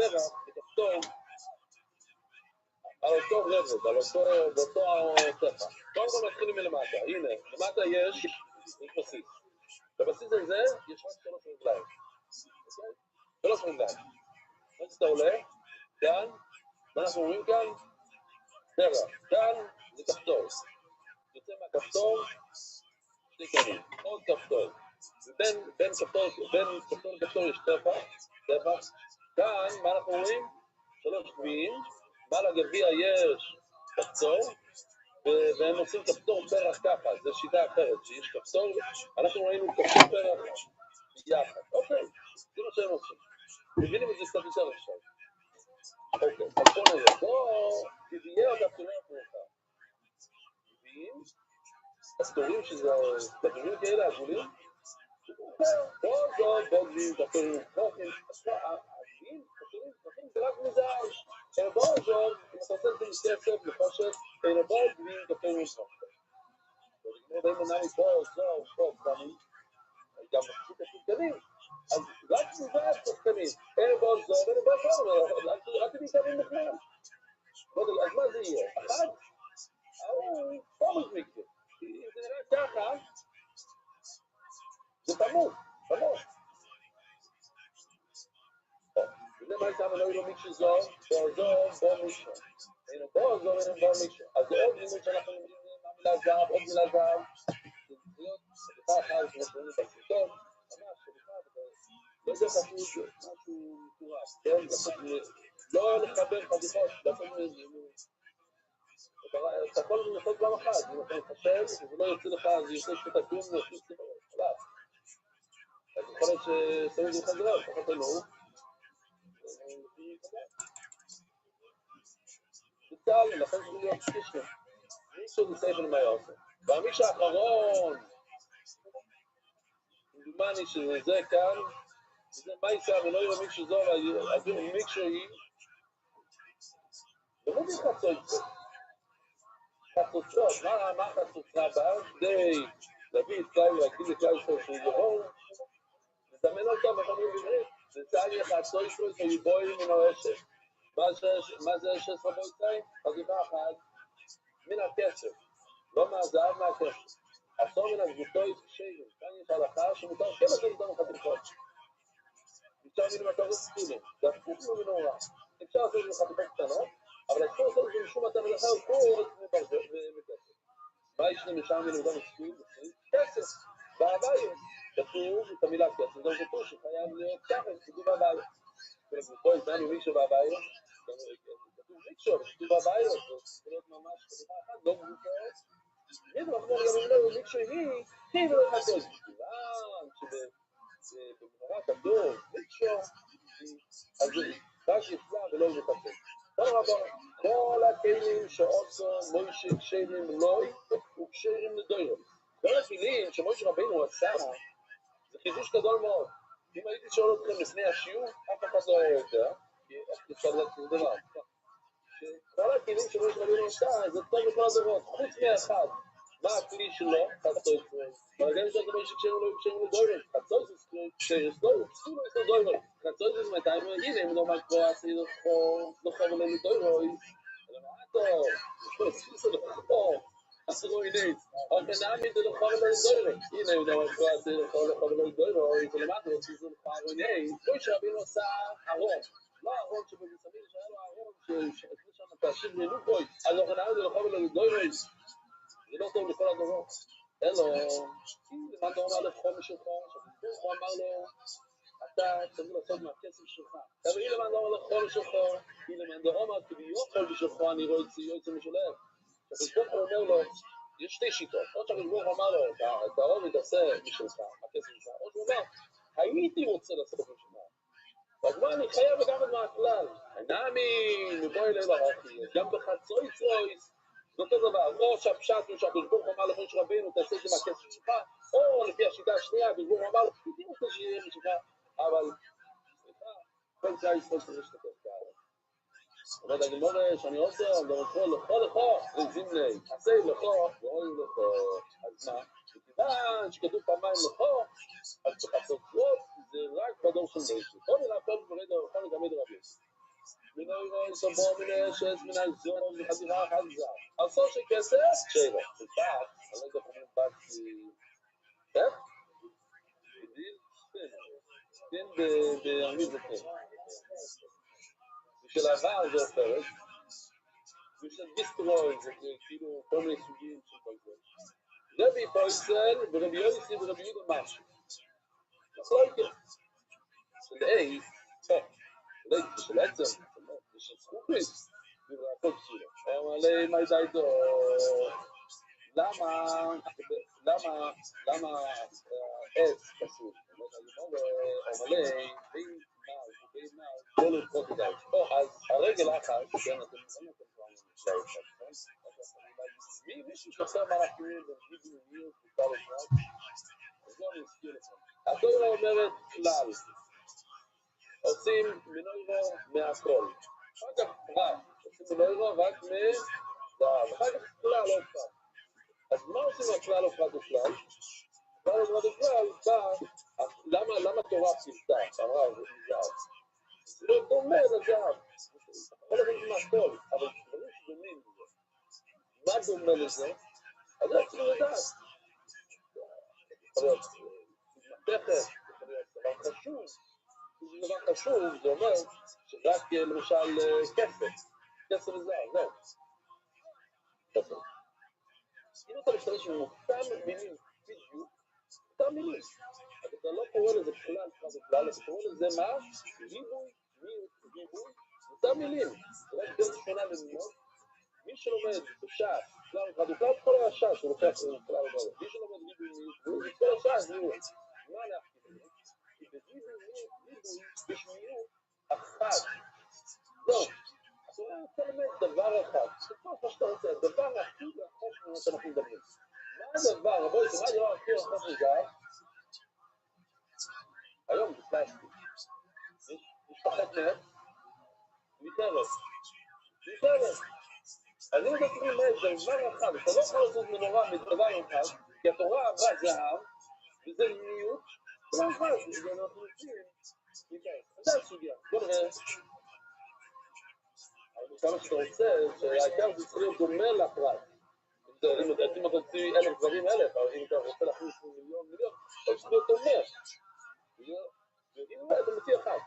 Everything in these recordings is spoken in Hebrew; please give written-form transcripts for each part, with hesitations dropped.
פרח, בכפתור, על אותו רבד, על אותו ספר. קודם כל מתחילים מלמטה. הנה, למטה יש בסיס. בבסיס הזה יש רק 3 רגליים. 3 רגליים. אז אתה עולה, כאן, מה אנחנו רואים כאן? פרח. כאן זה כפתור. יוצא מהכפתור, 2 קווים. עוד כפתור. בין כפתור לכפתור יש טפח. כאן, מה אנחנו רואים? 3 קווים. מעל הגביע יש כפתור, והם עושים כפתור פרח ככה. זו שיטה אחרת, שיש כפתור, אנחנו ראינו כפתור פרח יחד. אוקיי, זה מה שהם עושים. מבינים את זה קצת יותר עכשיו. אוקיי, אז בוא נראה. בוא תביאי אותה תראה מאוחר. תביאים, אז תורים שזה כדורים כאלה עגולים. בוא גביעים, כפתורים כפתורים. זה רק מזהב. בוא זוב, אם אתה עושה את זה כסף, לפשט, בוא גביעים, כפתורים כפתורים. ואם מנע מפה, זוב, פה, קטנים, גם מחצית הקטנים, אז רק מזהב קטנים. בוא זוב, בוא זוב, רק תביא קטנים בכלל. אז מה זה יהיה? אחד? פה מזמיקת. אם זה נראה ככה, זה תמות. וזה מה יצא ולא יהיה לו מיקשו זו, בוא מישהו. הנה בוא מישהו. אז זה עוד לימוד שאנחנו אומרים מהמילה זהב, עוד מילה זהב. זה להיות סליחה אחת, כמו שאומרים את הסרטון, ממש סליחה, לא יודע חשוב משהו מטורף, כן? לא לחבר חדיכות, אתה יכול לעשות פעם אחת, אם אתה מחשב, זה לא יוצא לך, זה יוצא שאתה כלום, ויוצא שאתה חלב. אז יכול להיות ששמים לך חזרה, לפחות לא. בצהל, לכן צריכים להיות שקישנו. מישהו זה סייפן מה יעשה. והמיש האחרון, דומני שזה כאן, וזה מה יישא ולא יראה מישהו זו, מישהו היא, ולא זה חצוצות. חצוצות, מה חצוצה בה? כדי להביא את כלל ולהגיד לכלל שהוא יבוא, לזמן אותו בחמים בעברית. זה צהל יחצו ישראל ויבואי מן האשת. מה זה 16 בויצאי? חזיבה אחת מן הכסף, לא מהזהב, מהכסף. עשור מן הגבותוי שייבים, כאן יש הלכה שמותר כן לתת אותנו חתיכות. אפשר מן המטרות ספילים, זה הפוך מנורא. אפשר לעשות את חתיכות קטנות, אבל אפשר לעשות את זה משום אתה מלאכה וקורת מכסף. מה ישנה משם מן אותנו ספילים? כסף. בהבאים, כתוב את המילה כסף, זה כתוב שחייב להיות ככה, כתוב בהבאים. בואי, תנו מישהו בהבאים, כתוב מישהו, כתוב בהבאים, זה להיות ממש חתיכה אחת, לא גבותות. מישהו אחמור גם אם לא, מישהו היא ולא חתות. כיוון שבמנהרה כתוב, מישהו, אז זה רק יפלא ולא חתות. כל הכלים שעושו מוישה קשרים לוי וקשרים לדוירו. כל הכלים שמוישה רבינו עשה, זה חידוש גדול מאוד. אם הייתי שואל אתכם לפני השיעור, אף אחד לא היה יודע, כי איך אפשר לדעת כזה דבר. כל הכלים שמוישה רבינו עשה, זה טוב לכל הדורות, חוץ מאחד. מה הכלי שלו? חצות. ברגע שאתה מוישה קשרים לדוירו, חצות זה קשרים לדוירו, פסולו יש לדוירו. חצות זה מתי הנה, אם לא מה כבר עשי לא חבר לדוירו, אלא מה טוב, זה לא אסור עינית, אבל נעמיד זה לחבר לדוירו. הנה, אם לא מה כבר עשי לחבר לדוירו, זה למטה, זה לחבר עינית. מוישה רבינו עשה ארון, לא ארון שבמסביב שהיה לו ארון שעשו שם תאשיב לנוקוי, אז אנחנו נעמיד זה לחבר לדוירו. זה לא טוב לכל הדורות. אלו, למען דורמה לחום שלך, הוא אמר לו, אתה צריך לעשות מהכסף שלך. אבל היא למען דורמה לחום שלך, היא למען דורמה, כי ביוכל בשלך אני רואה יוצא משולח. שהחשבון הוא אומר לו, יש 2 שיטות. עוד שהחשבון אמר לו, את העובד עושה משלך, הכסף שלך. עוד הוא אומר, הייתי רוצה לעשות משלך. והגמר אני חייב לגמרי מהכלל. נאמין, מבוא אלי לרחי, גם בחצוי צרויס, זה אותו דבר, או שהפשט הוא שהחשבון אמר לכם שרבינו תעשה את זה מהכסף שלך, או לפי השיטה השנייה, החשבון אמר לך, תראי רוצה שיהיה משלך, אבל, סליחה, כל צעה ישראל צריך להשתתף כאלה. אבל הגמור שאני עושה, לכו, זימני, עשה לכו, ואוי לכו, אז מה? וכיוון שכתוב פעמיים לכו, אז בחצות צרות, זה רק בדור של מוישה. כל מילה פה ברגע, יכול לגמד רבי. מן האירון סבור מן האשת מן הזור מחדירה חזה עשור שכסף שבע בפעם אני לא יודע איך אומרים איך? בדיל כן באנגלית זה כן בשביל העבר זה הופרת בשביל דיסטרוי זה כאילו כל מיני סוגים של כל זה רבי פויסל ורבי יויסי ורבי יהודה משהו מחלוקת של אי של עצם של זכוכית הכל פסולה אמר לי מה ידעתו למה עץ פסול אמר לי בין מה כל לפחות ידעת אז הרגל אחת כן אתם מישהו שעושה מלאכים וגידו ופר אחד אז לא אני אזכיר לכם התורה אומרת כלל עושים מנוירו מהכל אחר כך פרט עושים מנוירו רק מזהב אחר כך כלל לא פרט אז מה עושים מהכלל או פרט בכלל? כלל או פרט בכלל למה תורה פלטה? אמרה זה זהב זה לא דומה לזהב יכול להיות מהכל אבל דברים שדומים לזה מה דומה לזה? אז זה צריכים לדעת יכול להיות מתכת יכול להיות דבר חשוב זה דבר חשוב, זה אומר שרק למשל כסף וזהב, זהו. כסף. אם אתה משתמש עם אותם מילים בדיוק, אותם מילים. אז אתה לא קורא לזה כלל, אתה קורא לזה מה? ריבוי, אותם מילים. זה רק דרך שונה ללמוד. מי שלומד בשעה, כלל וחדוקה, כל השעה שהוא לוקח כלל וחדוקה. מי שלומד ריבוי, זה כל השעה, זה מיעוט. מה להחליט? כי בריבוי יש מיעוט אחת. לא. אתה רוצה ללמד דבר אחד. זה מה שאתה רוצה. הדבר הכי רחוק ממה שאנחנו מדברים. מה הדבר? רבוי, מה הדבר הכי רחוק מזהב? היום זה פלסטיק. יש פחות נפט. מתארת. אני יודע צריך ללמד דבר אחד. אתה לא יכול לעשות מנורה מדבר אחד, כי התורה עברה זהב, וזה מיעוט. דבר אחד, אנחנו רוצים זה הסוגיה, בוא נראה כמה שאתה רוצה, שהעיקר זה צריך להיות דומה לפרט אם אתה תוציא 1,000 דברים 1,000, אבל אם אתה רוצה להכניס מיליון, אתה צריך להיות דומה ואם אתה מוציא אחד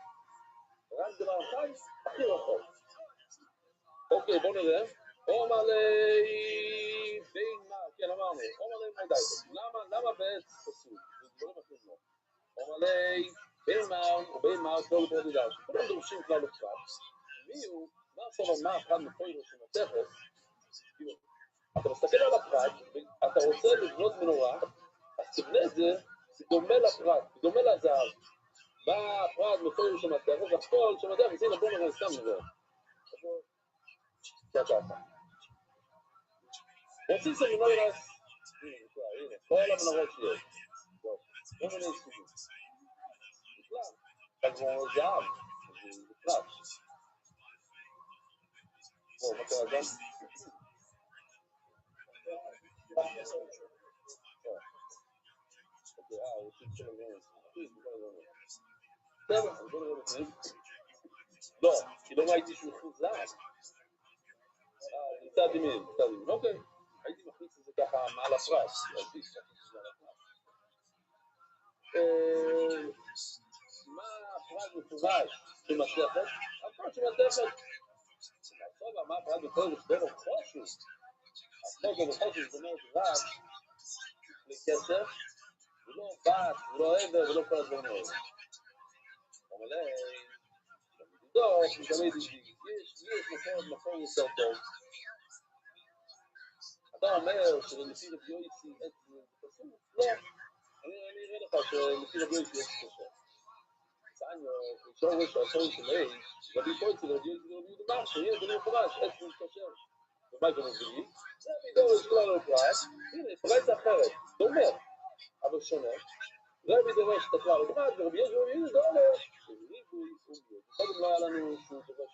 רק דבר אחד, הכי רחוק אוקיי, בוא נראה אומר לי בין מה, כן אמרנו אומר לי מה דייטו, למה בעץ פסול? זה דברים הכי לא אומר לי בין מה כל פרודי דעת כולם דורשים כלל לפרט מי הוא, מה הסובר מה הפרט מפוירו שמתכת אתה מסתכל על הפרט אתה רוצה לבנות מנורה אז תבנה את זה דומה לפרט, דומה לזהב מה הפרט מפוירו שמתכת הכל שמתכת, הנה בוא נראה סתם נראה רוצים סמינורס הנה, כל המנורות שיש כל מיני סוגים בכלל, כמו זהב, זה בכלל. בואו, מה קרה גם? הוא עושים של הגרנס. בסדר, אז בואו נראה בפנים. לא, כי לא ראיתי שהוא חוץ זהב. מצד ימין, אוקיי. הייתי מכניס את זה ככה מעל הפרס. מה הפרט מפורש במסכת? הכל שמסכת מה הפרט מפורש בין חושש החושש וחושש זאת אומרת רק לכסף ולא בת, ולא עבר, ולא כל הדברים האלה אבל במדידות תמיד יש מקום יותר טוב אתה אומר שלפי רבי יויסי זה פסול? לא אני אראה לך שלפי רבי יויסי יש קשר סענו, השורש של אי, רבי פויצי ורבי יויסי דבר שיהיה זה לא מפורש, איך זה מתקשר ומה זה מביא? זה מידור יש כלל לפרט, הנה, פרט אחרת, דומה, אבל שונה רבי דורש את הכלל לפרט ורבי יויסי זה הולך ריבוי סוגיות, קודם לא היה לנו שהוא דורש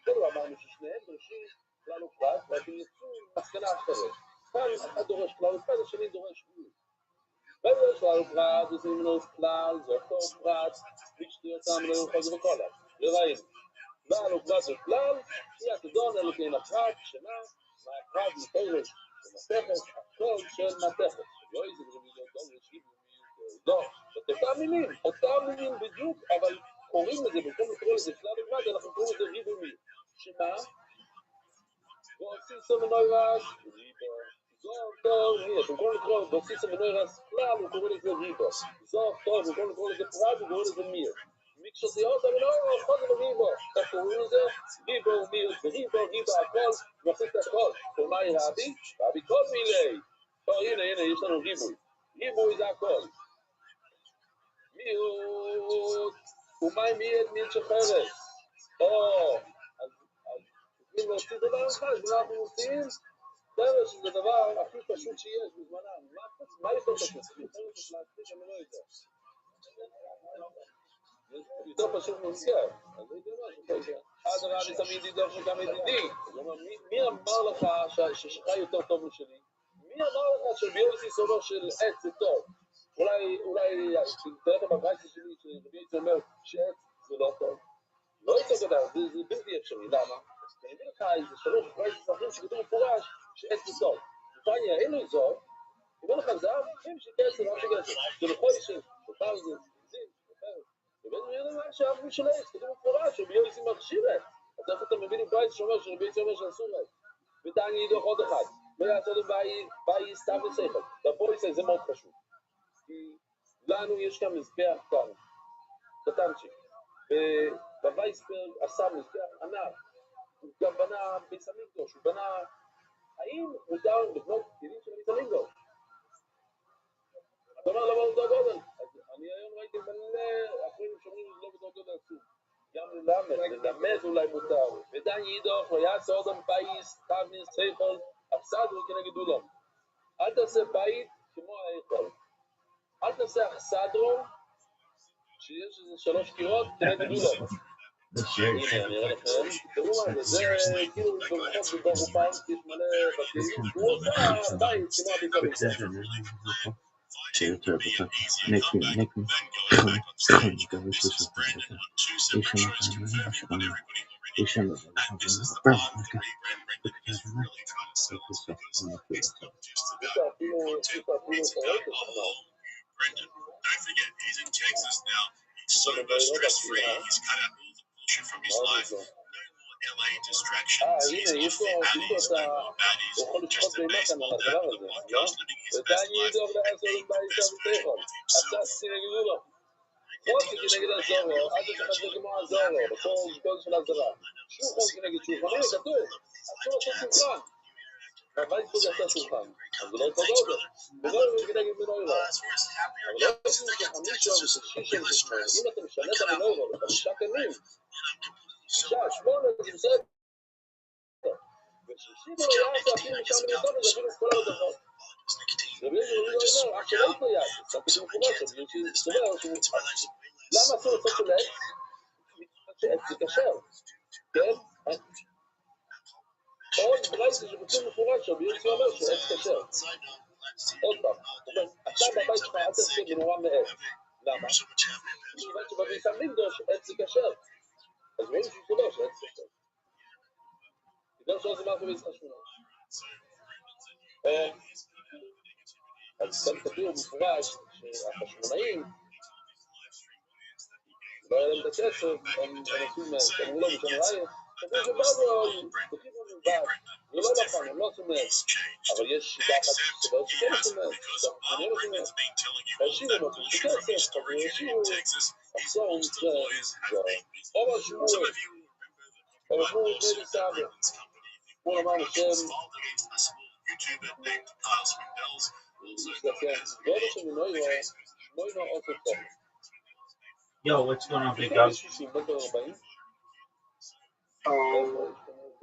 קודם אמרנו ששניהם דורשים כלל לפרט ואתם יצאו מסקנה אחרת כאן אחד דורש כלל לפרט, השני דורש ריבוי וזה כלל פרט, זה ממנו כלל, זה אותו פרט, ביקשתי אותם לאורך זה וכל ראינו. כלל ופרט וכלל, היא התדון אלוקים הפרט, שמה, מהפרט מתפרש במתכת, הכל של מתכת. לא איזה רביעי לא, אותם מילים בדיוק, אבל קוראים לזה, במקום לקרוא לזה כלל ופרט, אנחנו קוראים לזה ריבומי. שמה? ועושים סמנוירס, זו טוב, אתם קוראים לקרוא, ועושים סמנוירס כלל, הוא קורא לזה ריבו. זו טוב, הוא קוראים לקרוא לזה פרט, הוא קורא לזה מיר. מקשותיות, אבל לא, חוזר ריבו. אתה קוראים לזה ריבו, מיר, וריבו, הכל, ועושים את הכל. ומה היא רבי? רבי כל מילי. הנה, יש לנו ריבוי. ריבוי זה הכל. מיעוט, ומה מיעוט שחרס? אז אם להוציא דבר אחד, אנחנו עושים חרס, שזה דבר הכי פשוט שיש בזמנם. מה יותר פשוט? חרס של להצליח, אני לא יודע. יותר פשוט מוזכר. אז זה משהו. אז אני תמיד ידעו שגם ידידי. מי אמר לך ששלך יותר טוב משלי? מי אמר לך שביוסי סובר של עץ זה טוב? אולי תראה את הבגייסי שלי שביוסי אומר שעץ זה לא טוב. לא יותר גדול, זה בלתי אפשרי. למה? אני אגיד לך איזה 3 בגייסי אחרים שכתוב מפורש שעץ זה טוב. לפעמים אין לו זאת, אומר לך זהב, אין שכסף, אין שכסף. זה לכל שם, שופר זה, זין, שופר. ובאמת אין למה שאף מי של עץ, כתוב מפורש, שביוסי מכשיר עץ. אז איך אתה מבין עם בגייסי שאומר שביוסי אומר שאסור עץ? ותעני ידוך עוד אחד. לא יעשו לו באי סתם ושכל. בפוליסה זה מאוד חשוב. כי לנו יש כאן מזבח כאן. קטנצ'יק. ובווייסברג עשה מזבח ענק. הוא גם בנה ביסמינגוש. הוא בנה... האם מותר לבנות כלים של ביסמינגוש? אתה אומר למה הוא דו גודל? אני היום ראיתי מלא אחרים שאומרים לא בדו גודל עצוב. גם ללמד אולי מותר. ודן יידוך, ויעשה אודם בייס, תבנין, סייכל, אכסדרו כנגד אולם. אל תעשה בית כמו האיכל. אל תעשה אכסדרו, שיש איזה 3 קירות כנגד אולם. הנה, אני אראה לכם. תראו מה זה, זה כאילו ברחוב בברופיים, יש מלא בתים. הוא עושה בית כמו הביצה. שיותר בטח, נקמי, Don't forget, he's in Texas now. He's sober, stress-free. He's cut out all the bullshit from his life. No more LA distractions. He's off the addies, no more baddies. Just a baseball dad with a podcast, living his best life and being the best version of himself. חוק כנגד הזורו, אל תתחזק כמו הזורו, בכל של הזרה. שום חוק כנגד שולחן, כתוב, אסור לעשות שולחן. אבל יש פה לעשות שולחן, אז זה לא אותו גודל. ולא כנגד מנוירו. אבל לא עושים ש5 ו6 ו8, אם אתה משנה את המנוירו ל5 כלים, 6, 8, זה בסדר. ושישים לא יעשה אפילו משם מנוירו, זה אפילו כל הדבר. רבי יצחק אומר, אך שלא יתנויד, זה כתוב מפורש, למה אסור לעשות של עץ? שעץ זה כשר, כן? עוד ברייתא שכתוב מפורש, רבי יצחק אומר שעץ כשר. עוד פעם, אתה בבית שלך אל תעשה מנורה מעץ. למה? מכיוון שבביתן מקדוש עץ זה כשר. אז רואים שהוא סובר שעץ כשר. בגלל שזה מה רבי יצחק שמונה. אז כאן כתוב מפורש שהחשמונאים לא היה להם את הכסף, הם עושים מהם, אמרו לו בשם ראיה, כתוב שבאו, תקיפו מבד, זה לא נכון, הם לא עושים מהם, אבל יש שיטה אחת שבאו שכן עושים מהם, אני לא עושים מהם, הישיבו הם עושים כסף, אבל הישיבו, אחסון זה, או שמואל בני סבא, כמו אמר לשם, Yo, what's going on, big dog?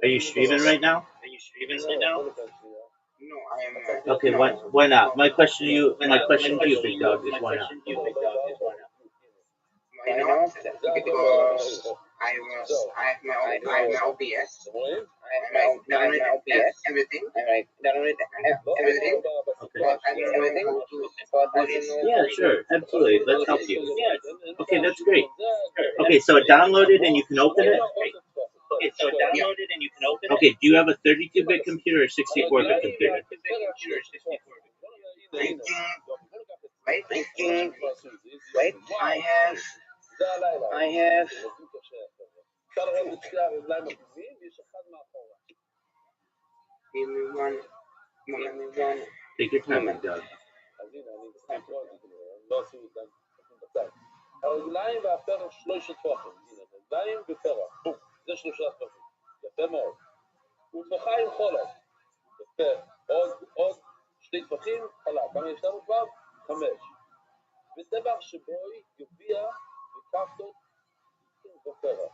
Are you streaming right now? No, I am. Okay, why not? My question to you, big dog, is why not? Why not? Because I have my OBS. I download OBS, everything. Everything. Okay. Yeah, sure, absolutely. Let's help you. Okay, that's great. Okay, so it downloaded and you can open it? download it and you can open it. Okay, do you have a 32-bit computer or 64-bit computer? I have give me one moment. Take your time, Doug. הרגליים והפרח שלושת טפחים, הנה, רגליים ופרח, זה שלושה טפחים, יפה מאוד. וטפחיים חולק, יפה, עוד שתי טפחים, חלק, כמה יש לנו כבר? 5. וטבח שבוי יוביע וכפתות ופרח.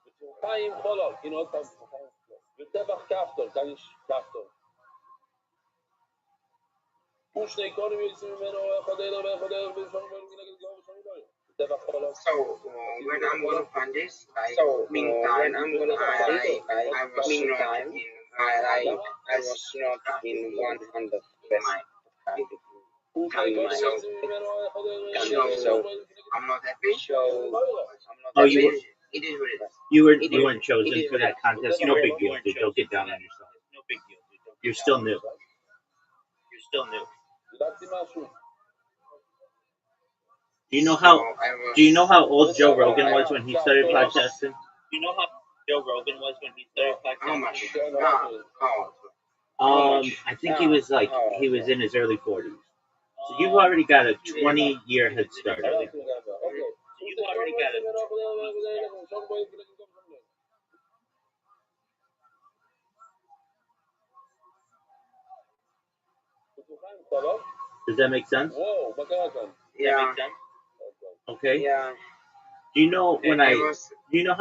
וטפחיים חולק, הנה עוד פעם טפחיים חולק. וטבח כפתות, כאן יש כפתות. ושני קונים יוצאים ממנו, אחד אלו ואחד אלו, ושם בהם נגד גאו ושם בהם. טבח חולק. So when I'm gonna find this, meantime, I was not in 100 so I'm not happy. Oh, you weren't chosen for that contest. No big deal, dude. Don't get down on yourself. No big deal, dude. You're still new. Do you know how old Joe Rogan was when he started podcasting? I think he was in his early 40s. So you've already got a 20-year head start. Does that make sense? Yeah. Okay. Yeah. Do you know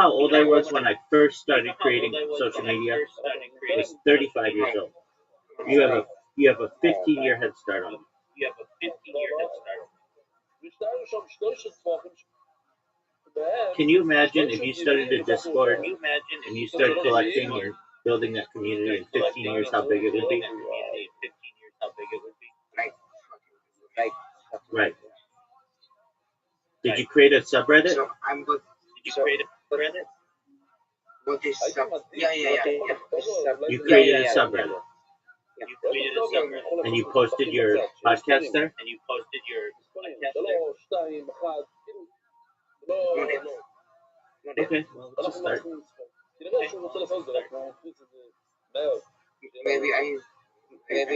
how old I was when I first started creating social media? I was 35 years old. You have a 15-year head start on me. Can you imagine if you started a Discord and you started collecting or building that community in 15 years, how big it would be? Right. Did you create a subreddit? So I'm good. Did you create a subreddit? What is sub? Yeah. You created a subreddit. And you posted your podcast there? Okay, well, let's just start. Maybe I was thinking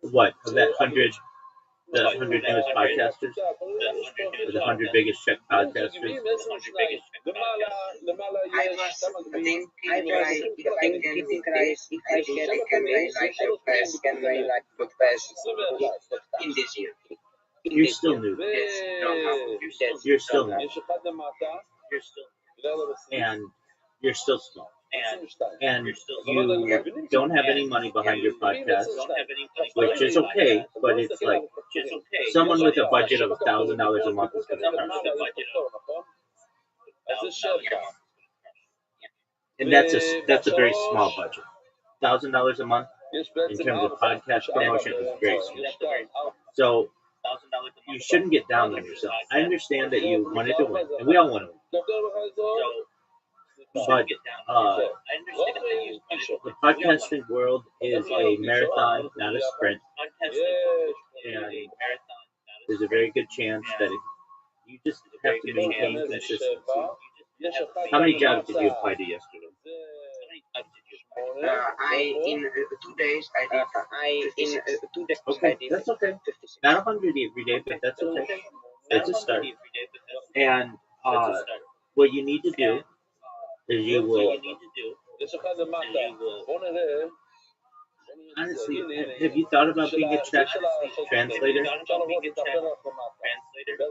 What, of that 100 newest podcasters? Or the 100 biggest Czech podcasters? I was thinking if I can like the best in this year. You're still new. You're still new. And you're still small. And you don't have any money behind your podcast, which is okay, but it's like someone with a budget of $1,000 a month is going to crush it. And that's a very small budget. $1,000 a month in terms of podcast promotion is very small. So you shouldn't get down on yourself. I understand that you wanted to win, and we all want to win. But the podcasting world is a marathon, not a sprint. And there's a very good chance that you just have to maintain consistency. How many jobs did you apply to yesterday? In 2 days I did. Okay, that's okay. Not 100 every day, but that's okay. It's a start. And what you need to do is you will. Honestly, have you thought about being a Czech translator?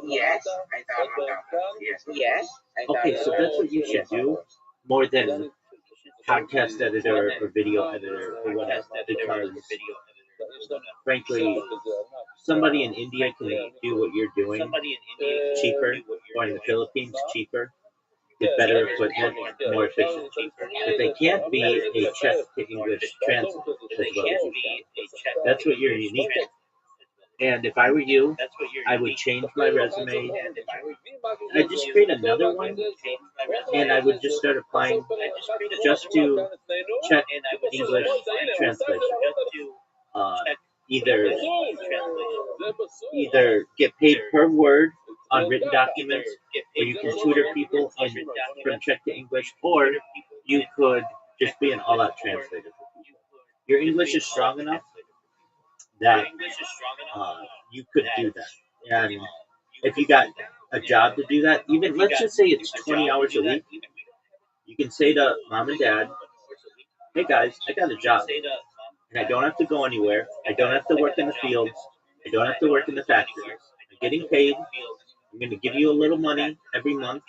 Yes, I thought about that. Yes. Okay, so that's what you should do more than podcast editor or video editor or whatever, because frankly, somebody in India can do what you're doing cheaper, or in the Philippines cheaper, with better equipment, more efficient. But they can't be a Czech to English translator as well as you can. That's what you're unique at. And if I were you, I would change my resume. I'd just create another one, and I would just start applying just to Czech English translation. Either get paid per word on written documents, or you can tutor people from Czech to English, or you could just be an all-out translator. Your English is strong enough that you could do that. And if you got a job to do that, even let's just say it's 20 hours a week, you can say to mom and dad, hey guys, I got a job. And I don't have to go anywhere. I don't have to work in the fields. I don't have to work in the factories. I'm getting paid. I'm going to give you a little money every month,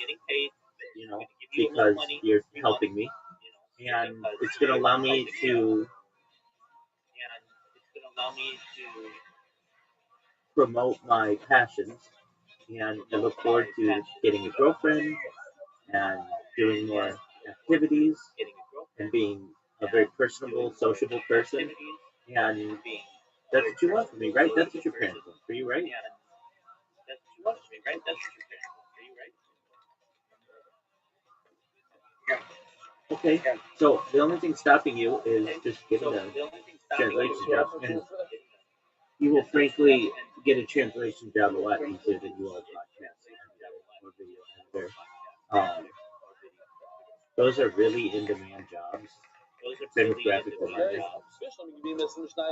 because you're helping me. And it's going to allow me to promote my passions. And I look forward to getting a girlfriend and doing more activities and being a very personable, sociable person. And that's what you want from me, right? That's what your parents want for you, right? Okay, so the only thing stopping you is just getting a translation job, and you will frankly get a translation job a lot easier than you will a podcast or video editor. Those are really in-demand jobs. Same with graphic designers.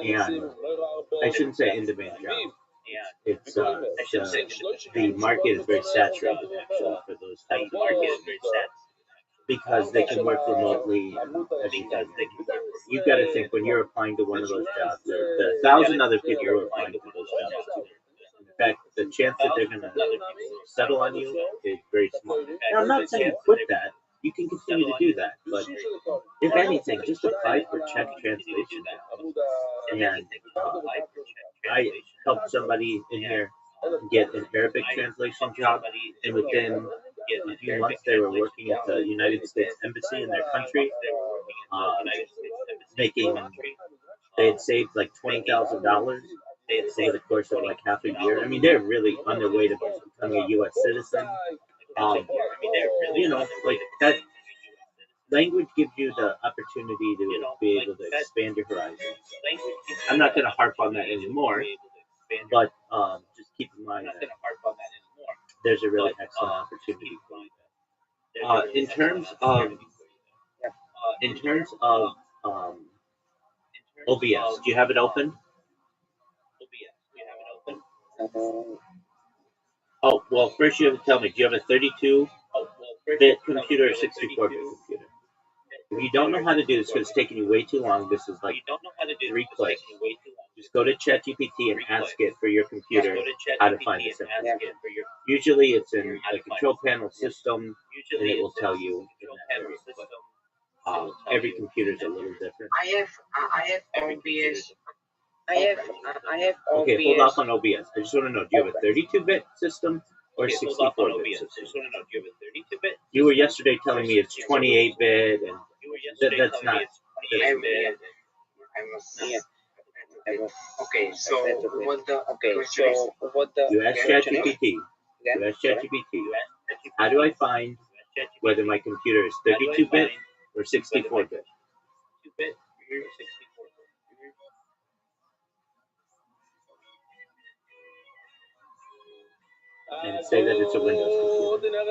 And I shouldn't say in-demand jobs. It's the market is very saturated actually for those types of jobs, because they can work remotely. As you've got to think, when you're applying to one of those jobs, there are 1,000 other people who are applying to those jobs too. In fact, the chance that they're going to settle on you is very small. Now, I'm not saying quit that. You can continue to do that, but if anything, just apply for Czech translation. And I helped somebody in here get an Arabic translation job, and within a few months they were working at the United States Embassy in their country, they had saved like $20,000 over the course of like half a year. I mean, they're really on their way to becoming a U.S. citizen. Like that language gives you the opportunity to be able to expand your horizons. I'm not going to harp on that anymore, but just keep in mind that there's a really excellent opportunity for you. In terms of OBS, do you have it open? Oh, well, first you have to tell me, do you have a 32-bit computer or 64-bit computer? If you don't know how to do this, because it's taking you way too long, this is like 3 clicks. Just go to ChatGPT and ask it for your computer how to find this information. Usually it's in the control panel system, and it will tell you in that area. But, every computer is a little different. I have OBS. I have OBS. Okay, hold off on OBS. I just want to know, do you have a 32-bit system or a 64-bit system? You were yesterday telling me it's 28-bit, and that's not. Okay, so what the You ask ChatGPT. How do I find whether my computer is 32-bit or 64-bit? And say that it's a Windows computer.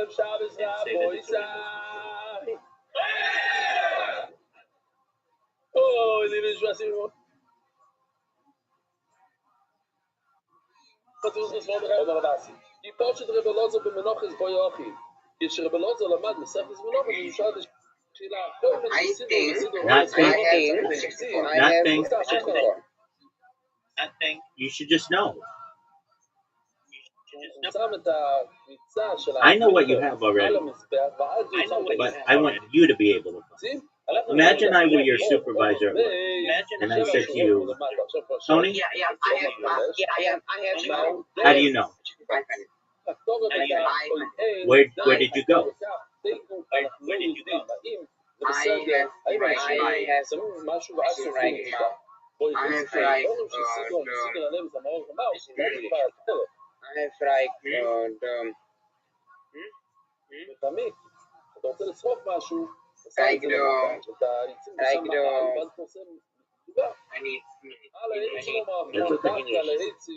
You should just know. I know what you have already, but I want you to be able to find. Imagine I were your supervisor at work, and I said to you, Tony, how do you know? Where did you go?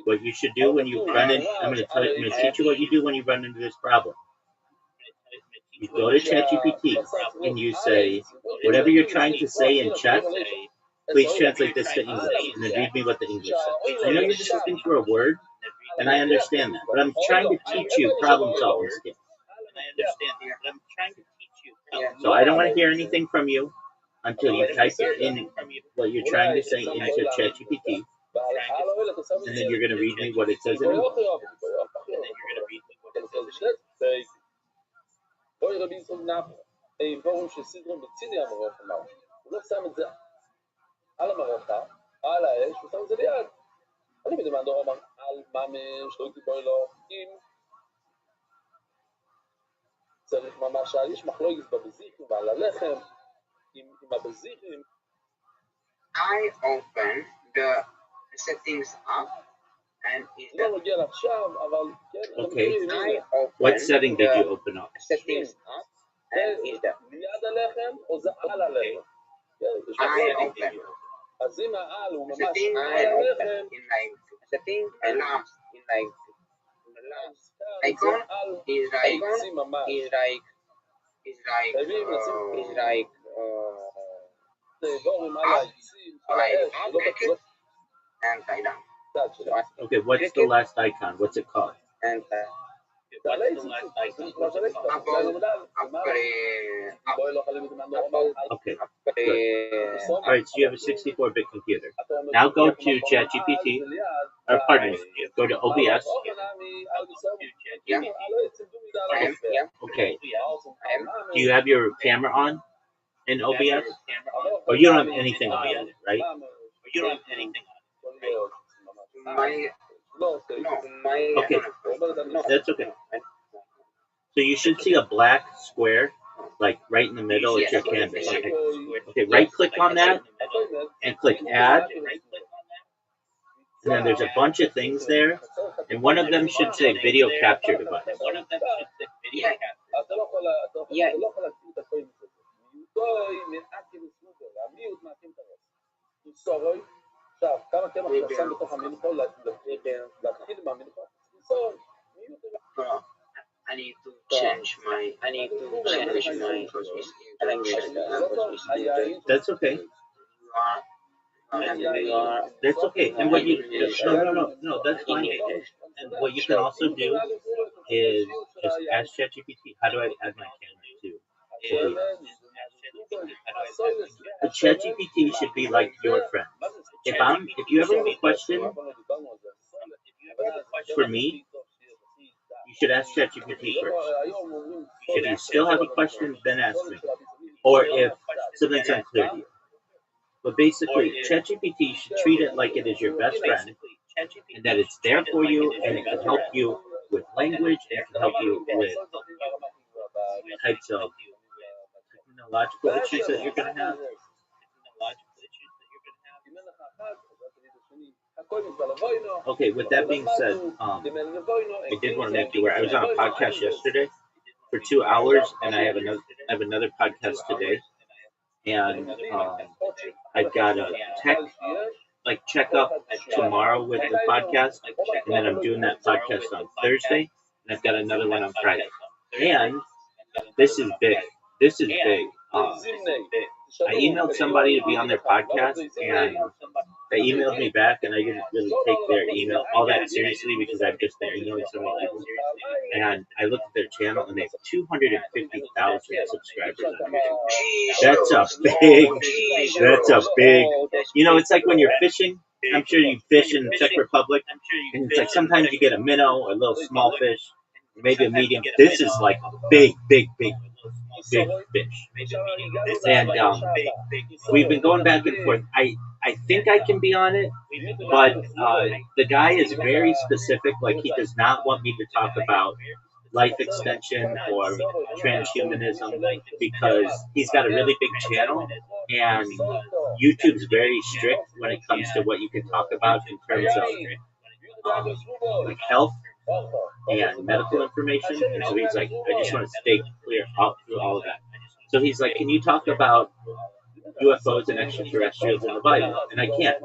What you should do when you run in, I'm going to teach you what you do when you run into this problem. You go to ChatGPT and you say, whatever you're trying to say in chat, please translate this to English, and then read me what the English says. I know you're just looking for a word, and I understand that, but I'm trying to teach you problem solving skills. So I don't want to hear anything from you until you type in what you're trying to say into ChatGPT, and then you're going to read me what it says in English. I open the settings up and Okay. What setting did you open up? Settings up and is the I open setting alarms in like the last icon is like and I down. Okay, what's the last icon? What's it called? And Okay, good. All right, so you have a 64-bit computer. Now go to ChatGPT, or pardon me, go to OBS. Okay, do you have your camera on in OBS? Or you don't have anything on it, right? Okay, that's okay. So you should see a black square, like right in the middle of your canvas. Okay, right click on that and click add. And then there's a bunch of things there, and one of them should say video capture device. I need to change my language. That's okay. That's okay. And what you no, that's fine. And what you can also do is just ask ChatGPT, how do I add my camera to OBS? But ChatGPT should be like your friend. If you ever have a question for me, you should ask ChatGPT first. If you still have a question, then ask me. Or if something's unclear to you. But basically, ChatGPT should treat it like it is your best friend, and that it's there for you, and it can help you with language, and it can help you with types of technological issues that you're going to have. Okay, with that being said, I did want to make you aware. I was on a podcast yesterday for 2 hours, and I have another podcast today. And I've got a tech checkup tomorrow with the podcast, and then I'm doing that podcast on Thursday, and I've got another one on Friday. And this is big. I emailed somebody to be on their podcast, and they emailed me back, and I didn't really take their email all that seriously because I've just been emailing so many people. And I looked at their channel, and they have 250,000 subscribers on YouTube. That's a big. You know, it's like when you're fishing. I'm sure you fish in the Czech Republic, and it's like sometimes you get a minnow, a little small fish, maybe a medium. This is like a big. big fish. And we've been going back and forth. I think I can be on it, but the guy is very specific. Like, he does not want me to talk about life extension or transhumanism because he's got a really big channel, and YouTube's very strict when it comes to what you can talk about in terms of like health and medical information. And so he's like, I just want to stay clear through all of that. So he's like, can you talk about UFOs and extraterrestrials in the Bible? And I can't.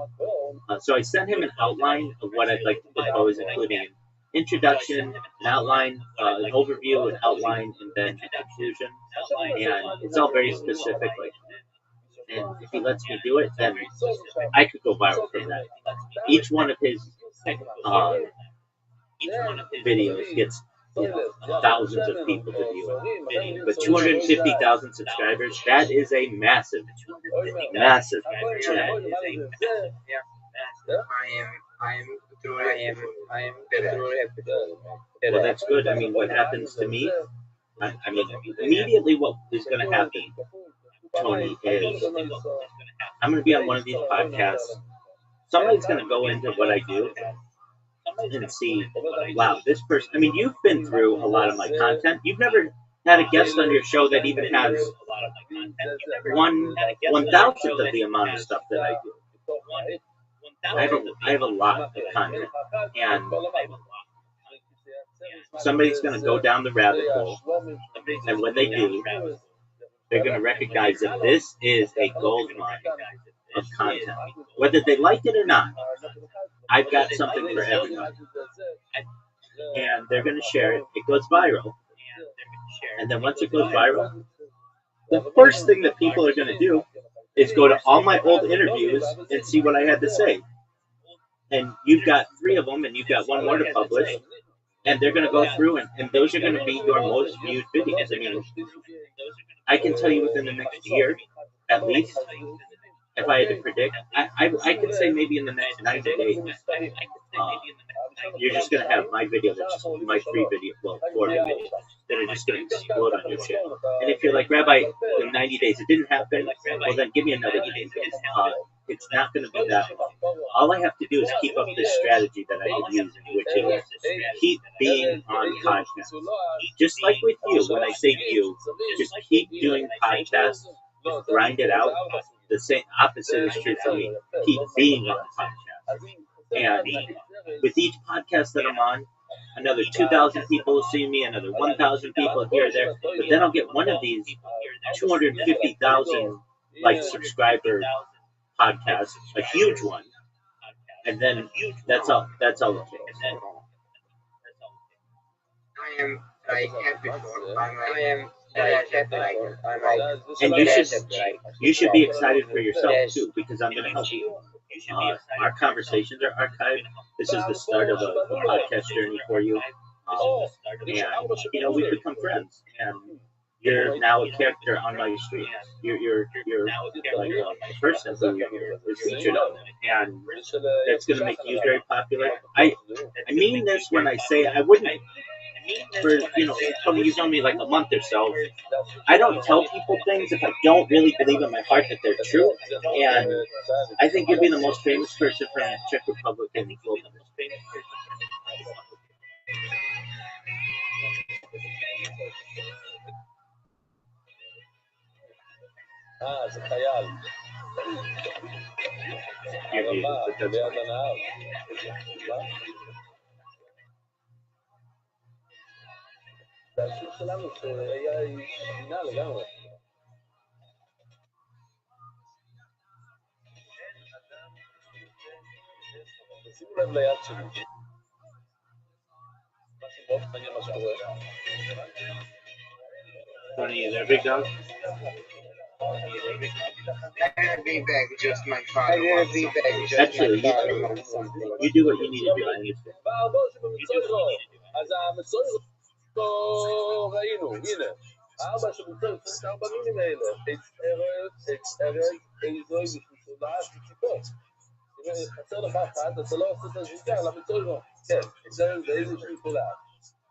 So I sent him an outline of what I'd like to propose, including an introduction, an outline, an overview, an outline, and then a conclusion. And it's all very specific. Like, and if he lets me do it, then I could go viral from that. Each one of his videos gets thousands of people to view it. But 250,000 subscribers, that is a massive channel. I am truly happy. Well, that's good. I mean, what happens to me, I mean, immediately what is going to happen, Tony, is I'm going to be on one of these podcasts. Somebody's going to go into what I do and see, wow, this person, I mean, you've been through a lot of my content. You've never had a guest on your show that even has 1/1000th of the amount of stuff that I do. I have a lot of content, and somebody's going to go down the rabbit hole, and when they do, they're going to recognize that this is a gold mine of content. Whether they like it or not, I've got something for everyone. And they're going to share it. It goes viral. And then once it goes viral, the first thing that people are going to do is go to all my old interviews and see what I had to say. And you've got 3 of them, and you've got 1 more to publish. And they're going to go through, and those are going to be your most viewed videos. I mean, I can tell you within the next year, at least, if I had to predict, I could say maybe in the next 90 days, you're just going to have my video, that's just my 3 video, well, 4 videos, that are just going to explode on your channel. And if you're like, Rabbi, in 90 days it didn't happen, well then give me another 90 days. It's not going to be that long. All I have to do is keep up this strategy that I've been using, which is keep being on podcasts. Just like with you, when I say you, just keep doing podcasts, just grind it out. The same opposite is true for me. Keep being on podcasts. And with each podcast that I'm on, another 2,000 people will see me, another 1,000 people here or there. But then I'll get one of these 250,000 like subscriber podcasts, a huge one, and then that's all it takes. I am like happy for. I am. And you should be excited for yourself too, because I'm going to help you. Our conversations are archived. This is the start of a podcast journey for you, and you know, we've become friends. And you're now a character on my streams. You're like a person who is featured on them, and that's going to make you very popular. I mean this when I say I wouldn't. For, you know, you've known me like a month or so. I don't tell people things if I don't really believe in my heart that they're true. And I think you'd be the most famous person from the Czech Republic in the world. זה חייל. ליד הנהר. זה השיר שלנו שהיה שינה לגמרי. שימו לב ליד שלי. משהו מאוד מעניין מה שקורה. Tony, is there big dog? I'm gonna be back, just my father. I'm gonna be back, just my father wants something. You do what you need to do, I understand. אז המצויר לא ראינו, הנה. 4 שמצויר, 24 מילים האלה. עץ ארז, איזוי ושושולה, ציפור. אם חסר לך אחת, אתה לא עושה את הזיקה, למצויר. כן, עץ ארז ואיזוי ושושולה.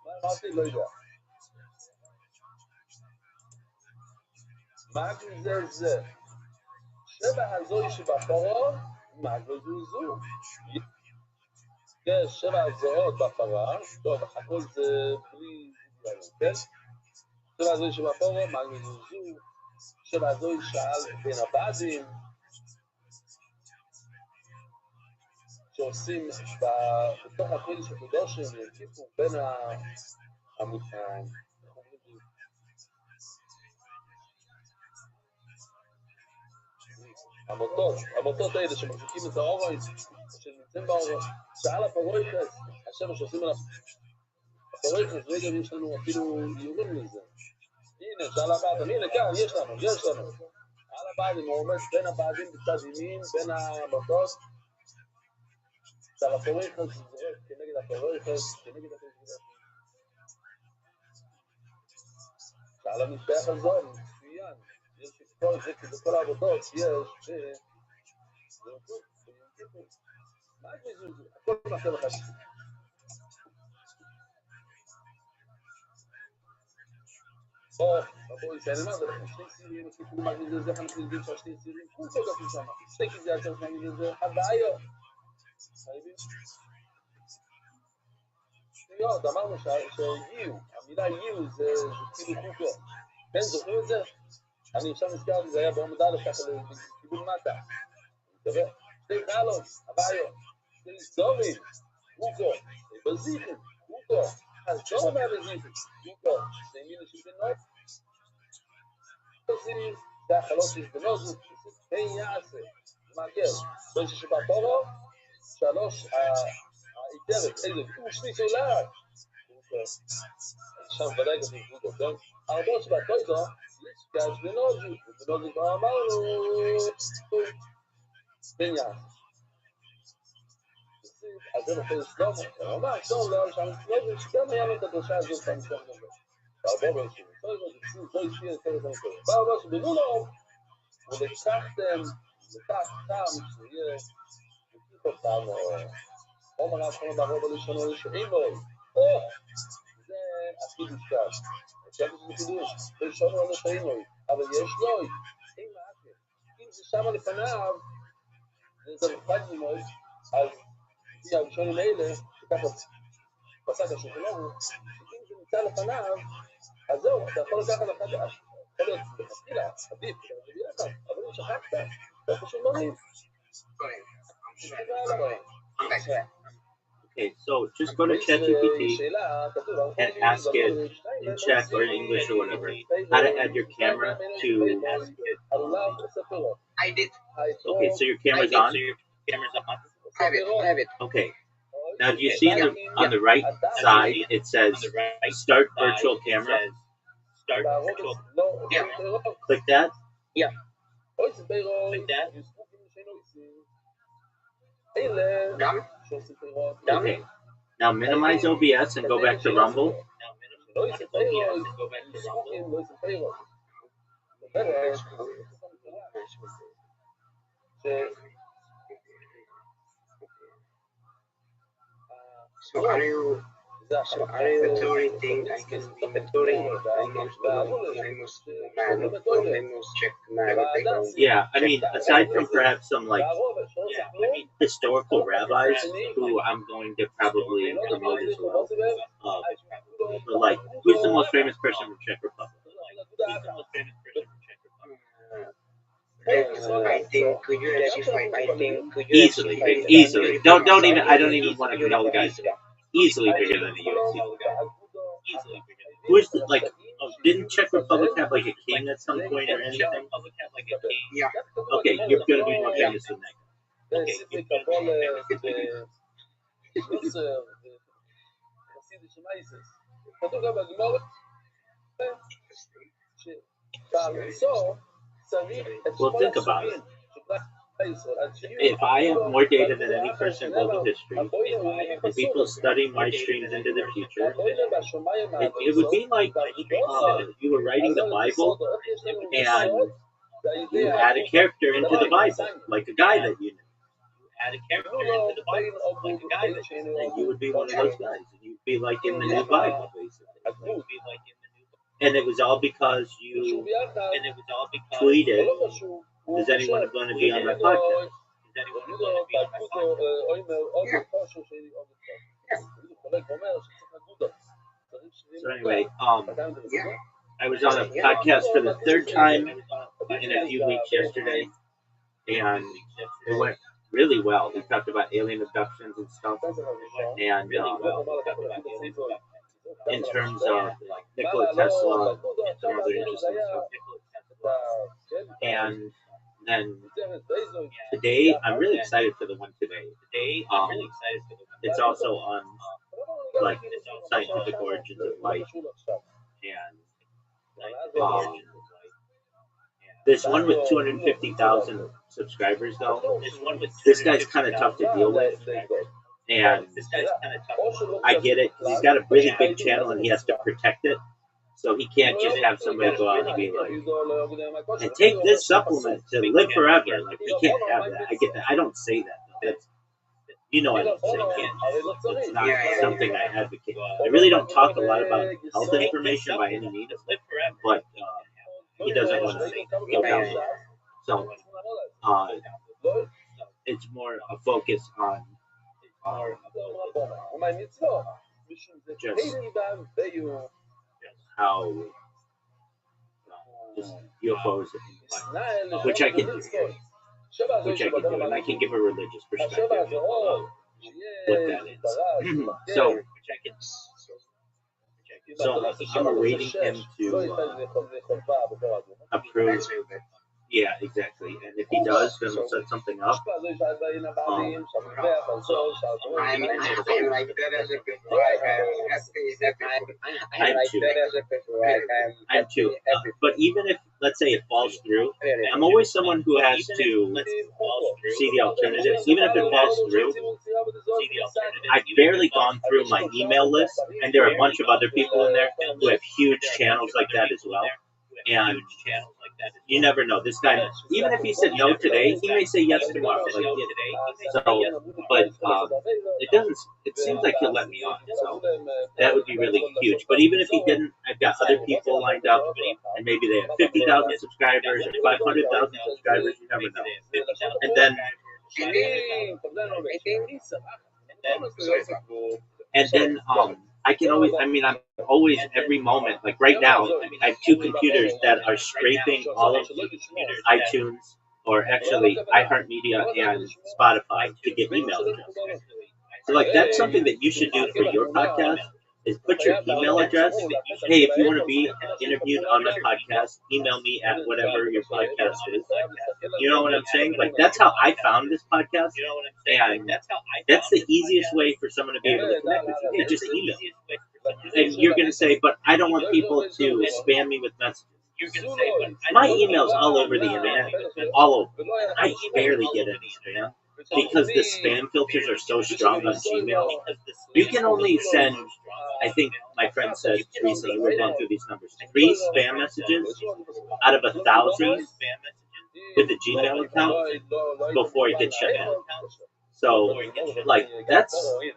מה אמרתי? לא יודע. מגל זה. שבע הזוי שבפרו, מגל זו. יש 7 הזועות בפרה, טוב, הכל זה בלי כן? 7 הזוי שבפרו, מגל זו. 7 הזוי שאל בין הבדים, שעושים בתוך הקודש הקדושים, יקיפו בין המוטות האלה שמחזיקים את האורוי, שנמצאים באורוי, שאל הפרויכס, השם שעושים על הפרויכס, רגע יש לנו אפילו איורים לזה. הנה, שאל הבאדם, הנה כאן, יש לנו. על הבאדם, הוא עומד בין הבאדים בצד ימין, בין המוטות, שאל הפרויכס, זורק כנגד הפרויכס, כנגד הפרויכס. שאל המזבח הזה, מצוין. יש כל זה, כי בכל העבודות יש, מה זה? הכל מעשה לך. בואי, שאני אומר, זה לכם 2 סירים, יש לי כאילו מגניז לזה, אנחנו יודעים שה2 סירים, כל כך גפים שם, 2 כזה יותר שמגניז לזה, הבעיות. שטויות, אמרנו שהגיעו, המילה הגיעו זה כאילו חוקו. כן, זוכרים את זה? אני עכשיו נזכרתי, זה היה בעמוד א' ככה לכיוון מטה. מקווה, 2 חלות, הבעיות, 2 סורים, חוקו, בזיכים, חוקו, אז לא מהבזיכים, חוקו, 2 מילה של בנות, זה החלות שיש בנוזו, אין יעשה, מעגל, לא ששבא פורו, 3, האיתרת, איזה, הוא שניס אולי, שם ודאי כתוב חוקו, כן? 4 שבא טוידו, יש בנוזו, ובנוזו כבר אמרנו, אין יעשה. אז זה נופל סלומו, הוא אמר, טוב, לא, שם סלומו, שגם היה לו את הדרשה הזאת פעם שם נובד. בארבו ברשו, לא השאיר את כל הזמן. בארבו ברשו, בנולו, ולקחתם, לקח טעם, שיהיה, לקח אותם, אומר רב חנן בארבו בלשונו לשעים בו, זה עתיד משקל. עכשיו זה חידוש, בלשונו לא לשעים בו, אבל יש לו, אם זה שם לפניו, זה מפחד ממוד, אז לפי הראשונים האלה, שככה פסק השולחנורו, אם זה נמצא לפניו, אז זהו, אתה יכול לקחת אחד, יכול להיות בחתילה, עדיף, אבל אם שכחת, אתה פשוט מריב. Okay, so just go to ChatGPT and ask it in Czech or in English or whatever how to add your camera to. I did. Okay, so your camera's on. Have it. Okay. Now, do you see on the right side it says Start Virtual Camera? Yeah. Click that. Yeah. Click that. Done. Okay. Now minimize OBS and go back to Rumble. So are you think I can be mentoring? I must check my background. Yeah, I mean, aside from perhaps some like historical rabbis who I'm going to probably promote as well. But like, who's the most famous person from Czech Republic? I think could you identify? Easily. Don't even. I don't even want to know the guys. Easily bigger than the UFC. Who's the, like? Oh, didn't Czech Republic have like a king at some point or anything? Yeah. Okay, you're gonna be more famous than that. Okay. Well, think about it. If I have more data than any person in global history, and people study my streams into the future, it would be like you were writing the Bible and you add a character into the Bible, like a guy that you knew. And you would be one of those guys. And you'd be like in the new Bible, basically. And it was all because you tweeted, "Does anyone want to be on my podcast?" So anyway, I was on a podcast for the third time in a few weeks yesterday, and it went really well. We talked about alien abductions and stuff, and in terms of Nikola Tesla and some other interesting stuff. And then today, I'm really excited for the one today. It's also on like scientific origins of life, and this one with 250,000 subscribers, though, this guy's kind of tough to deal with. And I get it, because he's got a really big channel and he has to protect it. So he can't just have somebody go out and be like, and take this supplement to live forever. Like, he can't have that. I get that. I don't say that. That's, I don't say that. It's not something I advocate. I really don't talk a lot about health information by any means, but he doesn't want to go down there. So it's more a focus on just how just UFOs, which I can do, and I can give a religious perspective of what that is. So I'm awaiting him to approve. Yeah, exactly. And if he does, then we'll set something up. I like that as a good I'm too. But even if, let's say, it falls through, I'm always someone who has to see the alternatives. Even if it falls through, I've barely gone through my email list, and there are a bunch of other people in there who have huge channels like that as well. And you never know. This guy, even if he said no today, he may say yes tomorrow. Like, so, but it doesn't. It seems like he'll let me on. So that would be really huge. But even if he didn't, I've got other people lined up, and maybe they have 50,000 subscribers or 500,000 subscribers. You never know. And then I can always, I'm always, every moment, like right now, I have two computers that are scraping all of iTunes, or actually iHeartMedia and Spotify, to get email addresses. So like, that's something that you should do for your podcast, is put your email address. Hey, if you want to be interviewed on my podcast, email me at whatever your podcast is. You know what I'm saying? Like, that's how I found this podcast. And that's the easiest way for someone to be able to connect with you. Just email. And you're going to say, but I don't want people to spam me with messages. My email's all over the internet. All over. I barely get any spam, because the spam filters are so strong on Gmail. You can only send, I think my friend said recently, we're going through these numbers, 3 spam messages out of 1,000 with a Gmail account before it gets shut down. So, like,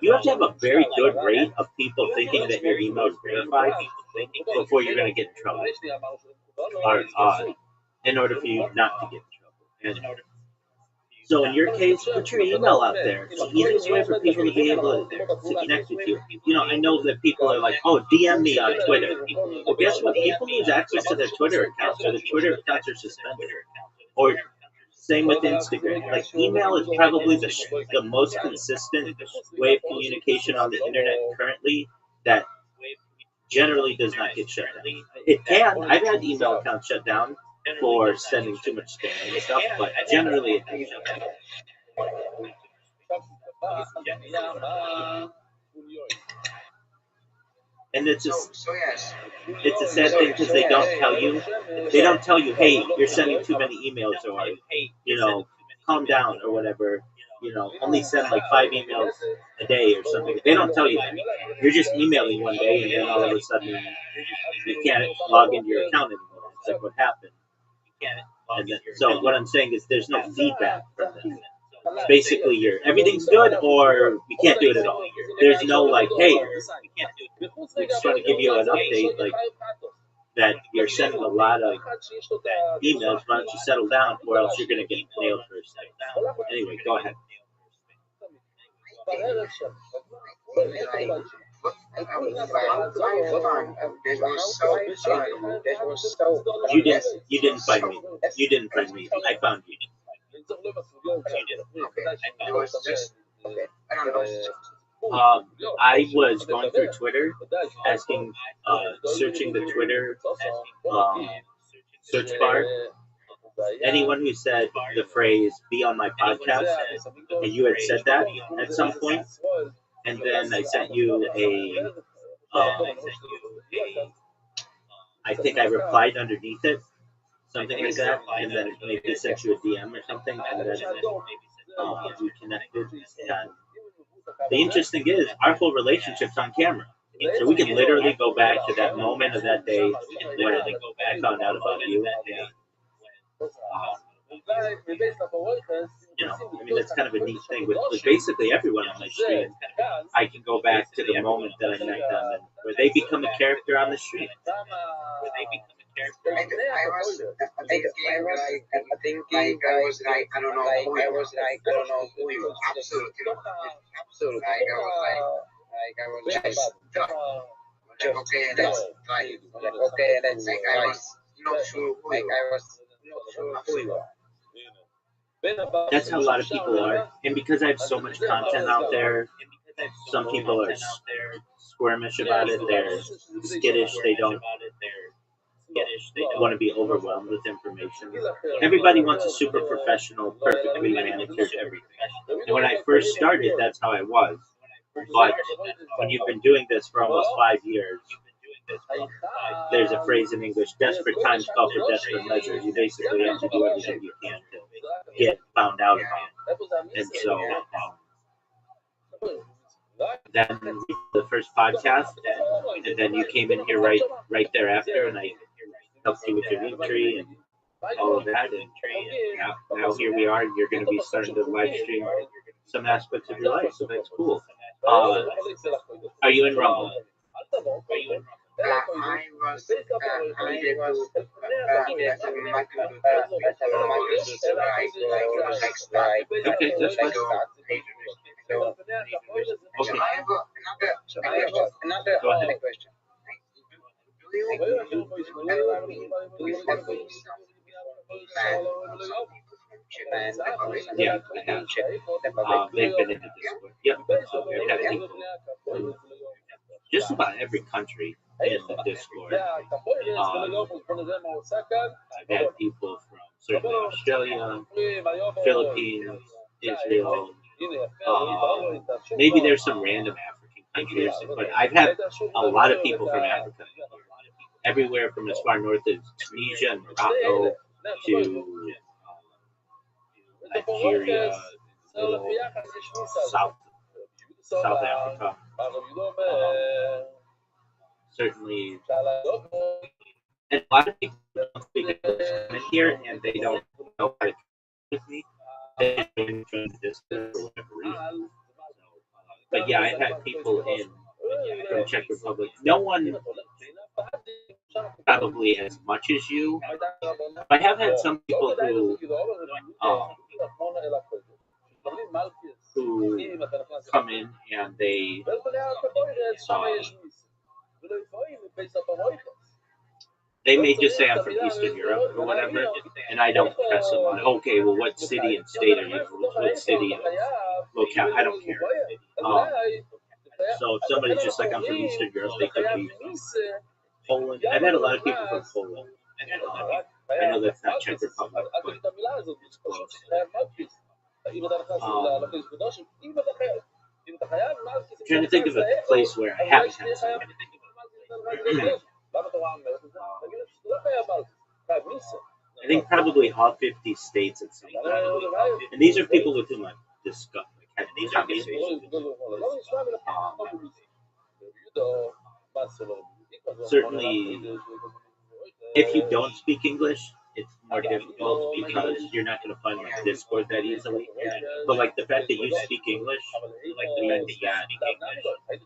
you have to have a very good rate of people thinking that your email is verified before you're going to get in trouble, or in order for you not to get in trouble. And so in your case, put your email out there. It's the easiest way for people to be able to connect with you. I know that people are like, oh, DM me on Twitter. Well, guess what? People lose access to their Twitter accounts, or the Twitter accounts are suspended. Or same with Instagram. Like, email is probably the most consistent way of communication on the internet currently that generally does not get shut down. It can. I've had email accounts shut down for sending too much spam and stuff, but generally it can shut down. And it's just, it's a sad thing, because they don't tell you, hey, you're sending too many emails, or, calm down, or whatever, only send like 5 emails a day or something. They don't tell you that. You're just emailing one day, and then all of a sudden you can't log into your account anymore. It's like, what happened? And then, so what I'm saying is, there's no feedback from them. Basically, everything's good, or you can't do it at all. There's no like, hey, we just want to give you an update. Like, that you're sending a lot of emails. Why don't you settle down, or else you're going to get nailed for a state. Anyway, go ahead. You didn't find me. You didn't find me. I found you. I was going through Twitter, asking, searching the Twitter search bar. Anyone who said the phrase "be on my podcast," and you had said that at some point, and then I sent you I think I replied underneath it, something like that, and then maybe sent you a DM or something, and then we connected. And the interesting is, our whole relationship's on camera, so we can literally go back to that moment of that day when I found out about you. That's kind of a neat thing with basically everyone on my stream. I can go back to the moment that I met them, and where they become a character on the stream. I was like, I don't know who you are. Absolutely. I was just okay, that's right. Okay, that's like I was not sure who you are. That's how a lot of people are, and because I have so much content out there, some people are squirmish about it. They're skittish. They don't want to be overwhelmed with information. Everybody wants a super professional, perfectly manicured everything. And when I first started, that's how I was. But when you've been doing this for almost 5 years, there's a phrase in English: desperate times call for desperate measures. You basically have to do everything you can to get found out about. And so then the first podcast, and then you came in here right thereafter, and I helped you with your link tree and all of that. And now here we are. You're going to be starting to live stream some aspects of your life, so that's cool. Are you in Rumble? I was Okay, that's fine. Okay. I have another question. Do you have Yeah, I have. They've been in the Discord. Yep. We've had people from just about every country in the Discord. I've had people from certainly Australia, Philippines, Israel. Maybe there's some random African countries, but I've had a lot of people from Africa. Everywhere from as far north as Tunisia and Morocco to Nigeria, South Africa. Certainly, and a lot of people don't speak English come in here and they don't know how to communicate with me. They join from the distance for whatever reason. But yeah, I've had people from Czech Republic. No one probably as much as you. I have had some people who come in and they may just say I'm from Eastern Europe or whatever, and I don't press them on, okay, well, what city and state are you from? What city and locale? I don't care. So if somebody's just like, I'm from Eastern Europe, they could be from Poland. I've had a lot of people from Poland. I know that's not Czech Republic, but it's close. I'm trying to think of a place where I haven't had somebody. I think probably all 50 states at some point. And these are people with whom I've discussed, had conversations. Certainly, if you don't speak English, it's more difficult because you're not going to find like Discord that easily. But like the fact that you speak English, like the fact that you speak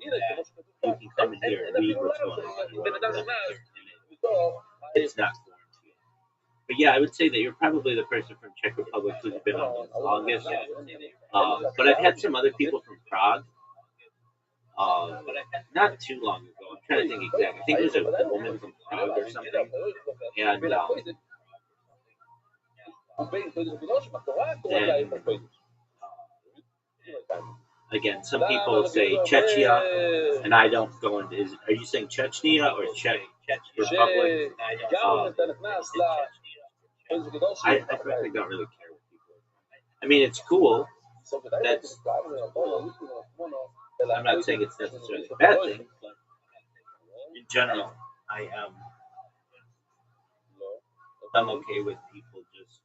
English, you can come in here and read what's going on. it's not quarantine. But yeah, I would say that you're probably the person from Czech Republic who's been on the longest. But I've had some other people from Prague. Not too long ago. I'm trying to think exactly. I think it was a woman from Prague or something. And again, some people say Chechnya, and I don't go into. Are you saying Chechnya or Czech Republic? I frankly don't really care what people are. I mean, it's cool. That's. I'm not saying it's necessarily a bad thing, but in general, I'm okay with people just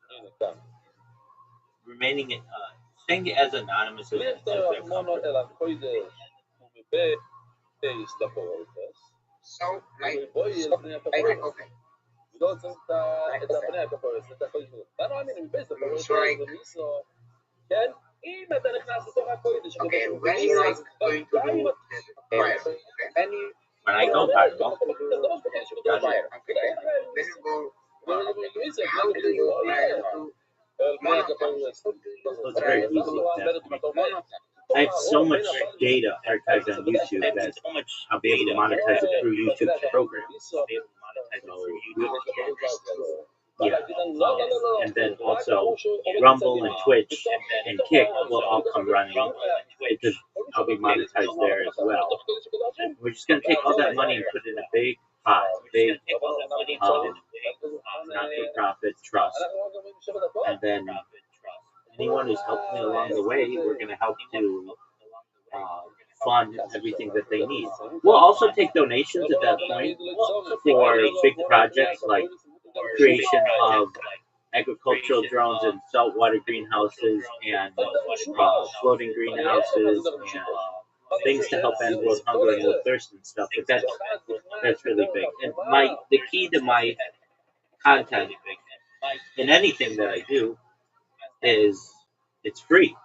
remaining staying as anonymous as they're comfortable. So, like, okay, when you like going to do viral, okay? When I go viral, Okay, when you go viral, how do you plan to monetize? so it's very easy. Definitely. I have so much data archived on YouTube that I'll be able to monetize it through YouTube's program. Yeah, and then also Rumble and Twitch and Kick will all come running because I'll be monetized there as well. And we're just gonna take all that money and put it in a big pot, big not-for-profit trust, and then anyone who's helped me along the way, we're gonna help to fund everything that they need. We'll also take donations at that point for big projects like creation of agricultural drones and saltwater greenhouses and floating greenhouses and things to help end world hunger and world thirst and stuff. But that's really big. And the key to my content in anything that I do is it's free.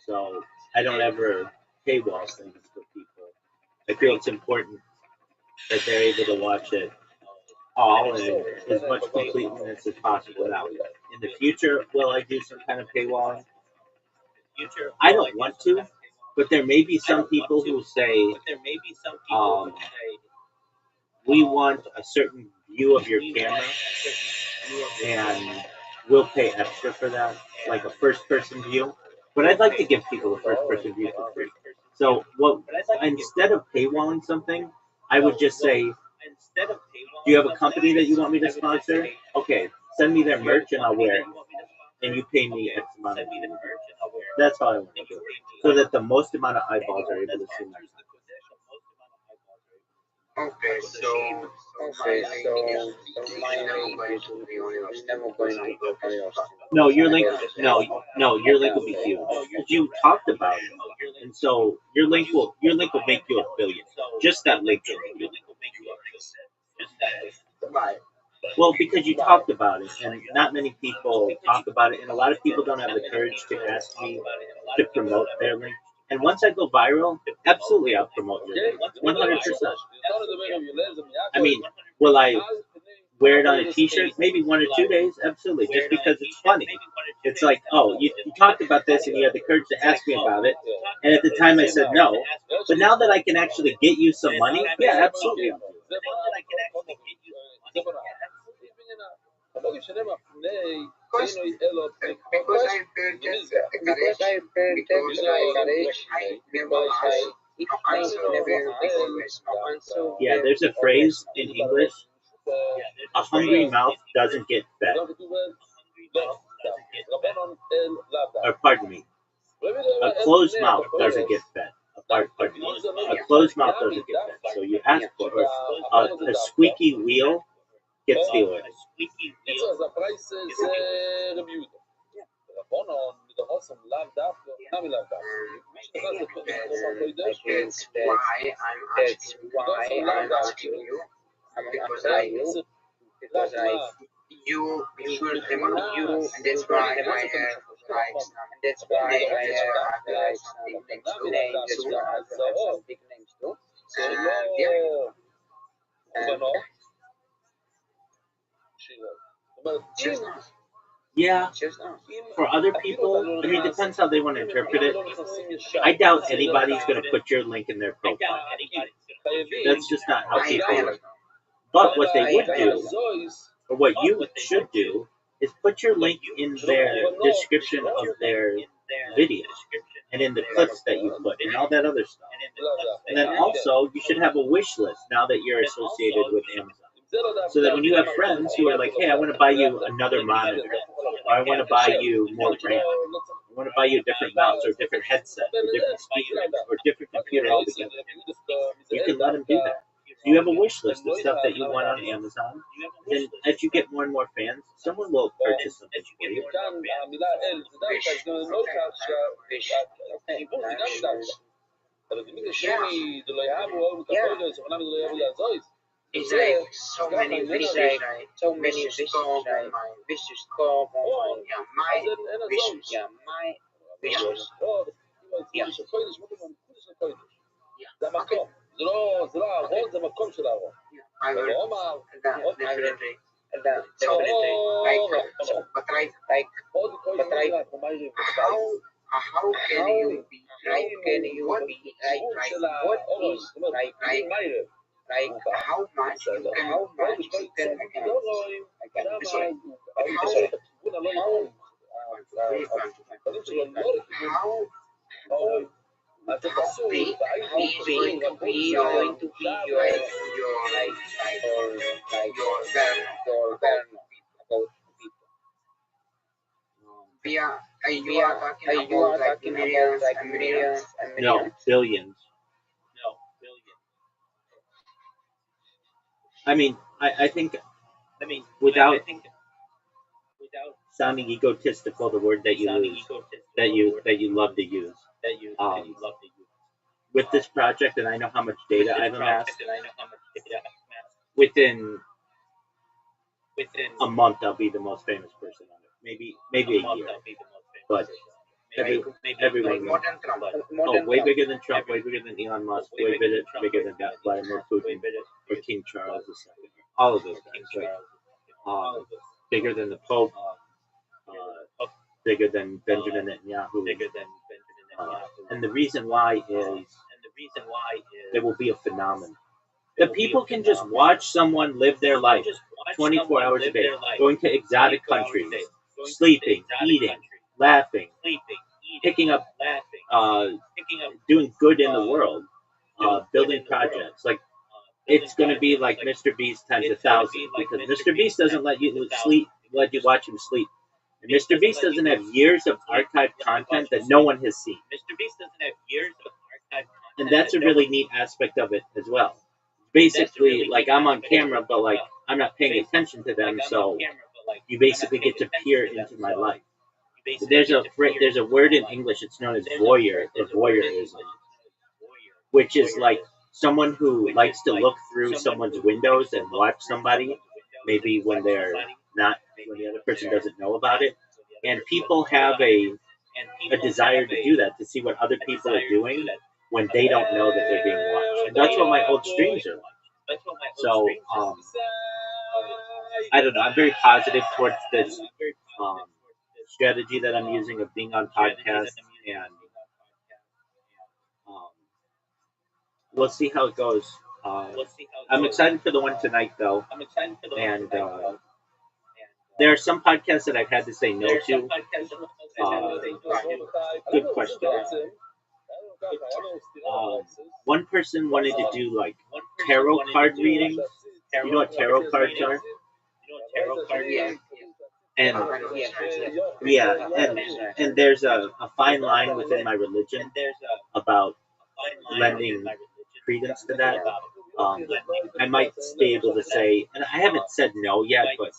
So I don't ever paywall things for people. I feel it's important that they're able to watch it all in as much completeness as possible. Now, in the future, will I do some kind of paywalling? I don't want to, but there may be some people who say, we want a certain view of your camera, and we'll pay extra for that, like a first-person view. But I'd like to give people a first-person view for free. So, instead of paywalling something, I would just say, do you have a company that you want me to sponsor? Okay, send me their merch and I'll wear it. And you pay me X amount of money. That's how I want to do it. So that the most amount of eyeballs are able to see my Okay, so my link is never going to be on your No, your link will be huge. Because you talked about it. And so your link will make you $1 billion. Just that link will make you $1 billion. Well, because you talked about it, and not many people talk about it, and a lot of people don't have the courage to ask me to promote their link. And once I go viral, absolutely I'll promote your link, 100%. I mean, will I wear it on a T-shirt? Maybe 1 or 2 days, absolutely, just because it's funny. It's like, oh, you talked about this, and you had the courage to ask me about it, and at the time I said no. But now that I can actually get you some money, yeah, absolutely. because I purchased a garage because I never answer. Yeah, there's a phrase in English: a hungry mouth doesn't get fed. Or pardon me, a closed mouth doesn't get fed. Pardon me, a closed mouth doesn't get fed. So you ask for it. A squeaky wheel gets the oil. That's why I'm asking you because you should remember you, and that's why I have likes, and that's why I have some big names too. So yeah, and Yeah, for other people, I mean, it depends how they want to interpret it. I doubt anybody's going to put your link in their profile. That's just not how people work. But what they would do, or what you should do, is put your link in their description of their video and in the clips that you put and all that other stuff. And then also, you should have a wish list now that you're associated with Amazon. So that when you have friends who are like, hey, I want to buy you another monitor, or I want to buy you more RAM, I want to buy you a different mouse, or a different headset, or different speakers, or a different computer altogether, you can let them do that. You have a wish list of stuff that you want on Amazon, and as you get more and more fans, someone will purchase something for you. It's like so many wishes, right? So many wishes, right? Wishes come on, yeah, my wishes, yeah, my wishes. Yeah. Okay. I will definitely, definitely, how can you be, what is like how much you can sorry, how big is going to be your burn about you are talking about like millions and millions and No, millions? billions. I mean, I think without sounding egotistical, the word that you use, that you love to use, with this project, and I know how much data I've amassed, within a month I'll be the most famous person on it. Maybe a year, but everyone More than Trump. way bigger than Trump, way bigger than Elon Musk, way bigger than Vladimir Putin or King Charles II. All of those guys, right? Bigger than the Pope, bigger than Benjamin Netanyahu. And the reason why is there will be a phenomenon. That people can just watch someone live their life 24 hours a day, going to exotic countries, sleeping, eating, laughing, picking up, doing good in the world, building projects. Like, it's going to be like Mr. Beast times 1,000, because Mr. Beast doesn't let you watch him sleep. And Mr. Beast doesn't have years of archived content that no one has seen. And that's a really neat aspect of it as well. Basically, like, I'm on camera, but like I'm not paying attention to them, so you basically get to peer into my life. There's a word in English. It's known as voyeur, or voyeurism, which is like someone who likes to look through someone's windows and watch somebody, maybe when the other person doesn't know about it. And people have a desire to do that, to see what other people are doing when they don't know that they're being watched. And that's what my old streams are like. So, I don't know. I'm very positive towards this strategy that I'm using of being on podcasts, and we'll see how it goes. I'm excited for the one tonight, though, and there are some podcasts that I've had to say no to. Good question. One person wanted to do like tarot card readings. You know what tarot cards are? And there's a fine line within my religion about lending credence to that. I might be able to say, and I haven't said no yet, but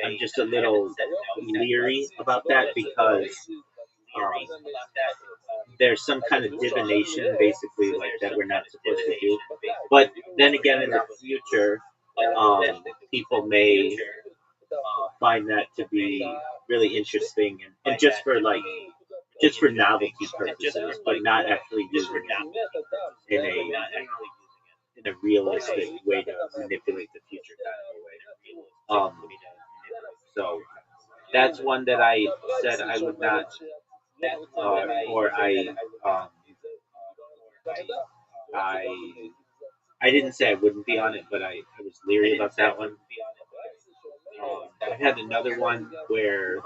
I'm just a little leery about that, because there's some kind of divination, basically, like that we're not supposed to do. But then again, in the future, people may find that to be really interesting, and just for novelty purposes, but not actually using it in a realistic way to manipulate the future kind of a way. So that's one that I said I would not, or I I didn't say I wouldn't be on it, but I was leery about that one. I had another one where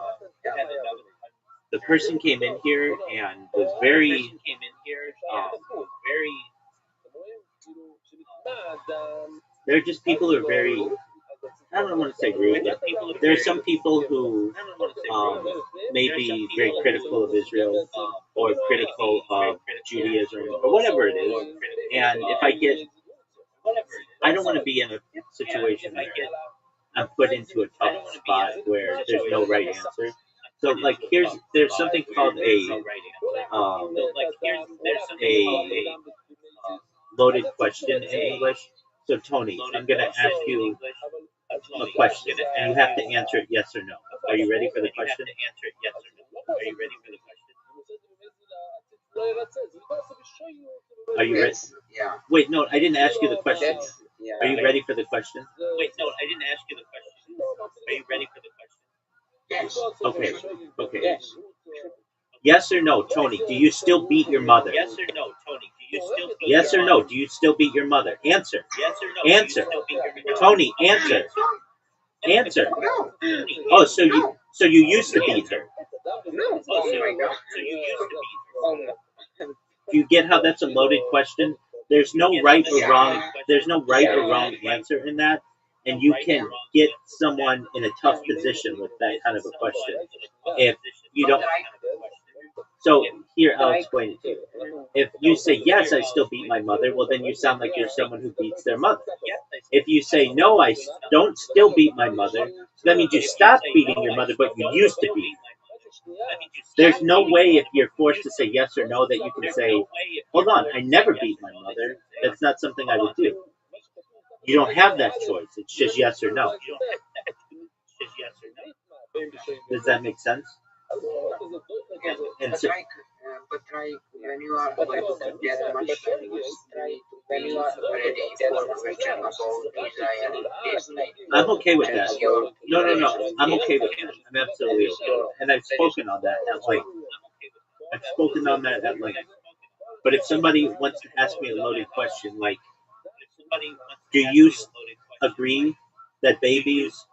the person came in here and was very they're just people who are very, I don't want to say rude, but there are some people who may be very critical of Israel or critical of Judaism or whatever it is. And if I don't want to be in a situation where I'm put into a tough spot where there's no right answer. So like there's something called a loaded question in English. So Tony, I'm gonna ask you a question and you have to answer it yes or no. Are you ready for the question? Are you ready? Yeah. Wait, no, I didn't ask you the question. Are you ready for the question? Yes. Okay. Yes. Yes or no, Tony? Do you still beat your mother? Yes or no? Do you still beat your mother? Answer. Answer. Tony, answer. Answer. Oh, so you used to beat her. No. Oh my God. Do you get how that's a loaded question? There's no right or wrong. There's no right or wrong answer in that, and you can get someone in a tough position with that kind of a question if you don't. So here, I'll explain it to you. If you say yes, I still beat my mother, well then you sound like you're someone who beats their mother. If you say no, I don't still beat my mother, so that means you stopped beating your mother, but you used to beat. There's no way if you're forced to say yes or no that you can say, hold on, I never beat my mother. That's not something I would do. You don't have that choice. It's just yes or no. Does that make sense? And so, But when you are going to get much when you are ready for question about Israel, I'm okay with that. No. I'm okay with that. I'm absolutely okay. And I've spoken on that at length. But if somebody wants to ask me a loaded question, like, do you agree that babies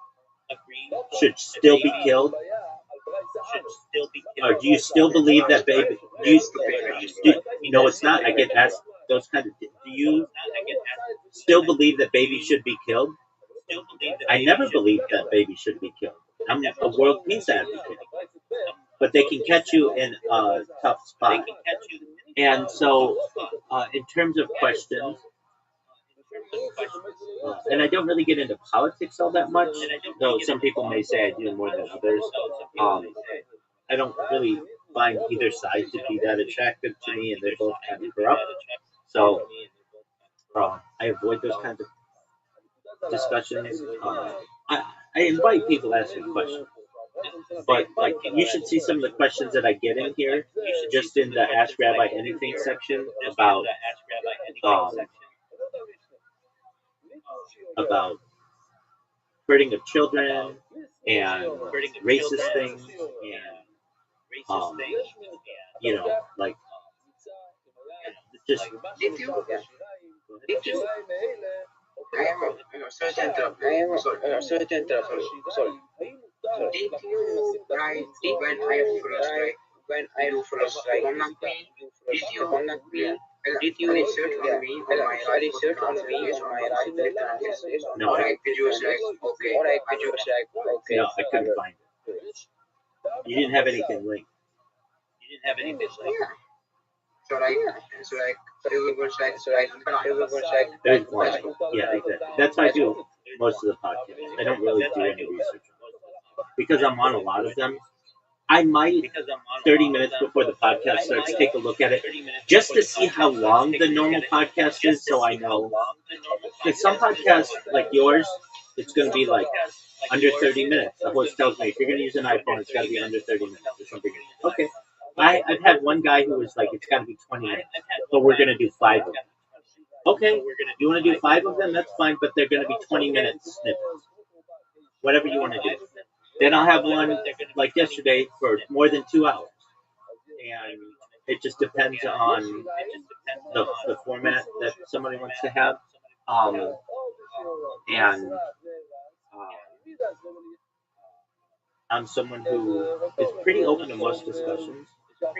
should still be killed? Or do you still believe that baby? No, it's not. I get asked those kinds of things. Do you still believe that babies should be killed? I never believed that babies should be killed. I'm a world peace advocate. But they can catch you in a tough spot. And so, in terms of questions, and I don't really get into politics all that much, though some people may say I do more than others. I don't really find either side to be that attractive to me, and they're both kind of corrupt. So I avoid those kinds of discussions. I invite people to ask me questions, but like you should see some of the questions that I get in here, just in the Ask Rabbi Anything section about hurting of children and racist things and like just did you I have a certain trouble. Sorry. Did you write when I first did you contact me? Did you research on me on my right no, or I could just like okay. No, I couldn't find it. You didn't have anything linked. Yeah. So it was like There's one. Yeah, exactly. That's why I do most of the podcasts. I don't really do any research because I'm on a lot of them. I might 30 minutes before the podcast starts take a look at it just to see how long the normal podcast is, so I know. Because some podcasts like yours, it's going to be like under 30 minutes. The host tells me if you're going to use an iPhone, it's got to be under 30 minutes or something. Okay. I've had one guy who was like, it's got to be 20 minutes, but we're going to do 5 of them. Okay, you want to do 5 of them? That's fine, but they're going to be 20-minute snippets. Whatever you want to do. Then I'll have one like yesterday for more than 2 hours, and it just depends on the format that somebody wants to have. And I'm someone who is pretty open to most discussions. If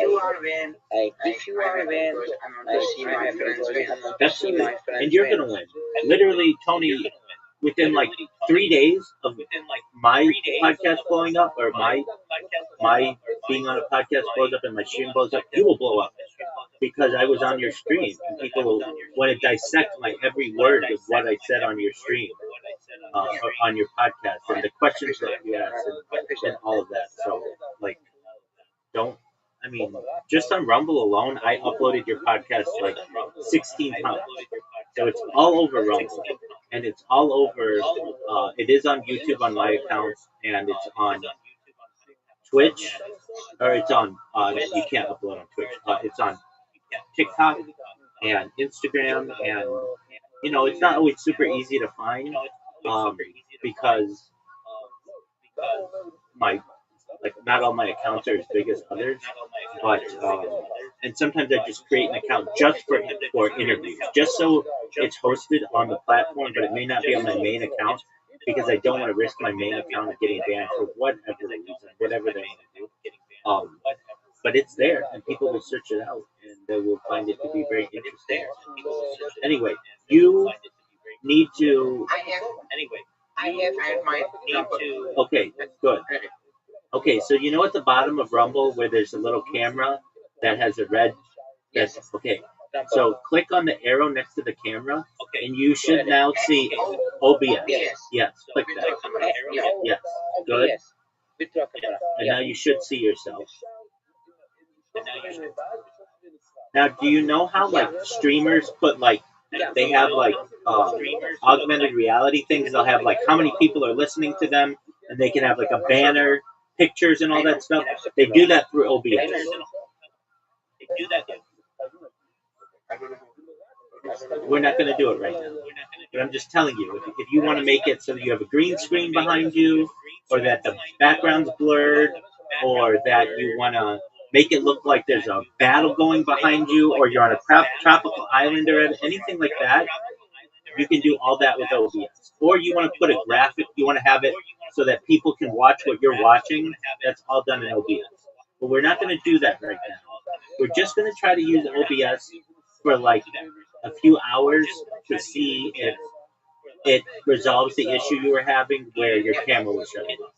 you are win, I see my friends win. And you're gonna win. Literally, Tony, within like 3 days of my podcast blowing up, or my being on a podcast blows up and my stream blows up, you will blow up. Because I was on your stream, and people want to dissect my every word of what I said on your stream, or on your podcast, and the questions that you asked, and all of that. So, like, just on Rumble alone, I uploaded your podcast like 16 times. So it's all over Rumble, and it's all over. It is on YouTube on my account, and it's on Twitch, or it's on. You can't upload on Twitch. It's on TikTok and Instagram, and it's not always super easy to find, because not all my accounts are as big as others, but and sometimes I just create an account just for interviews, just so it's hosted on the platform, but it may not be on my main account, because I don't want to risk my main account getting banned for whatever reason, whatever they want to do. But it's there, and people will search it out, and they will find it to be very interesting. Anyway, you need to. I have my Okay, good. Okay, so you know at the bottom of Rumble where there's a little camera that has a red. Yes. Okay. So click on the arrow next to the camera, and you should now see OBS. Yes. Click that. Yes. Good. And now you should see yourself. Now, do you know how streamers put they have augmented reality things? They'll have how many people are listening to them, and they can have a banner, pictures, and all that stuff. They do that through OBS. We're not going to do it right now, but I'm just telling you, if you want to make it so that you have a green screen behind you, or that the background's blurred, or that you want to make it look like there's a battle going behind you, or you're on a tropical island, or anything like that, you can do all that with OBS. Or you want to put a graphic, you want to have it so that people can watch what you're watching, that's all done in OBS. But we're not going to do that right now. We're just going to try to use OBS for a few hours to see if it resolves the issue you were having where your camera was shutting off.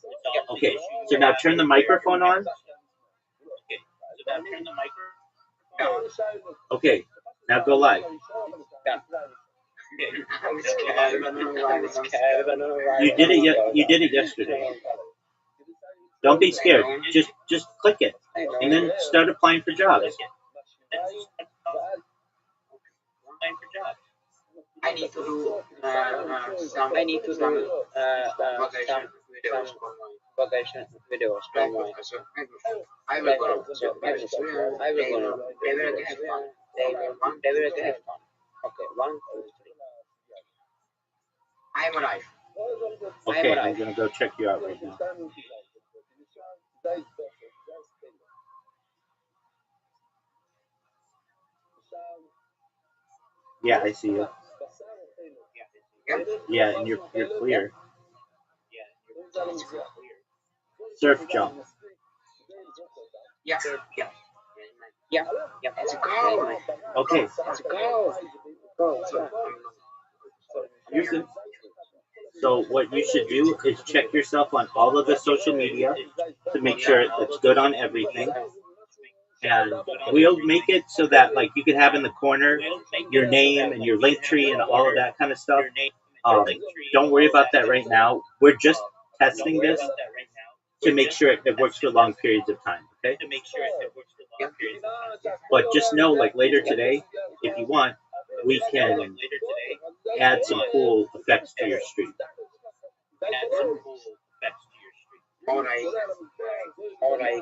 Okay, so now turn the microphone on. Okay, now go live. You did it yesterday. Don't be scared. Just click it, and then start applying for jobs. I need to do some vacation videos for my. I will go. They will have fun. They will have fun. Okay, 1, 2, 3. I am alive. Okay, I'm gonna go check you out right now. Yeah, I see you. Yeah, and you're clear. Surf jump. Yeah. Let's go. Okay. Let's go. You're good. So what you should do is check yourself on all of the social media to make sure it's good on everything. And we'll make it so that you can have in the corner your name and your link tree and all of that kind of stuff. Don't worry about that right now. We're just testing this to make sure it works for long periods of time. Okay. But just know, later today, if you want, we can add some cool effects to your stream. Alright.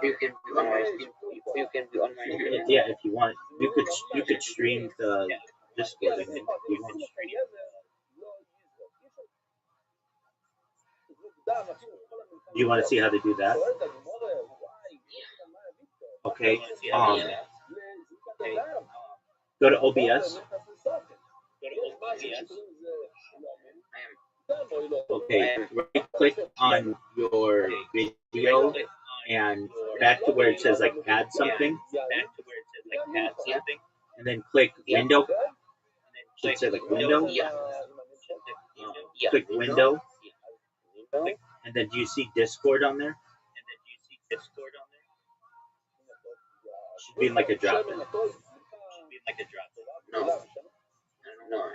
You can be on my stream. Yeah, if you want. you could stream the Discord if you want. Do you want to see how to do that? Okay. Go to OBS. Okay, right click on your video and back to where it says like add something. And then click window. Should say like window. Click window. And then do you see Discord on there? Should be like a drop in. No.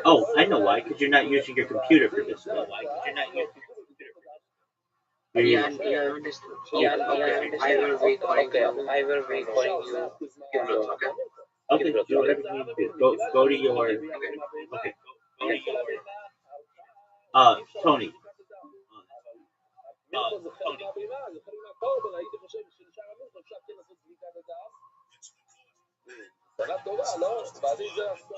Oh, I know why. Because you're not using your computer for this. Yeah, I will be calling you. I will be calling you. Okay, do whatever you need to do. Go to your. Okay. Tony. שנה טובה, לא? בעדי זה עשתה,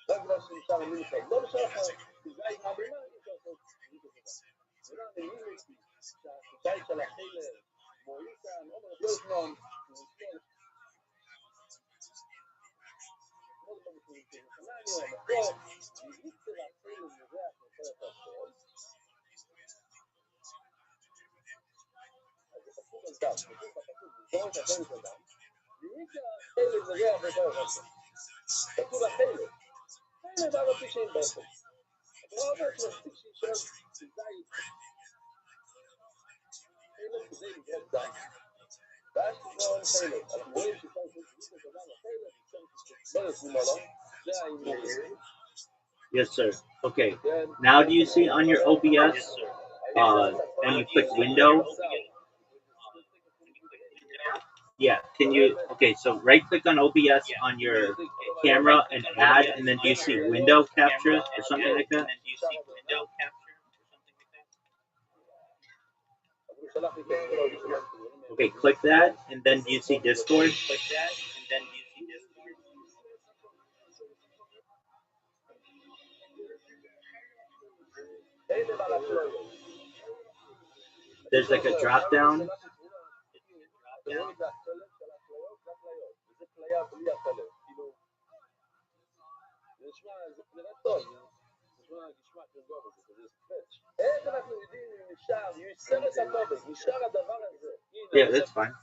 רק בגלל שנשאר מינוס, לא נשאר לך, כי זה הייתה בימה, אי אפשר לעשות זה לא מינוס, שהשיטה של החילה, מוליסן, עומר פלסנון, Yes, sir. Okay. Now, do you see on your OBS? When you click window. Yeah. Can you? Okay. So right click on OBS on your camera and add, and then do you see window capture or something like that? Okay. Click that, and then do you see Discord? There's like a drop down. Yeah, that's fine.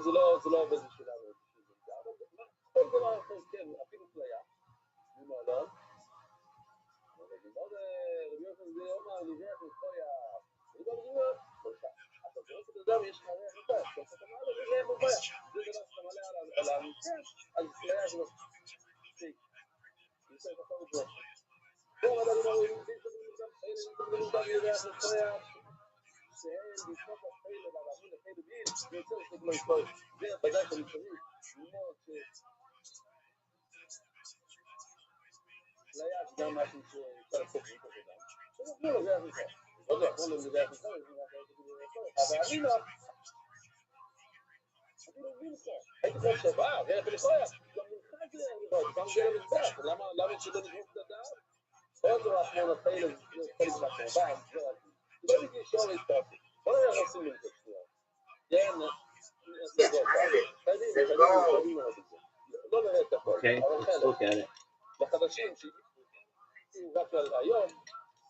זה לא עובד בשבילנו, כל דבר אחר כן, אפילו פליה, ממעלון, ומאוד רביעות זה יום הריח מפויה, וגם זה כל כך, אתה רואה את אדם, יש לך ריח מפויה, כשאתה מעלה זה ריח מפויה, זה דבר שאתה מעלה על המתקן, אז פליה זה לא מספיק, זה יותר נכון את זה. בואו רבה למורים, זה גם ריח מפויה, שהם לפנות לחייל ולערבים לחייל ביל, זה יותר שגלו יפול. זה בדאי שאני צריך ללמוד פליה זה גם משהו שאפשר לעשות את זה גם. שנתנו לו זה הריחה. לא יודע, כמו לזה הריחה, אבל אני לא. אני לא מבין לך. הייתי חושב, ריח ולחויה, גם מלכה זה לראות, גם זה למזבח. למה שלא נגרוף את הדעת? עוד לא אחמון החייל הזה, חלק מהקרבן, זה רק. לא בגלל שור התפרטי. כל היה עושים לי את השנייה. כן, לא נראה את הכל. אבל חלק. לחדשים שהיא רק על היום,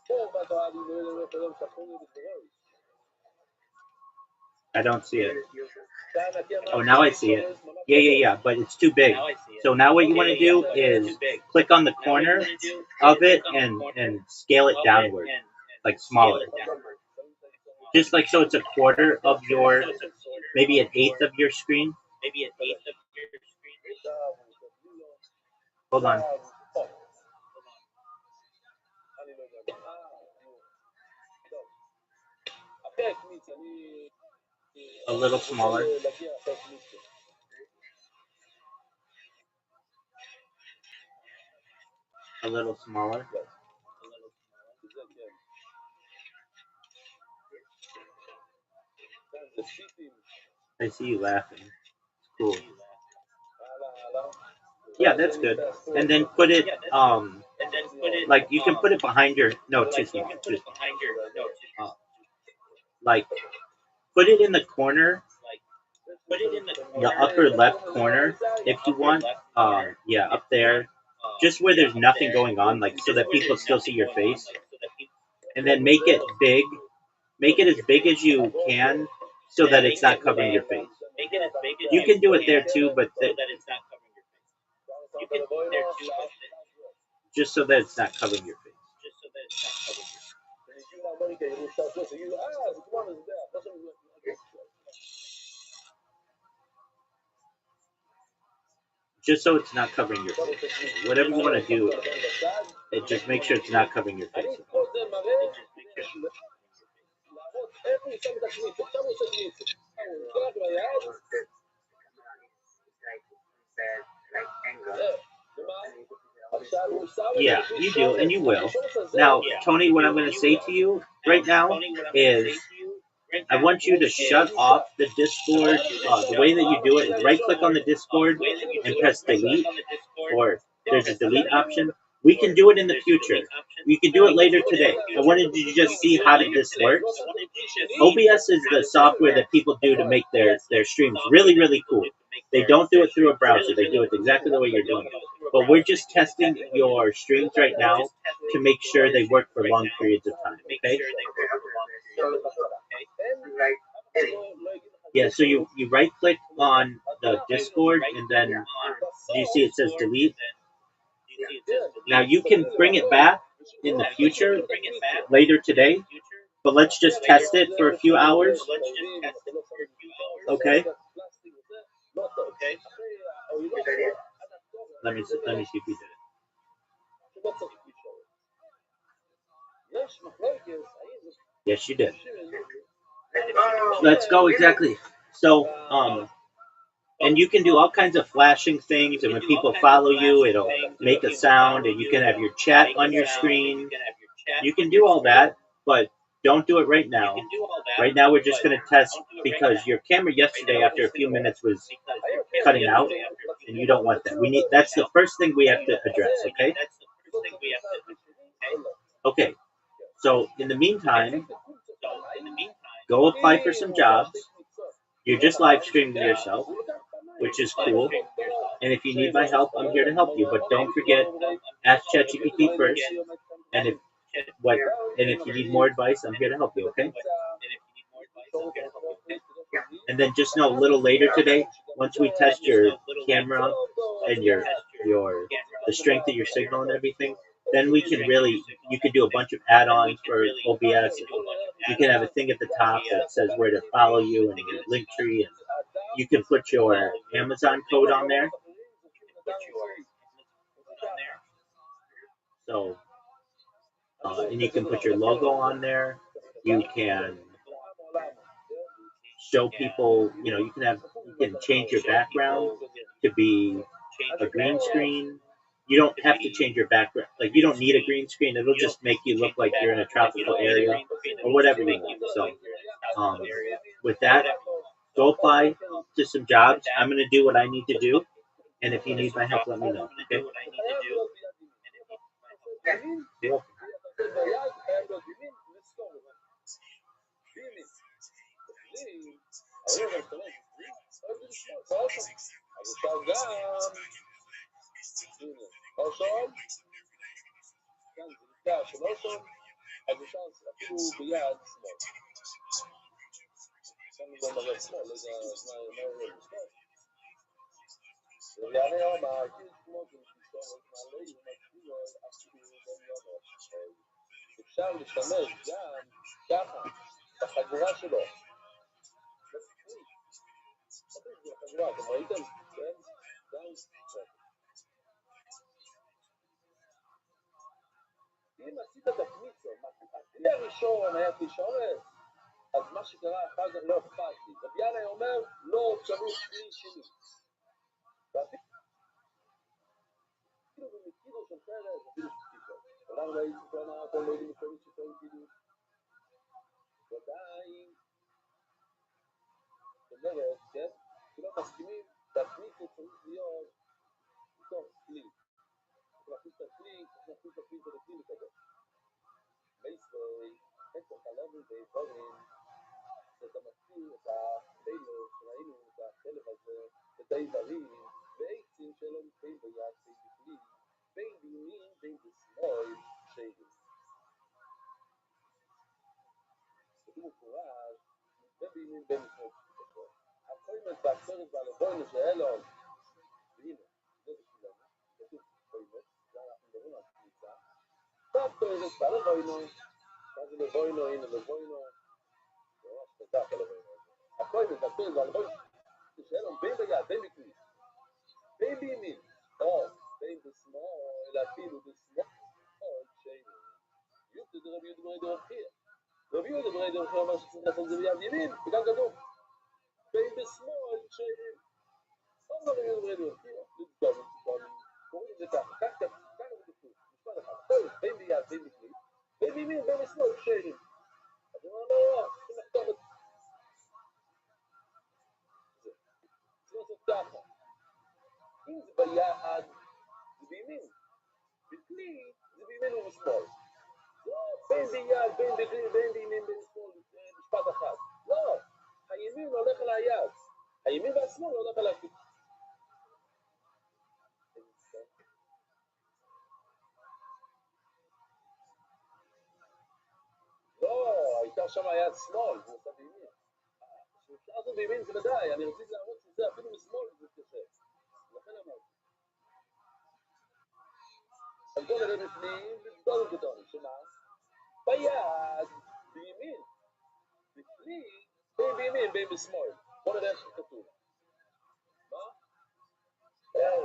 פה בתורה אני לא יודע את היום שחררו לי בדברי. I don't see it. Oh, now I see it. Yeah. But it's too big. So now what you want to do is click on the corner of it and scale it downward, like smaller. Just like so it's a quarter of your, maybe an eighth of your screen. Hold on. A little smaller. A little smaller. I see you laughing. It's cool. Yeah, that's good. And then put it like you can put it behind your too small. Like put it in the corner, the upper left corner if you want. Yeah, up there. Just where there's nothing going on, like so that people still see your face. And then make it big. Make it as big as you can so that it's not covering your face. You can do it there too, but just so that it's not covering your face. Just so it's not covering your face. Whatever you want to do, just make sure it's not covering your face. Yeah, you do, and you will. Now, Tony, what I'm going to say to you right now is I want you to shut off the Discord. The way that you do it is right-click on the Discord and press delete, or there's a delete option. We can do it in the future. We can do it later today. I wanted you to just see how this works. OBS is the software that people do to make their streams really, really cool. They don't do it through a browser. They do it exactly the way you're doing it. But we're just testing your streams right now to make sure they work for long periods of time, okay? Yeah, so you right-click on the Discord, and then you see it says delete. Now you can bring it back in the future, later today, but let's just test it for a few hours. Okay. Let me see if we did it. Yes, you did. Let's go, exactly. So, and you can do all kinds of flashing things, and when people follow you, it'll make a sound, and you can have your chat on your screen. You can do all that, but don't do it right now. Right now, we're just going to test because your camera yesterday, after a few minutes, was cutting out, and you don't want that. That's the first thing we have to address, okay? Okay. So in the meantime, go apply for some jobs. You're just live streaming yourself, which is cool. And if you need my help, I'm here to help you. But don't forget, ask ChatGPT first. And if you need more advice, I'm here to help you. Okay. And then just know a little later today, once we test your camera and the strength of your signal and everything, then we can you can do a bunch of add-ons for OBS. You can have a thing at the top that says where to follow you and your link tree, and you can put your Amazon code on there. So, and you can put your logo on there. You can show people, you can change your background to be a green screen. You don't have to change your background. Like, you don't need a green screen. It'll just make you look like you're in a tropical area or whatever you want. So, with that, go apply to some jobs. I'm going to do what I need to do. And if you need my help, let me know. Okay? You're welcome. אני לא מראה שמאל, לא יודע מה רואה בשמאל. ויעני אומר, כאילו כמו זה תקשורת מעלה, הוא מתחיל אפילו במיונות. אפשר להשתמש גם ככה, בחגורה שלו. זה בחגורה, אתם ראיתם? כן? אם עשית את הקניצו, הכלי הראשון היה תקשורת, אז מה שקרה אחר כך לא אכפת לי. רבי ינאי אומר, לא צריך כלי שני. ואפילו במקידו של חרס, אפילו שתיקו. עולם ראיתי כלומר, אתם לא יודעים לפעמים שכל קידוש. ודאי, זאת אומרת, כן? כולם מסכימים שהקניצו צריך להיות בתוך כלי. צריך להכניס את הכלי, צריך להכניס את הכלי ולכלי לקדוש. מייסווי, חצר חלבי ואיברים, שאתה מכיר את הבינו, שראינו את החלב הזה, את האיברים, ועצים שלו בין ביד, בין בכלי, בין בימין, בין בשמאל, שיירים. כתוב מפורש, בין בימין, בין בשמאל, שיירים. הקוימס והקצרת והלבוינו שאלון, והנה, זה בשבילנו, כתוב קוימס, זה אנחנו מדברים על קניצה, והקצרת והלבוינו, מה זה לבוינו, הנה לבוינו, ממש חזק הלבוינו. הקוימס והקצרת והלבוינו, שאלון בין ביד, בין בכלי, בין בימין, או בין בשמאל, אלא אפילו בשמאל, שיירים. יופי זה רבי יהודה ברי דרכיה. רבי יהודה ברי דרכיה אומר שצריך לעשות את זה ביד ימין, וגם כתוב. בין בשמאל שיירים. אומר רבי יהודה ברי דרכיה. קוראים את זה ככה, כך זה כתוב. משפט אחד. בין ביד, בין בכלי, בין בימין, בין בשמאל שיירים. אז הוא אומר, לא, צריכים לחתום את זה. צריכים לעשות ככה. אם זה ביד, זה בימין. בכלי, זה בימין ובשמאל. לא, בין ביד, בין בכלי, בין בימין, בין שמאל, משפט אחד. לא, הימין הולך על היד. הימין והשמאל הולך על הכלי. לא, הייתה שם היד שמאל, הוא עושה בימין. כשאפשר לעשות בימין זה ודאי, אני רציתי להראות שזה אפילו משמאל זה קשה. לכן אמרתי. אז בוא נראה בפנים, גדול גדול, שמה? ביד, בימין. בכלי, בין בימין, בין בשמאל. בוא נראה איך כתוב. מה?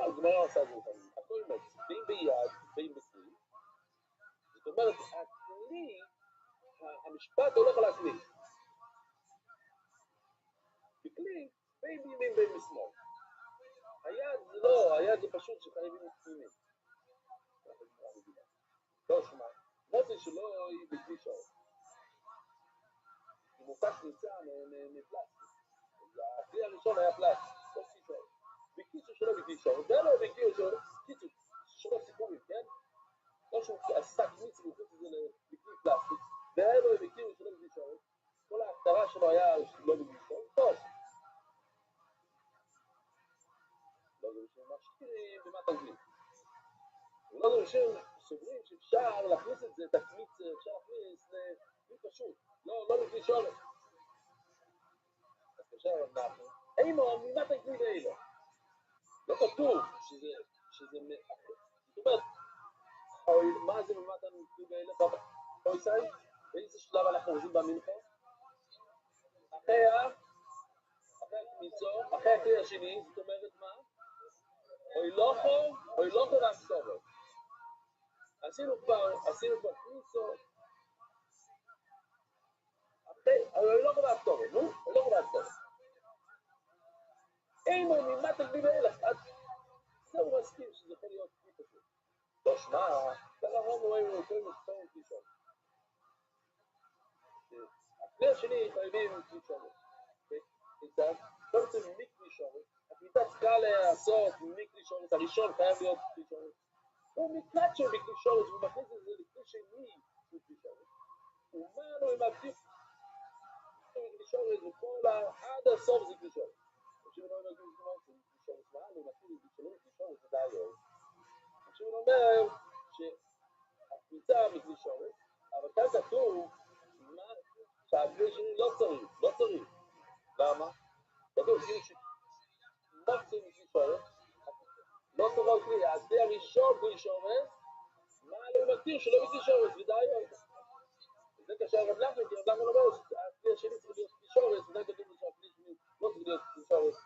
הגמרא עושה את זה אותנו. הכל מוצא, בין ביד, בין בכלי. זאת אומרת, הכלי, המשפט הולך על הכלי. בכלי, בין בימין, בין בשמאל. היד זה לא, היד זה פשוט שחייבים פנימית. לא, שמע, מוצא שלו היא בכלי שעות. היא מופש ניצה מפלסטיק. הכלי הראשון היה פלסטיק, לא בכלי שעות. בקיצור שלו בכלי שעות, זה לא בכלי שעות, קיצור, שלו סיפורים, כן? לא שהוא עשה קניץ ומחוץ לזה בכלי פלסטיק, והיה לו בכלי שלו בכלי שעות, כל ההכתרה שלו היה לא בכלי שעות, טוב. לא דורשים משקירים במט אנגלית. לא דורשים סוברים שאפשר להכניס את זה, את הקניץ, אפשר להכניס לכלי פשוט, לא לכלי שעות. אז אפשר אנחנו, אימו, ממט אנגלית אילו. לא כתוב שזה זאת אומרת, מה זה ממט אנגלית אילו? אוי סי, באיזה שלב אנחנו עושים במנחה? אחרי הכניסו, אחרי הכלי השני, זאת אומרת מה? אוי לא חו והסורת. עשינו כבר כניסו, אוי לא חו והסורת, נו? אוי לא חו והסורת. אימו ממט אנגלית אילו, אז זהו מסכים שזה יכול להיות כלי פשוט. לא שמע, אנחנו רואים כל מספרים כלי הכלי השני חייבים כלי שורש. כיצד? לא רוצים מכלי שורש. הכניסה צריכה לעשות מכלי שורש. הראשון חייב להיות כלי שורש. הוא מקלט של מכלי שורש, הוא מכניס את זה לכלי שני של כלי שורש. הוא אומר לו, אם הכלי שורש וכל עד הסוף זה כלי שורש. עכשיו הוא אומר, כלי שורש, מה? הוא מכניס את זה כלי שורש, זה די לא. עכשיו הוא אומר שהכניסה מכלי שורש, אבל כאן כתוב שהכלי שני לא צריך. למה? כתוב כאילו שמוצא מכלי שורש, לא תאכל כלי, הכלי הראשון כלי שורש, מה לא מגדיר שלא מכלי שורש, ודאי זה כאשר הרב נחמן, כי הרב נחמן אומר שהכלי השני צריך להיות כלי שורש, וזה כתוב שהכלי השני לא צריך להיות כלי שורש.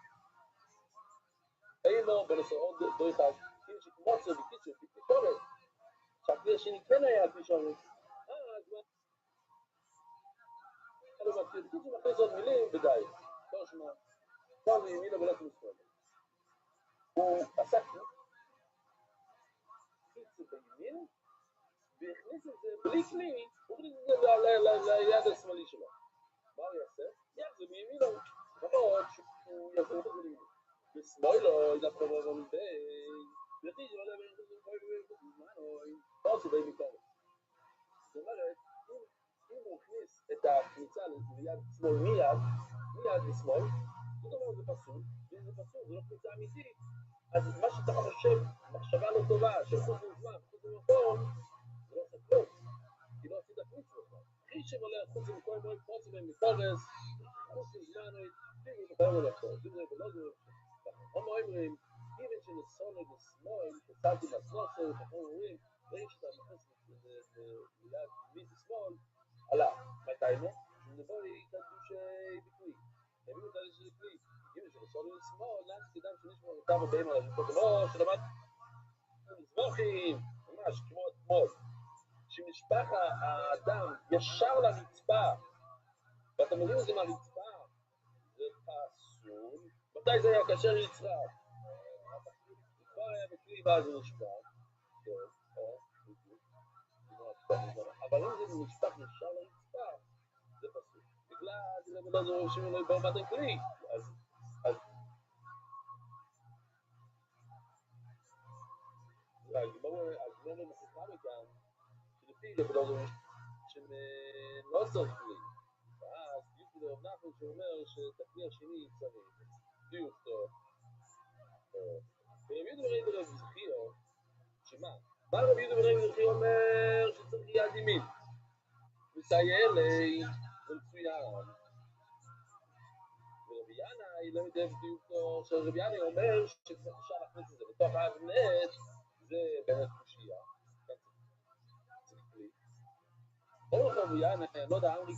אינו בנושא עוד דוי אחד, כאילו שמוצא בקיצור, כלי שורש, שהכלי השני כן היה כלי שורש. אז מה? לא מגדיר, בקיצור מכניס עוד מילים, ודי. לא שמה, כבר מימינו ולא כמסכון. הוא עשה קיצור בימין, והכניס את זה בלי כלי, הוא הכניס את זה ליד השמאלי שלו. מה הוא יעשה? יחזור מימינו, למרות שהוא יחזור את זה לימין. בשמאלו, ידפקו בבון בי, וכי זה עולה או שבי מקורת. זאת אומרת, אם הוא הכניס את הכניסה ליד שמאל מיד לשמאל, זאת אומרת זה פסול, ואם זה פסול, זה לא כניסה אמיתית, אז מה שאתה חושב, מחשבה לא טובה, שחוץ מזמן, חוץ ממקום, זה לא עושה כלום, כי לא עשית כניסה בכלל. אחרי שמולך חוץ ממקום, מועד פרוצים הם מפורס, חוץ מזמן, תראו את החיים הולכות, זה לא זה. אנחנו אומרים, even שנסונו בשמאל, שצלתי בסנוסו, אנחנו אומרים, ראי שאתה מכניס ליד מי בשמאל, עלה, מה טיימו? שנבואי קדוש בכלי, הביאו את הלשת לכלי, even שנסונו בשמאל, לאן שכדם שנשמע אותם ובאים על השפות, לא, שלמד מזבוחים, ממש כמו אתמול, שמשפח האדם ישר לרצפה, ואתם יודעים את זה מהרצפה, זה פסול, מתי זה היה כאשר יצחק? כבר היה בכלי ואז הוא נשפט, אבל אם זה נשפט ישר לרצפה, זה פסול. בגלל זה לא זו שלא יבוא בתי כלי, אז הגמור מוכיחה מכאן, שלפי לבדו זו שלא צריך כלי. ואז יש לי רב נחמן שאומר שאת הכלי השני צריך, תביאו אותו. ורב יהודה בן רבי זכיו, שמה? מה רב יהודה בן רבי זכיו אומר שצריך יד ימין? מסייע לי, זה מצוין. ורבי ינאי לא יודע בדיוק, שרבי ינאי אומר שצריך אפשר להכניס את זה בתוך האבנט, זה באמת קושייה. צריך כלי. אורך רבי ינאי, אני לא יודע, אמרי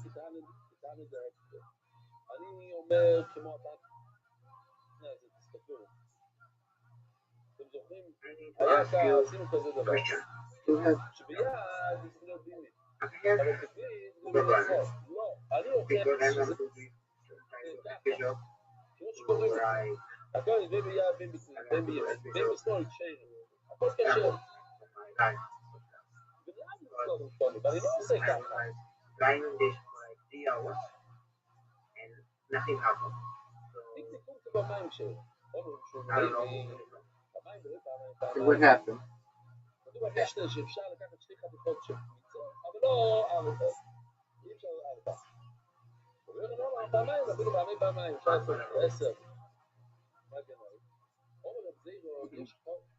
קטן את זה. אני אומר כמו אתה, זה תסתכלו. אתם זוכרים? היה עשינו כזה דבר. שביד זה לא בימין. אבל בכלי זה לא נכון. לא, אני הוכיח שזה ככה. כמו שקוראים הכל בין ביד, בין בכלי, בין בימין, בין בשמאל, הכל קשר. ולמה זה לא נכון? ואני לא עושה ככה. תקתיקו את זה במים שלו. What happened? כתוב במשנה שאפשר לקחת שתי חתיכות של מיצות, אבל לא ארבע. אי אפשר ארבע. פעמיים, אפילו פעמיים, אפשר לעשות 10.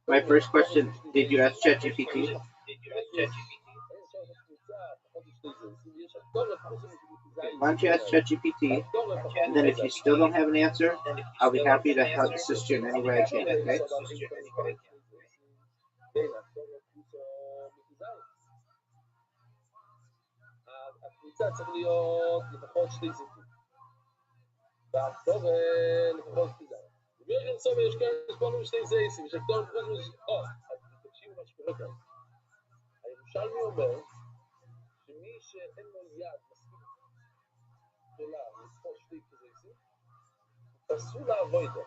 My first question, did you ask ChatGPT? Why don't you ask ChatGPT, and then if you still don't have an answer, I'll be happy to help assist you in any way I can, okay? הקבוצה צריך להיות לפחות שתי זיתים. והכתוב לפחות שתי זיתים. וברגע לסוף יש כאלה שפעמים שתי זיתים, שכתוב לפחות שתי זיתים. אז תקשיבו מה שקורה כאן. הירושלמי אומר שמי שאין לו יד מספיק גדולה לפחות שתי זיתים, הוא פסול לעבוד איתו.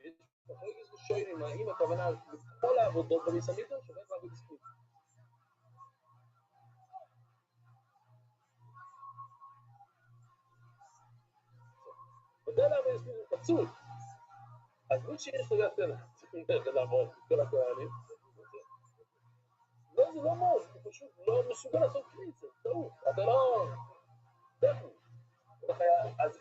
יש פחות איזה שוינים, האם הכוונה בכל העבודות במיסמיתו, שובט לעבוד מספיק. וזה למה יש לי פצול. אז מי שיש לו יפה, צריכים לעמוד כל הכהנים. לא, זה לא מוז, הוא פשוט לא מסוגל לעשות כלי, זה טעות. אתה לא... טכני. אז...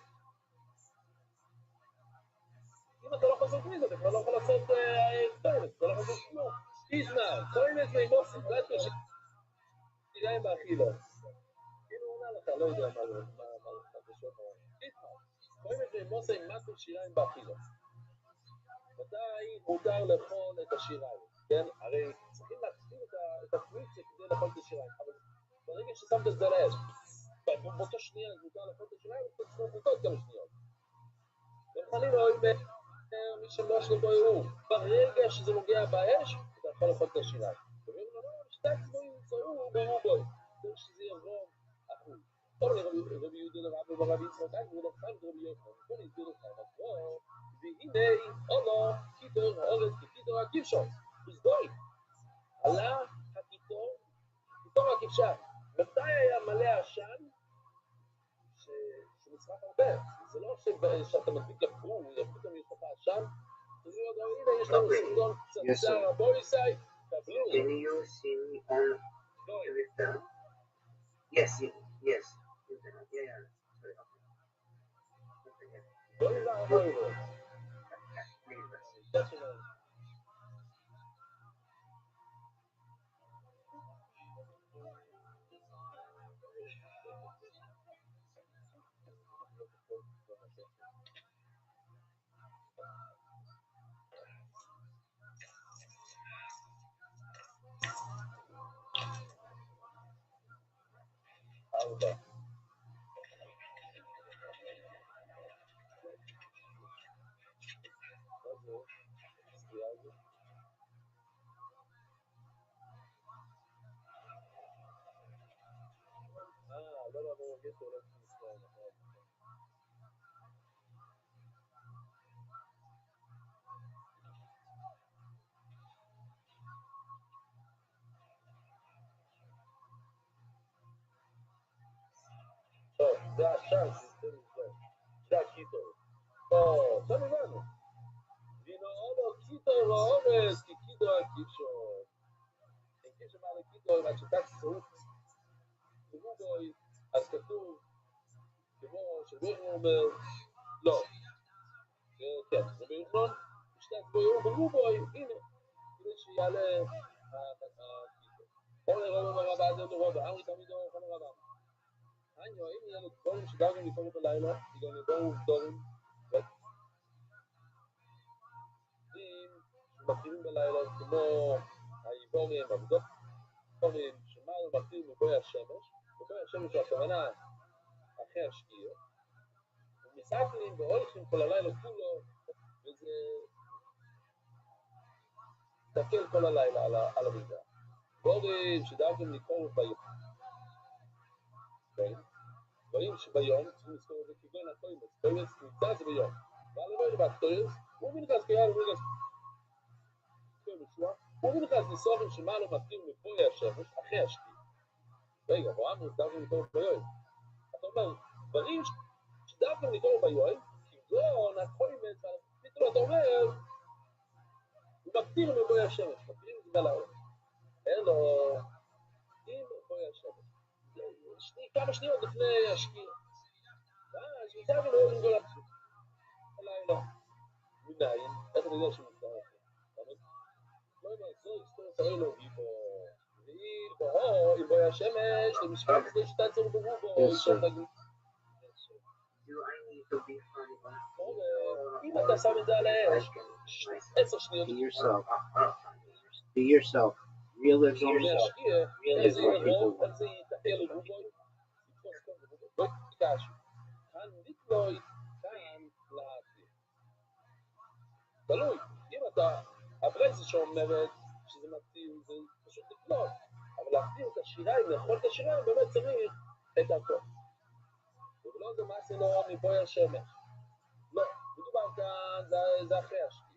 אם אתה לא יכול לעשות כלי, אתה כבר לא יכול לעשות טעות, אתה לא יכול לעשות כלום. תשמע, כל מיני זה מוסי, זה את קשה. תראה עם באכילו. כאילו הוא עונה לך, לא יודע מה זה שוב. תשמע. כמו סיימת שיריים באכילה. מתי מותר לאכול את השיריים? כן? הרי צריכים להקטין את הפריצה כדי לאכול את השיריים, אבל ברגע ששמת את זה לאש, באותו שנייה מותר לאכול את השיריים, אתה צריך לבדוק כמה שניות. וחלילה אוי מי שמוש לבו יראו, ברגע שזה מגיע באש, אתה יכול לאכול את השיריים. ואומרים לו, לא, שתי צבועים יצאו ברור בוי, זה שזה יבוא אחוז. טוב, רבי יהודה לרבי ורבי יצחק, הוא לא חייב רבי יוחנן, בוא נסביר לך, והנה, אולו, קיטור האורץ כקיטור הכבשון, וסדוי, עלה הקיטור הכבשן. מתי היה מלא עשן שמצרף הרבה? זה לא שאתה מדביק יפרו, פתאום יש לך עשן, תראו עוד, הנה, יש לנו סרטון קצר, בואי סי, קבלו. Can you see me on Twitter? Yes. Yeah. Sorry, okay. בואי נעבור בו. ארבע. לא, יש לו לא מסתכל. טוב, זה השם שזה נזדור. זה הקיטור. טוב, עכשיו הבנו. וינו אולו קיטור האורץ כקיטור הכבשון. אין קשר מה לקיטור, עד שתק צרות. תראו בוי, אז כתוב, כמו שבירנו אומר, לא. כן, שבירנו, שתק בוי, תראו בוי, הנה, כדי שיעלה הקיטור. אולי רוב הרב עד אותו רוב, אמרי תמיד אורך על הרב. היינו, האם יהיה לו דברים שדרגנו לפעמים בלילה, כי גם יבואו דברים, שמתחילים בלילה, כמו העיבורים, הבדורים, שמה לא מתחילים מבוי השמש, בבוי השמש הוא הכוונה אחרי השקיע, ומסתכלים והולכים כל הלילה כולו, וזה תקל כל הלילה על המידה. דברים שדרגנו לקרוא ביום. דברים שביום, צריכים לזכור את זה כגון הקוימץ, קוימץ נמצא זה ביום. ועל המועד בהקטוריוס, הוא מנחס קריאה למרגס קוימצ'וע, הוא מנחס לסורים שמה לא מתחיל מבוי השמש אחרי השקיע. רגע, בוא אמרו, דווקא לקרוא ביום. אתה אומר, דברים שדווקא לקרוא ביום, כגון הקוימץ, פתאום אתה אומר, הוא מקטיר מבוי השמש, מקטירים את זה בלילה. אלו, עם בוי השמש. כמה שניות לפני השקיע. ואז יצא ולא יודעים כל הפסוק. הלילה. מנין, איך אתה יודע שמותר אחר? לא יודע, זו היסטוריה האלו, והיא בו, עם בוי השמש, למשפט כדי שתעצר ברובו, אם אתה שם את זה על האש, 10 שניות. Be yourself. Realism. איזה ירוב, איזה יתאל רובו, לא תקשו. כאן נתלוי, כאן להעתיר. תלוי, אם אתה, הברייזה שאומרת שזה מתאים, זה פשוט לקלוט, אבל להעתיר את השיריים, לאכול את השיריים, באמת צריך את הכל. ולא זה מעשה נורא מבוי השמש. לא, מדובר כאן, זה אחרי השקיע.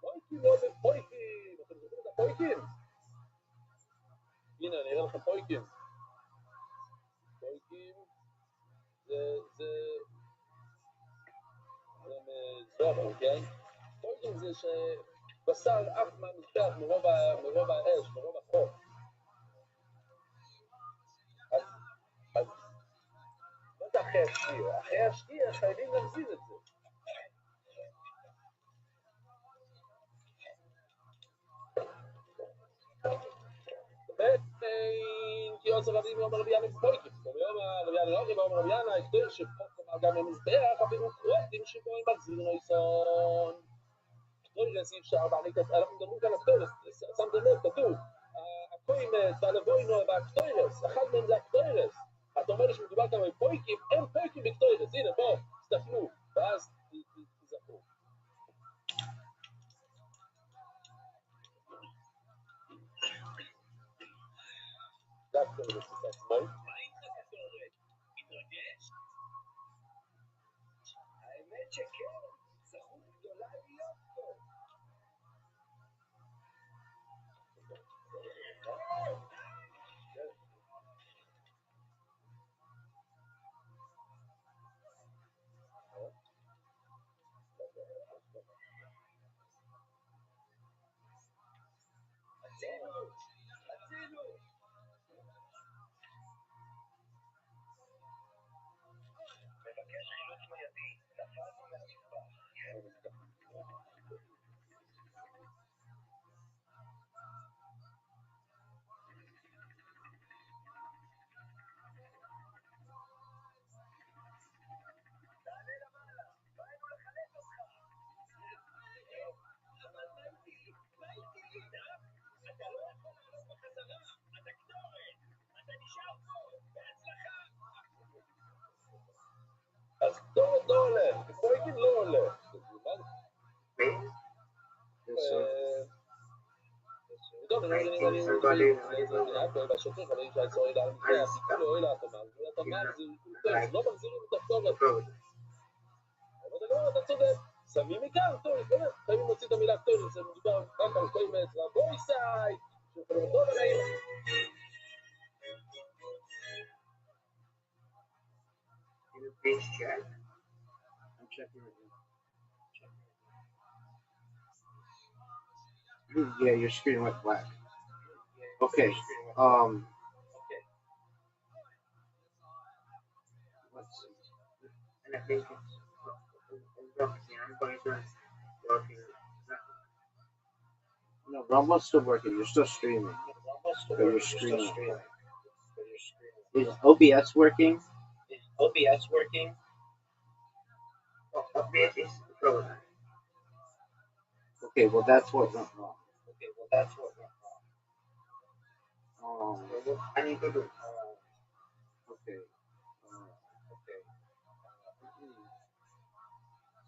פויקים לא בפויקים, אתם זוכרים את הפויקים? הנה, אני אראה לכם פויקים. פויקים זה מזרוח, כן? פויקים זה שבשר אף מהמזבח מרוב האש, מרוב החור. אז לא זה אחרי השקיע. אחרי השקיע חייבים להזיז את זה. אין כי עושה רבים יום רבי ינא פויקים. ויום רבי ינא לא ויום רבי ינא הכתוב שפוקו גם במזבח אפילו קרוטים שבו עם מחזיר נויסון. קטוירס אי אפשר בעלי כתוב, אנחנו מדברים כאן על קטוירס, שמתם לב, כתוב, הקוימס והלבוינו והקטוירס, אחד מהם זה הקטוירס. אתה אומר לי שמדובר כאן על פויקים, אין פויקים בקטוירס, הנה בואו, תסתכלו, ואז תזכרו. זה הקטוירס, זה השמאל. האמת שכן, זכות גדולה להיות פה. עשינו. מבקש חילוץ מיידי, נפלנו מהסביבה. תעלה למעלה, באנו לחלץ אותך. אבל מה איתי? אתה לא יכול לעלות בחזרה, אתה קטורת, אתה נשאר פה, בהצלחה. אז קטורת לא הולך, פויקים לא הולך. לא מחזירים את הקטורת. אתה צודק, שמים מכאן, חייבים להוציא את המילה קטורת, זה מדובר רק על קוימס והבויסאי, שיכולים לדבר עליהם. Please check. I'm checking right now. Yeah, your screen went black. Okay. Let's see. And I think it's working. I'm going to working. No, Rumble's still working. You're still streaming. But you're streaming. Is OBS working? OBS working? OBS is frozen. Okay, well that's what went wrong. What I need to do. Okay.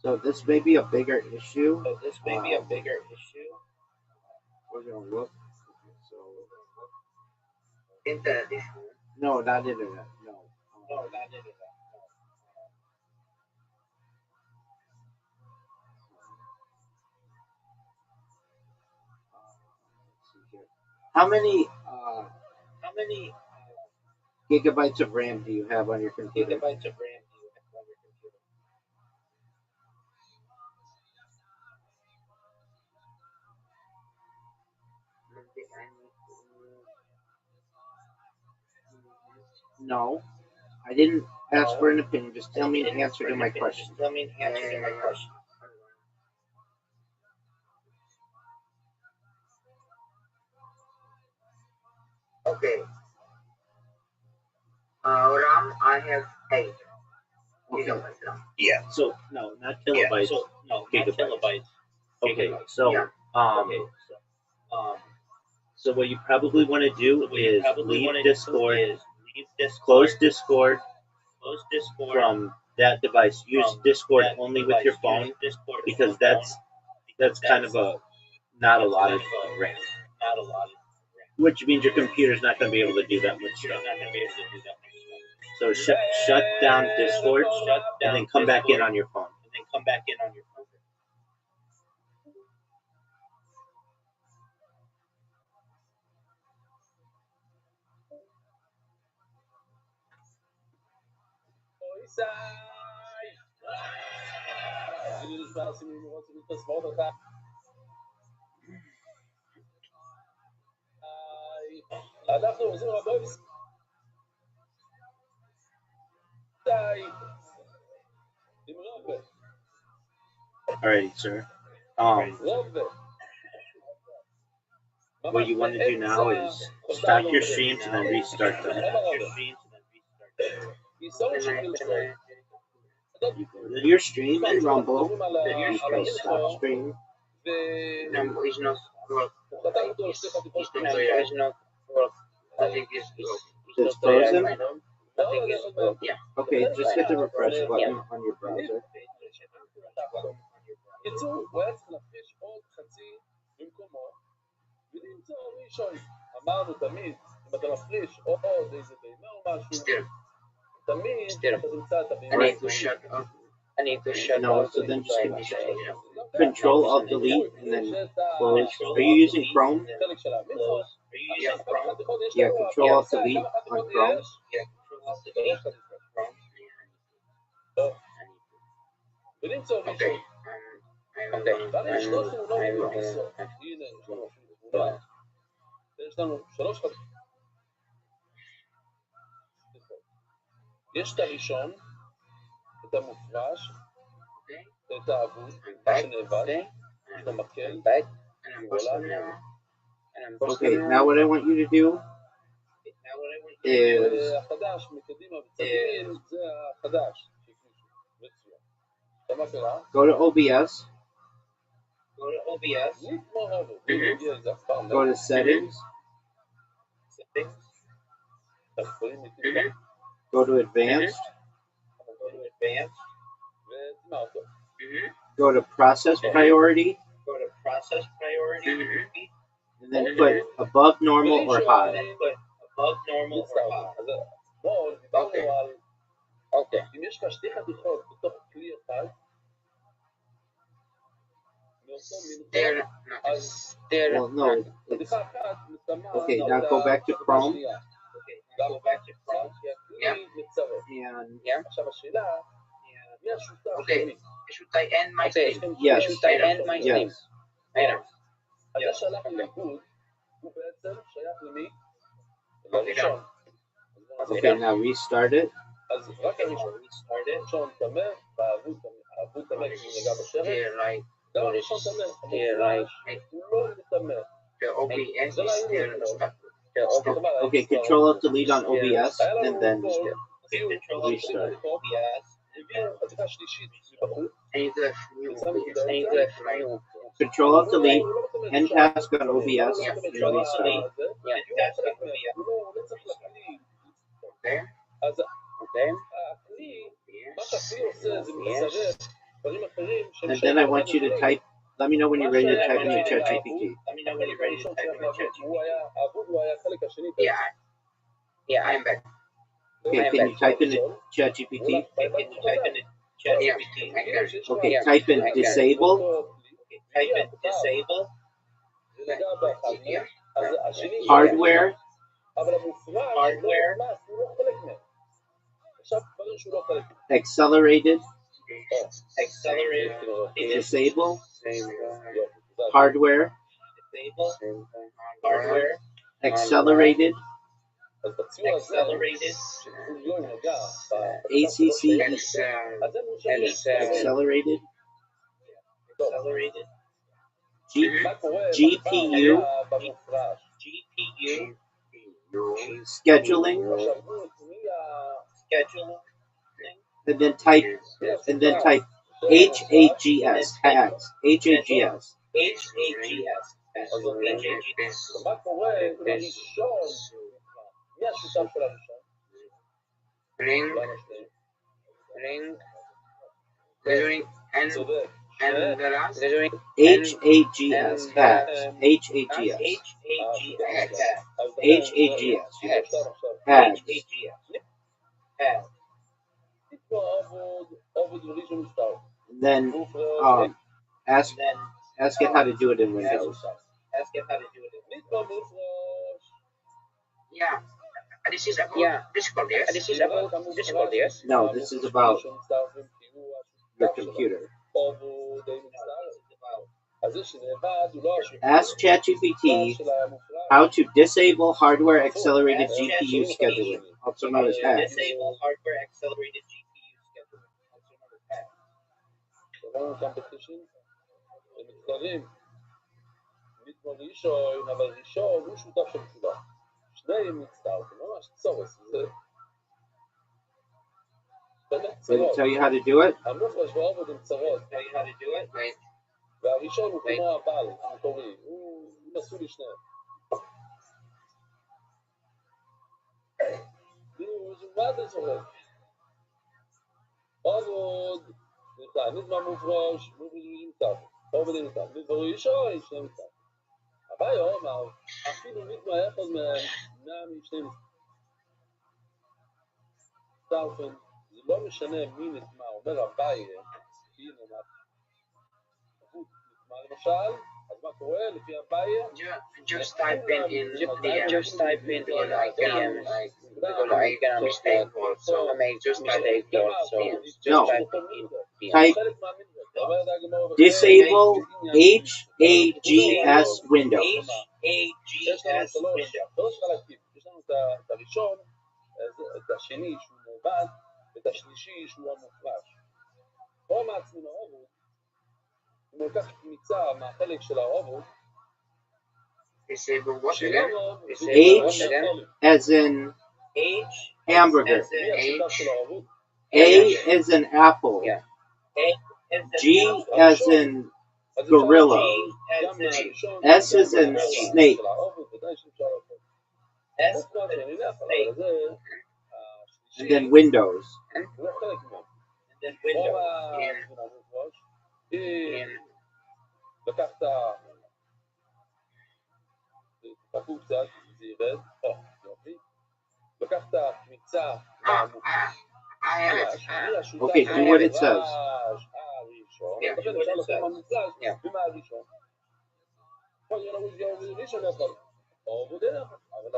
So this may be a bigger issue. We're gonna look. Okay, so internet issue. No, not internet. No. Not internet. How many gigabytes of RAM do you have on your computer? No, I didn't ask for an opinion. Just tell me an answer to my question. Okay. RAM, I have 8 gigabytes. Yeah. So no, not kilobytes. Gigabytes. Okay. So so what you probably want to do is leave Discord, close Discord from that device. Use Discord only with your phone because that's kind of not a lot of RAM. Which means your computer's not going to be able to do that much stuff. So shut down Discord and then come back in on your phone. Alrighty, sir. what you want to do now is stop your streams and then restart them. You go to your stream and Rumble. You press stop stream. Rumble is not work. It's not work. I think It's frozen? I think it's yeah. Okay, just hit the refresh button on your browser. בקיצור, הוא היה צריך להפריש עוד חצי במקומו ולמצוא ראשון. אמרנו תמיד, אם אתה מפריש עוד איזה בימה או משהו, תמיד אתה תמצא את הבימה. I need to shut No, off. so then just Control Alt Delete and then close. Are you using Chrome? Yeah, Chrome. Yeah, Control Alt Delete on Chrome. ולמצוא ראשון. יש לנו שלוש חלקים. יש את הראשון, את המופרש, את האבוד, שנאבד, את המקל, Okay, now what I want you to do is החדש מקדימה בצד ימין, זה החדש. go to OBS, go to settings, go to advanced, go to process priority, and then put above normal or high. Okay. אם יש לך שתי חתיכות בתוך כלי אחד, Well, no. It's, okay, now go back to Chrome. Yeah. And Okay. Should I end my stream? yes, Should I end my stream? yes. אז שלח לאיבוד, הוא בעצם שייך למי? לראשון. Okay, now restart it. אז רק הראשון טמא, והאבוד טמא כי הוא נגע בשרץ, גם הראשון טמא, הוא לא מטמא. The OBS is still Okay, Control Alt Delete on OBS and then restart. חתיכה שלישית מבחוץ, Control Alt Delete, end task on OBS and restart. אז הכלי, מה שהכלי עושה זה מצרף דברים אחרים And then I want you to type, let me know when you're ready to type in the ChatGPT. Yeah, I'm back. Okay, can you type in the ChatGPT? Okay, type in disable, hardware, accelerated, disable, hardware, accelerated, ACC, accelerated, GPU, scheduling, and then type HAGS, HAGS, HAGS. מה קורה לראשון? מי השותף של הראשון? Ring, and the last HAGS, HAGS, HAGS, HAGS, HAGS. And then ask it how to do it in Windows. Yeah. This is about Discord, yes? No, this is about your computer. Ask ChatGPT how to disable hardware accelerated GPU scheduling, also known as HAGS. כמו ראשון, אבל ראשון הוא שותף של כולם. שניהם מצטרפים, ממש צורס. זה באמת Did it צרות. tell you how to do it? המופרש והעובד הם צרות. והראשון הוא כמו הבעל המקורי, הוא נשוא לשניהם. מה זה צורך? עובד, סליחה, נדמה מופרש, מופרש נמצא, עובד נמצא, נדמה ראשון, שניהם נמצא. אביי אומר, אפילו נדמה אחד מהם משניהם מצטרפים, זה לא משנה מי נדמה, אומר אביי, הנה מה, נדמה למשל, אז מה קורה לפי אביי? Just type in like because I get a mistake also. I make just mistake also. Just type in Type disable HAGS window. יש לנו שלוש חלקים, יש לנו את הראשון, את השני שהוא נאבד, ואת השלישי שהוא המופרש. פה מעצמנו העובד, אם הוא לקח קמיצה מהחלק של העובד, disable what again? H as in hamburger. A as in apple. G as in gorilla. S as in snake. And then windows. לקחת תקעו קצת, זה ירד, יופי. לקחת קמיצה Okay, do what it says. לכן אפשר לעשות מהמוצלש ומהראשון. ראשון יכול העובד אין לך, אבל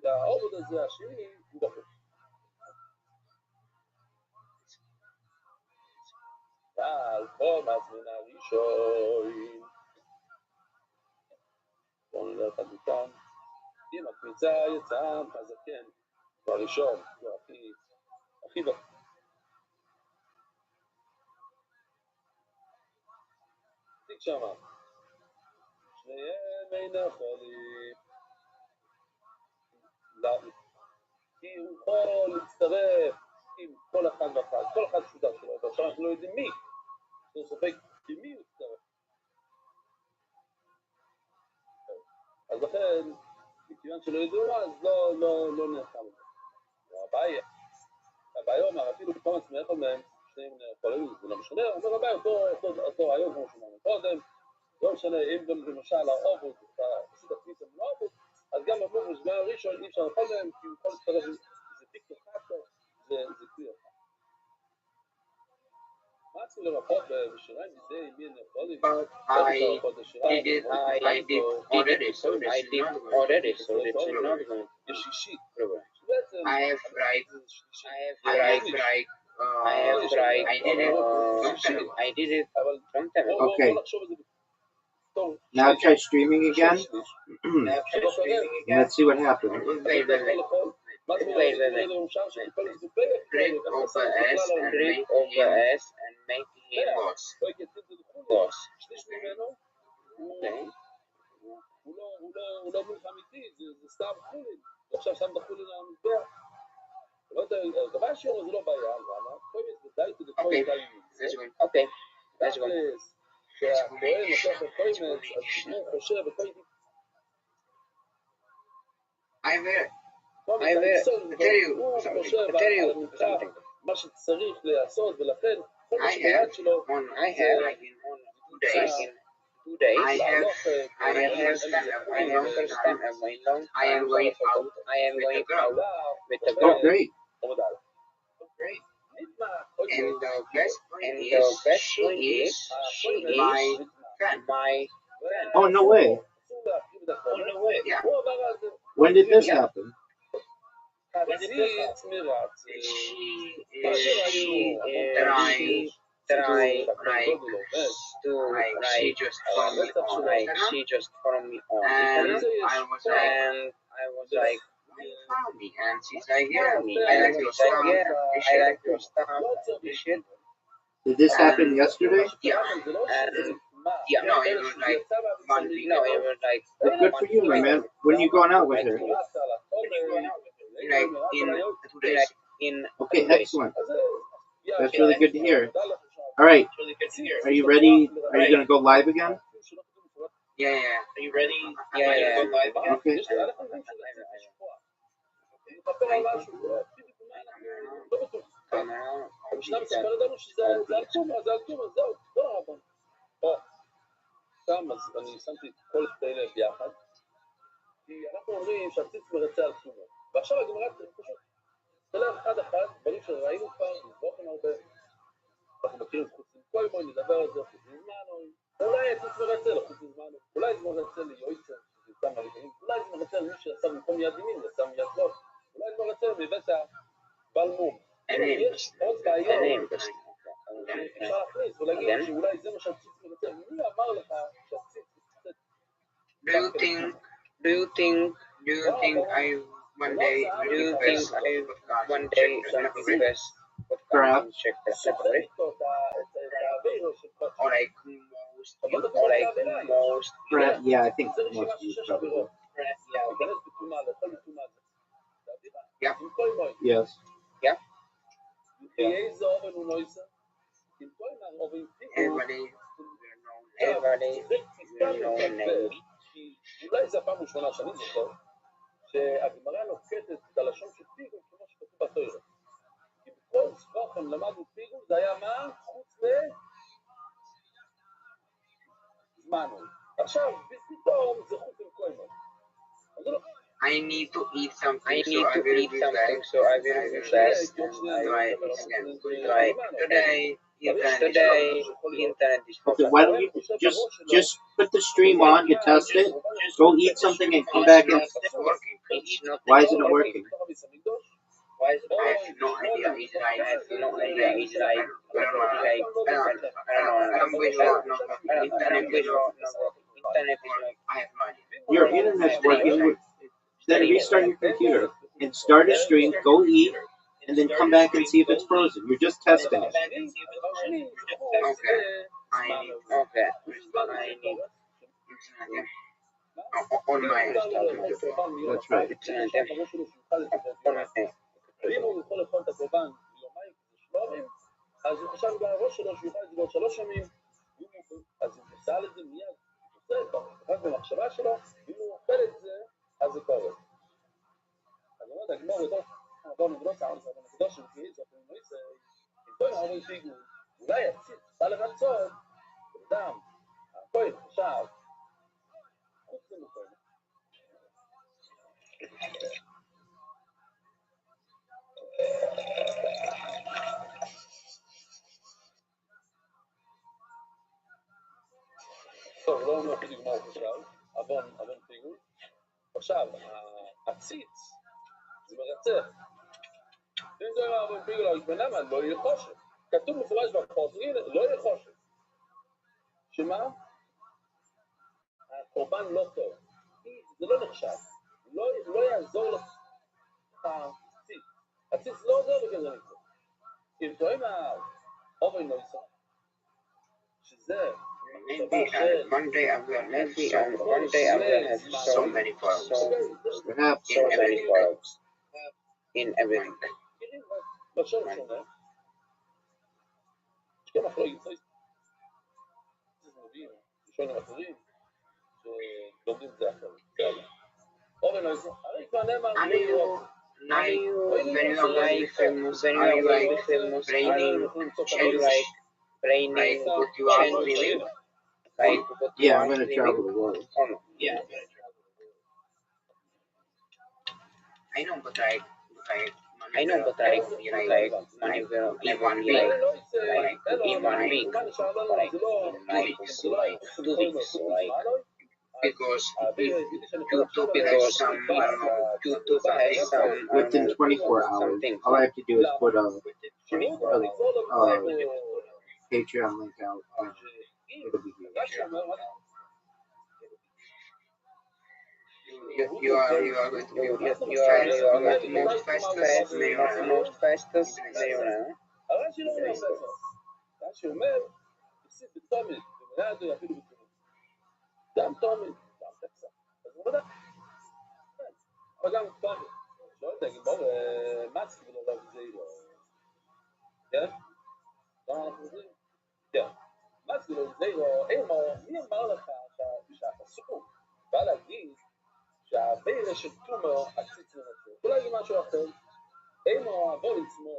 העובד הזה השני הוא בחור. על כל מעצמנה ראשון. בואו נראה את הדוקן. אם הקמיצה יצאה, אז כן, בראשון, זה הכי בחור. תיק שמה. שניהם אין יכולים. כי הוא יכול להצטרף עם כל אחד ואחד, כל אחד שותף שלו, ועכשיו אנחנו לא יודעים מי. יש לנו ספק במי הוא יצטרף. אז לכן, מכיוון שלא ידעו, אז לא נלחם את זה. הבעיה אומר, אפילו כמה עצמי אחד מהם, שניהם יכולים, זה לא משנה, אומר הבעיה, אותו רעיון כמו שאמרנו קודם, לא משנה, אם גם למשל העובד, אתה עשית הכניסה מן העובד, אז גם המופרש והראשון אי אפשר לאכול להם, כי הוא יכול להצטרף, זה פיק תוכחתו, זה כלי אחד. מה עשו לרפות בשיריים מזה, מי אני יכול But I did already, so it's not going. יש שישית. I have tried. I did it from time ago. Okay. Now try streaming again. Let's see what happens. Click over S and make him boss. Okay. הוא לא מלך אמיתי, זה סתם חולין. עכשיו שם בחולין המזבח. דבר שיום זה לא בעיה, למה? זה די כדי כל די. אוקיי, let's go. כשהכהן לוקח את קוימץ, אז הוא חושב וקוימץ. I will tell you something. מה שצריך לעשות, ולכן כל מה שביד שלו, I have in 2 days. I have spent a long time. I am going out with the girl. Oh, great. Great. And the best point is she is my friend. Oh, no way. Yeah. When did this happen? She just found me on. And I was like, you found me, and she's like, yeah, I like your stuff. Did this happen yesterday? Yeah. Yeah, no, it was like one week. No, it was like. Well, good for you, my man. When are you going out with her? Like in 2 days. Okay, excellent. That's really good to hear. All right, are you ready? Are you gonna go live again? Yeah. Are you ready? Yeah. Go live again? Okay. שם אז אני שמתי את כל שתי לב ביחד, כי אנחנו אומרים שהציץ מרצה על תשומו, ועכשיו הגמרא פשוט תלך אחד אחד, דברים שראינו כבר, באופן הרבה, אנחנו מכירים חוץ מזמנו, נדבר על זה חוץ מזמנו, אולי הציץ מרצה לחוץ מזמנו, אולי זה מרצה ליועצר, שזה יצא מהלפנים, אולי זה מרצה למי שעשה במקום יד ימין, זה יצא מיד לא, אולי זה מרצה מבית הבלמום. יש עוד בעיות, אפשר להכניס ולהגיד שאולי זה מה שהציץ מרצה, מי אמר לך שהציץ מרצה? Do you think I one day gonna be best? Perhaps. Check the separate. Or like most. Perhaps. Yeah, I think most of you probably. Yeah. Yes. Yeah. Everybody know name. אולי זה הפעם ראשונה שאני זוכר שהגמרא נוקטת את הלשון של פיגול כמו שכתוב בתורה. כי בכל זבחם למדנו פיגול זה היה מה? חוץ זמנו. עכשיו, פתאום זה חוץ עם כל מה. I need to eat something, so I will be fast. Like today, internet is Okay, why don't you just put the stream on, you test it, go eat something and come back and... Why isn't it working? I have no idea. I have no idea. It's like, I don't know. Internet is like, I have no idea. Your internet's working. Then restart your computer and start a stream, go eat, and then come back and see if it's frozen. You're just testing it. Okay. I need on my That's right. ואם הוא יכול לאכול את הקורבן ביומיים ושלומים, אז הוא חשב גם הראש שלו שהוא יוכל את זה בעוד 3 ימים, אז הוא עושה את זה מיד, הוא עושה רק במחשבה שלו, אם הוא אוכל את זה, אז זה קורה. אז הוא אומר, הגמור יותר, עבור נגדוס, נגדוס שמכירים, זה אפילו נויסה, אם פה נעבור פיגול, אולי הציץ, בא לרצות, אדם, הכל עכשיו, חוץ למוכן. טוב, לא אומר בדיוק מה הוא חושב, אבון פיגול. עכשיו, הציץ, זה מרצה. אם זה אומר אבון פיגול, אבל בנאמן לא יהיה חושך. כתוב מפורש בחוזרים, לא יהיה חושך. שמה? הקורבן לא טוב. זה לא נחשב. לא יעזור לך הציץ. הציץ לא עוזר בכזה נקרא. אם טועים האובן לא יצא, שזה One day I will have so many problems. In everything. בשם שונה, יש כמה פלוגים, שונים אחרים, שלומדים את זה אחרים. אובן לא יצא, הרי כבר נאמר, Yeah, I'm going to travel the world. Yeah. I know, but money will in 1 week, like 2 weeks, because YouTube has some Within 24 hours. All I have to do is put a Patreon link out. It'll be here. You are going to be most fastest millionaire. הרש"י לא אומר, רש"י אומר, הפסיד בתומד היה זה אפילו בתקופה. גם תומי, גם תקסה. אז הוא מדע. אבל גם תומי. שואלת, גיבור, מה צריך לו לא בזה לא? כן? לא אנחנו חוזרים? כן. מה צריך לו בזה לא? מי אמר לך שהפסוק בא להגיד שהבירה של תומר הציץ מרצה? אולי זה משהו אחר. אימו עבור עצמו.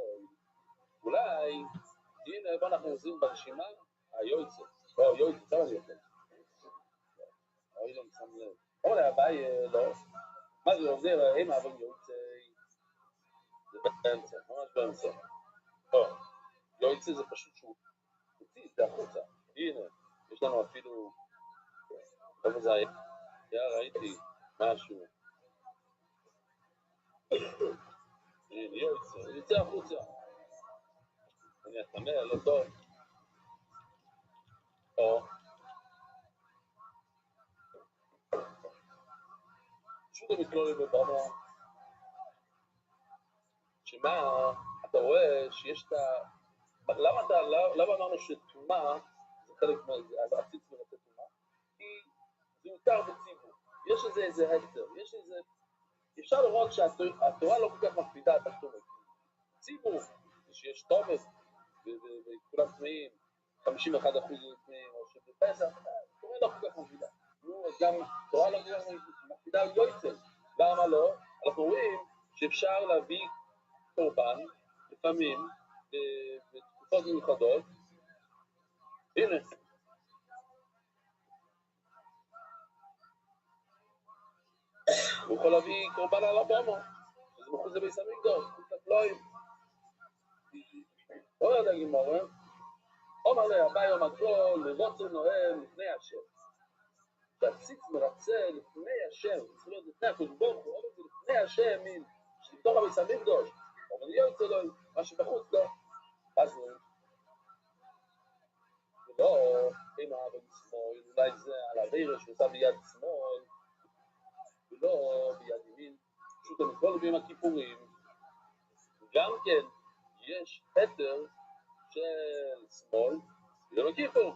אולי, הנה, בוא אנחנו עוזרים ברשימה, היועצת. או, יועצת, כמה אני יכול? אוי, לא שם לב. אבל הבאי, לא. מה זה עוזר? אימא עבור יועצת. זה באמצע, ממש באמצע. או, יועצת זה פשוט שהוא הוציא, זה החוצה. הנה, יש לנו אפילו, כמה זה היה? ראיתי משהו. הנה, יועצת, יוצא החוצה. אני אתמר, לא טוב. או, פשוט המתלולי בבמה, שמה, אתה רואה שיש את ה... למה אמרנו שתומה זה חלק מהזה, הציץ מרצה תומה? כי זה יותר בציבור. יש איזה הסתר, יש איזה... אפשר לראות שהתורה לא כל כך מקפידה את התומה. ציבור, שיש תומס, וכולם טמאים, 51% טמאים, או שבפסח, התורה לא כל כך מקפידה. גם תורה לא כל כך מקפידה על יועצת. למה לא? אנחנו רואים שאפשר להביא קורבן, לפעמים, בתקופות מיוחדות. הנה. הוא יכול להביא קורבן על הבומו, שזה מחוץ לביס המקדוש, מחוץ לפלואים. אומר לגימור, אומר להבא יום הגדול, לבוצר נועם לפני השם. שהציץ מרצה לפני השם, צריך להיות לפני הקדוש ברוך הוא, אומר זה לפני השם, שבתוך הביס המקדוש. אבל יוצא לו, מה שבחוץ לא. אז הוא ולא, אם האבא משמאל, אולי זה על הרירה שעושה ביד שמאל, ולא ביד ימין, פשוט המתבול ביום הכיפורים. גם כן, יש פטר של שמאל, ביום הכיפור.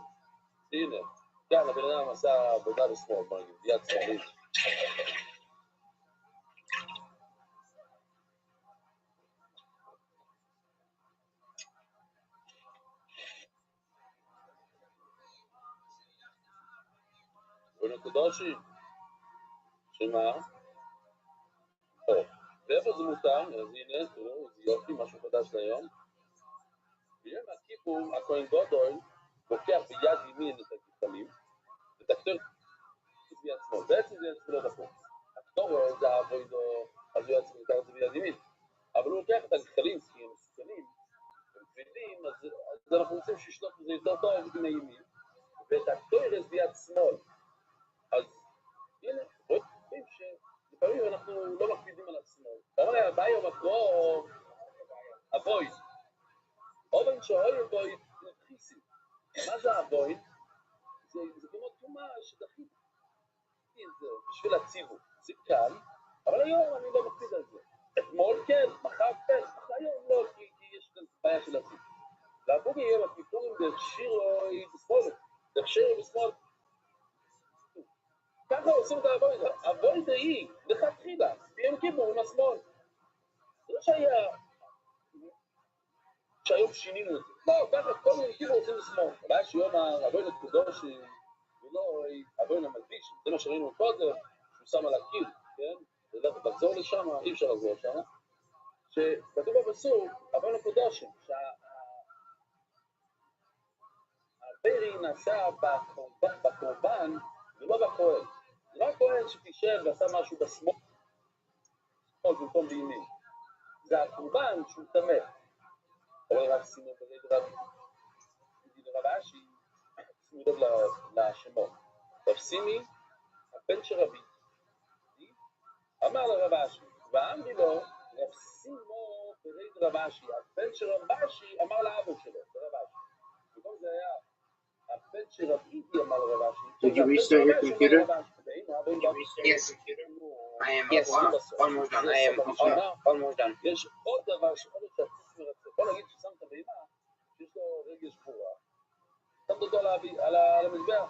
הנה, כאן הבן אדם עשה עבודה לשמאל, בוא נגיד, ביד שמאלית. ונקודושי, שמה? ואיפה זה מותר? אז הנה, תראו, זה יופי, משהו חדש להיום. ביום הכיפור, הכהן גדול, לוקח ביד ימין את הכתלים, ותקטור ביד שמאל. בעצם זה תפילת הפוך. הכתור זה העבודו, אז הוא יצא לקחת את זה ביד ימין. אבל הוא לוקח את הכתלים, כי הם מסוכנים, הם כבדים, אז אנחנו רוצים שישלוט בזה יותר טוב עם הימין, ואת הכתור ביד שמאל. אז הנה, רואים שלפעמים אנחנו לא מקפידים על השמאל. אבל הבא יום הקרוב, הבויד. אובן שאוהל בויד נתחיסי. מה זה הבויד? זה כמו תומה שדחית. זה בשביל הציבור. זה קל, אבל היום אני לא מקפיד על זה. אתמול כן, מחר כן, היום לא, כי יש כאן בעיה של הציבור. והבוגי יהיה בכיפורים דרשיר לו בשמאל. דרשיר לו בשמאל. ככה עושים את הבוידה. הבוידה היא, לכתחילה, ביום כיפור עם השמאל. זה לא שהיום שינינו את זה. לא, ככה כל מיני כיפור עושים בשמאל. הבעיה שיום הבוידה קדושי, ולא הבוידה מלביש, זה מה שראינו קודם, שהוא שם על הקיר, כן? לחזור לשם, אי אפשר לחזור שם. שכתוב בפסוק, הבוידה קדושי, שהברי נעשה בקורבן, ולא בכהן. זה לא הכהן שתישב ועשה משהו בשמאל, במקום בימין. זה הקורבן שהוא תמך. אבל רק שימו ברד רב אשי, שימו לב לשמות. רב סימי, הבן של רבי, אמר לרב אשי, ואמרי לו, רב סימו ברד רב אשי, הבן של רב אשי אמר לאבו שלו, לרב אשי. במקום זה היה, הבן של רב אידי אמר לרב אשי. Did you restart your computer? Yes. I am almost done. I am almost done. יש עוד דבר שעוד שהציץ מרצה. בוא נגיד ששמת בהמה, שיש לו רגש גבורה. אתה זורקת אותו על המזבח.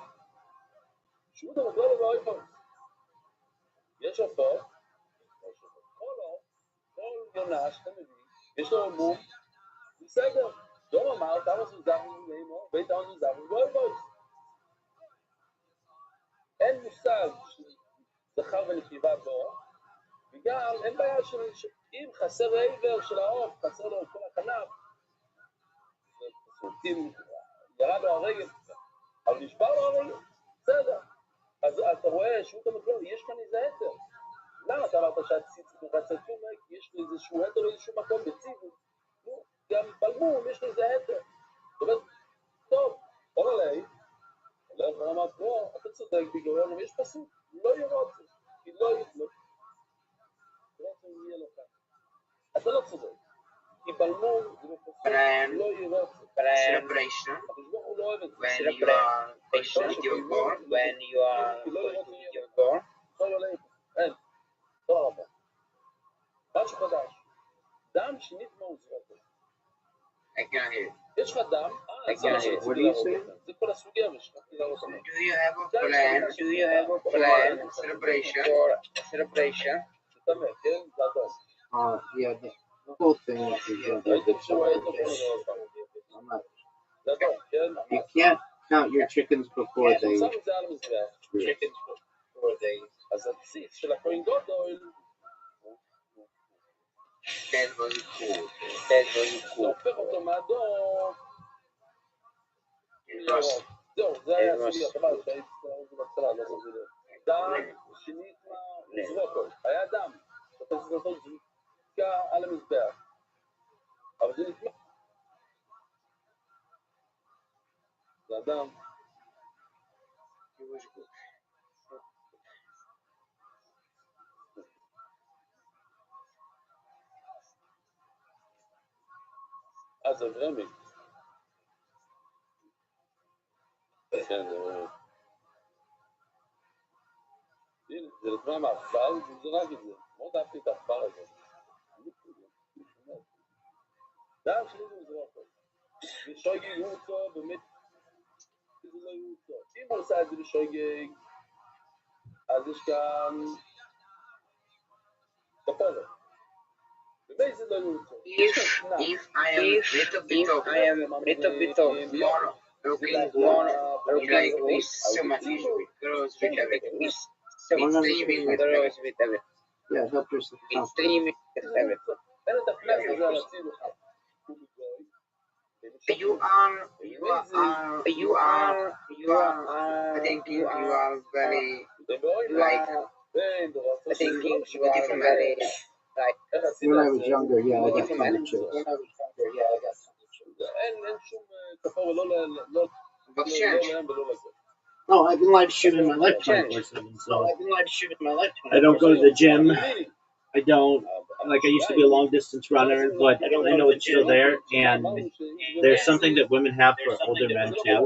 שירות המקום באויפון. יש עופות, כל יונה שאתה מביא, יש לו מום, בסדר. לא אמר, כמה סוזר ממנו, בית העון סוזר ובויבויס. אין מושג זכר ונקבה בו, וגם אין בעיה אם חסר העבר של העוף, חסר לו כל הכנף, ירד לו הרגל, אבל נשבר לו הרגל, בסדר. אז אתה רואה, שירות המקום, יש כאן איזה היתר. למה אתה אמרת שהציץ מחצצו, יש לו איזשהו היתר באיזשהו מקום בציבו? גם בלמום, יש לו איזה היתר. זאת אומרת, טוב, אומר לי, הולך ואמר, לא, אתה צודק בגלל, יש פסוק, לא יראות, כי לא יפלו. לא יהיה לו כאן. אתה לא צודק. כי בלמום, זה בפסוק, לא יראות. Celebration. When you are patient with your God, when you are with your God. אין, תודה רבה. משהו חדש. דם שנית מהוזרתו. I can hear. יש לך דם? זה כל הסוגיה ושכחתי להראות. Do you have a plan? Do you have a plan? Celebration. For celebration. תתאמן, כן? זה אדום. Yeah, the whole thing is הייתם שרואים אותו זה אדום, כן? You can't count your chickens before they. שם את זה על המזבח. Chickens before they. אז הציץ של הכהן גדול That was cool. That was זה cool. הופך אותו מאדום. זהו, זה היה הסוגיה, חבל שהיית בהתחלה, לא חוזר. דם שנית מהזרוקות, היה דם. אתה צריך לעשות זריקה על המזבח. אבל זה נתמך. זה אדם. It was good. אז זה רמי. כן, זה רמי. הנה, זה לפני המאפר, זה רק את זה. מאוד אהבתי את האפר הזה. דם שלי זה מזרחו. ושויגג הוא אותו, באמת, זה לא יהיו אותו. אם הוא עושה את זה בשויגג, אז יש כאן כפורת. ובאמת זה לא יהיו אותו. If I am little bit of more looking like this, so much girls with everything. It's streaming with girls with everything. Yeah, help yourself. It's streaming with everything. אין את הפלס הזה על הציל לך. You are thinking you are very like thinking you are very like When I was younger, yeah, I got different some man. chicks. אין שום כפור, לא But change. להם ולא לזה. No, I've been live streaming my life 24/7, so I don't go to the gym. I don't, like, I used to be a long distance runner, but I know it's still there, and there's something that women have for older men too.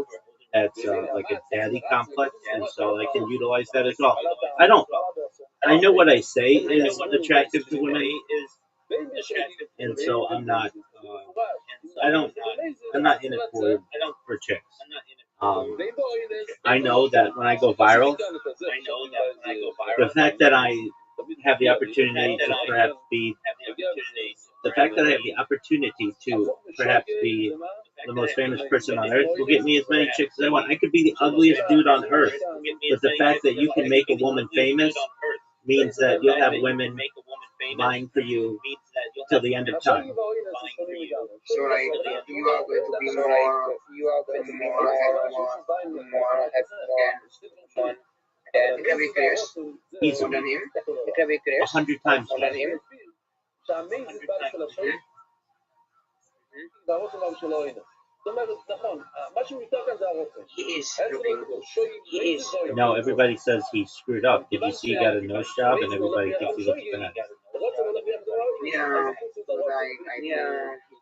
That's like a daddy complex, and so I can utilize that as well. I know what I say is attractive to women, and so I'm not in it for chicks. I know that when I go viral, the fact that I have the opportunity to perhaps be the most famous person on earth will get me as many chicks as I want. I could be the ugliest dude on earth, but the fact that you can make a woman famous means that you'll have women vying for you till the end of time. So like you are going to be more than every Chris Easily. than him. Every Chris 100 times than him. זאת אומרת, נכון, משהו יותר כאן זה הרופא. He is looking good. He is. No, everybody says he screwed up. Did you see he got a nose job and everybody thinks he looks bad? Yeah, like I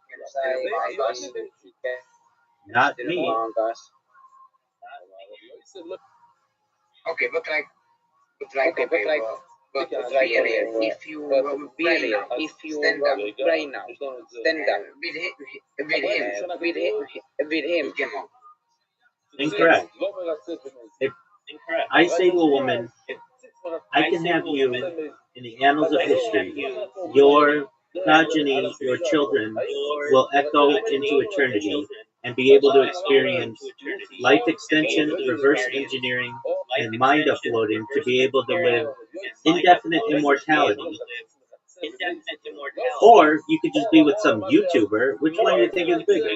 can say my boss. Not me. Okay, but really, if you stand up right now, stand up with him, come on. Incorrect. If I say to a woman, I can have you in the annals of history, your progeny, your children will echo into eternity and be able to experience life extension, reverse engineering, and mind uploading to be able to live indefinite immortality. Or you could just be with some YouTuber. Which one do you think is bigger?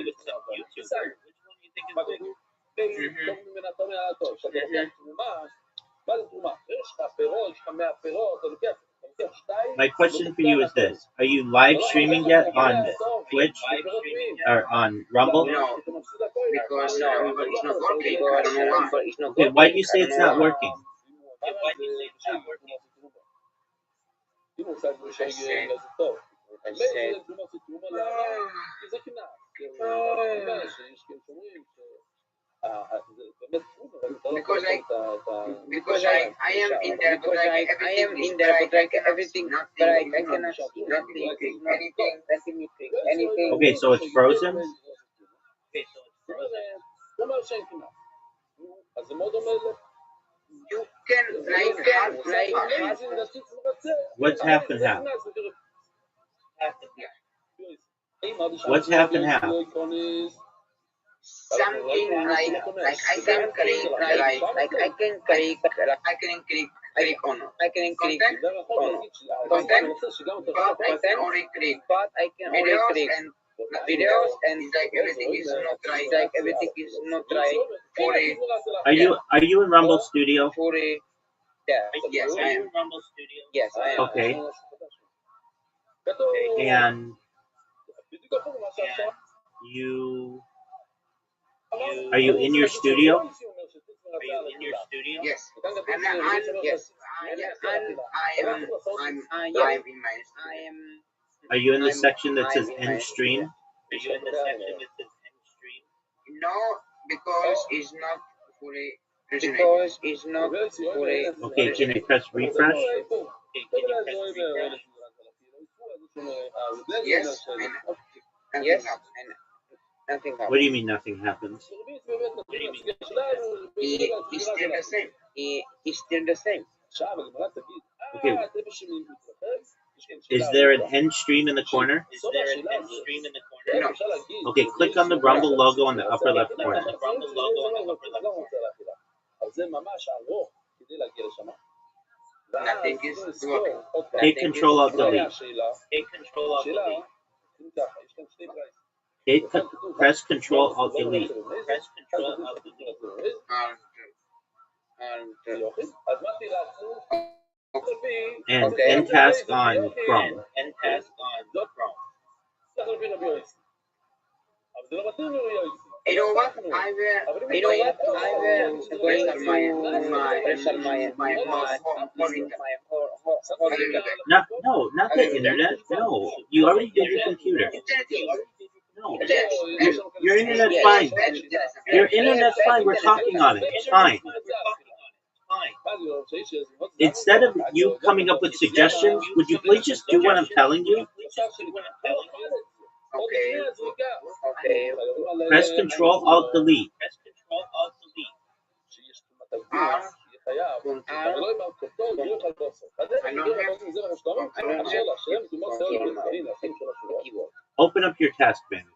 My question for you is this: are you live streaming yet on Twitch or on Rumble? No, because it's not working. I don't know why. Okay, why do you say it's not working? I said, because I am in there, but I am in there, but like everything, but I cannot see anything. Okay, so it's frozen. You can like What's half and half? What's half and half? something like I can click like I can click on content, but I can only click videos and like everything is not right fully. Are you in Rumble Studio? Fully. Yeah. Yes, I am. Yes, I am. Okay. And you are you in your studio? Yes. And yes. I'm in my. Are you in the section that says end stream? No, because it's not fully. Okay, can you press refresh? Yes. Nothing happens. What do you mean nothing happens? He's still the same. He's still the same. Okay. Is there an end stream in the corner? No. Okay, click on the Rumble logo on the upper left corner. Nothing is working. Take Control Alt Delete. Press Control Alt Delete. And end task on Chrome. You know what? I will No, not the internet. No, you already did your computer. No, your internet's fine. Your internet's fine. We're talking on it. It's fine. Instead of you coming up with suggestions, would you please just do what I'm telling you? Okay. Press Control Alt Delete. Open up your task manager.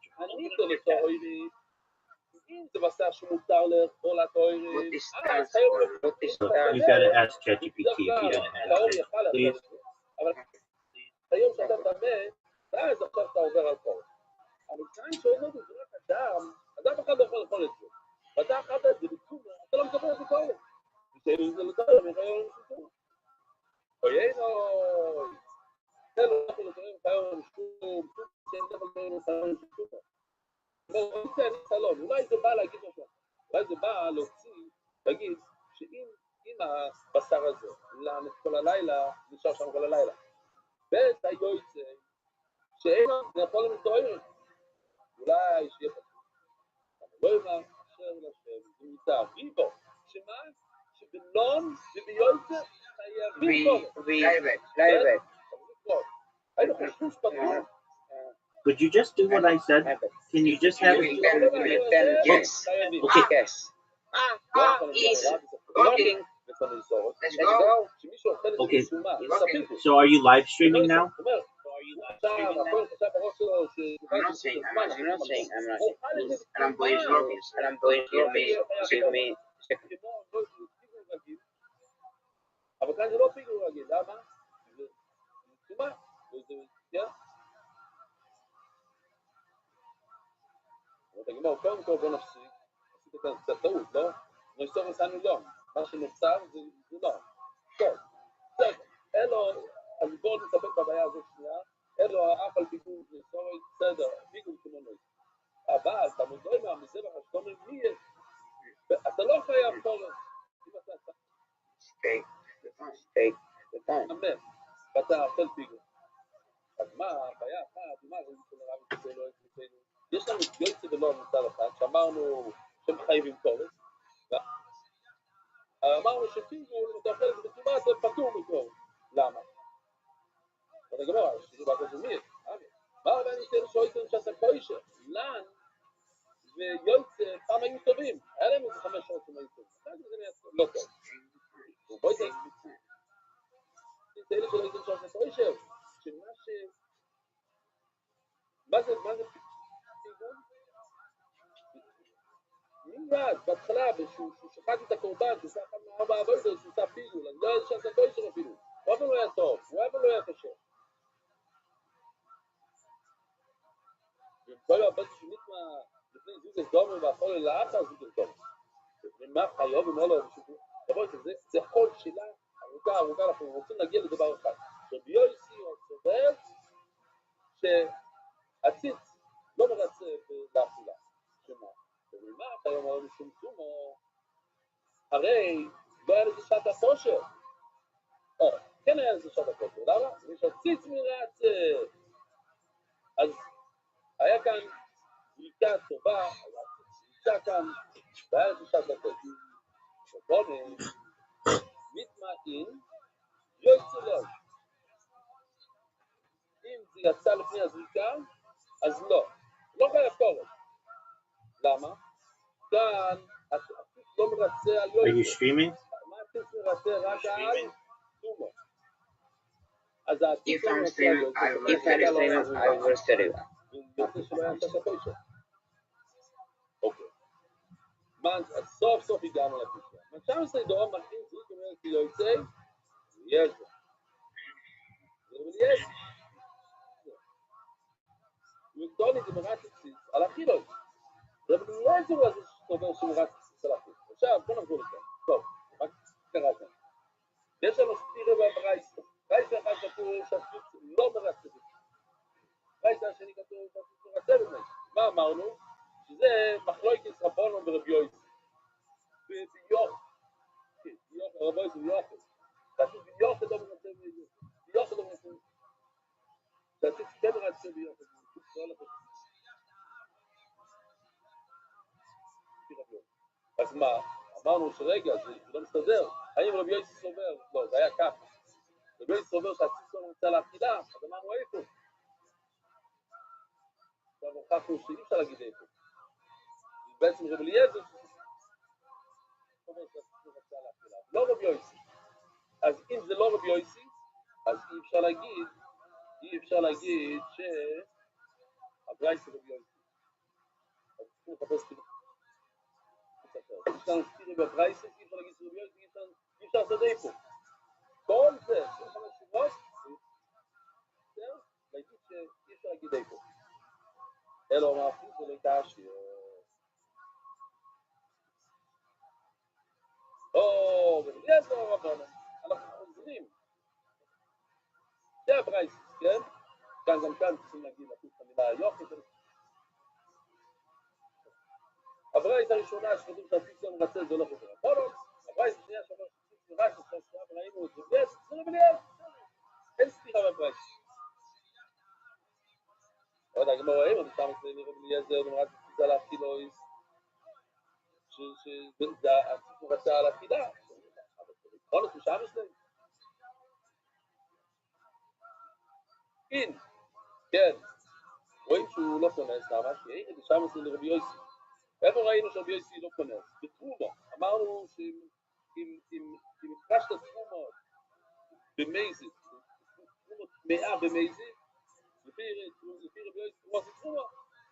You gotta ask ChatGPT if you don't have it. Please. אולי זה בא להגיד משהו, אולי זה בא להגיד שאם הבשר הזה לנת כל הלילה, נשאר שם כל הלילה, ואת היועצה, שאין נאכול למתואר, אולי שיהיה פתוח. אבל לא ימה, אשר לשם, זה נמצא ריבו, שמה? שבנון וביועצה חייבים פה. Private. היינו חושבים שפתוח. Could you just do what I said? Can you just have it? Yes. Okay. Yes. is recording. Let's go. Okay. So are you live streaming now? I'm not saying. And I'm doing Morbius. Give me a second. אבל כאן זה לא פיגור רגיל, למה? זה תשומה, וזה, כן? תגיד מה, קודם כל בוא נפסיק, עשית כאן קצת טעות, לא? נוסף עשינו לא, מה שנוצר זה לא. טוב, בסדר, אלו, אז בואו נטפל בבעיה הזאת שנייה, אלו אף על פיגור נסורת, בסדר, פיגור כמונו. אבל אתה מודע מהמזבח, שאתה אומר מי, אתה לא חייב תורס, אם אתה... Take the time. אמן, ואתה אוכל פיגור. אז מה, הבעיה אחת, מה זה נראה לא אצלנו? יש לנו יוצא ולא מצד אחד, שאמרנו שהם חייבים תורס, אמרנו שפיגור, אם אתה אוכל את זה בצורה, זה פטור מתורס. למה? ואתה גמר, שזה בא כזה מי? מה הרבה אני אתן שאויתם שאתה קוישר? לן ויוצא פעם היו טובים, היה להם איזה 5 שעות שהם היו טובים. זה נהיה לא טוב. ובואי זה... אלה שלא ידעו שאתה קוישר, שמה ש... מה זה פיגור? מיד, בהתחלה, שהוא שחט את הקורבן, שהוא שחט מהארבע עבודות, שהוא עשה פיגור, אז לא היה שאתה קוישר אפילו. הוא אבל לא היה טוב, הוא אבל לא היה קשה. וכל הבית שנית לפני זוג דומה והכל לאחר זוג דומה. ומה חיוב ומולו ושוקו. תבואי, זה חול שאלה ארוכה, אנחנו רוצים להגיע לדבר אחד. שביוסי או סובר שהציץ לא מרצה לאכילה. שמה? ומה חיוב ומולו משום תומו, הרי לא היה לזה שעת הכושר. כן היה לזה שעת הכושר. למה? ושהציץ מרצה. אז היה כאן זריקה טובה, היה כאן, והיה לזה שעת הכושר. ובואו מתמעין, יוצא לו. אם זה יצא לפני הזריקה, אז לא חייב קורס. למה? כאן, הציץ לא מרצה על יוצא. Are you streaming? מה הציץ מרצה רק על תומו? אז If I'm streaming, I will study that. ויוצא שלא היה שעת הכושר. אוקיי. אז סוף הגענו לפסקה. עכשיו סיידור מכין זריק אומר כי יוצא, יש לו. יש. הוא לי זה מרץ הציץ על החילוי. זה לא יצאו על זה שתובר שמרץ הציץ על החילוי. עכשיו בוא נחזור לכאן. טוב, מה קרה כאן? יש לנו סתירה בברייס. ברייס אחד כתוב שהציץ לא מרץ הציץ. ברייס השני כתוב שהציץ מרצה באמת. מה אמרנו? שזה מחלוקת רבנו ברבי יוסי. רבו יוסי ביוחד. תעשית ביוחד לא מרצה ביוחד. ביוחד לא מרצה. תעשית כן מרצה ביוחד. אז מה? אמרנו שרגע, זה לא מסתדר. האם רבי יוסי סובר? לא, זה היה ככה. רבי יוסי סובר שהציץ לא מרצה לאכילה, אז אמרנו איפה. עכשיו הוכחנו שאי אפשר להגיד איפה. בעצם רבי אליעזר לא רבי יוסי. אז אם זה לא רבי יוסי, אז אי אפשר להגיד שהברייס זה רבי יוסי. אז צריכים לחפש כאילו. יש לנו סתירה בברייס, אי אפשר להגיד רבי יוסי, אי אפשר לעשות איפה. כל זה, 25 שבועות, זהו, להגיד שאי אפשר להגיד איפה. אלו אמרתי, זה לא קשי. יש לו רבנו, אנחנו חוזרים. זה הברייס, כן? גם כאן צריכים להגיד להכניס את המילה היופי. הברייס הראשונה שכתוב שהציץ לא מרצה, זה לא חוזר. הברייס השנייה שאומר שהציץ מרצה, ראינו את זה, זה רבי אליעזר. אין סתירה בברייס. עוד הגמרא רואים, אבל שם אצלנו רבי אליעזר ומרצה הציץ על האכילויס. שזה הציץ מרצה על האכילה. נכון, אז משם יש להם. כן, רואים שהוא לא כונס, למה? כי אין את שם אצל רבי יוסי. איפה ראינו שרבי יוסי לא כונס? בתרומו. אמרנו שאם הקדשת תרומות במייזית, תרומות טמאה במייזית, לפי רבי יוסי תרומות זה תרומו,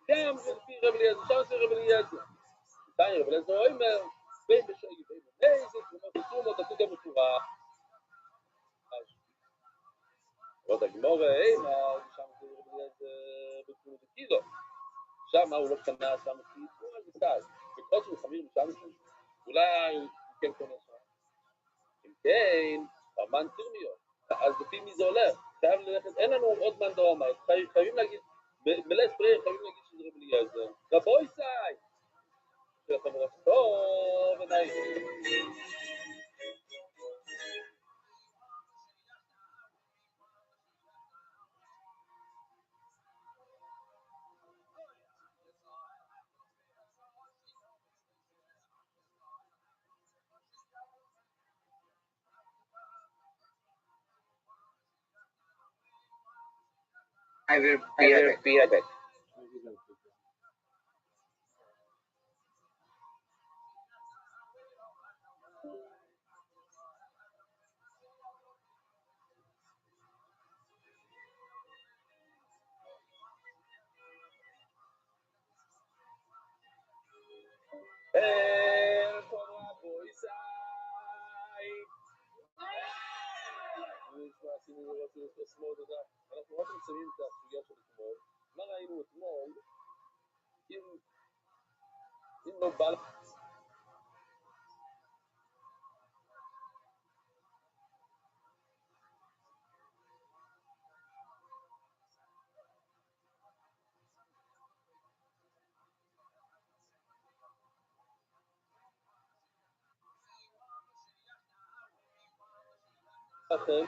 גם לפי רבי אליעזר, שם זה רבי אליעזר. רבי אליעזר אומר, בין בשגי בין במייזית, תרומות עתו גם מפורח. עוד הגמורה, שם זה רבי אליעזר בתרומות הקילו. שם הוא לא קנה, שם הוא תרומות על מסתאז. בקרות של חמיר משם, אולי הוא כן קונה שם. אם כן, אמן תרמיות. אז לפי מי זה הולך? חייב ללכת, אין לנו עוד מן דרמה, חייבים להגיד, מלס פריר חייבים להגיד שזה רבי אליעזר. רבוי סי! שלכם רב טוב ונעים. I will be right back. רבוי סי! אנחנו רק מציינים את הסוגיה של אתמול. מה ראינו אתמול? אם לא בא לך לכם,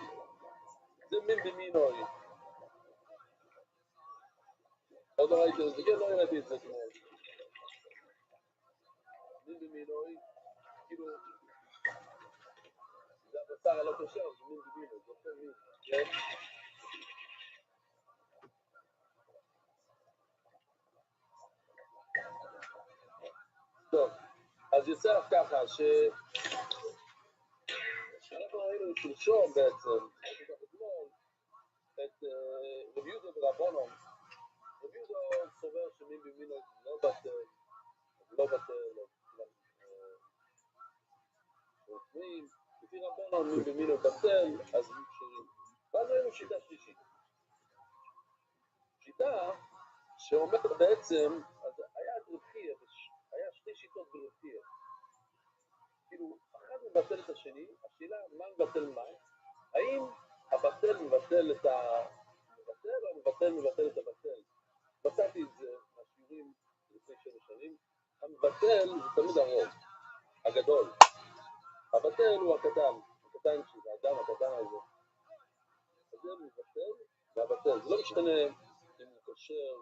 זה מין במינוי. עוד לא ראיתי את זה, כן, לא הראיתי את זה אתמול. מין במינוי, כאילו, זה הבשר הלא קשר, זה מין במינוי, זה עושה מין, כן? טוב, אז יוצא לך ככה, שאנחנו ראינו שלשום בעצם, את רבי יהודה ורבונון. רבי יהודה סובר שמין במינוי לא בטל, רופאים, לפי רבונון מין במינוי בטל, אז הם קשרים. ואז ראינו שיטה שלישית. שיטה שאומרת בעצם, אז היה את רבחיה, היה שתי שיטות ברבחיה. כאילו, אחד מבטל את השני, השאלה מה מבטל מה? האם הבטל מבטל את המבטל או מבטל את הבטל? מצאתי את זה מהשיעורים לפני 7 שנים. המבטל זה תמיד הרוב, הגדול. הבטל הוא הקטן שזה, האדם הקטן הזה. אז זה מבטל והבטל. זה לא משתנה אם הוא קושר.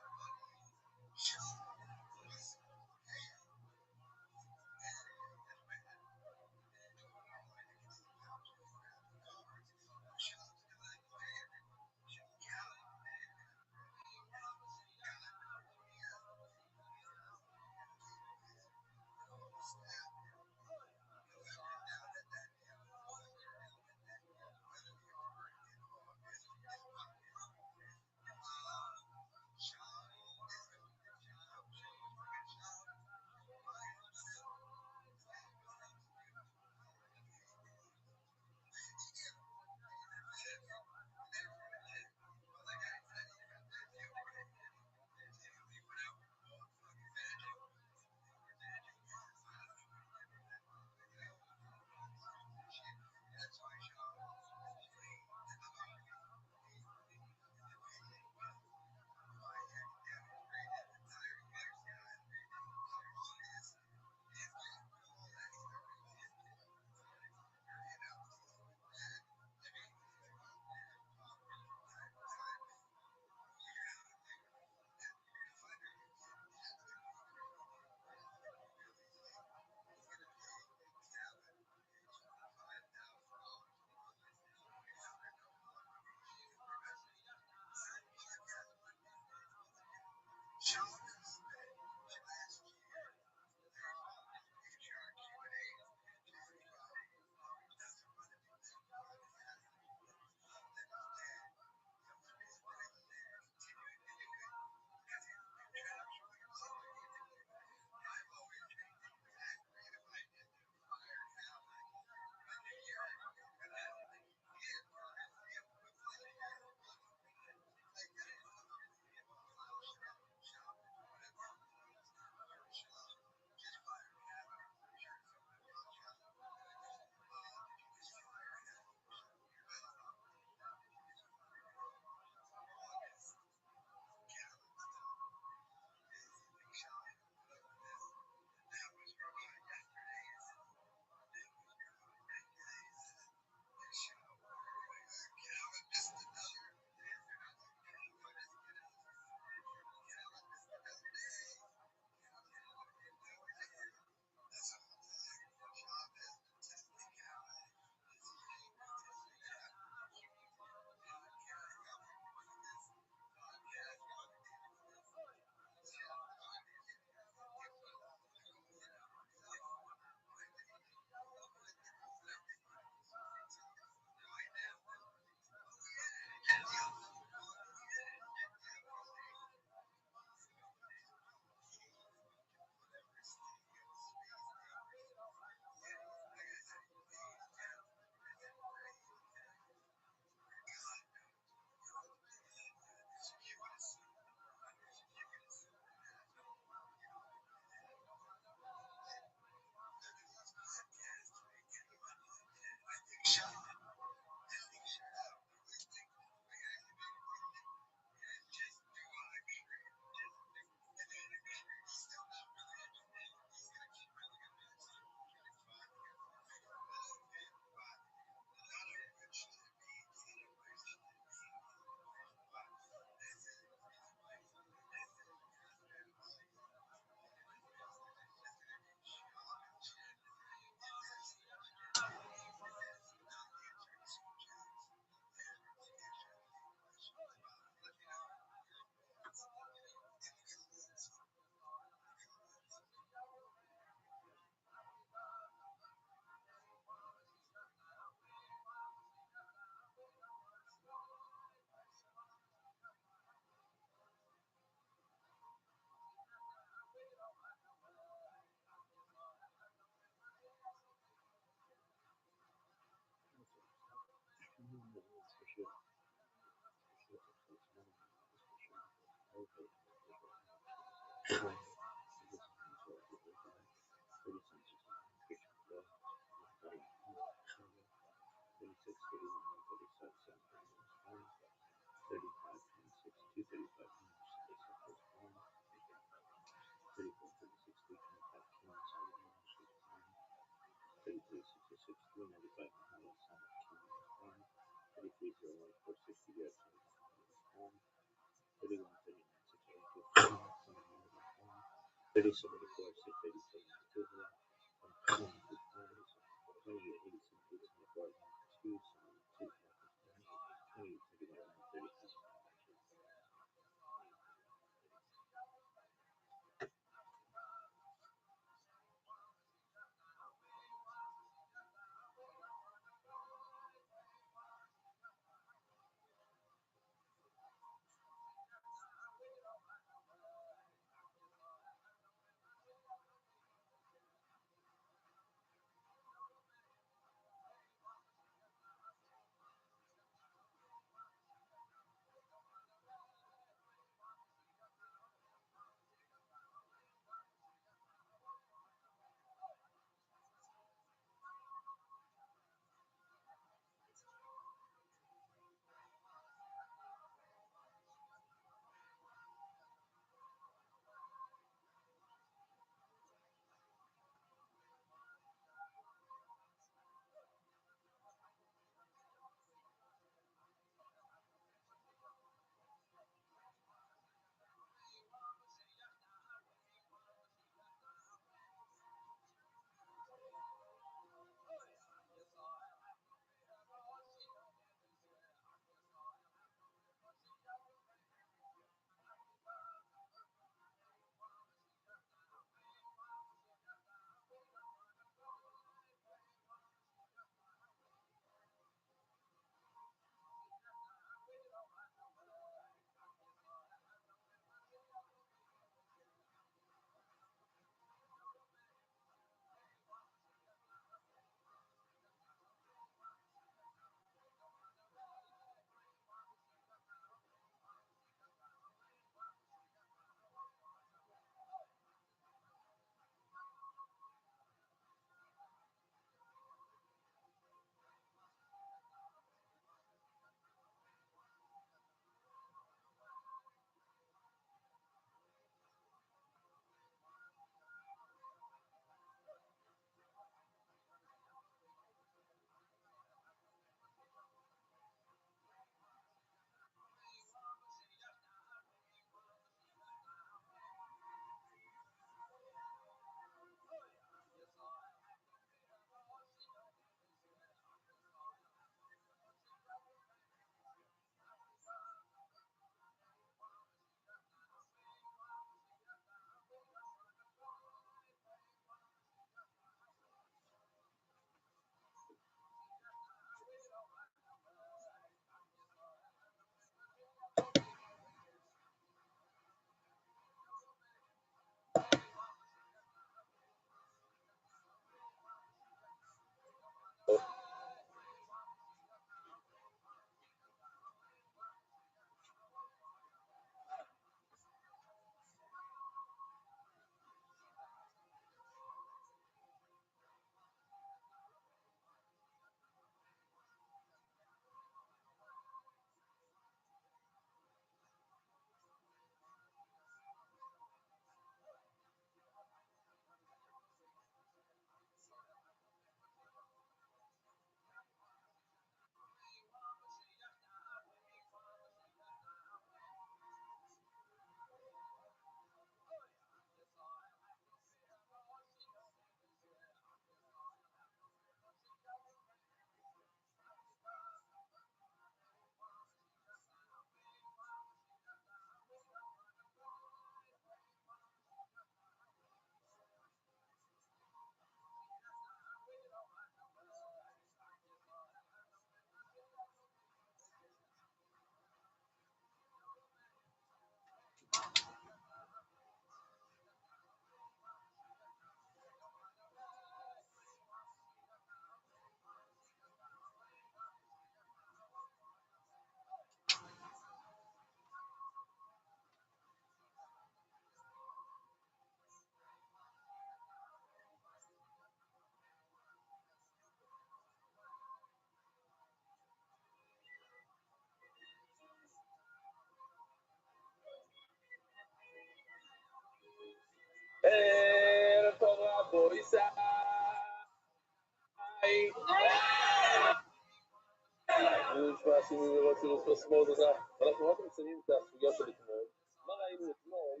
אנחנו רק מציינים את הסוגיה של אתמול. מה ראינו אתמול?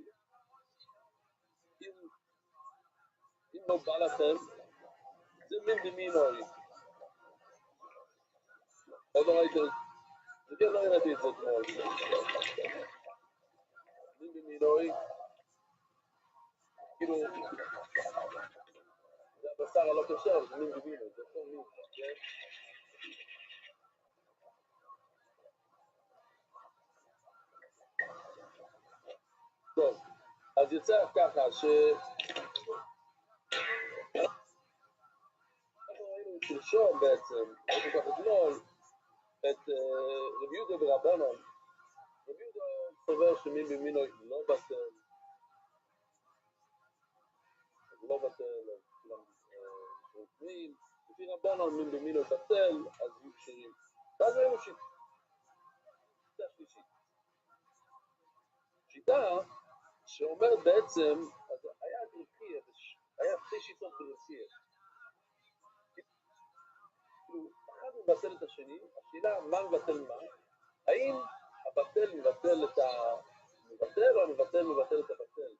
אם לא בא לכם, זה מין במינוי. עוד לא ראיתי, זה כן לא הראיתי את זה אתמול. מין במינוי, כאילו, זה הבשר הלא כשר, זה מין במינוי, זה אותו מין, כן? טוב, אז יוצא ככה אנחנו ראינו שלשום בעצם, ראינו כך אתמול, את רבי יהודה ורבנן. רבי יהודה סובר שמין במינוי לא בטל, לא בטל, כולם רוקמים, לפי רבנן מין במינוי בטל, אז יהיו קשרים. ואז ראינו שיטה שלישית. שיטה שאומרת בעצם, אז היה דרכי, היה שתי שיטות דרכי. כאילו, אחד מבטל את השני, השאלה מה מבטל מה, האם הבטל מבטל את המבטל או המבטל מבטל את הבטל.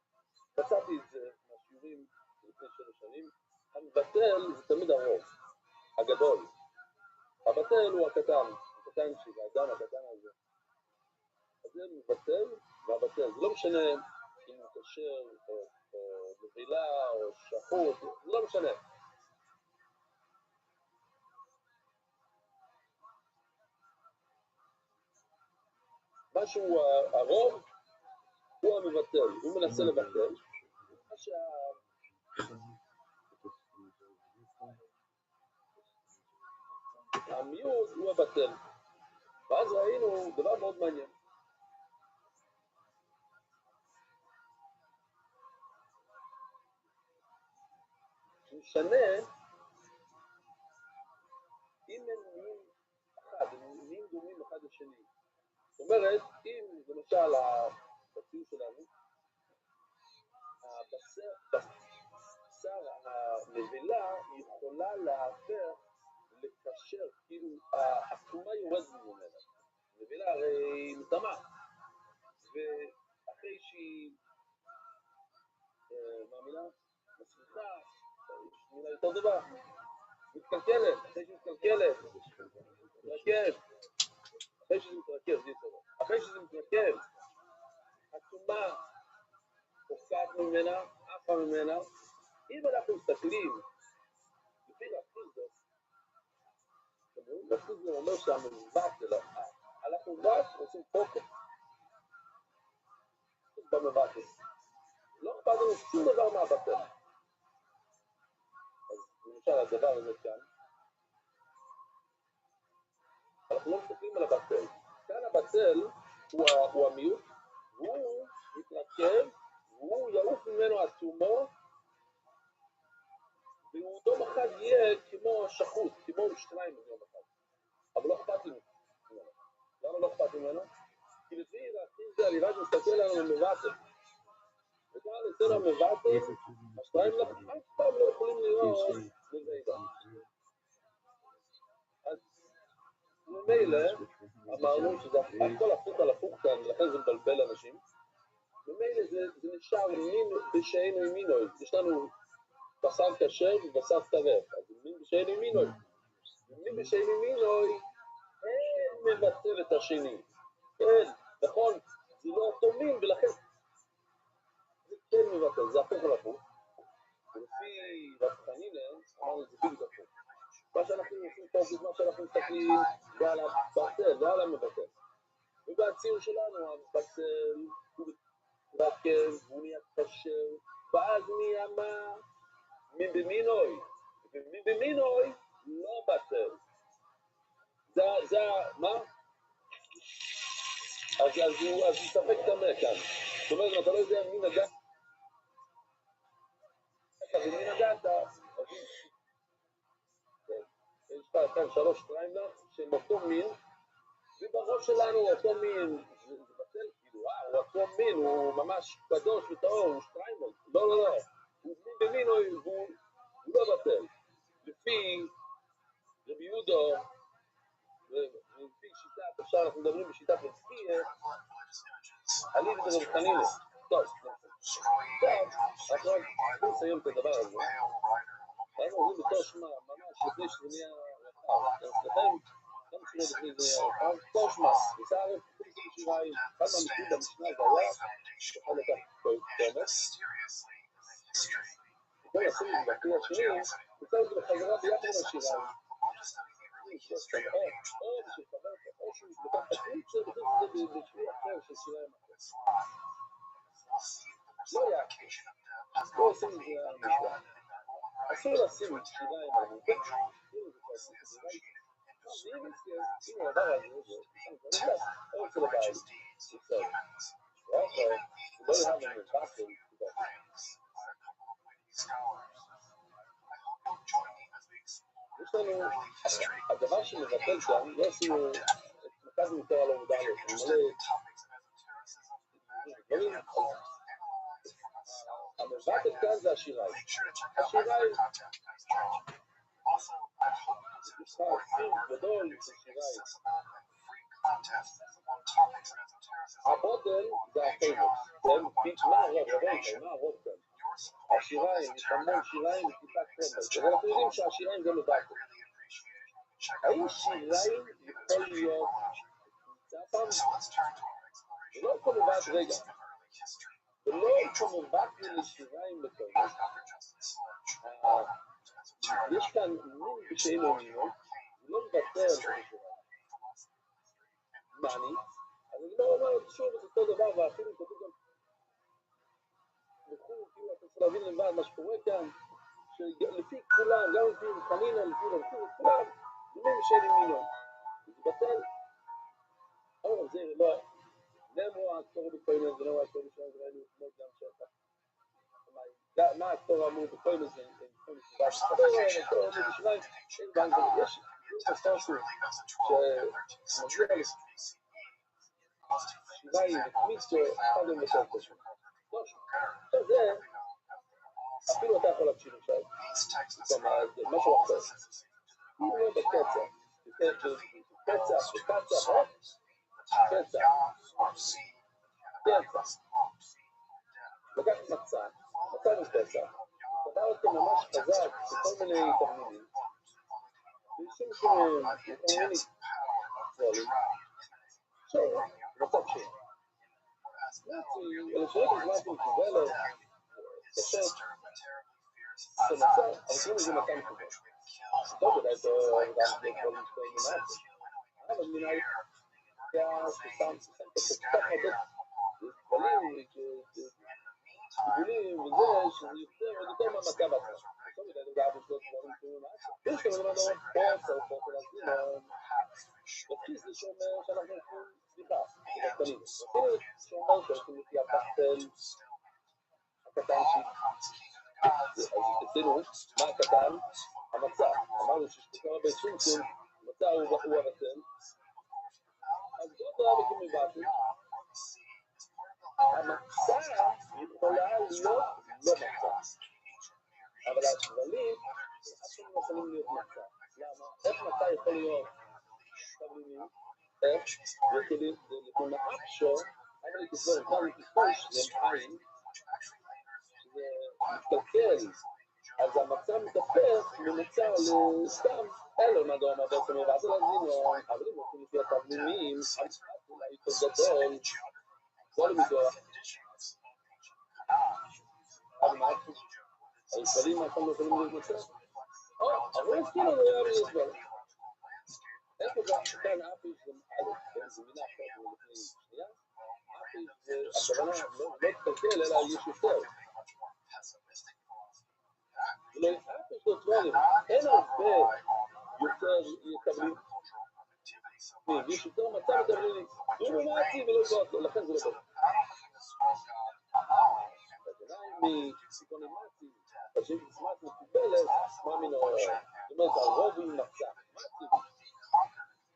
מצאתי את זה מהשיעורים לפני 7 שנים, המבטל זה תמיד הרוב, הגדול. הבטל הוא הקטן שלי, האדם הקטן הזה. אז זה מבטל והבטל, זה לא משנה אם הוא כשר או נבילה או שחוט, זה לא משנה. משהו הרוב הוא המבטל, הוא מנסה לבטל. המיעוט הוא הבטל. ואז ראינו דבר מאוד מעניין. משנה אם הם נהיים אחד, הם נהיים דומים אחד לשני. זאת אומרת, אם למשל בציור שלנו, הבשר הנבלה יכולה להפר לקשר, כאילו התרומה יורדת ממנה. נבלה הרי מטמאה, ואחרי שהיא מאמינה, מסריחה, יש מילה יותר טובה, מתקלקלת, אחרי שהיא מתקלקלת, מתרכב, אחרי שזה מתרכב, זה יותר טוב. אחרי שזה מתרכב, התרומה הופעת ממנה, עפה ממנה. אם אנחנו מסתכלים, לפי רפוזו, רפוזו אומר שהמבט שלו, על המבט עושים פוקו. במבט הזה. לא אכפת לנו שום דבר מהבטל. אז למשל הדבר הזה כאן, אנחנו לא מסתכלים על הבטל. כאן הבטל הוא המיעוט, והוא מתרכב, והוא יעוף ממנו עצומו, והוא יום אחד יהיה כמו שחוט, כמו שטריים יום אחד. אבל לא אכפת ממנו. למה לא אכפת ממנו? כי לפי זה אני רק מסתכל עלינו מבטל. וכאן אצל המבטל, השטריים אף פעם לא יכולים לראות בזעידה. אז ממילא אמרנו שזה הכל הפוך על הפוך כאן, ולכן זה מבלבל אנשים. ממילא זה נשאר מין בשאינו ימינוי. יש לנו בשר כשר ובשר טרף. אז מין בשאינו ימינוי. מין בשאינו ימינוי אין מבטל את השני. כן, נכון, זה לא אותו מין, ולכן זה כן מבטל, זה הפוך על הפוך. ולפי רב חנינא, אמרנו את זה בדיוק הפוך. מה שאנחנו עושים פה זה מה שאנחנו מסתכלים על הבטל, לא על המבטל. ובציור שלנו, הבטל הוא מתרכב, הוא נהיה כשר, ואז נהיה מה? מין במינוי. ומין במינוי לא בטל. זה מה? אז הוא ספק טמא כאן. זאת אומרת, אם אתה לא יודע מי נגעת, ומי נגעת, יש כאן 3 טריימר שהם אותו מין, ובראש שלנו אותו מין, זה בטל כאילו, הוא אותו מין, הוא ממש קדוש וטהור, הוא שטריימר, לא, הוא מין במין, חנינה. טוב, עכשיו, אנחנו נסיים את הדבר הזה. ואז אומרים בתור שמע, ממש לפני שזה נהיה רחב. אצלכם, גם לפני זה נהיה רחב, בתור שמע, בצער, שיריים, אחד מהמקרים במשנה זה היה, שכל לקח תומס. וכל עשו את זה בכלי השני, וצריך את זה בחזרה ביחד עם השיריים. או בשביל חבר, או שהוא לקח תקליט שבכלל זה בשביל אחר של שיריים אחר. לא היה, לא עושים את זה המשוואה. אסור לשים את שיריים עמוקות, אם הוא עבר על זה, הוא רוצה לבית, בסדר. הוא לא יראה במרחק, יש לנו, הדבר שמבטל שם, לא עשינו, נקזנו יותר על העובדה הזאת, מלא, המבטל כאן זה השיריים. השיריים, מספר סיר גדול של שיריים. הבוטל זה הפייבוס, מה הרוב כאן? השיריים, יש המון שיריים וטיפה קרמל, ואנחנו יודעים שהשיריים זה מבטל. האם שיריים יכול להיות נמצא פעם? ולא כמובן רגע, ולא כמובן לשיריים לפייבוס. יש כאן מין בשאין אומינו, לא מבטל על שיריים. מה אני? אז אני לא אומר שוב את אותו דבר, ואפילו כתוב גם וכו', כאילו אתה צריך להבין לבד מה שקורה כאן, שלפי כולם, גם לפי חנינה, לפי כולם, דומים שאין מינו. זה בטל, אבל זה לא, נאמרו הקטור בפוימס, ונאמרו הקטור בשביל זה ראינו כמו גם שאתה. מה הקטור אמור בפוימס, הקטור אמור בשביליים, אין בנק, יש מסתר שמגיע לשביליים, ותמיד שאחד הם יותר פשוט. זה, אפילו אתה יכול להקשיב עכשיו, משהו אחר. אם לא בקצע, בקצע, לקחת מצע מפצע, פתר אותו ממש חזק בכל מיני תרמילים, וישים שתרמילים צבולים, מצב שיר. לשנות הזמן מקובלת, קשה, זה מצב, אבל כאילו זה מצב מקובל. טוב, אולי זה גם דברים שתיים מנהלת. אבל מנהלת, סתם כך הרבה דברים, טיבולים וזה, שזה יותר מהמצב עצמו. טוב, אולי זה גם שלוש דברים שתיים מנהלת. יש כאן דבר מאוד פרסר, פרסר להזמין, ובחיס זה שאומר שאנחנו יכולים, סליחה, זה קטנים. ובחיס שאומר שאנחנו לפי הפסטל הקטן אז אצלנו, מה הקטן? המצע. אמרנו שיש כל כך הרבה צומצום, המצע הוא הרצן. אז זאת רעה בכל מבטל. המצע יכולה להיות לא מצע. אבל השבלים, אתם לא יכולים להיות מצע. למה? איך מצע יכול להיות שבלים? איך? וכלים, זה לפעמים האפשו, אבל לכסבור, כאן לכסבוש, זה עין. זה מתקלקל, אז המצע מתהפך ממצע לסתם אלו מדור מדור כמובן, ואז להזינו, אבל אם הולכים לפי התבלימים, המצע אולי יותר גדול, כל מדור. אבל מה אנחנו? הישראלים אנחנו לא יכולים להתמצא? אבל יש כאילו לא היה להסבר. איפה זה כאן אפיש זה א', זה מילה אחרת מלפני שנייה, אפיש זה, הכוונה לא תקלקל אלא יש יותר. לא אפיש לא דברים, אין הרבה יותר תבלינים. יש יותר מצב תבלינים, הוא ממעטי ולא גאות לו, לכן זה לא טוב. מפסיקונימצי, פשוט סמאט מקובלת, מה מן הרוב? זאת אומרת, הרוב הוא נפצע. מה הטבעי?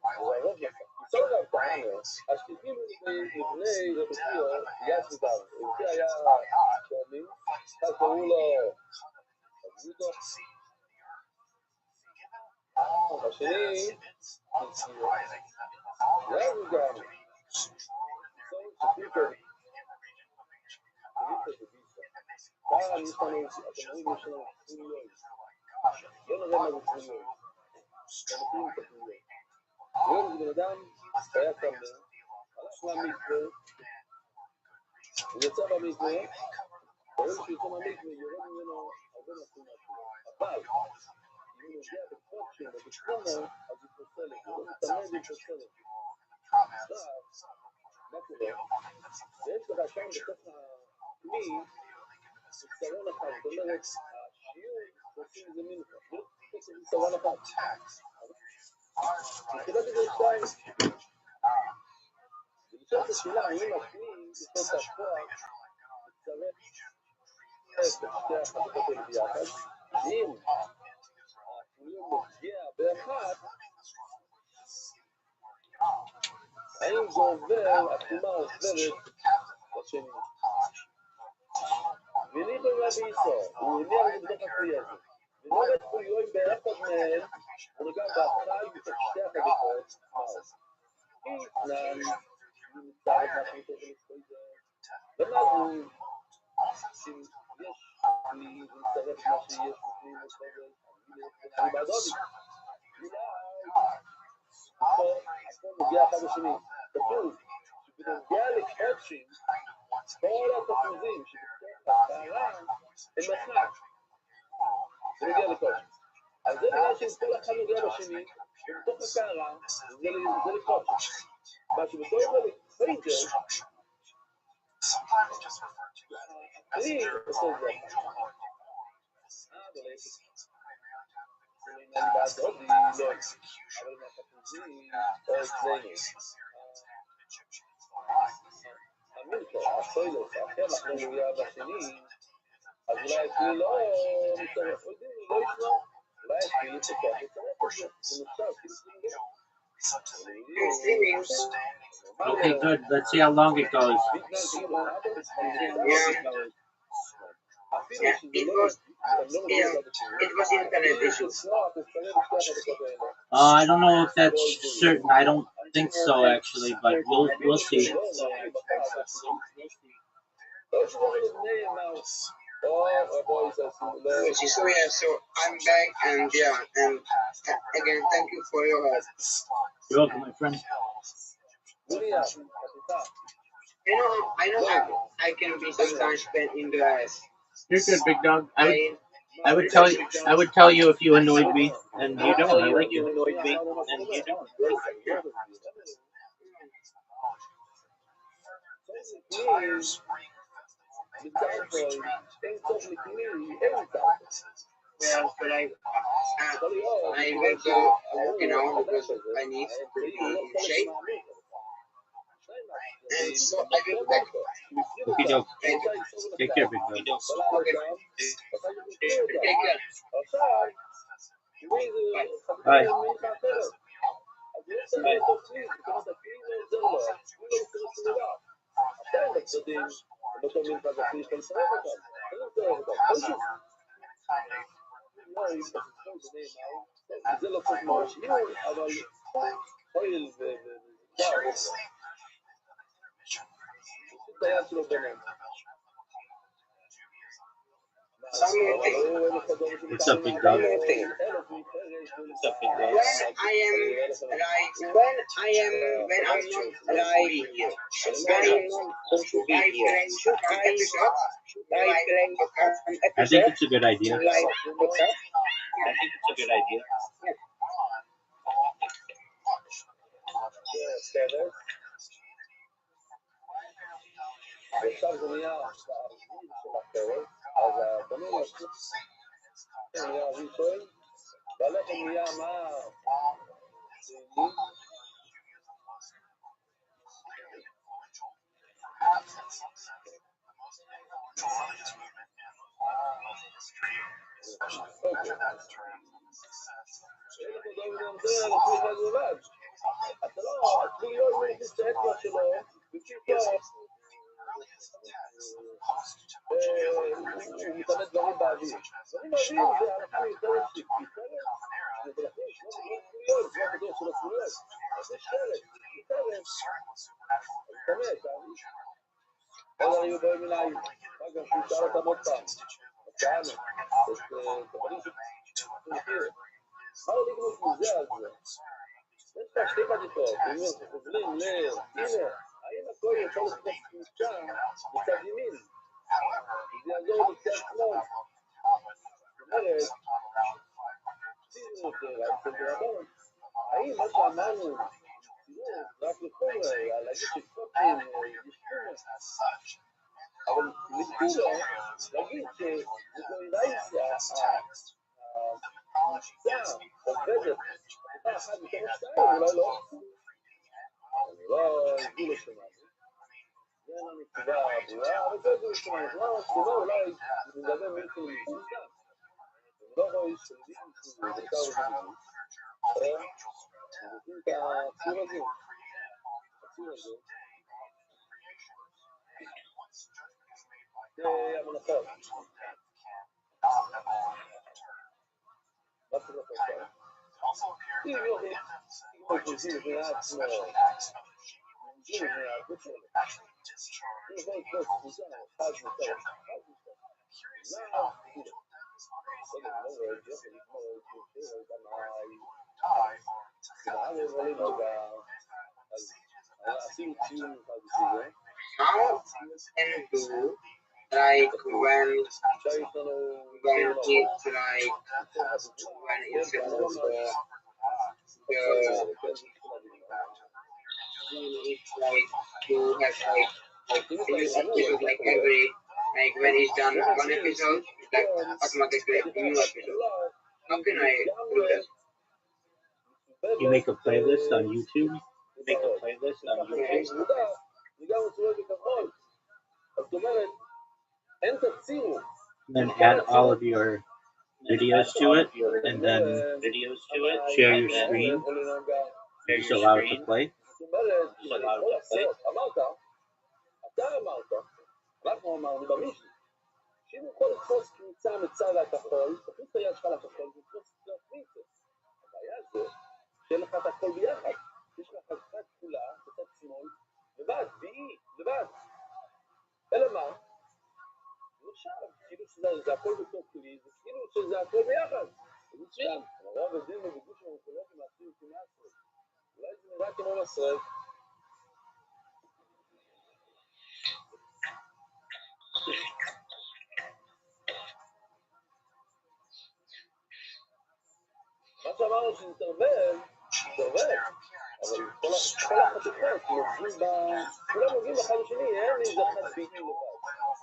זה הרוב נפצע. מסוג ההבטענו, השתיקים לבני רבסיו יד ודבר. רבסי היה שאומרים, אז קראו לו אבודו. השני, נציאו. יד ודבר. מסוג שתיקו. כאן יש לנו, אתם רואים, יש לנו פנויות. בוא נראה מה זה פנויות. אתם מכירים את הפנויות. היום זה בן אדם היה קם, הלך למקווה, הוא יצא במקווה, ביום שהוא יצא מהמקווה, יורד ממנו הרבה מהתמונה שלו. אבל, אם הוא נוגע בקודשים ובקטונה, אז הוא פוסל את זה. הוא מתאמן ופוסל את זה. עכשיו, מה קורה? ויש לך שם בתוך הכלי, חיסרון אחד, זאת אומרת, השיעור עושים איזה מינוס, לא עושים חיסרון אחד. מתחילת את זה שתיים, ולשאול את השאלה, האם הכלי יש לו את הכוח לצרף את שתי החתכות האלה ביחד, אם הכלי מגיע באחת, האם זה עובר, התקומה עוברת לשני. וניחו מה בישראל, הוא הניח את זה בתוך הכלי הזה. ונורת חוליוי באחד מהם, הוא נגע באחד בתוך שתי החתכות, נען, נמצא את מהחתכות ולספויזה. ומה הוא, שיש כלי, ומצטרף מה שיש בכלי מסורת, אני בעדודי. אולי, הכל נוגע אחד לשני. כתוב, שבנוגע לקודשים, כל התפוזים שבתוך הקערה הם אחד. זה נוגע לקודשים. אז זה נראה שכל אחד נוגע בשני, ובתוך הקערה זה לקודשים. מה שבתוך זה לפייג'ר, הכלי עושה את זה. אבל אני בעדודי, לא. אבל מהתפוזים, או אצלנו. המילקה, הסוילס, הקמח לא נוגע בשני, אז אולי הכלי לא מצטרף, לא ישמע, אולי הכלי יצטרף לצרף את זה, זה נחשב, Okay, good. Let's see how long it goes. Yeah, it was internet issues. I don't know if that's certain. I don't think so actually, but we'll see. So yeah, so I'm back and yeah, and again, thank you for your help. You're welcome, my friend. I know I can be sometimes spent in the ass. You're good, big dog. I would tell you if you annoyed me, and you don't. I like you. Annoyed me, and you don't. Well, but I will go, because I need to be in shape. And so I will back. Okay, doke. Take care, big dog. Okay. Take care. Bye. זה לא צריך מאוד שיעור, אבל אויל את היד שלו ביניהם. What's up, big dog? When I'm not like I think it's a good idea. עכשיו זה נהיה האוויר של הפרק, אז הבנים נהיה אוויר שואל, והלחם נהיה מה? אתה לא, הכלי לא מכניס את האצבע שלו, הוא מתאמן דברים באוויר. דברים באוויר זה הלכה מיותרת שכתרת, ולכן יש לא כלויות, זה הכדור של הכלויות. אז יש שרת, כתרת, מתאמן, אז היו באים אליי, אחר כך שהוא שאל אותם עוד פעם, הצענו, את הבנים שמכיר, מה לא לגנות מזה על זה? יש לך שתי בדיחות, חוזרים הנה, האם הכל יכול לתפוס קבוצה מצד ימין? זה יעזור מצד שמאל. זאת אומרת, האם מה שאמרנו, רק לחומר, להגיד שפוטים ישתונה, אבל לכולו, להגיד שזוהירייסיה, המבצע עובדת, אותה אחת מתוך שתיים, אולי לא, לא הגיעו לשמענו. זה אין לנו תשובה ברורה, אבל זה הגיעו לשמענו. זאת אומרת, תשובה אולי נדבר מישהו מסוים. לא רואה שלילים שהוא בקר ובניגוד. נותנים את הציר הזה. זה המנחות. מה צריך לעשות? אם יוכל, אם חושבים לפני עצמו, אם מהגוף שלו, אם יכול לקרוא תחושה, חד מצד, לא רואה, יוכל לקרוא יותר את המאי, כנעד יכולים עשינו ציון אחד בסביבה. How can do like when it's like when it's it's like you have like every like when it's done one episode, like automatically a new episode. How can I do that? You make a playlist on YouTube. Make a playlist on YouTube. Then add all of your videos to it, and then share your screen. Just allow it to play. שאם הוא יכול לתפוס קבוצה מצד הכחול, תכניס את היד שלך לכחול ותפוס קצת קבוצה. הבעיה זה שאין לך את הכל ביחד. יש לך חלקה כפולה, בצד שמאל, לבד, לבד. אלא מה? עכשיו, כאילו שזה הכל בתוך כלי, זה כאילו שזה הכל ביחד. זה מצוין. הרוב עובדים בגוש המורפולוגים מעשים כמעט סרט. אולי זה נראה כמו מסרט. מה שאמרנו שנתערבב, אבל כל החתיכות כולם נוגעים אחד לשני, אין איזה אחד ביעי לבד.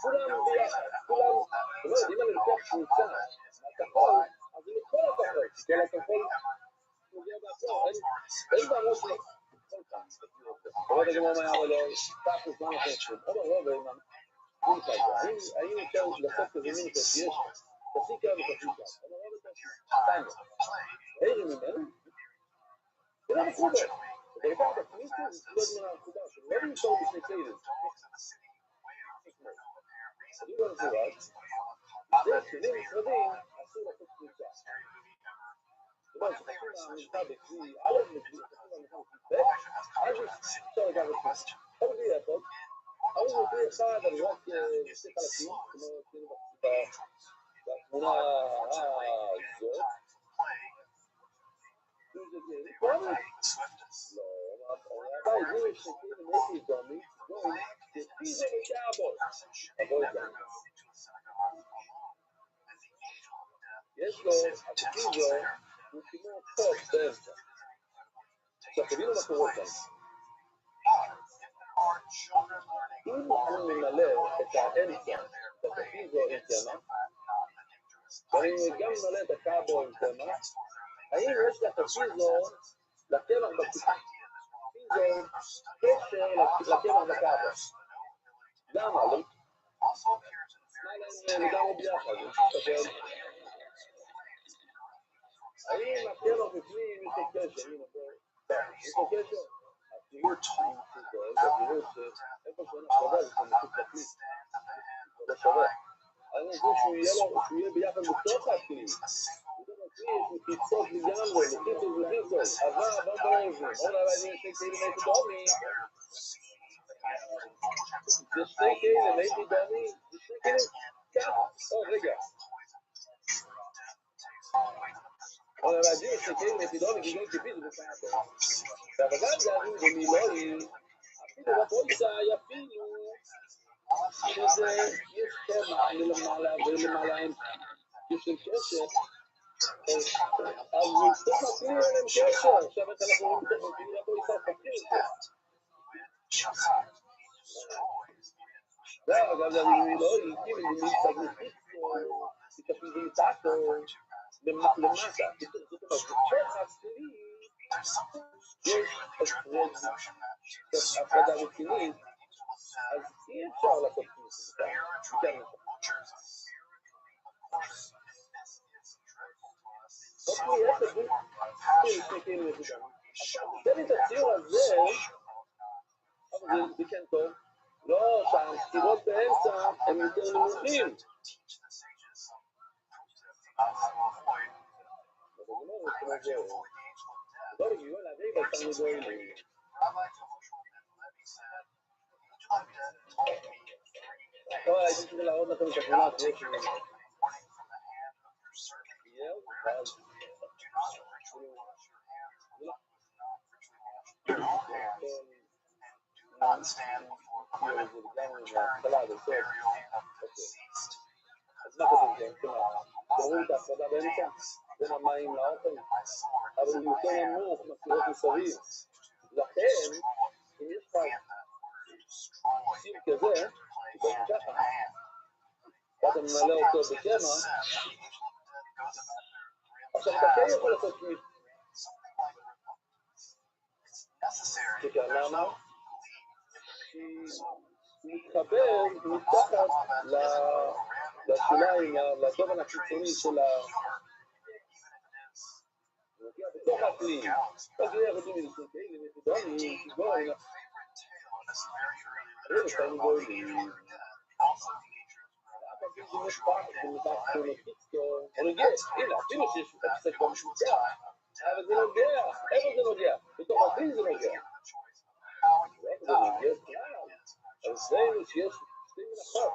כולם ביחד, כולם, זאת אומרת, אם אני לוקח קבוצה מהכחול, אז זה מכל הכחול, כל הכחול נוגע בהכל, אין בראש לו. רוב הגמור מה היה לו, כך זמן אחר שוב, רוב האם אפשר לעשות כזה מין שיש תפסיקה ותפסיקה, רוב יותר שוב, איזה ממנו? זה לא מחובר. אתה לוקח את הפניסטי, זה לא זמן המחובר, שלא נמצאו בשני קיילים. אני לא מפורט, זה כלים משרדים, אסור לעשות קבוצה. זאת אומרת, שתקום המלכה בכלי א' וכלי, תקום המלכה בכלי ב', אז אפשר לגב את פניסטי. כל זה יכול, אבל זה כלי אחד, אבל רק שתי חלקים, זאת אומרת, בתמונה הזאת, יש לו, הקיזו הוא כמו חוק באמצע. עכשיו תבינו מה קורה כאן. אם אני ממלא את האמצע, את הקיזו עם תמה, ואני גם ממלא את הקאבו עם תמה, האם יש לך קיזו לקמח בקיזו, קשר לקמח בקאבו? למה? לגמרי ביחד, האם הקמח בפנים יש לו קשר? יש לו קשר? התירוץ איפה שאין שווה זה מחוץ לכלי, זה לא שווה. אני חושב שהוא יהיה ביחד בתוך הכלי. יש מחיצות לגמרי, מחיצות, אבל בואו ברזים, בואו נראה לי שכאילו מאיפה דומי. זה שני כלים, הייתי דני, זה שני כלים ככה. רגע. אבל להגיד שני כלים, הייתי דני, גיגון כפי זה בסדר. אבל גם דני ומילואי, אפילו בפויסה יפילו, שזה יש קמח מלמעלה ולמעלה יש להם קשר. אז מתוך הכלי אין להם קשר. עכשיו איך אנחנו רואים מתוך הכלי לפויסה חוקרים את זה. אגב, לא, איתי ממצא מחיצו, מתקפי ומתעתו, למטה. זאת אומרת, בתוך הכלי יש הפרדה רצינית, אז אי אפשר לעשות כלי. אוקיי, איך זה? תן לי את הציור הזה, אבל זה כן טוב. לא, שהסתירות באמצע הם יותר נמוכים. לא, גיון להביא בתלמודוינו. טוב, הייתי צריך להראות לכם את התמונה אחרי שהוא... אז מה כתוב כאן? תראו את ההפרדה באמצע בין המים לאוכל, אבל הוא יותר נמוך מהסירות מסביב. לכן, אם יש לך סיר כזה, תקום ככה, ואתה ממלא אותו בקמח, עכשיו אתה כן יכול לעשות כלי. תקרא, למה? מתחבר מתחת לשוליים, לתובן החיצוני של ה... בתוך הכלי. אז זה יחד עם זה, כאלה מפודרני, כגוי. זה שתיים גוי. זה משפט, זה מפח מפיצו. הנה, אפילו שיש את הפסק במשוצע, אבל זה נוגע. איפה זה נוגע? בתוך הכלי זה נוגע. איפה זה נוגע? אז זהו שיש שתי מלאכות.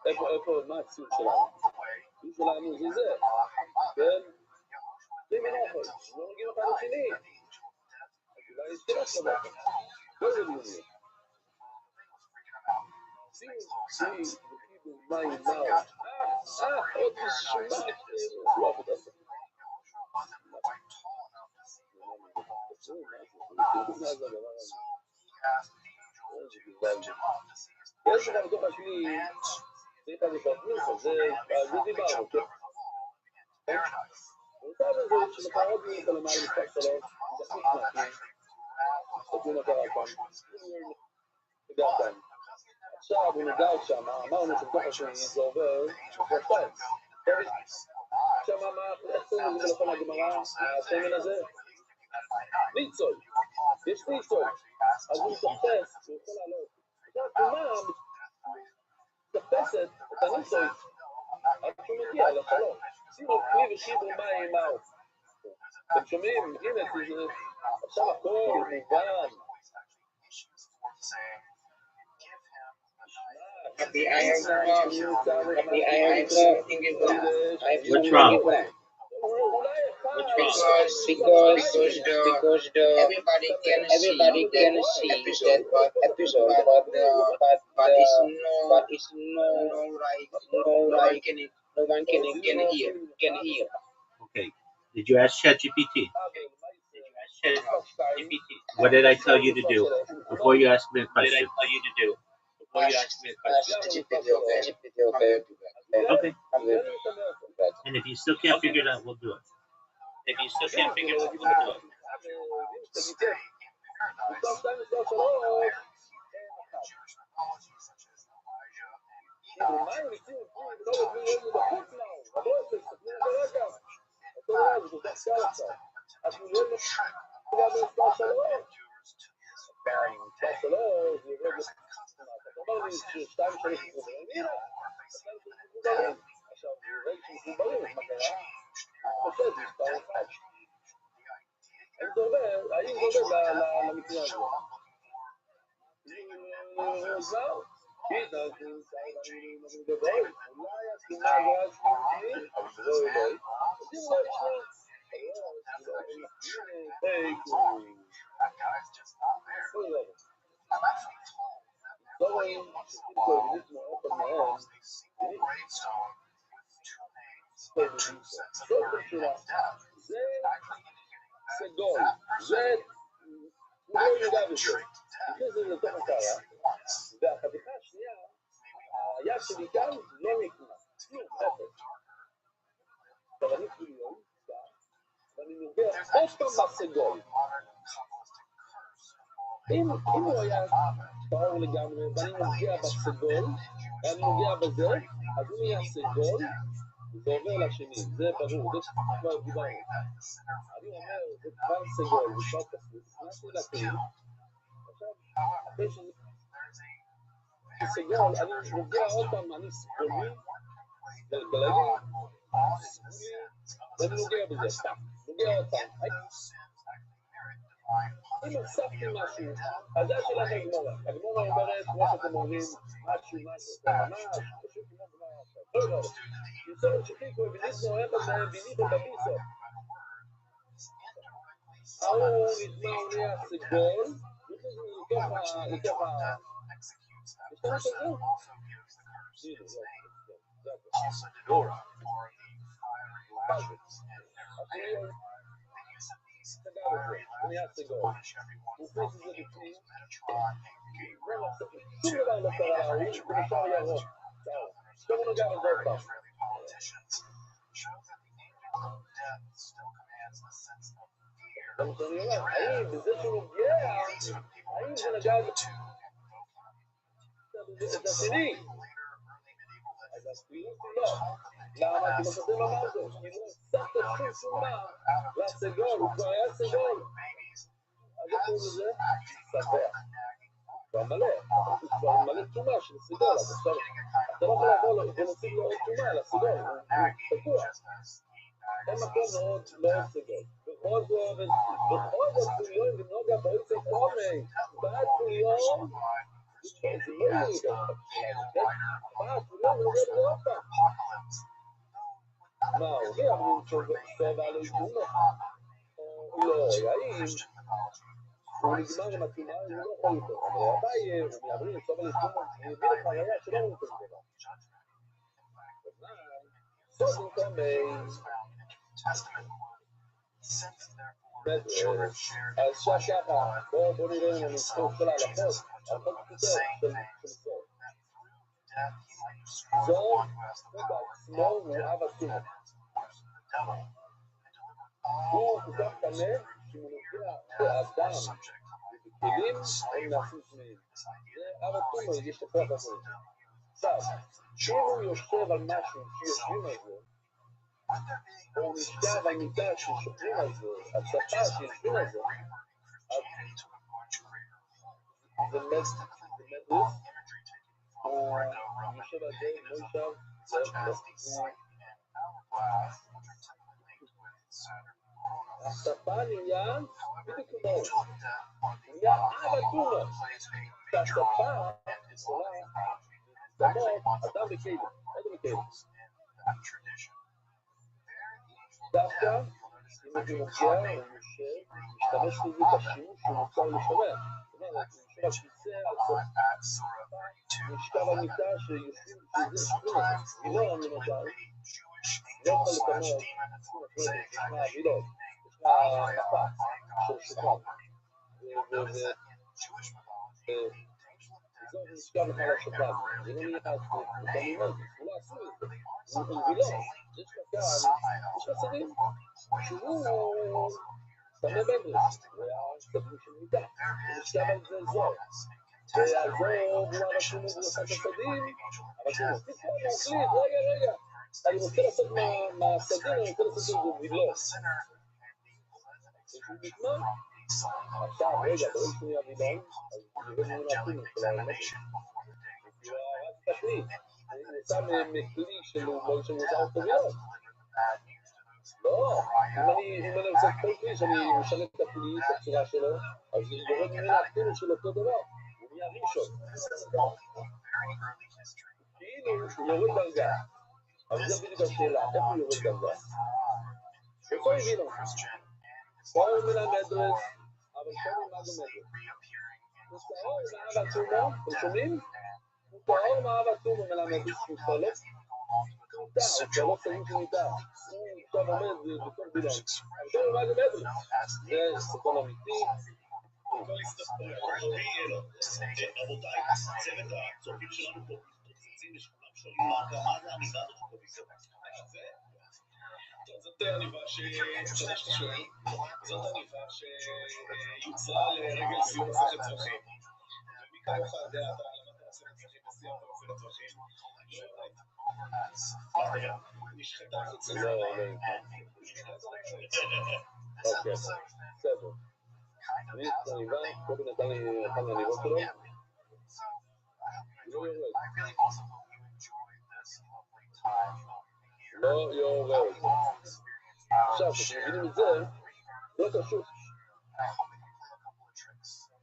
איפה, מה הציור שלנו? הציור שלנו זה זה, כן? שתי מלאכות, לא נוגעים אחד לשני. אז אולי יש שתי מלאכות. לא זה נוגע. צי, וחיבור מים נאו. עוד משמעת, לא עבודה. יש לך בתוך הכלי, צריך לפרטנוס, זה דיברנו, כן? ואותה בזה שמחרות לי את הלמעלה מספק שלו, דחית מהכלי, תקום הקרה כאן, נגע כאן. עכשיו הוא נגע שם, אמרנו שבתוך הכלי זה עובר, וחשתיים. עכשיו איך קוראים לזה לכל הגמרא, הסמן הזה? ניצוי, יש ניצוי, אז הוא מתפס, הוא יכול לעלות. עכשיו התאומה מתפסת את הניצוי, עד שהוא מגיע לחלום. שימו כלי וחיבור מים מהו. אתם שומעים? הנה, עכשיו הכל מובן. What's wrong? Because everybody can see that episode, but it's no one can hear. Okay. Did you ask ChatGPT? What did I tell you to do before you ask me a question? Okay. And if you still can't figure it out, we'll do it. האם זה עובד למקרה הזה? זהו. אולי הסיבה לא היה שמי, אבל זה לא אלוהי. עושים לו את שני. לא רואים שתים כואבנית מאוד מהם, זה סגול, זה הוא לא יודע בזה, נכנס לזה לתוך הקערה, והחתיכה השנייה, היד שלי כאן לא נכנס, כלום, אפס. עכשיו אני כאילו ואני נוגע עוד פעם בסגול. אם הוא היה טהור לגמרי, ואני נוגע בסגול, ואני נוגע בזה, אז אם יהיה סגול, זה עובר לשני, זה ברור, זה כבר דיברנו. אני אומר, זה כבר סגול, זה כבר כסף, נכנסתי לכלי, עכשיו, אחרי שזה סגול, אני נוגע עוד פעם, אני סגולי, גלגלני, סגולי, ואני נוגע בזה, סתם, נוגע עוד פעם. אם הוספתי משהו, אז זה השאלה הגמורה. הגמורה אומרת, כמו שאתם אומרים, משהו, ממש, פשוט כמו גמר עכשיו. לא, יסוד שחיקו, וניסו, איך אתם ביניתם בביסו. ההוא נטמע עונה הסגול, לתוך משתמש על זה? סגר את זה, הוא נהיה סגול. הוא הכניס את זה בפנים, שום דבר לא קרה להוא, הוא נשאר ירוק. עכשיו הוא נוגע בזה עוד פעם. זה מה שאני אומר, האם בזה שהוא נוגע, האם זה נגע את השני? אז הספירות לא. למה? כי בסדר אמר זאת, כי הוא סחת שום שומה לסגול, הוא כבר היה סגול. אז איך קוראים לזה? סבח. כבר מלא, הוא כבר מלא תשומה של סגול, אז עכשיו אתה לא יכול לבוא ונוציא לו עוד תשומה לסגול, הוא תקוע. אין מקום מאוד לא סגול. בכל זאת פוליון ונוגע באיצה קומי, בעד פוליון, זה לא יהודה, בעד פוליון ונוגע בזה עוד פעם. מה, הוא אומר, הוא צובע לו איתומה. לא, האם הוא נגמר עם התומה, הוא לא יכול יותר. אבל הבאי, הוא מעברים לצובע לו איתומה, אני אביא לך ראיה שלא הוא יותר דבר. סוף במקום אז שככה, בואו נראה אם אני אזכור כל ההלכות, ההלכות פשוטות של סוף. זו הוא בעצמו הוא אב התומה. הוא כל כך קנה שהוא נוגע באדם ובכלים הם נעשים צמאים. זה אב התומה, יש את הכוח הזה. עכשיו, אם הוא יושב על משהו שיושבים על זה, או הוא נשכב על מיטה ששוכבים על זה, הצפה שיושבים על זה, אז זה מדריך, הוא יושב על זה, לא יושב, הצפה נהיה בדיוק כמוהו, נהיה אב התומה, שהצפה יכולה להסתמות אדם בכלים, איזה בכלים? דווקא, אם אתה מוגיע, הוא משתמש בזה בשימוש שהוא מוצא לשמר. זאת אומרת, הוא יושב על כיסא, על סופה, נשכב על מיטה שיושבים שזה שכונה. וילון, למשל, לא יכול לתמר, יש לך וילון, יש לך מפה של שולחן. וזאת נשכב לך על השולחן. זה לא נהיה בתמימות, הוא לא עשו את זה. הוא וילון. יש לך כאן, יש לך שרים שהוא סמי בדרס, והסתכלו של מיטה, הוא נשכב על זה זו, והזו הוא הרשום וברכת הסדים, הרשום מחליט, רגע, אני רוצה לעשות מהסדים, אני רוצה לעשות את זה בבילו. יש לי נגמר? עכשיו, רגע, בואו שנייה וילון, אז נראה לנו להכין את האמת. הוא רק תכלית, הוא נמצא מכלי שלו, בואו שמוזר אותו וילון. לא, אם אני עושה כל כלי שאני משנה את הכלי, את הצורה שלו, אז זה יורד ממנה אפילו של אותו דבר, הוא נהיה ראשון. כאילו הוא יורד דרגה, אבל זה בדיוק השאלה, איך הוא יורד דרגה? איפה הבינו? פה הוא מלמד, אבל פה הוא מלמד מדרס. הוא טהור מאהב עצומו, אתם שומעים? הוא טהור מאהב עצומו מלמד, הוא סולק. הוא כבר לא סגים שניתן, הוא עכשיו עומד בתור בילון. עכשיו הוא מלמד מדרס. זה ספון אמיתי. כל היסטוריה, רבותיי, צוות הצופים שלנו פה מתפוצצים ושכולם שואלים מה זה העניבה הזאת? זאת עניבה שיוצרה לרגל סיום מסכת צרכים. ומי כמוך יודע, אתה למדת מסכת צרכים וסיימת מסכת צרכים, נשחטה חוץ לזה. אוקיי, בסדר. אני עניבה, קובי נתן לי אחד מהעניבות שלו, לא יורד. עכשיו, כשאתם מבינים את זה, זה לא קשור.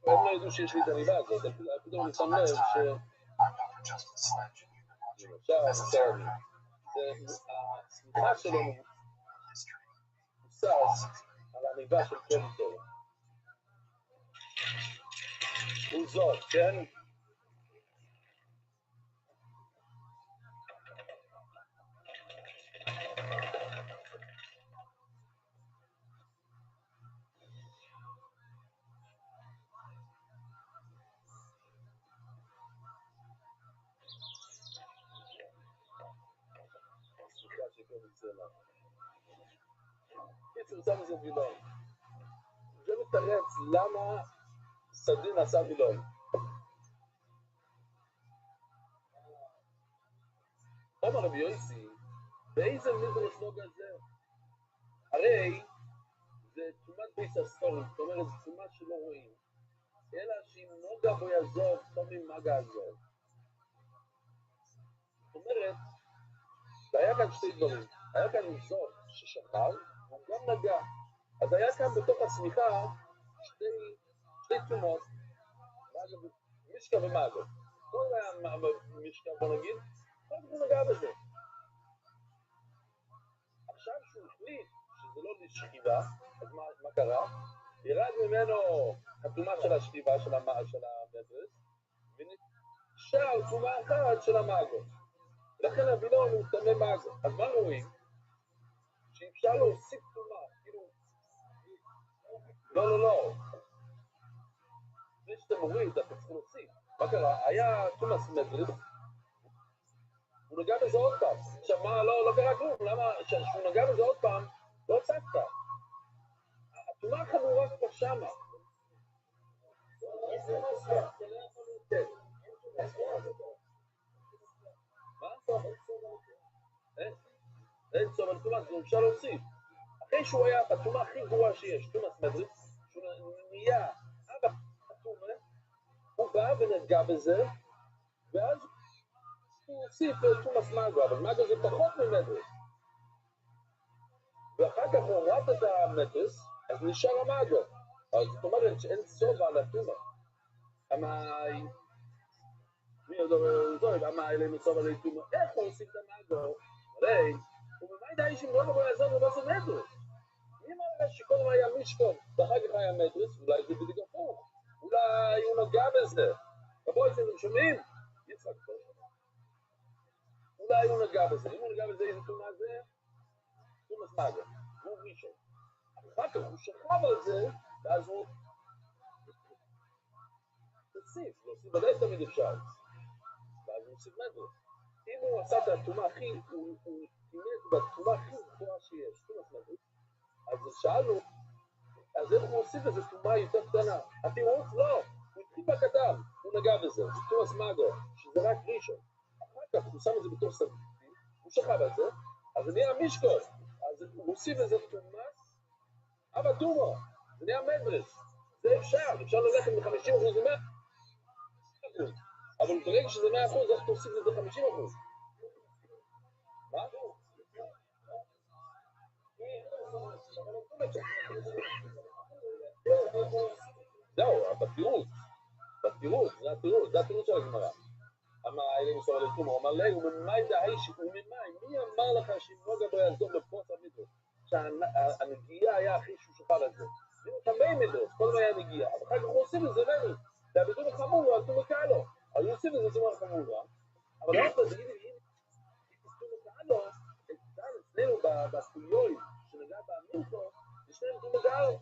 הם לא ידעו שיש לי את העניבה הזאת, פתאום אני שם לב עכשיו, הסמיכה שלו מבוסס על העניבה של קרדיטור. הוא זאת, כן? קיצור, שם איזה וילון. זה מתרץ למה סדין עשה וילון. אמר רבי יוסי, באיזה מדרש נוגע זה? הרי זה תומת ביס הספורים, זאת אומרת, זה תומת שלא רואים. אלא שאם נוגע בו יעזוב, תומים מגע עזוב. זאת אומרת, היה כאן שתי דברים. היה כאן זאת ששחר, הוא גם נגע. אז היה כאן בתוך הסמיכה שתי תומות, משקע ומאגו. כל היה משקע, בוא נגיד, הוא נגע בזה. עכשיו שהוא החליט שזה לא לשכיבה, אז מה קרה? ירד ממנו התומה של השכיבה של המדרס, ונשאר תומה אחת של המאגו. לכן הווילון הוא תמי מאגו. אז מה רואים? שאפשר להוסיף תומה, כאילו... לא. לפני שאתה מוריד, אתה צריך להוסיף. מה קרה? היה תומאס מדרס, הוא נגע בזה עוד פעם. עכשיו מה, לא קרה כלום, למה? כשהוא נגע בזה עוד פעם, לא צפת. התומה החמורה כבר שמה. מה? אין סוף, אבל תומאס, זה אפשר להוסיף. אחרי שהוא היה בתומה הכי גרועה שיש, תומאס מדרס, שהוא נהיה אבא התומה, הוא בא ונגע בזה, ואז הוא הוסיף תומאס מאגו, אבל מאגו זה פחות ממדרס. ואחר כך הוא הורד את המדרס, אז נשאר המאגו. אז זאת אומרת שאין סוף על התומה. מי עוד אומר, אמה אלינו סוף על התומה, איך הוא הוסיף את המאגו? הרי, הוא במאי האישים לא נבוא לעזור ובא זה מדרס. מי מראה שקודם היה מישקון, ואחר כך היה מדרס, אולי זה בדיוק הפוך. אולי הוא נגע בזה. רבוי, אתם שומעים? יצחק, אולי הוא נגע בזה. אם הוא נגע בזה, איזה תומה זה? תומאס מאגו. הוא ראשון. אחר כך הוא שכב על זה, ואז הוא... להוסיף ודאי תמיד אפשר. ואז הוא הוסיף מדרס. אם הוא עשה את התומה הכי, הוא תימד בתומה הכי גבוהה שיש, תומאס מדרס, אז שאלנו, אז איך הוא הוסיף איזו תומה יותר קטנה? התירוץ? לא. הוא התחיל בקטן, הוא נגע בזה, זה תומאס מאגו, שזה רק ראשון. אחר כך הוא שם את זה בתור סביבי, הוא שכב על זה, אז זה נהיה מישקון. אז הוא הוסיף איזה תומאס, אבל תומו, זה נהיה מדרס. זה אפשר ללכת מ-50% ל-100%. אבל ברגע שזה 100%, איך תוסיף את זה 50%? מה? זהו, בתירוץ, זה התירוץ של הגמרא. אמר האלה מסור לתום, הוא אמר לי, וממאי דהי מי אמר לך שאם נוגע בו יעזוב לפרוץ המידות? שהנגיעה היה הכי שהוא שוחל על זה. זה תמי מידות, כל מה היה נגיעה, אבל אחר כך הוא עושים את זה לנו. זה הבידור החמור, אז הוא מקע לו. אז הוא עושים את זה, זה אומר חמור. אבל לא תגידי, אם הוא מקע לו, אצלנו בחוליוי, שנגע באמינכו, לשניהם הוא מקע לו.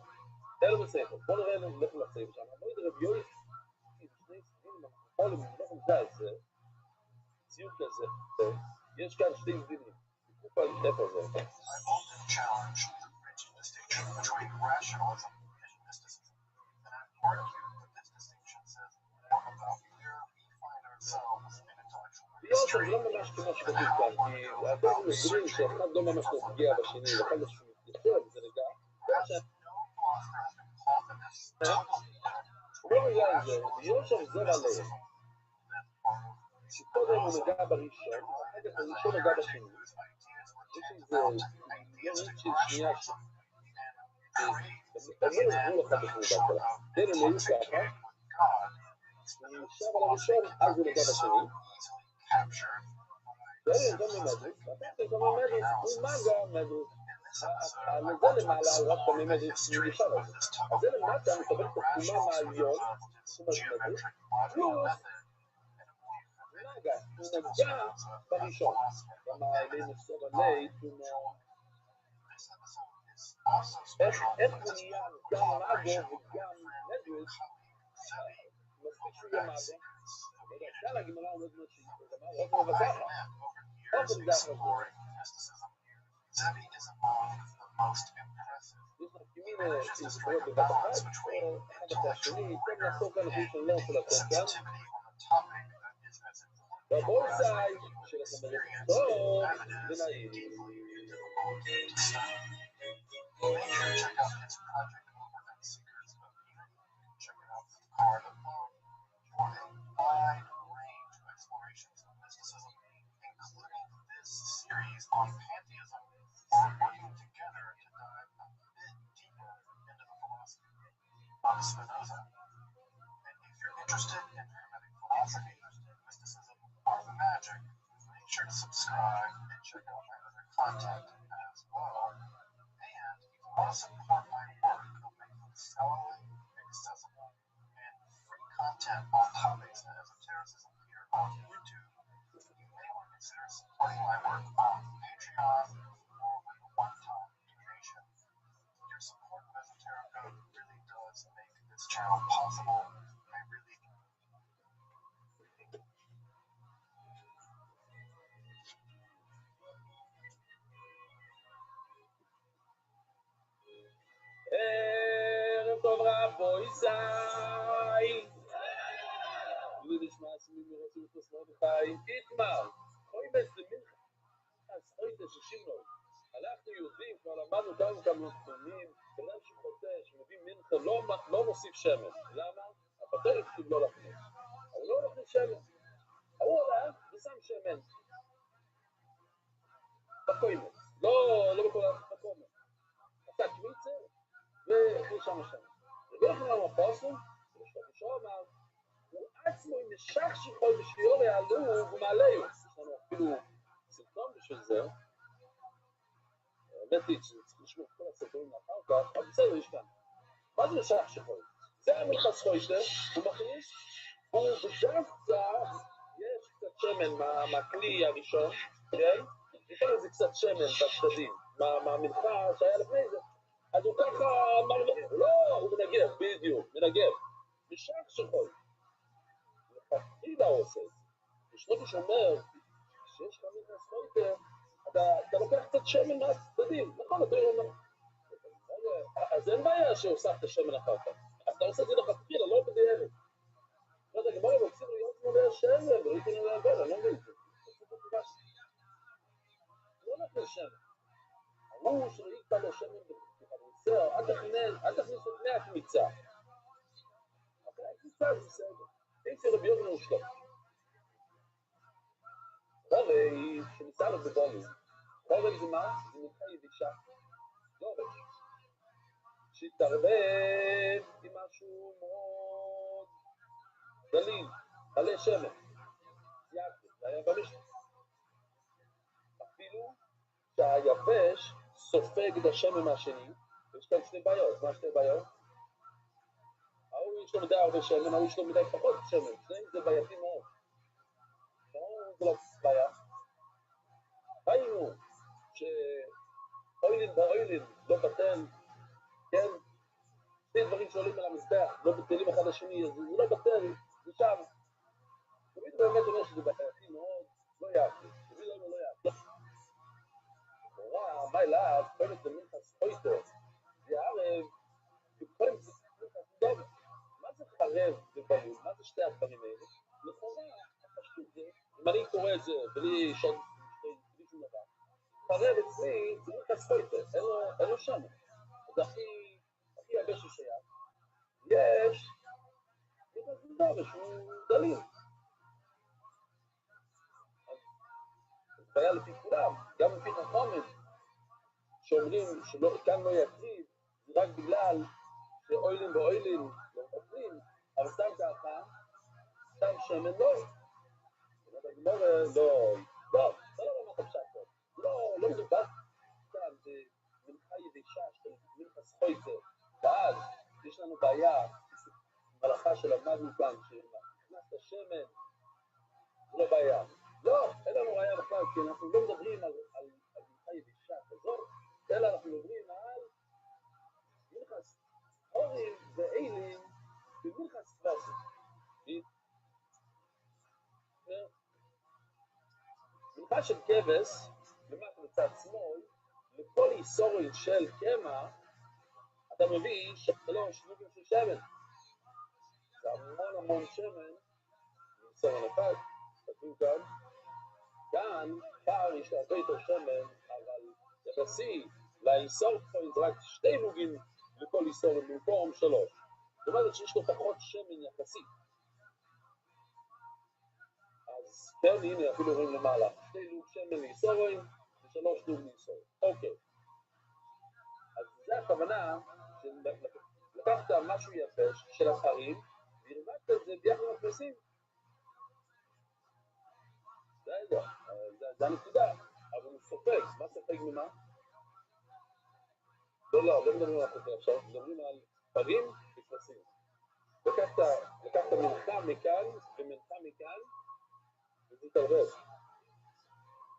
תאלו בספר, בואו נראה, נלך לספר שם. בואו נראה ביוי, שני סביבים, אנחנו יכולים זה על זה, ציוק כזה, יש כאן שתי סביבים, תקוף על איפה זה. ביושר זה לא ממש כמו שכתוב כאן, כי אתם מבינים שאחד לא ממש נפגיע בשני, ואחד שהוא יחזור, זה רגע, הוא לא רגע על זה, ביושר זה עליהם. שקודם הוא נגע בראשון, אחר כך הראשון נגע בשני. יש איזה עניין של שנייה שם. הם לא נגעו לך בחור בהתחלה. כן, הם היו ככה, הוא נשאר על הראשון, אז הוא נגע בשני. זה גם ממדריס, ואתה גם ממדריס, הוא מגע מדריס. זה למעלה רק בממדריס נשאר על זה. אז זה למטה מקבל את התחומה מהעליון, תחומה מדריס, פלוס נגע, הוא נגע בראשון. כמה אלי נסור עלי, איך הוא נהיה גם מגו וגם מדריס, מספיק שהוא יהיה מגו. כאן הגמרא עומד משהו, אופן ובככה, אופן זה החזור. יש מחכימים שזכויות בבת אחת, או אחד אחרי השני, כן לעשות כאן לפי שאני לא רוצה לעשות כאן. בבורסאי שלכם טוב ונעים. On pantheism, or working together to dive a bit deeper into the philosophy of Spinoza. And if you're interested in Hermetic philosophy, mysticism, or the magic, make sure to subscribe and check out my other content as well. And if you want to support my work of making scholarly, accessible, and free content on topics of esotericism here on YouTube, you may want to consider supporting my work on Patreon or with a one-time donation. Your support of Esoterica really does make this channel possible. I really do. ערב טוב רבוי זי. נשמע עצמי מרצים לפוס מרדכי, תתמר, חוי באיזה מנחה, אז חוי תששים לו. אנחנו יהודים, כבר למדנו כמה נתונים, בן שחוטא, שמביא מנחה, לא מוסיף שמן. למה? הפטר כתוב לא להכניס. אבל לא להכניס שמן. הוא הולך ושם שמן. בקוימס. לא בכל הקומס. עשה קמיצה, והכניס שם השמן. ובאופן המפוסם, שבשביל אמר, הוא עצמו עם נשך שחול בשביעו יעלו ומעליו. יש לנו אפילו סרטון בשביל זה. האמת היא שצריך לשמור כל הסרטונים לאחר כך, אבל בסדר, יש כאן. מה זה נשך שחול? זה המלחס חויטה, הוא מכניס, הוא בדווקא, יש קצת שמן מהכלי הראשון, כן? יש לנו איזה קצת שמן בצדדים, מהמלחה שהיה לפני זה. אז הוא ככה אמר, לא, הוא מנגב, בדיוק, מנגב. נשך שחול. תחילה הוא עושה את זה. ושנותי שאומר, כשיש לך מלחס חויטה, אתה לוקח קצת שמן מהצדדים, נכון, אתה אומר. אז אין בעיה שהוספת שמן אחר כך. אתה עושה את זה לכתחילה, לא בדיעבד. לא יודע, גמרא רוצים להיות כמו שמן, ולא יכולים לעבוד, אני לא מבין את זה. לא נכנס שמן. אמרו שראית לו שמן בחבוצר, אל תכניס את מי הקמיצה. אחרי הקמיצה זה בסדר. איזה רבי יוחנן הוא שלום. הרי שניסה לו בבונים. חורב זה מה? זה נקרא ידישה. לא רש. שהתערבב עם משהו מאוד דליל, מלא שמן. זה היה במשנה. אפילו שהיבש סופג את השמן מהשני, ויש כאן שתי בעיות. מה שתי בעיות? ההוא יש לו מדי הרבה שמן, ההוא יש לו מדי פחות שמן. זה בעייתי מאוד. זה לא בעיה. ראינו שאוילין ואוילין לא בטל, כן? שני דברים שעולים על המזבח, לא בטלים אחד לשני, אז זה לא בטל, זה שם. תמיד באמת אומר שזה בעייתי מאוד, לא יעקב. תמיד אומר לא יעקב. נורא, מה אליו, כל את מנחס פויטר, זה ערב, וכל את מנחס דומה. מה זה חרב ובלול? מה זה שתי הדברים האלה? לכאורה, הפשוט זה, אם אני קורא את זה בלי שום דבר, חרב אצלי זה מנחס פויטר, אין לו שם. זה הכי הרבה ששייך. יש מנחס דומה שהוא דליל. אז בעיה לפי כולם, גם לפי חכמים, שאומרים שכאן לא יקריב, זה רק בגלל שאוילין ואוילין לא מקריבים, אבל סתם ככה, סתם שמן לא. לא רמת הפשט טוב. לא מדובר כאן, זה מנחה יבשה של מנחס פויטר, ואז יש לנו בעיה, מלאכה שלמדנו כאן, שנכנס לשמן, זה לא בעיה. לא, אין לנו בעיה בכלל, כי אנחנו לא מדברים על מנחה יבשה כזאת, אלא אנחנו מדברים על מנחס הורים ואילים במנחס פסק. מנחה של כבש, למטה בצד שמאל, לכל איסורים של קמח, אתה מביא 3 נוגעים של שמן. זה המון שמן, איסור אחד, כתוב כאן פער יש הרבה יותר שמן, אבל יחסי לאיסור פה זה רק 2 נוגעים לכל איסור במקום 3. זאת אומרת שיש לו פחות שמן יחסי. אז כן, הנה אפילו רואים למעלה, 2 נוג שמן לאיסורים ו3 נוג לאיסורים. אוקיי. אז זה הכוונה שלקחת משהו יבש של הפרים והרמקת את זה ביחד עם הכבשים. זה הנקודה, אבל הוא סופג. מה סופג ממה? לא מדברים על חוקר עכשיו, מדברים על פרים וכבשים. לקחת מנחה מכאן ומנחה מכאן וזה תרבב.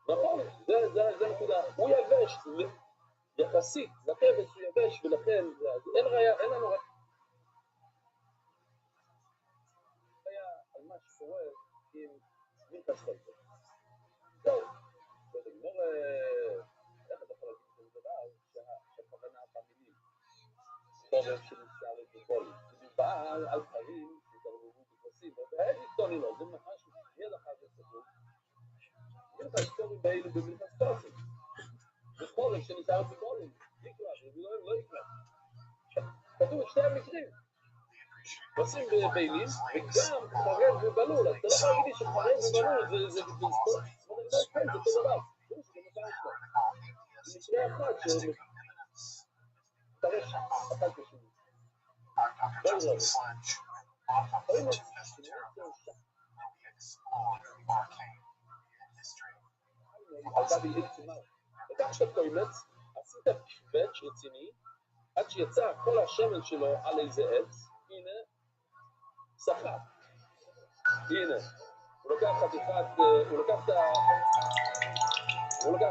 נכון, זה נקודה. הוא יבש, יחסית, לכבש הוא יבש ולכן אין לנו רעיה על מה שקורה עם מנחס פויטר. טוב, בגמור, איך אתה יכול להגיד את זה דבר שהכוונה במילים חורף שנמצא לביקולים. מדובר על פרים שהתערבבו בכבשים, ואין לקטוני לו, זה ממש מיד אחר כך סבור. מנחס פורים באילו במנחס פסק. זה חורף שנמצא בביקולים. יקרא, לא יקרא. כתוב את שני המקרים. עושים בביילים, וגם חרב ובלול. אז אתה לא יכול להגיד לי שחרב ובלול זה אותו דבר. זה מקרה אחד שתרש אחת בשני. לא יודע. לקח שאתה קוימץ, עשית קווץ' רציני, עד שיצא כל השמן שלו על איזה עץ, הנה, שחק. הנה, הוא לקח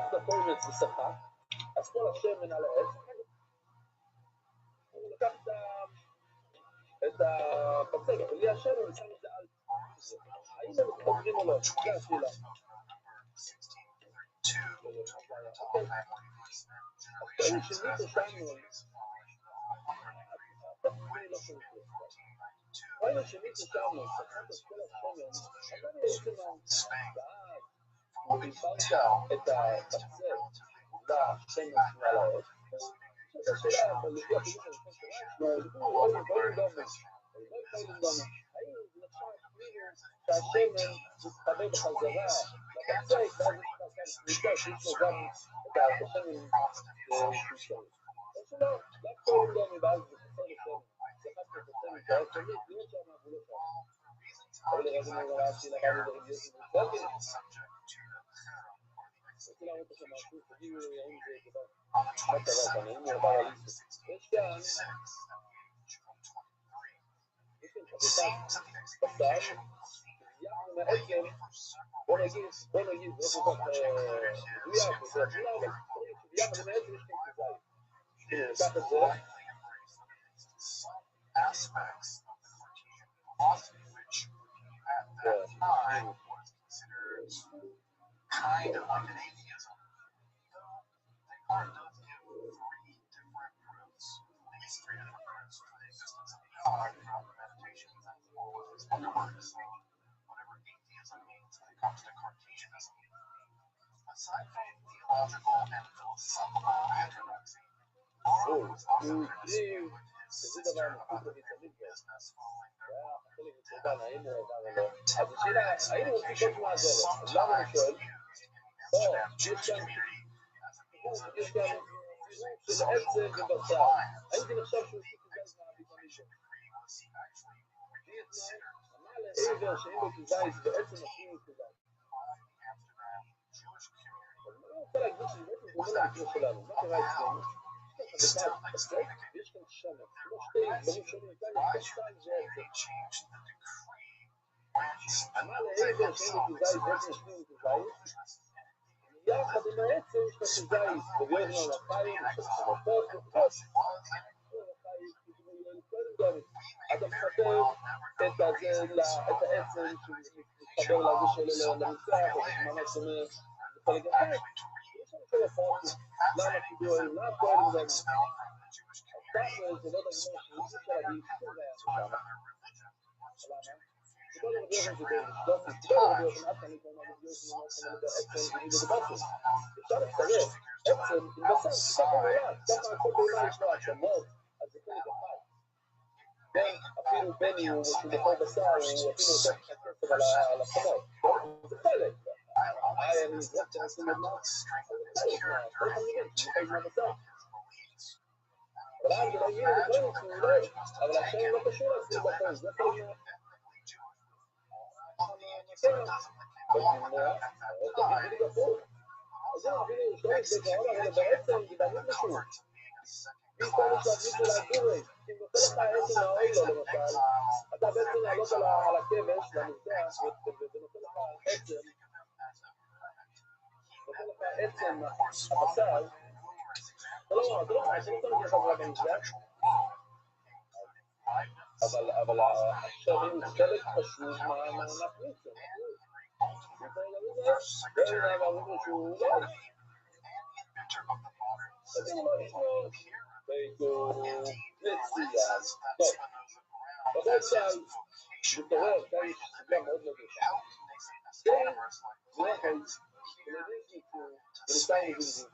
את הקוימץ ושחק, אז כל השמן על העץ, הוא לקח את הפצק, בלי השמן ושם את זה על זה. האם הם מתחברים או לא? זה השאלה. אני שמיט אותנו, ראינו שמיט אותנו, שחקת את כל השמן, אתה בעצם ואז דיברת את הפצק לשמן על העץ, זאת השאלה, אבל לפי הפירוש הראשון שלנו, אוי דומה, האם זה נחשב כאילו שהשמן מתחבר בחזרה לפצק, ואז יש לך שיש לו גם את השמן שישתמש. או שלא, כל גם מבאז וחסר לשם. שחקת את השם מתאר תמיד, להיות שם עבודות שם. אבל לרזים הוא רעשי לבד ורגיוס ומתרגל. רציתי להראות לכם משהו, תגידו אם זה דבר. מה קרה כאן? אם הוא עבר על איסו. יש כאן חתיכת בשר, יחד מהעצם, בוא נגיד, לא כל כך מדויק, וזה התמונה, אבל יחד מהעצם יש כאן כזית. הנה, ניקח את זה. זה דבר מחוץ לתמיד חלק מצוין, האם הוא עבר או לא. אז השאלה, האם הוא רוצים כל מעזור? אז למה אני שואל? יש כאן של עצם ובשר. האם זה נחשב שהוא כזית מהביטמין שלו? אמר לעבר שאין לו כזית בעצם נשאים הוא כזית. אני לא רוצה להגיד שבעצם דומה למקרה שלנו. מה קרה אצלנו? יש כאן חזקה בסוף, ויש כאן שמה. כמו שתי דברים שונים כאן, בשר ועצם. אמר לעבר שאין לו כזית בעצם נשאים הוא כזית. יחד עם העצם יש לך כזית, וביות לנו לחיים, יש לך חמפות, אתה מחבר את העצם שמתחבר לזה שלו למצח, או ממש דומה לחלק אחר. יש לנו כל הפרטים, למה קידועים, מה הפועלים זה? הבטחנו זה לא דגמר שזה של הדייקות היה שם. למה? כל הרבי יוחנן זה בלשלוף, כל הרבי יוחנן אף אני קוראים הרבי יוחנן אומר עצם וזה בשר. אפשר לצרף עצם עם בשר, ככה נולד, ככה הכל בעילה יש לו עצמות, אז זה חלק אחד. אפילו בני הוא בכל בשר, הוא אפילו יותר כסף על עצמות. זה חלק. אני נזרק שעושים עוד מעט, זה חלק כל אחד מבין, זה חלק מהבשר. אבל אז זה לא יהיה, זה לא יהיה, אבל השם לא קשור לעצמי בחיים, זה חלק מה... אז אפילו שלא יצא כעולה, אבל בעצם זה באמת משהו. פתאום יש להגיד להגירי, אם נותן לך עצם האוילו למשל, אתה בעצם לעלות על הכבש, למזבח, ונותן לך עצם הבשר, אתה לא נותן לך חזרה במזבח, אבל השרים הוא חלק חשוב מהפריצה. ואין אמרו שהוא לא. אז אם לא ישנו, ביתו נציאה. טוב, בכל צהל, מתעורר, כאן יש סוגיה מאוד נגושה. זה נחל, וניתן לזיזים.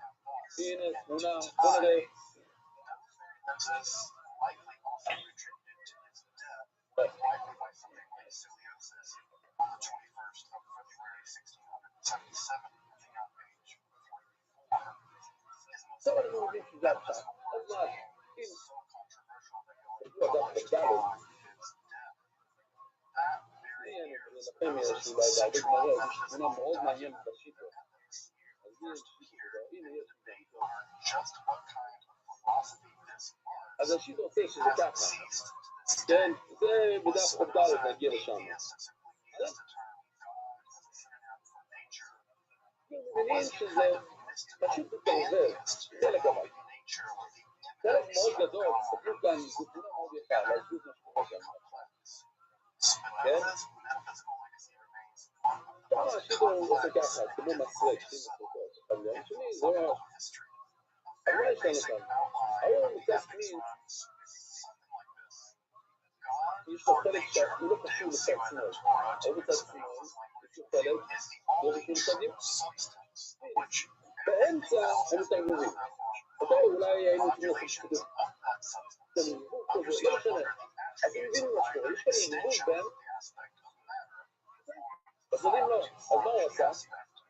הנה, תמונה, בוא נראה. עכשיו אנחנו מבינים שזה עכשיו. אז מה, אם תגיעו אדם בגדלו, לכם יש אולי בהרבה גמרות, יש תמונה מאוד מעניינת בשיטו. אז הנה יש אז השיטו עושה שזה ככה. כן, זה בדף חובדלת להגיע לשם. מבינים שזה פשוט מתערבר, חלק אבל. חלק מאוד גדול, תסתכלו כאן, זו תמונה מאוד יפה, להסביר מה שקורה כאן. כן? כמה השיטו הוא עושה ככה, כמו מסרק, אבל יום שני, זה ממש. אבל מה יש לנו כאן? היום מצד פנים, יש לו חלק שהוא לא קשור לצד שמאל. או בצד שמאל, יש לו חלק, לא קשור לצד ימין. באמצע הם מתרגמים. אוקיי, אולי היינו צריכים לעשות כזה. לא משנה. אז הם הבינו מה שקורה, יש כאן ערבוב בין... בצדדים לא. אז מה הוא עשה?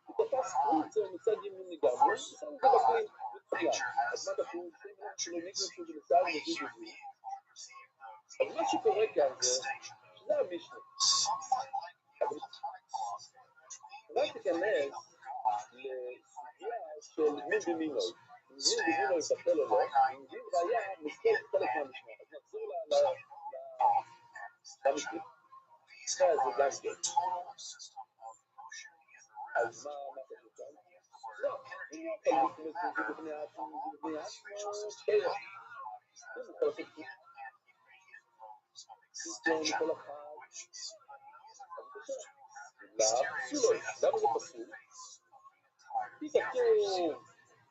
הוא תפס פריצה מצד ימין לגמרי, שם את זה בכלי אז מה כתוב? שלא נגנצו ולצהל נגיד ובי. אז מה שקורה כאן זה, שזה המשנה. רק תיכנס לסוגיה של מין במינוי. מין במינוי יפתל או לא, מין ראיה מסתכל חלק מהמשנה. אז נחזור למקרה. זה גם כן. אז מה כתוב כאן? לא, אם יכול להסתמס בבני עצמו, בבני עצמו, שתהיה. אם יכול לעשות קיצון לכל אחד. אז בסדר. לפסולוי, למה זה פסול? כי כתוב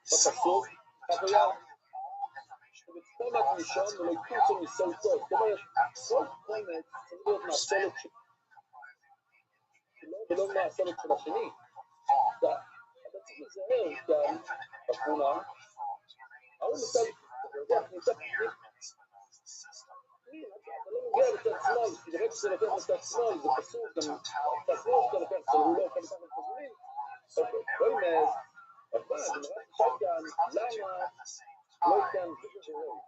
בפסוק, חוויה, ובצפונת ראשון ולא יקוצו מסולטות. זאת אומרת, כל חומץ צריך להיות מהסולת שלו, ולא מהסולת של השני. אתה צריך לזהר כאן, בתמונה, ההוא נמצא פנימית. אתה לא מגיע לצד שמאל, כי ברגע שזה לוקח לצד שמאל, זה פסול, גם צד שמאל שאתה לוקח, הוא לא יכול לקחת את הזמין. אוקיי, בואי נעז. אבל אני נראה עכשיו כאן, למה לא כאן זוג ורוי?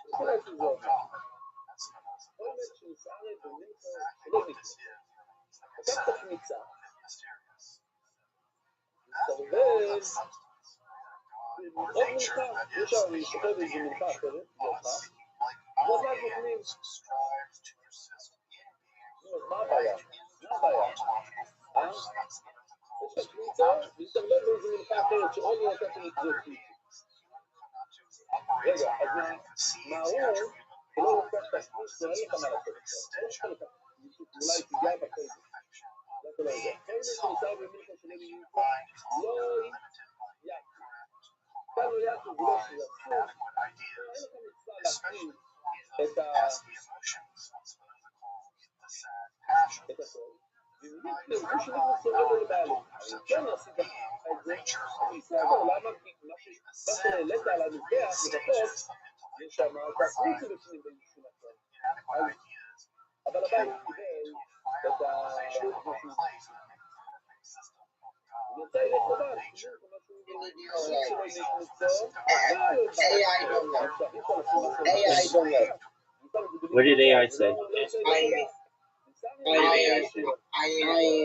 אני חושב שזה עוד מה. חומץ שנסער במינכו שלא נקרא. לקחת חמיצה. מסתובב עוד מנחה, יש שם אני שוכב איזה מנחה אחרת, ועוד מה נותנים. מה הבעיה? מה הבעיה? יש לך חמיצה, מסתובב איזה מנחה אחרת שעוד לא לקחת את רגע, אז מה הוא, שלא לוקח את החמיצה, אין לך מה לעשות את זה. אולי תיגע בחלק. זה אתה לא יודע. כל מי שנמצא במינכו שלא במינכו, לא יעקב. כאן לא יעקב, זה לא שזה אסור. אין לך מצווה להכניס את הכל. ומגיע כלום, הוא שנכנס סובל לבעלים. אני כן עשית את זה, אני בסדר, למה? מה שהעלית על המזבח, לפחות, יש שם תעשו בפנים באיזשהו מקום. אבל הבית קיבל את יוצא אלי חובה, What did AI say?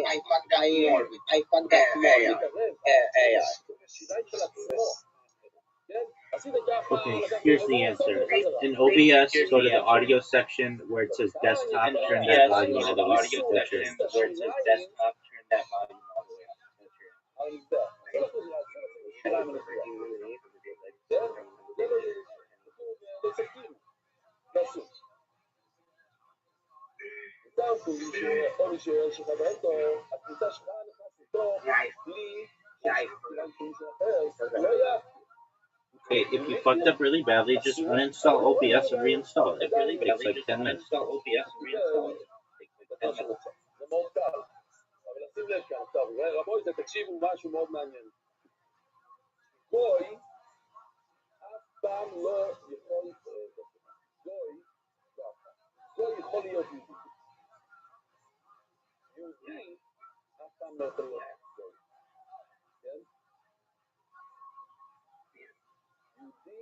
I fucked that more with AI. Okay, here's the answer. In OBS, go to the audio section where it says desktop, turn that volume all the way up. That's it. Where it says desktop, turn that volume all the way up. Okay, if you fucked up really badly, just uninstall OBS and reinstall it. It takes like 10 minutes. זה מאוד קל, אבל שים לב כאן, טוב, רבוי, תקשיבו משהו מאוד מעניין. גוי, אף פעם לא יכול, גוי יכול להיות יהודי. יהודי, אף פעם לא יכול להיות גוי. כן? יהודי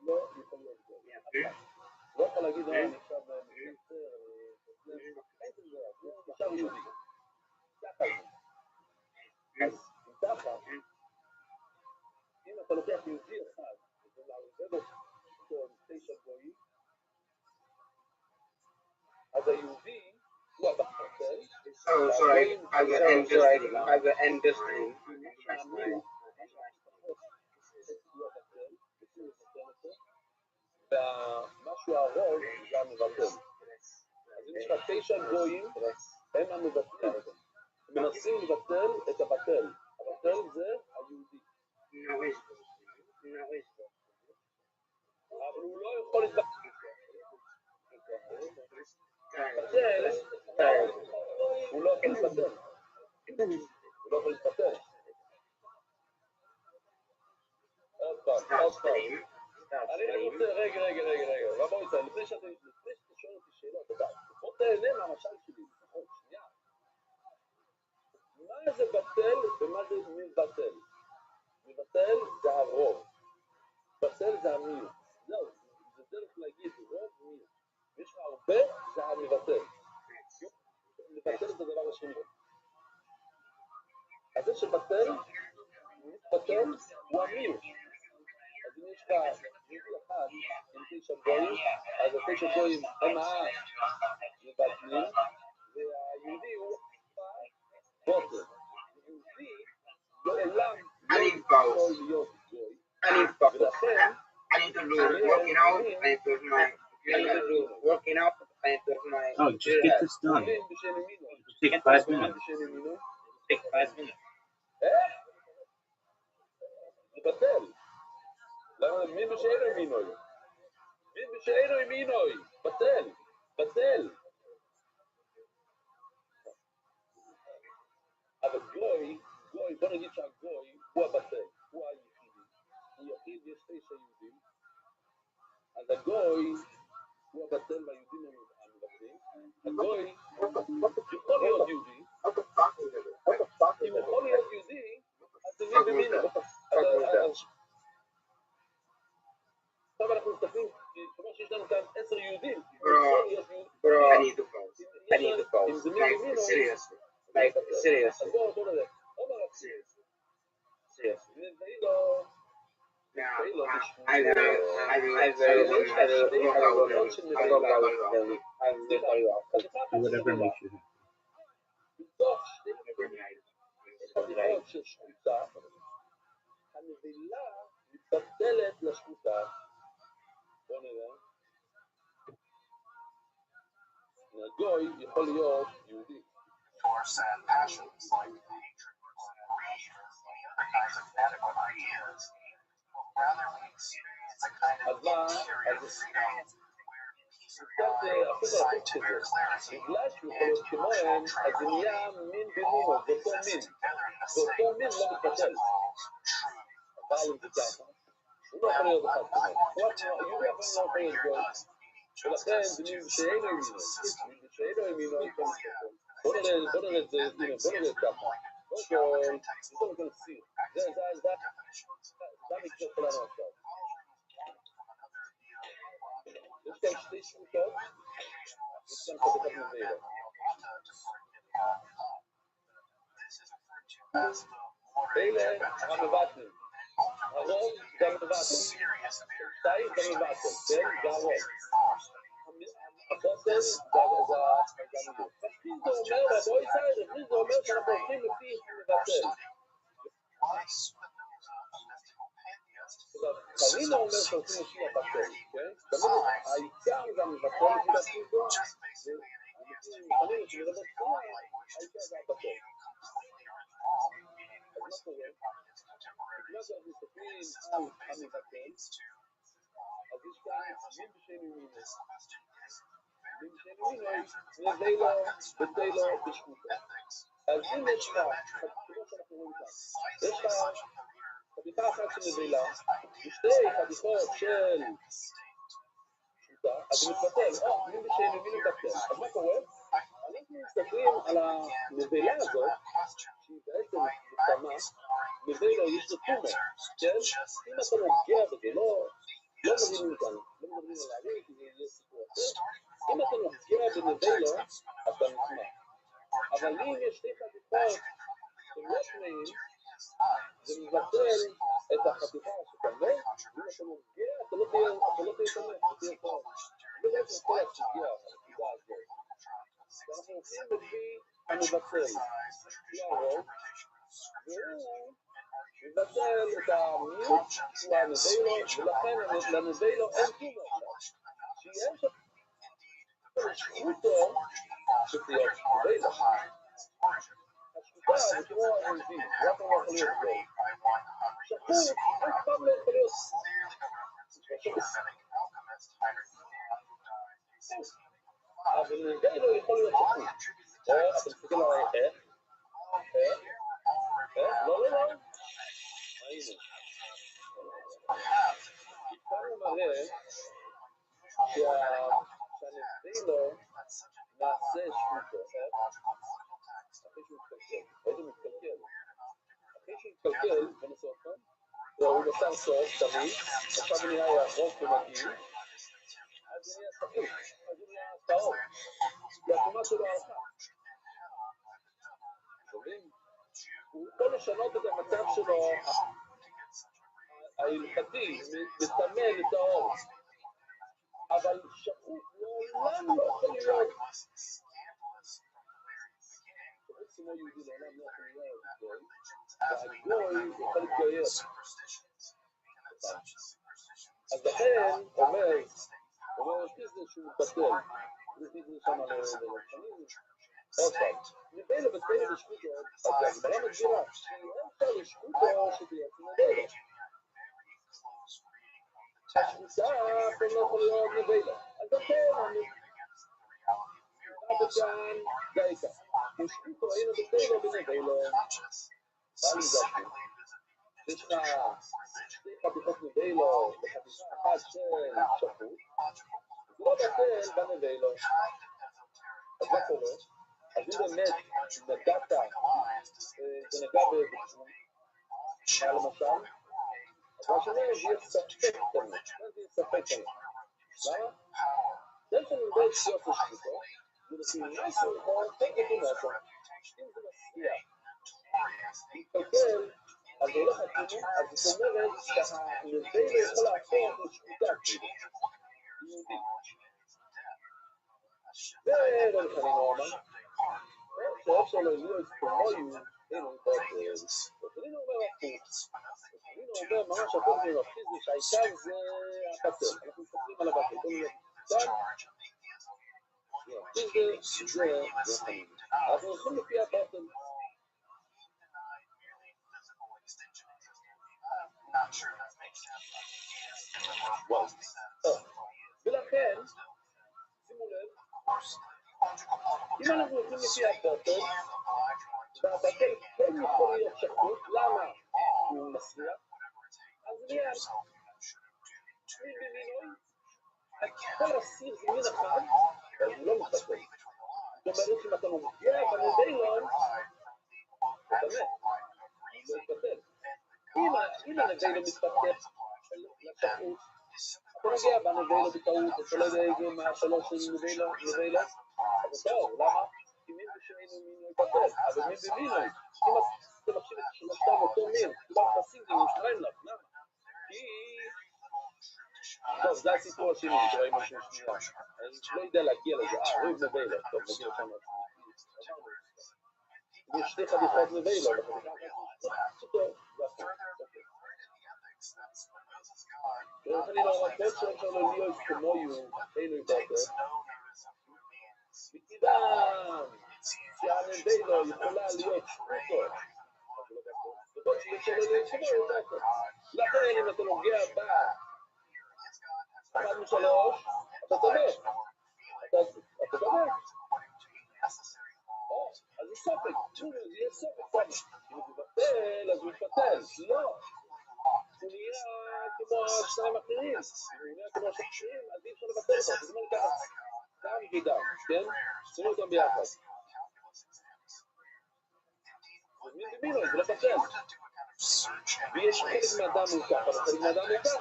לא יכול להיות גוי. לא יכול להגיד, אני עכשיו עכשיו יהודי. אז ככה, אם אתה לוקח יהודי אחד, ולעובד אותו 9 גויים, אז היהודי הוא הבחרצל. So I will end this thing. והמשהו הרוב זה המבטל. אז אם יש לך 9 גויים, הם המבטלים. הם מנסים לבטל את הבטל. הבטל זה היהודי. אבל הוא לא יכול להתבטל. הוא לא יכול להתבטל. הוא לא יכול להתבטל. עוד פעם. אני רוצה, רגע. רבו איתה, לפני שאתה שואל אותי שאלות, בוא תהנה מהמשל שלי. שנייה. מה זה בטל ומה זה מבטל? מבטל זה הרוב. המיעוט. זהו, זה דרך להגיד רוב מיעוט. יש לך הרבה, זה המבטל. לבטל את הדבר השני. אז זה שבטל, מתבטל, הוא המיעוט. אז אם יש לך יהודי אחד, עם 9 גויים, אז 9 גויים הם מבטלים, והיהודי הוא בוטל. יהודי לעולם לא יכול להיות גוי, ולכן Oh, just get this done. Take 5 minutes. Take 5 minutes. לבטל. למה? מי בשאינו ימינוי? מי בשאינו ימינוי? בטל. בטל. אבל גוי, בוא נגיד שהגוי הוא הבטל, הוא היחידי. הוא יחיד, יש 9 יהודים. אז הגוי הוא הבטל והיהודים המבטלים. הגוי יכול להיות יהודי. אם יכול להיות יהודי, אז זה מי במינו. עכשיו אנחנו מסתכלים, כמו שיש לנו כאן 10 יהודים. I need to pause. אם זה מי במינו, Seriously. Like, seriously. אז בוא נראה. אומר לך, Seriously. ואילו, Now, I very much Do whatever makes you happy. בתוך שתי חתיכות של שחוטה, הנבלה מתבטלת לשחוטה. בוא נראה. הגוי יכול להיות יהודי. Force and passions like hatred or greed or any other kinds of inadequate ideas. Rather, we experience a kind of interior freedom where peace reality, scientific clarity, בגלל שהוא יכול and להיות כמוהם, emotional אז זה נהיה tranquility מין all במינו, באותו exist מין. together in the באותו same מין לא מתבטל. metaphysical truth. אבל אם זה ככה, הוא לא יכול להיות אחד כמוהם. הוא יהודי אבל לא יכול להיות גוי. ולכן זה מין שאינו ימינו. מין שאינו ימינו, בוא נראה את זה, בוא נראה את ככה. קודם כל סיר. זה המקרה שלנו עכשיו. יש כאן שתי שחוטות, יש כאן חתיכת נבלה. אלה המבטלים. הרוב גם מבטל. שתיים גם מבטל, כן? זה הרוב. הבוטל זה המיעוט. זה אומר, בואי ציירי, זה אומר שאנחנו הולכים לפי מבטל. חלילה אומר שהולכים לפי הבטל, כן? העיקר זה המבטל לפי דעתו, חלילה שמדבר תחילה, העיקר זה הבטל. אז מה קורה? בגלל שאנחנו מסתכלים על המבטל, אז יש כאן מין בשני מינוס. מין בשני מינוס, נבלה, בטלה, בשקוטה. אז אם יש לך, כמו שאנחנו רואים כאן, יש לך חתיכה אחת של נבלה, ושתי חתיכות של שקוטה, אז זה מתבטל, מין בשני מין מתבטל. אז מה קורה? אנחנו מסתכלים על הנבלה הזאת, שהיא בעצם קטנה, נבלה יש לו תומה, כן? אם אתה נוגע בזה, לא מבינים כאן, לא מדברים על הערים, כי זה יהיה סיפור אחר. אם אתה נוגע בנבלה, אתה נשמע. אבל אם יש שתי חתיכות שהם לא שניים, זה מבטל את החתיכה שכאן, אם אתה נוגע, אתה לא תהיה תומך, אתה תהיה טוב. זה בעצם כל הסוגיה, הנקודה הזאת. ואנחנו עושים לפי המבטל, לפי הרוב, והוא מבטל את המיעוט שהוא הנבלה, ולכן לנבלה אין כלום עכשיו. שיש זכותו שתהיה נבלה. השקוטה זה כמו היהודי, הוא אף פעם לא יכול להיות גוי. שחוט אף פעם לא יכול להיות אבל נבלה יכול להיות שחוט. אתה מסתכל על איך? לא. היינו. התחלנו מראה שהנבלה נעשה שחוטו. אחרי שהוא מתקלקל. איזה מתקלקל? אחרי שהוא מתקלקל, בוא נעשה עוד פעם. והוא מסר סוף תמיד, עכשיו הוא נראה ירוק ומגעיל, אז הוא נהיה ספוק, אז הוא נהיה טהור, כי התרומה שלו הלכה. הוא יכול לשנות את המצב שלו ההלכתי, לטמא, לטהור, אבל שחוט לעולם לא יכול להיות. שחוט כמו יהודי לעולם לא יכול להיות גוי, והגוי יכול להתגייר. אז לכן אומר פיזר שהוא מתבטל, זה פיזר שם על הרשמים, עוד פעם, נבילה בתבילה לשחוטו, אז הגמרא מסבירה, שאין אפשר לשחוטו שתייצא נבילה. השחוטה אף לא יכול להיות נבילה. אז לכן אני בצען דייקה. לשחוטו היינו בתבילה בנבילה. מה נזכתי? יש לך שתי חתיכות נבילה וחתיכה אחת של שחוט. זה לא בטל בנבילה. אז מה קורה? אז אם באמת נגעת, זה נגע בבצעון, למשל, אז מה שאומר, זה יהיה ספק תמיד. מה זה יהיה ספק תמיד? למה? זה שנראה שיות לשחוטו, זה לפי מסו, או תקת ומסו. אם זה מספיע, מתקלקל, אז זה הולך לתימון, אז זאת אומרת שהנבילה יכול להפוך לשחוטה כאילו. יהודי. זה לא לכני נורמה. שאפשר להגיע את כמויו, הנה הוא בא וחלינו אומר הפוך. חלינו אומר ממש הפוך מרחיז, שהעיקר זה הבטל. אנחנו מסתכלים על הבטל. בואו נראה כאן. זה וחלינו. אנחנו הולכים לפי הבטל. ולכן, שימו לב, אם אנחנו הולכים לפי הבטל, והבטל כן יכול להיות שחוט, למה הוא מסריח? אז נהיה מין במינוי, כל הסיר זה מין אחד, אז הוא לא מתבטל. זאת אומרת שאם אתה מגיע בנביילון, אתה מת, הוא לא מתבטל. אם הנביילון מתפתח לשחוט, אתה מגיע בנביילון בטעות, אתה לא יודע מה שלוש של נביילון, אז טוב, למה? כי מין בשבינו מין לא יתבטל, אבל מין במינוי, אם אתה מקשיב את שלושתם אותו מין, כבר חסידים, משתריים לך, למה? כי... טוב, זה הסיפור השני, שראינו משהו שנייה. אני לא יודע להגיע לזה, ריב נביילון, טוב, נגיע לשם יש שתי חתיכות נביילון, אני לא אמר, כל שאפשר לא להיות כמויו, אינו יתבטל. בקידם, שהנביילון יכולה להיות שחוטו, ובוא שאפשר לא להיות כמויו, לכן אם אתה נוגע בה, אחד משלוש, אתה תומך. אתה תומך. אז זה סופק, זה יהיה סופק. אם הוא יבטל, אז הוא יפטל. לא. הוא נהיה כמו השניים אחרים. הוא נהיה כמו השניים, אז אי אפשר לבטל אותו. זאת אומרת ככה, גם וגם, כן? שימו אותם ביחד. מין במינוי, זה לא בטל. ויש חלק מהאדם הוא ככה, וחלק מהאדם הוא ככה.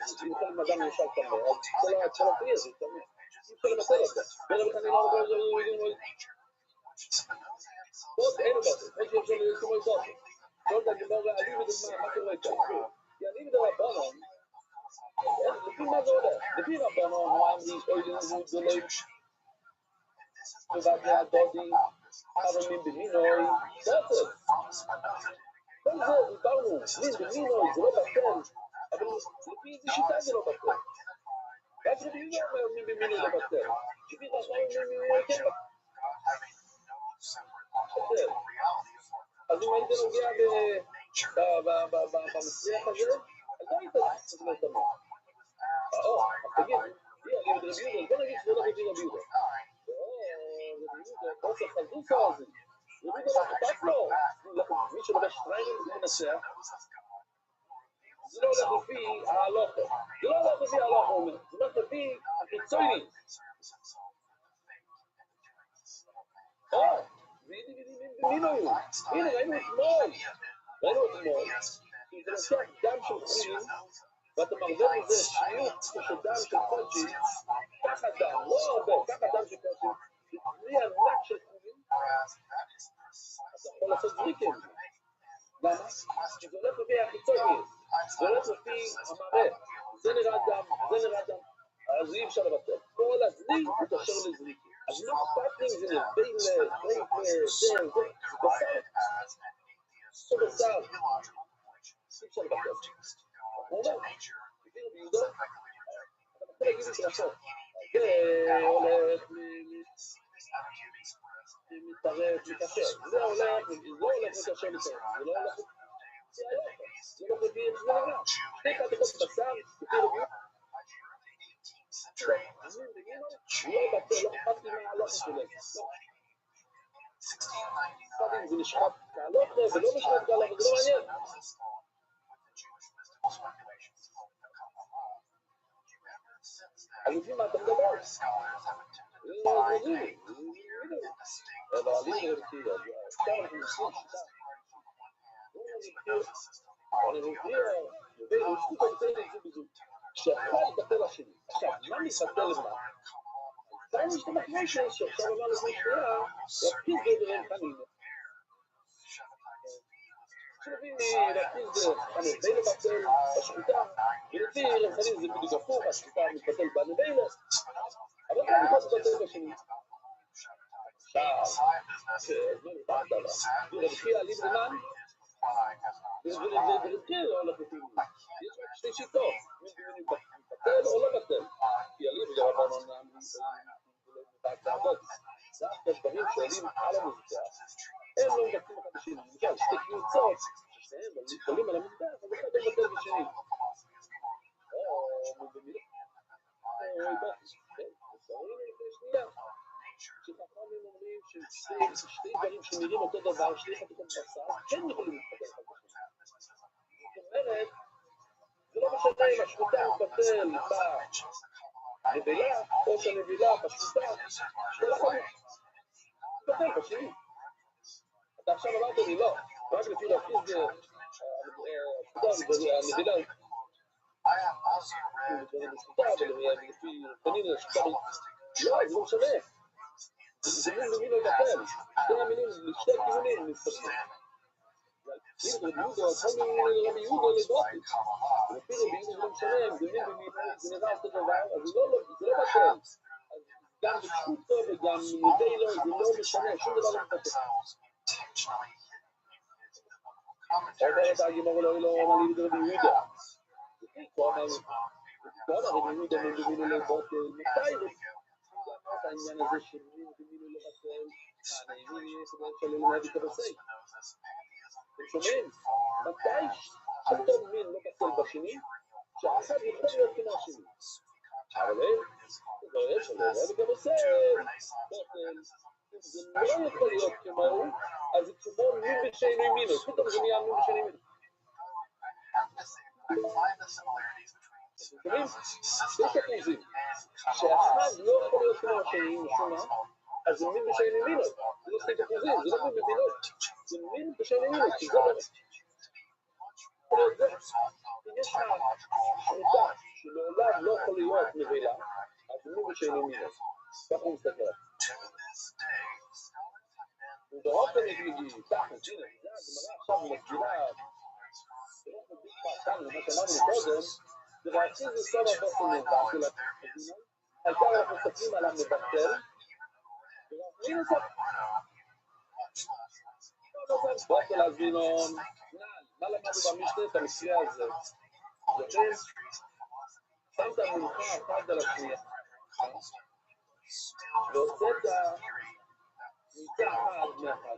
אז אם חלק מהאדם יושב כמה, אז כל הפרי הזה תמיד. אי אפשר לבטל אותו. ולא בכלל אני לא רוצה להגיד בוט אין בוט, אין שאפשר להיות כמו בוט. זאת הגמור אני בדוגמה, מה קורה כאן? כי אני בדרבנון, לפי מה זה הולך? לפי רבנון הוא אמרי אוילין גדולים ובעד הדודי, אבל מין במינוי, בסדר. כל זה דיברנו, מין במינוי, זה לא בטל, אבל לפי איזה שיטה זה לא בטל. רק רבי יהודה אומר מין במינוי לא בטל. לפי רבנון מין במינוי כן בטל. אז אם היית נוגע במסריח הזה, אז לא היית צריך לטמא. אז תגיד, אני רבי יהודה, בוא נגיד שזה לא רבי יהודה. רבי יהודה, כמו שחזוס הזה, רבי יהודה לא אכפת לו. מי שלובש שטריינים הוא מנסח. זה לא הולך לפי ההלוכה. זה לא הולך לפי ההלוכה, הוא אומר. זה הולך לפי החיצוני. מי לא היו? הנה, ראינו אתמול. כי זה לוקח דם של חולין, ואתה מרווה מזה שניוק של דם של קודשי, ככה דם, לא הרבה, ככה דם של קודשי, בלי ענק של חולין, אתה יכול לעשות זריקים. למה? כי זה הולך לפי החיצוניות, זה הולך לפי המראה, זה נראה דם, זה נראה דם, אז אי אפשר לבטל. כל הזריק הוא קשר לזריקים. אז לא אכפת לי אם זה בין זה, בשר, זה בשר, אי אפשר לבטל. הוא אומר, תגידו ביהודו, אתה מתחיל להגיד לי שרשות, זה הולך מתערף, מתקשר, זה הולך מתקשר לצער, זה לא הולך, זה לא מביא את זה לרע. שתי חתיכות בשר, תגידו ביהודו, לא בטל, לא אכפת לי מההלוכה שלהם. אכפת לי זה נשחט כהלוכה ולא נשחט כהלוכה, זה לא מעניין. אז לפי מה אתה מדבר? לא מבין. אבל אני רבתי, עכשיו אנחנו נוסעים שיטה. שאחד יבטל השני. עכשיו, מה מתבטל למה? כאן יש את המחמש שעכשיו אמר לפני שנייה, להפקיד גדרם חנינה. כשלפי להפקיד חנינה לבטל בשחיטה, ולפי רם חנינה זה בדיוק הפוך, השחיטה מתבטל בנבילה, אבל כאן מתבטל בטל בשני. עכשיו, מה נתבטל לה? ורבחי ליברמן, ורבחי לא הולך לפי מי. יש רק שתי שיטות, מתבטל או לא בטל. כי הליב זה רבנון בהגדרות. דווקא דברים שעולים על המזבח, הם לא מבטלים אחד בשני. למשל, שתי קבוצות, ששניהם עולים על המזבח, אז אחד לא מבטל בשני. שחכמים אומרים ששתי דברים שנראים אותו דבר, שתי חתיכות בשר, כן יכולים להתפתח אחד בשני. זאת אומרת, זה לא משנה אם השחיטה מתבטל בנבילה, או שהנבילה בשחיטה, שתי חתיכות מתבטל בשני. אתה עכשיו אמרת לי לא, רק לפי להכניס זה, הנבילה, ולפי פנינו לשחיטה, לא, זה לא משנה. זה מילים לא יבטל, שתי המילים, שתי כיוונים מתפתחים. אם רבי יהודה, כל מיני רבי יהודה לדופי. ולפי רבי יהודה זה לא משנה, אם זה נראה אותו דבר, אז זה לא בטל. גם בקשותו וגם נבילה, זה לא משנה, שום דבר לא מתפתח. אומרת הגימור לא אמר לי רבי יהודה. הוא אמר רבי יהודה מבינו לבטל, מתי את העניין הזה של מין ומינו לבטל, הנאמין יש כדי שלא להביא את הבסי. אתם שומעים? מתי שאותו מין לא בטל בשני, שאחד יכול להיות כמו השני. אבל לא יש, לא להביא את הבסי, בטל. אם זה לא יכול להיות כמוהו, אז זה כמו מין בשני מינו. פתאום זה נהיה מין בשני מינו. שומעים? שתי תפוזים, שאחד לא יכול להיות כמו השני משום מה, אז זה מין בשני מינו, זה לא שתי תפוזים, זה לא מין במינות, זה מין בשני מינו, כי זה לא יכול להיות זה. אם יש לך שחיטה שלעולם לא יכול להיות נבילה, אז זה מין בשני מינו, ככה הוא מסתכל. ובאופן נגיד, ככה, הנה, זה הגמרא עכשיו מסבירה, זה לא מביט פעם, למה שאמרנו קודם, זה להציז לסוד הפוסל מבטל, העיקר אנחנו מסתכלים על המבטל, ורחמים לסוד. בטל הזינון, מה למדנו במשנה את המקרה הזה? זוכרים? שמת מנחה אחת על השנייה, והוצאת מיצה אחת מאחד.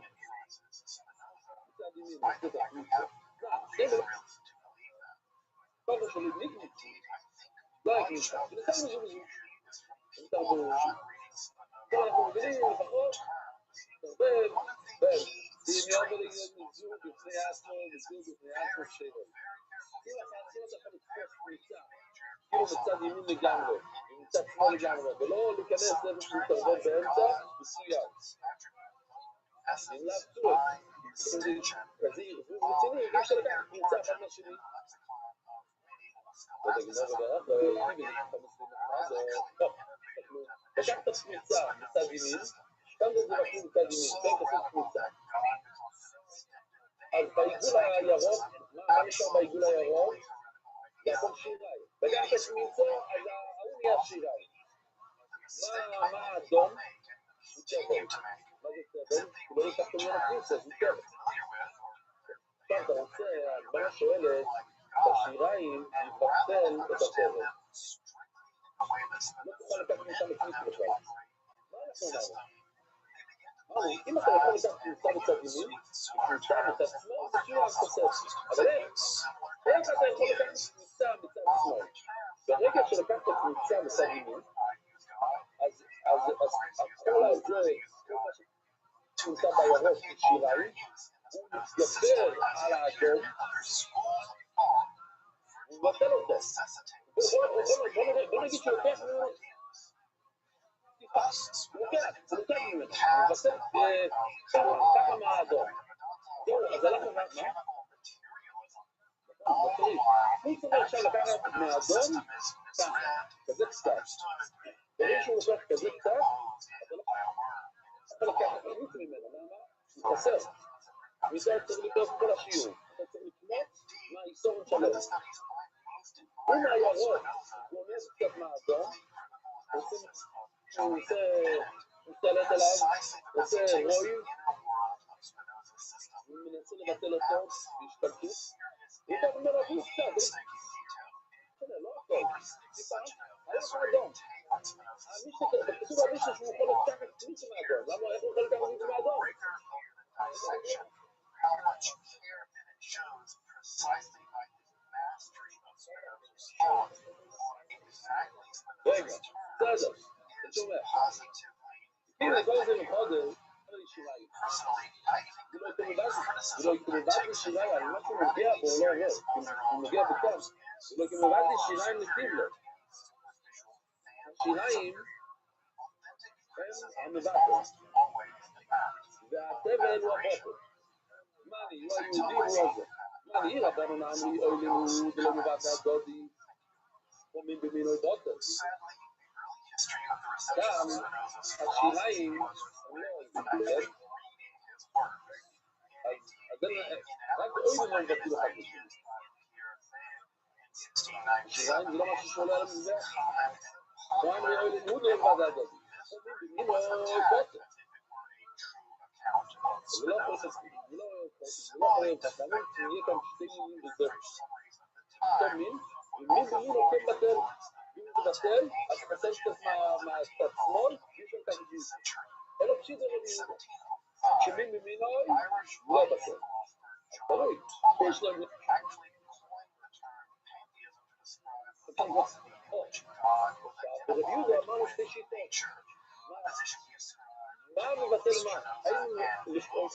מצד ימין, הוצאת מיצה. כל זה שלי בלי קניצי, לא היה קניצה, ונתנו זו בזו. אנחנו מבינים לפחות, תרבב, אם יום ולזוג בפני עצמו, וזוג בפני עצמו שלו. אם אתה יכול לתפוס קניצה, כאילו מצד ימין לגמרי, ומצד שמאל לגמרי, ולא להיכנס איפה שהוא תרבב באמצע, מסוים. אם להפתו את זה. רציני, אי אפשר לקחת קבוצה אחד מהשני. לקחת קבוצה מצד ימין, כאן זה מבקשים מצד ימין, כאן תעשו קבוצה. אז בעיגול הירוק, מה נשאר בעיגול הירוק? זה הכל שיראי. וגם תשמיצו, אז ההוא נהיה שיראי. מה האדום? הוא צבל. מה זה צבל? הוא לא לקח תמיד הקבוצה, הוא צבל. עכשיו אתה רוצה, הגמרא שואלת, בשיריים לפצל את הצבל. לא תוכל לקחת משם לקניס בכלל. מה אנחנו אמרנו? אם אתה יכול לקחת קבוצה בצד ימין, קבוצה בצד שמאל, זה שירה תוספת. אבל איך אתה יכול לקחת קבוצה בצד שמאל? ברגע שלקחת קבוצה בצד ימין, אז הכל הזה, כל מה שנמצא בירוק כשיריים, הוא מתגבר על האדום, הוא מבטל אותו. בוא נגיד שלוקח ממנו, הוא לוקח ממנו, הוא מבטל ככה מהאדום. זהו, אז הלכנו מה? הוא צריך עכשיו לקחת מהאדום כזה קצת. ברגע שהוא לוקח כזה קצת, אתה לקחת חוץ ממנו, למה? הוא חסר. מזה צריך לקרוא כל השיעור. אתה צריך לקנות מהאיסורים שלו. הוא מהירוק, הוא אומר קצת מהאדום, הוא משתלט עליו, עושה רואים, הוא מנסה לבטל אותו, בהשתלטות, הוא ייקח ממנו אפילו קצת, לא הכל, טיפה, היה לך אדום. כתוב על מישהו שהוא יכול לקחת מישהו מהאדום, למה איך הוא יכול לקחת מישהו מהאדום? רגע, בסדר, אתה שומע. הנה, כל זה מחודר, כל ישיריים. זה לא כמובן ישיריים, אני לא שהוא מגיע פה, הוא לא עובד, הוא מגיע בכם. זה לא כמובן ישיריים נתיב לו. השיריים הם המבטל. והטבל הוא החופר. מה אני, הוא היהודי הוא הזה. מה אני, רבנו נעמי, אוי לימוד, לא מבטל דודי. אומרים במינוי בוטל. גם השיריים הם לא מבטל. אז רק אוי לימוד בטל אחד משהו. השיריים זה לא משהו שעולה על המזבח. הוא אמרי אוי לימוד לא מבטל דודי. אומרים במינוי בוטל. זה לא יכול להיות חכמים, שיהיה כאן שתי מילים בזאת. שתי מין, ומין במין הולכים בטל. אם זה בטל, אז חסר קצת מהצד שמאל, יש שם כאן גיל. אלא פשיט זה רביעי. שמין במינוי, לא בטל. תלוי, יש להם... ברביעי זה אמרנו שתי שיטות. מה מבטל מה? האם לשאול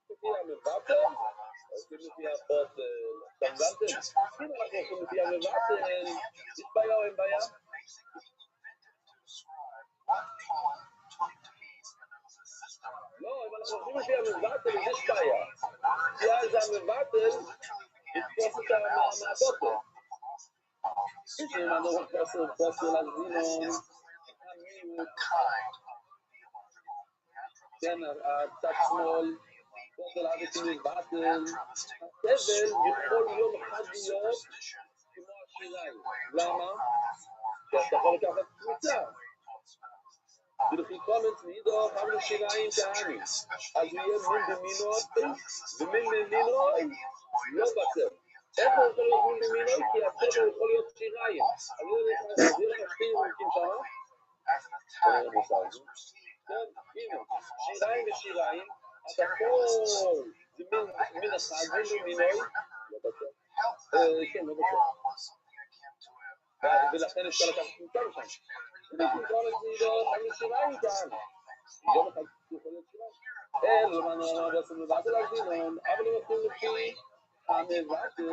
לפי המבטל? הולכים לפי הפות סנגנטל? אם אנחנו הולכים לפי המבטל, יש בעיה או אין בעיה? לא, אם אנחנו הולכים לפי המבטל, יש בעיה. כי אז המבטל יתפוס את המעבוטל. אם אנחנו פוסל לזינון, המיעוט, כן, הצד שמאל, פוסל אביסים מבטל, הסבל יכול יום אחד להיות כמו השיריים. למה? כי אתה יכול לקחת קבוצה. ולכי קומץ מידו, חמנו שיריים תעני. אז יהיה מין במינוי, ומין במינוי לא בטל. איך הוא יכול להיות מין במינוי? כי הסבל יכול להיות שיריים. אז יהיה לך שתי ירוקים שם. כן, הנה, שיריים ושיריים, אתה כל זה מין אחד, מין במינוי, לא בטל. כן, לא בטל. ולכן אפשר לקחת קבוצה לשם. ולכן קומץ מידו, חמנו שיריים תעני. יום אחד יכול להיות שיריים. למענו בעצם מבטל הזינון, אבל הם הולכים לפי המבטל.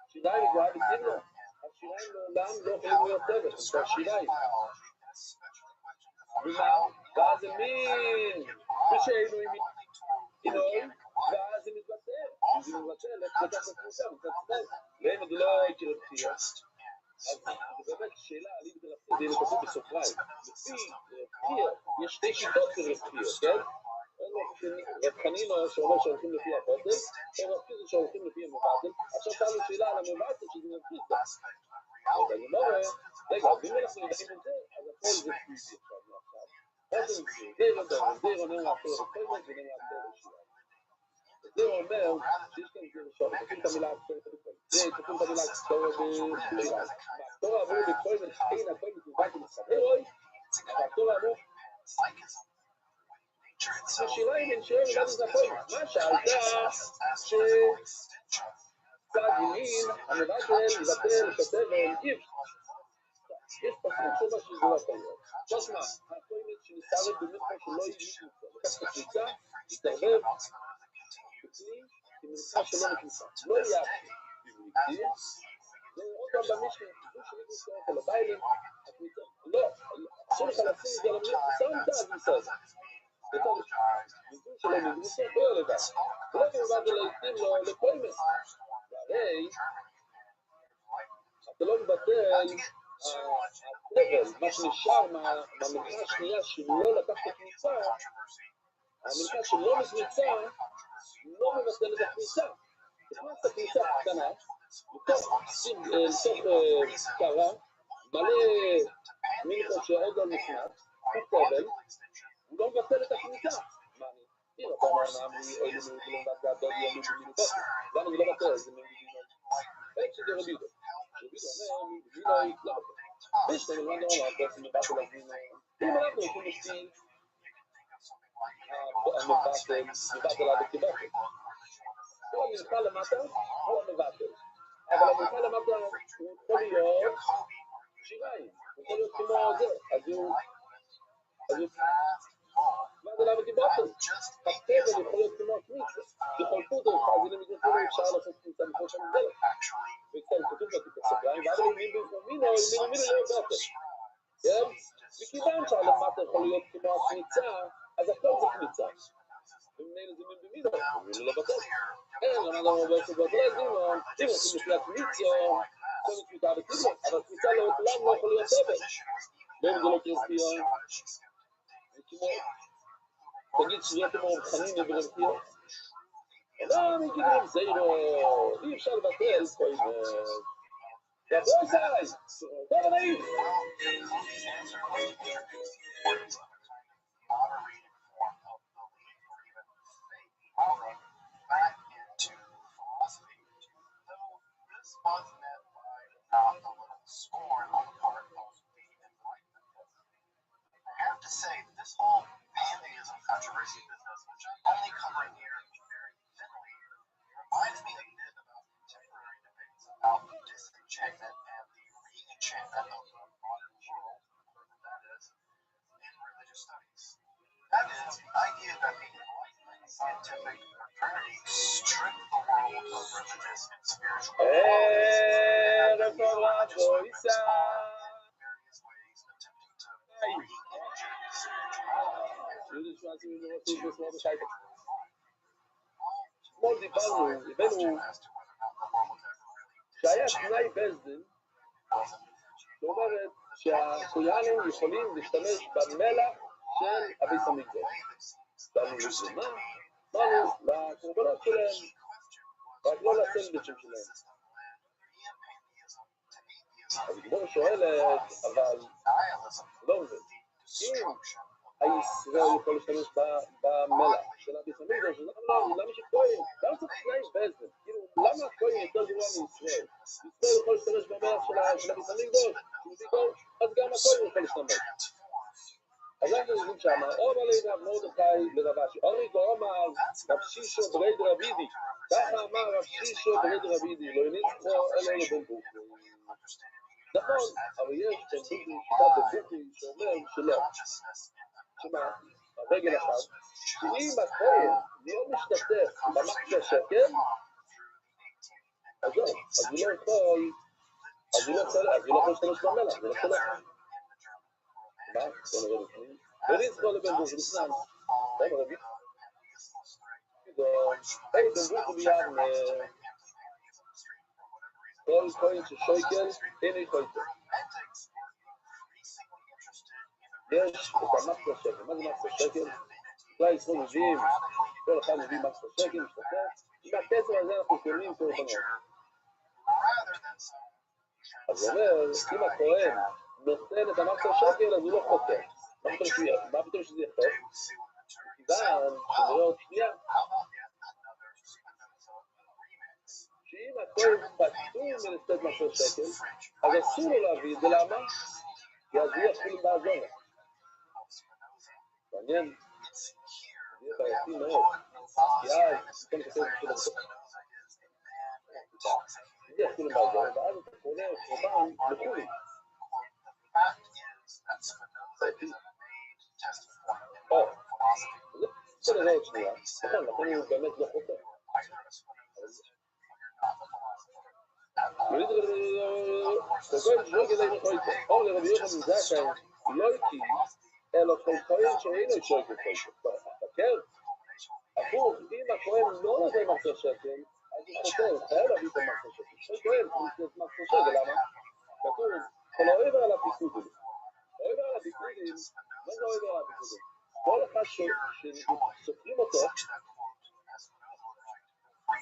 שיריים גבוהה בטבלו. השיריים לעולם לא יכולים להיות טבע, זה השיריים. ומה? ואז זה מין, ושאינו עם מין. ואז זה מתבטל. אם זה מתבטל, איך לקח לקבוצה מצד שמאל? ואם זה לא יקרה בחייה, אז זה באמת שאלה, לי בדרפי, זה כתוב בסופריים. לפי בחייה, יש שתי שיטות לבחייה, כן? רב חנינו שאומר שהולכים לפי הפוטל, או רב חיסו שהולכים לפי המבטל. עכשיו שאלנו שאלה על המבטל שזה מבחיסה. אז אני לא רואה, רגע, ואם אנחנו יודעים את זה, אז הכל זה פיזי עכשיו מעכשיו. אז זה רדון, זה רונן לאחר רפורמות ונן לאחר רשייה. זה אומר שיש כאן זה ראשון, תקום את המילה הקטורת בכל. זה תקום את המילה הקטורת בחירה. והקטורה אמרו בכל אין הכל מתובעת ומסחרוי, והקטורה אמרו השירה היא מנשאר ולד את הכל. מה שאלתה צד ימין, המבטל, יבטל, כותב והלקיף. יש פסוק שמה שזה לא קיים. תשמע, הקוימת שנסתערב במחר שלא יהיה מישהו לקח את הקליצה, יתערבב בפנים, כמנחה שלא נכנסה. לא יהיה בבריטים, זה עוד פעם במשנה, זה שנכנסה על הביילים, הקליצה, לא, אסור לך לשים את זה על המלך, שמת אז מסעד. מזון שלא נגרוסו, לא יהיה לבד. ולא כמובן זה להיתים לו לקוימת. והרי, אתה לא מבטל התבל, מה שנשאר מהמלכה השנייה שלא לקח את הכניסה, המלכה שלא נכנסה, לא מבטל את הכניסה. נכנס את הכניסה הקטנה, לתוך קרה, מלא מלכה שעוד לא נכנס, התבל, הוא לא מבטל את הכניסה. מה אני? תראה, אתה אומר, נעמי, אוי לנו, לא מבטל, דוד ימי במינובו. למה זה לא מבטל? זה מבטל. איך שזה רבידו. רבידו אומר, מבטל, לא מבטל. בשביל מה נורא, בעצם מבטל להבין, אם אנחנו הולכים לפי המבטל עד הכיבטל. כל המלכה למטה הוא המבטל. אבל המלכה למטה הוא יכול להיות שיריים, הוא יכול להיות כמו זה, אז הוא מבטל עד הכיבטל. התבל יכול להיות כמו הכניסה. בכל פוטר, אז הנה מגרפים אפשר לעשות כניסה מכל שם דרך. וכאן כתוב לו את הסוגריים, ועד לימין במקומינו, מינו לא מבטל. מכיוון שהלמטה יכול להיות כמו הכניסה, אז הכל זה כניסה. ומנהל זה מין במינו, מינו לא בטל. אין, למד אמרו בעצם בטל, אז אם רוצים לפי הכניסה, כל כניסה בכניסה, אבל כניסה לעולם לא יכול להיות סבל. ואם זה לא קרסטיה, זה כמו, תגיד שזה כמו חנין וברמקיה. לא, מגיעים זיירו, אי אפשר לבטל, כל יבוא זי, טוב נעים. אתמול דיברנו, הבאנו שהיה תנאי בסדין שאומרת שהכויאנים יכולים להשתמש במלח של הבית המקדש. באנו לזמה, באנו לקורבנות שלהם, רק לא לסנדוויצ'ים שלהם. אז גמור שואלת, אבל לא מבין, אם הישראל יכול להשתמש במלח של הבית המקדש, למה שכהן? למה צריך תנאי בסדין? למה הכהן יותר גרוע מישראל? ישראל יכול להשתמש במלח של הבית המקדש, אז גם הכהן יכול להשתמש. אז אנחנו יודעים שמה, אומר לי רב מרדכי לרבשי, אורי גאומר רב שישו ברד רבידי, ככה אמר רב שישו ברד רבידי, לא יניצחו אלו לבן בוכי. נכון, אבל יש בן בוכי, שיטה בבוכי שאומר שלא. שמה, הרגל אחד, שאם הכהן לא משתתף במחצה שקל, אז לא, אז הוא לא יכול, אז הוא לא יכול להשתמש במלח, זה לא שולח. מה? בוא נראה לפני. וניצחו לבן בוכי, לפני. טוב, רבי. Hey, the book we have כל coin ששוקל, אין יכולת. יש את המקס השקל. מה זה מקס השקל? כלל ישראל מביאים, כל אחד מביא מקס השקל, משתתף. עם הכסף הזה אנחנו קונים קורבנות. אז הוא אומר, אם הכהן נותן את המקס השקל, אז הוא לא חוטא. מה פתאום שזה יחטא? כיוון שנראה עוד שנייה. שאם הכהן פטור מלתת מקס השקל, אז אסור לו להביא את זה. למה? כי אז הוא יכול לעזור. מעניין. זה יהיה בעייתי מאוד. כי אז כל כסף של הסוף. זה יכול לעזור, ואז אתה קונה קורבן לחולי. זה נראה עוד שנייה. נכון, לכן הוא באמת לא חוטא. או לרבי יוחנן בן זכאי לא איתי, אלא כל כהן שאינו שוקל חוטא. כן? הפוך, אם הכהן לא נותן מקס השקל, אז הוא חוטא, הוא חייב להביא את המקס השקל. כל כהן הוא נותן מקס השקל, למה? כתוב, כל העבר על הפיקודים. העבר על הפיקודים, מה זה העבר על הפיקודים? כל אחד שסופרים אותו,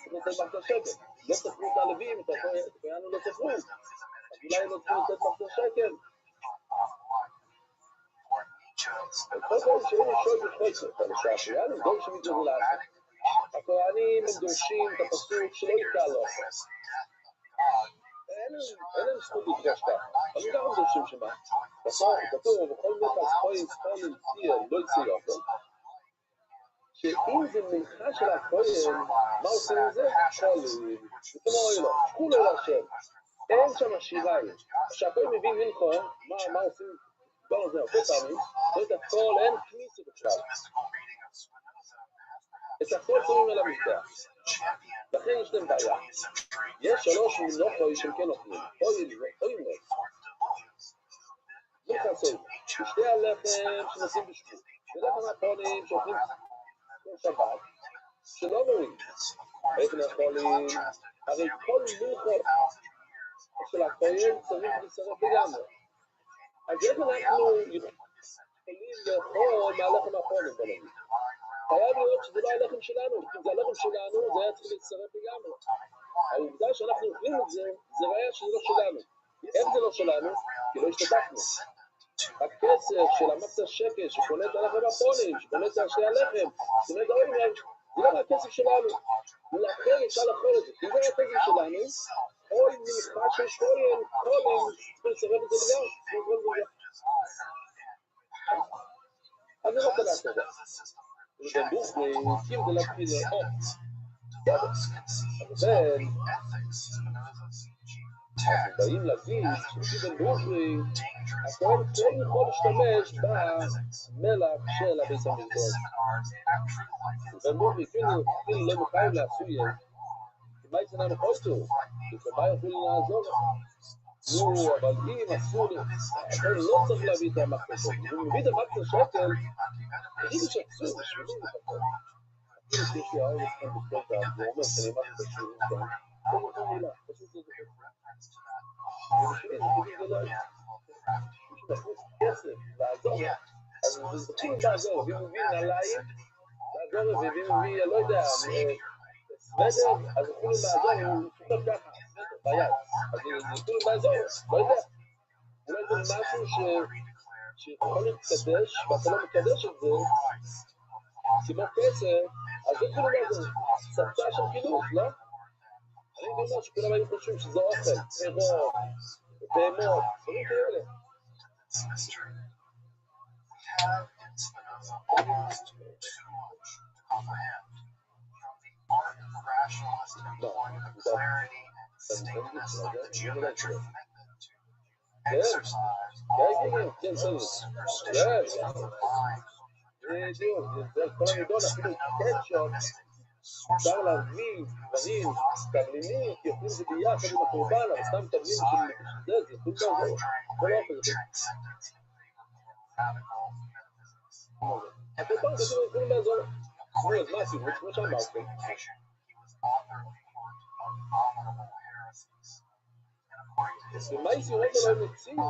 הוא נותן מקס השקל. לא ספרו את הלווים, את הכהן לא ספרו. אז אולי לא צריכים לתת מקס השקל. כל כהן שאין שוקל חוטא, לשעשיינים, דור שמתגזל לעשות. הכהנים הם דורשים את הפסוק שלא יקרא לו. אין להם זכות לדרוש ככה. אבל גם הם דורשים שמה. כתוב, בכל נכס כהן צפון מציע, לא יציע אותו. שאם זה מנחה של הכהן, מה עושים עם זה? חולים. וכמו אלו, כולו להשם. אין שם שיריים. כשהכהן מביא מנחו, מה עושים? כל זה, הרבה פעמים, זאת הכל, אין כניסה בכלל. את הכל שמים על המזבח. לכן יש להם בעיה. יש 3 מנוחות שהם כן אוכלים. אוי לא. לא חסר. שתי הלחם שנוסעים בשבוע. ולחם האחרונים שאוכלים כל שבת, שלא נורים. איך לאכולים? הרי כל מנוחות של הכהן צריך להישרף לגמרי. אז איך אנחנו יכולים לאכול מהלחם האחרונים בלבים? חייב להיות שזה לא הלחם שלנו, אם זה הלחם שלנו, זה היה צריך להצטרף לגמרי. העובדה שאנחנו אוכלים את זה, זה ראיה שזה לא שלנו. איך זה לא שלנו? כי לא השתתפנו. הכסף של המקס השקל שקונה את הלחם האחרונים, שקונה את שתי הלחם, שקונה את האוימים, זה לא הכסף שלנו. ולכן אפשר לאכול את זה. כי זה הכסף שלנו, כל מנחה של כהן, צריך לצרף את זה לגמרי. אז זה לא קלה כזה. ובנבוך קים דלקי לאור. אבל אנחנו באים להגיד שבנבוך הכהן כן יכול להשתמש במלח של הבית המקדש. ובנבוך כאילו לא מחייב לעשויה. מה יצא לנו חוסר? ומה יכולים לעזור? נו, אבל אם אסור לי, הכהן לא צריך להביא את המקס השקל. הוא מביא את המקס השקל, תגידו שאסור בשבילי לפחות. אפילו שיש לי העורף כאן בספורטה, זה אומר שאני אמרתי את השיעורים כאן, לא זוכר מילה, פשוט לא זוכר. ובשבילי זה כאילו זה לא היה. פשוט להכניס כסף, לעזור. אז זה כאילו לעזור, ואם הוא מביא נעליים, לעזור, ואם הוא מביא, לא יודע, סוודר, אז הוא כאילו לעזור, הוא סוחר ככה, סוודר, ביד. אז זה כאילו לעזור, לא יודע. אולי זה משהו שיכול להתקדש, ואתה לא מקדש את זה, כמו כסף, אז זה כאילו לעזור. ספצה של חינוך, לא? אני אומר שכולם היו חושבים שזה אוכל, פירות, בהמות, דברים כאלה. כן, בדיוק, זה כל המידון, אפילו קטשופ, אפשר להביא דברים, תבלינים, כי אוכלים זה ביחד עם הקורבן, אבל סתם תבלינים של זה, זה יכולים לעזור, כל האופן הזה. אבל פעם כתוב יכולים לעזור. נו, אז מה עשינו? כמו שאמרתם. ומה יסירות עליהם הציבו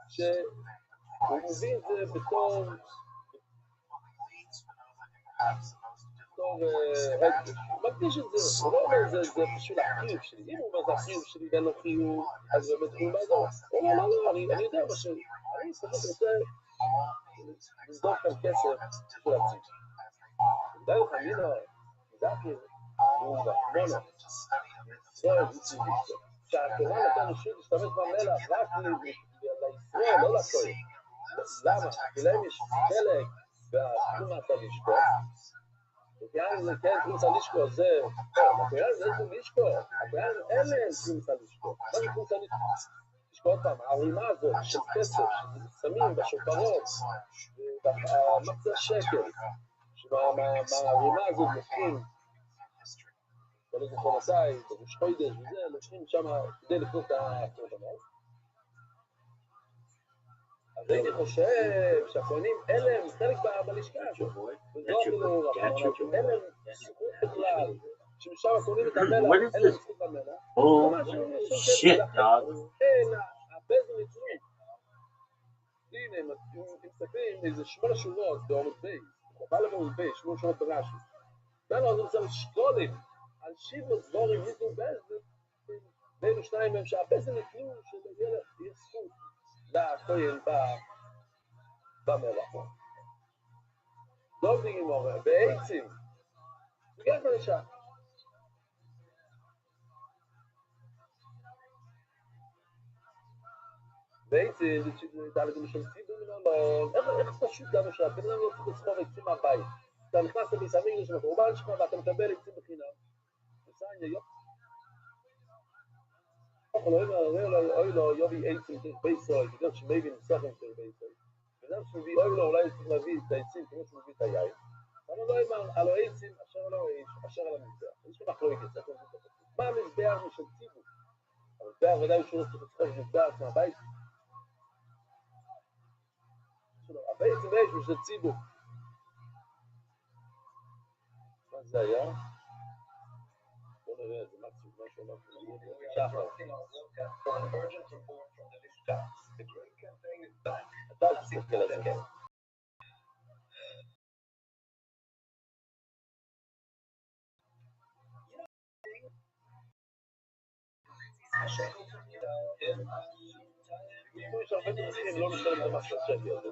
שהוא מביא את זה בתור הקדש. הוא מקדיש את זה, הוא לא אומר זה בשביל החיוב שלי. אם הוא אומר זה החיוב שלי ואין לו חיוב, אז באמת הוא בעזור. הוא אומר לא, אני יודע מה שלי. אני פשוט רוצה לזדוק כאן כסף בשביל עצמי. דע לך, מינה, דקי, הוא מונה. שהתורה נתן רשות להשתמש במלח רק לישראל, לא לכל. למה? כי להם יש חלק והתרומת הלשכות. וכיין זה כן תרומת הלשכות, זה... הכיין זה איזה לשכות. הכיין אין להם תרומת הלשכות. מה זה תרומת הלשכות? פעם, הערימה הזאת של כסף, ששמים בשופרות, במחצה שקל, שבערימה הזאת לוקחים לא זוכר מתי, בראש חודש וזה, לוקחים שם כדי לקנות את הקורבנות. אז הייתי חושב שהכהנים אין להם חלק בלשכה הזאת. וזו אפילו רחמנות, אין להם זכות בכלל. שמשם הכהנים את המלח, אין להם זכות במלח. Shit, dog. אין, הבז נצרו. הנה, אם מסתכלים איזה 8 שורות בעומד בייס, חובה לעומד בייס, 8 שורות ברש"י. לנו אז נמצא שקולים. על שיבו דבורים ניתנו בזן, ואלו שניים מהם שהבזן נתנו שיהיה זכות לכהן במלח. לא בדיגים אומר, בעצים, סוגיה חדשה. בעצים, זה דלת משל ציבור מן אלון, איך פשוט לנו שהבן אדם לא צריך לסחוב עצים מהבית. אתה נכנס לביס המקדש עם הקורבן שלך ואתה מקבל עצים בחינם. אוי לו יובי עצים דרך בייסוי, בגלל שמביא נסחם דרך בייסוי. בגלל שמביא אוי לו אולי צריך להביא את העצים כמו שהוא מביא את היין. אבל לא אמר, על העצים אשר על המזבח. יש לך לא יקצת. מה המזבח משל ציבור? המזבח ודאי שהוא לא צריך לסחוב מזבח מהבית. הבעצם יש משל ציבור. מה זה היה? בוא נראה, זה מקסימום מה שאומר. שחר. אתה תסתכל על זה. יש הרבה דרכים, לא נשאר את המסע שלי הזה.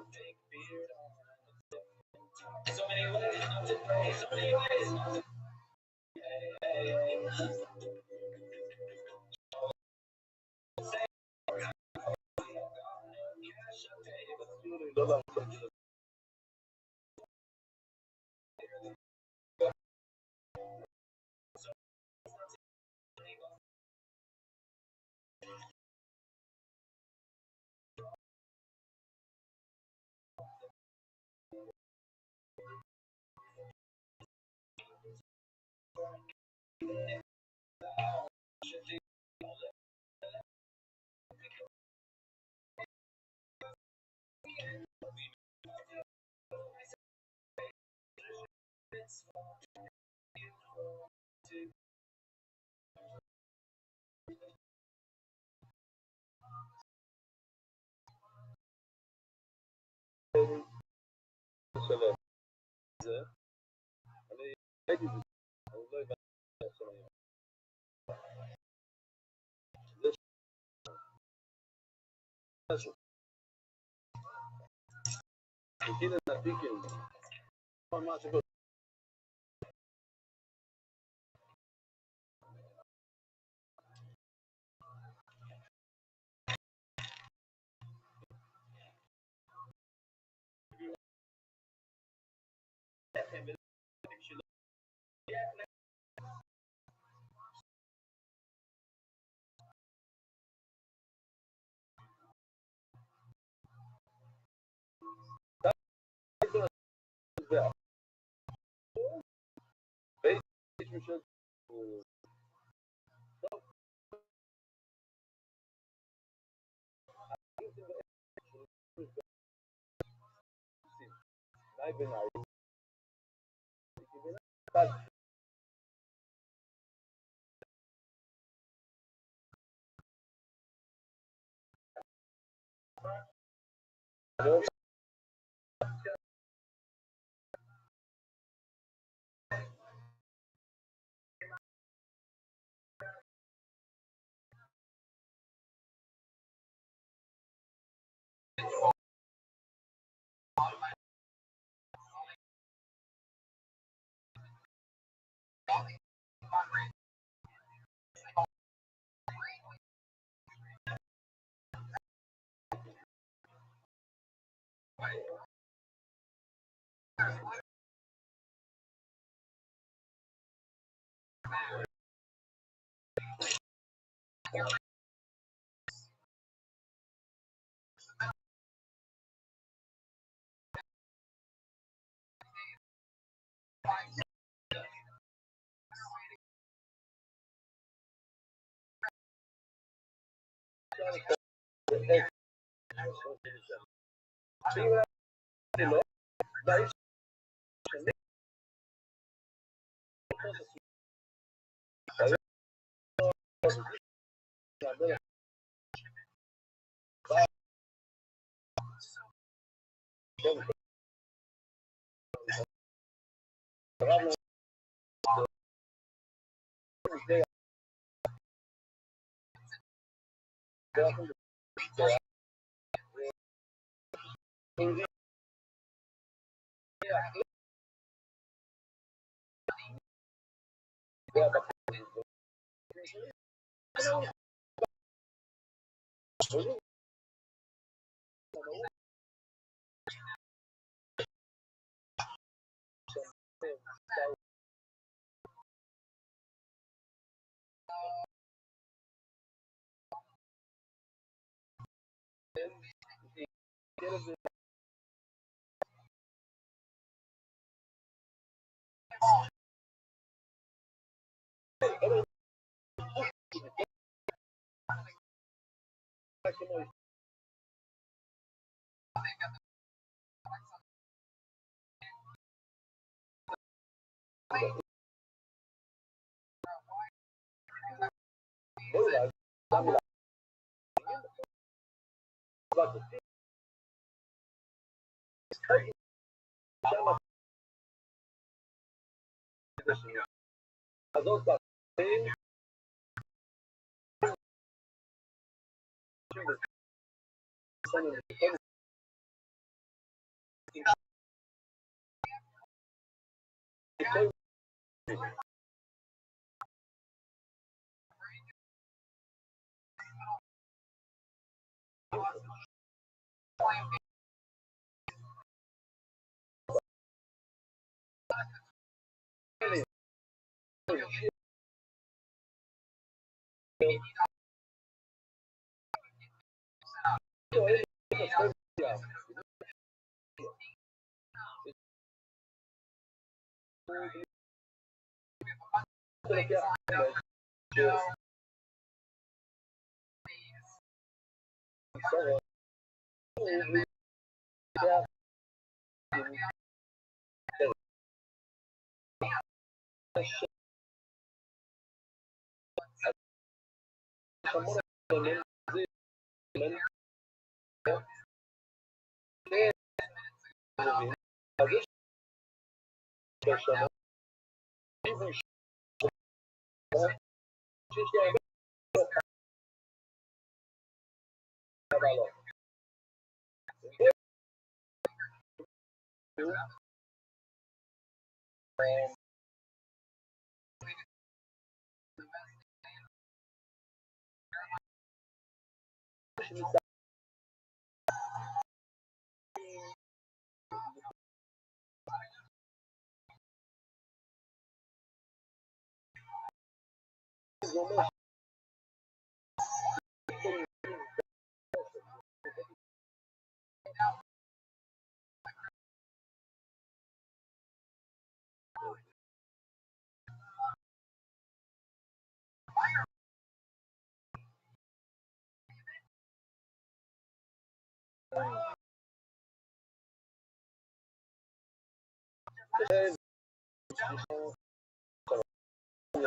אני הייתי בזה, אני לא הבנתי עכשיו היום. זה משהו. הנה נתיקים. מה שקורה.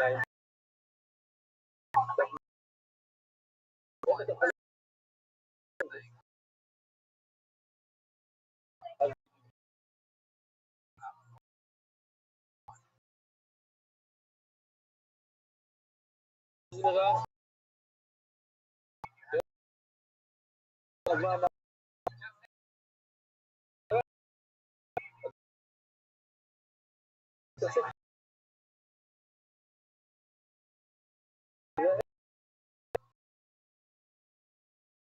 יין. איך אתה יכול... זה נראה... אז מה...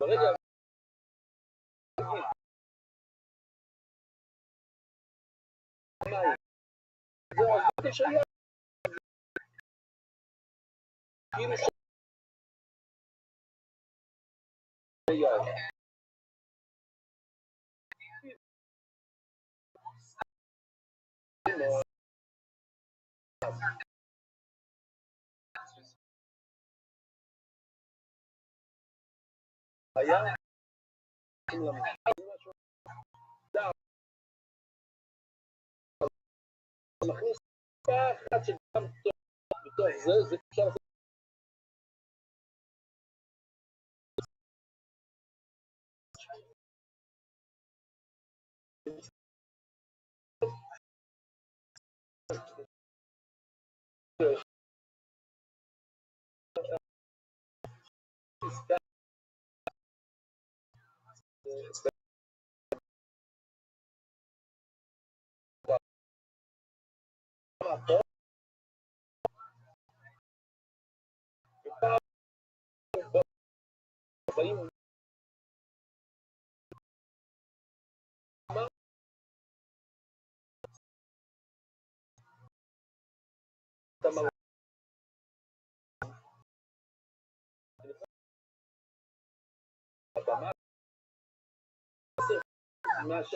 ברגע... זהו, אז זה שהיה... כאילו ש... היה מכניס אחת שגם בתוך זה אפשר לעשות באים הבמה מה ש...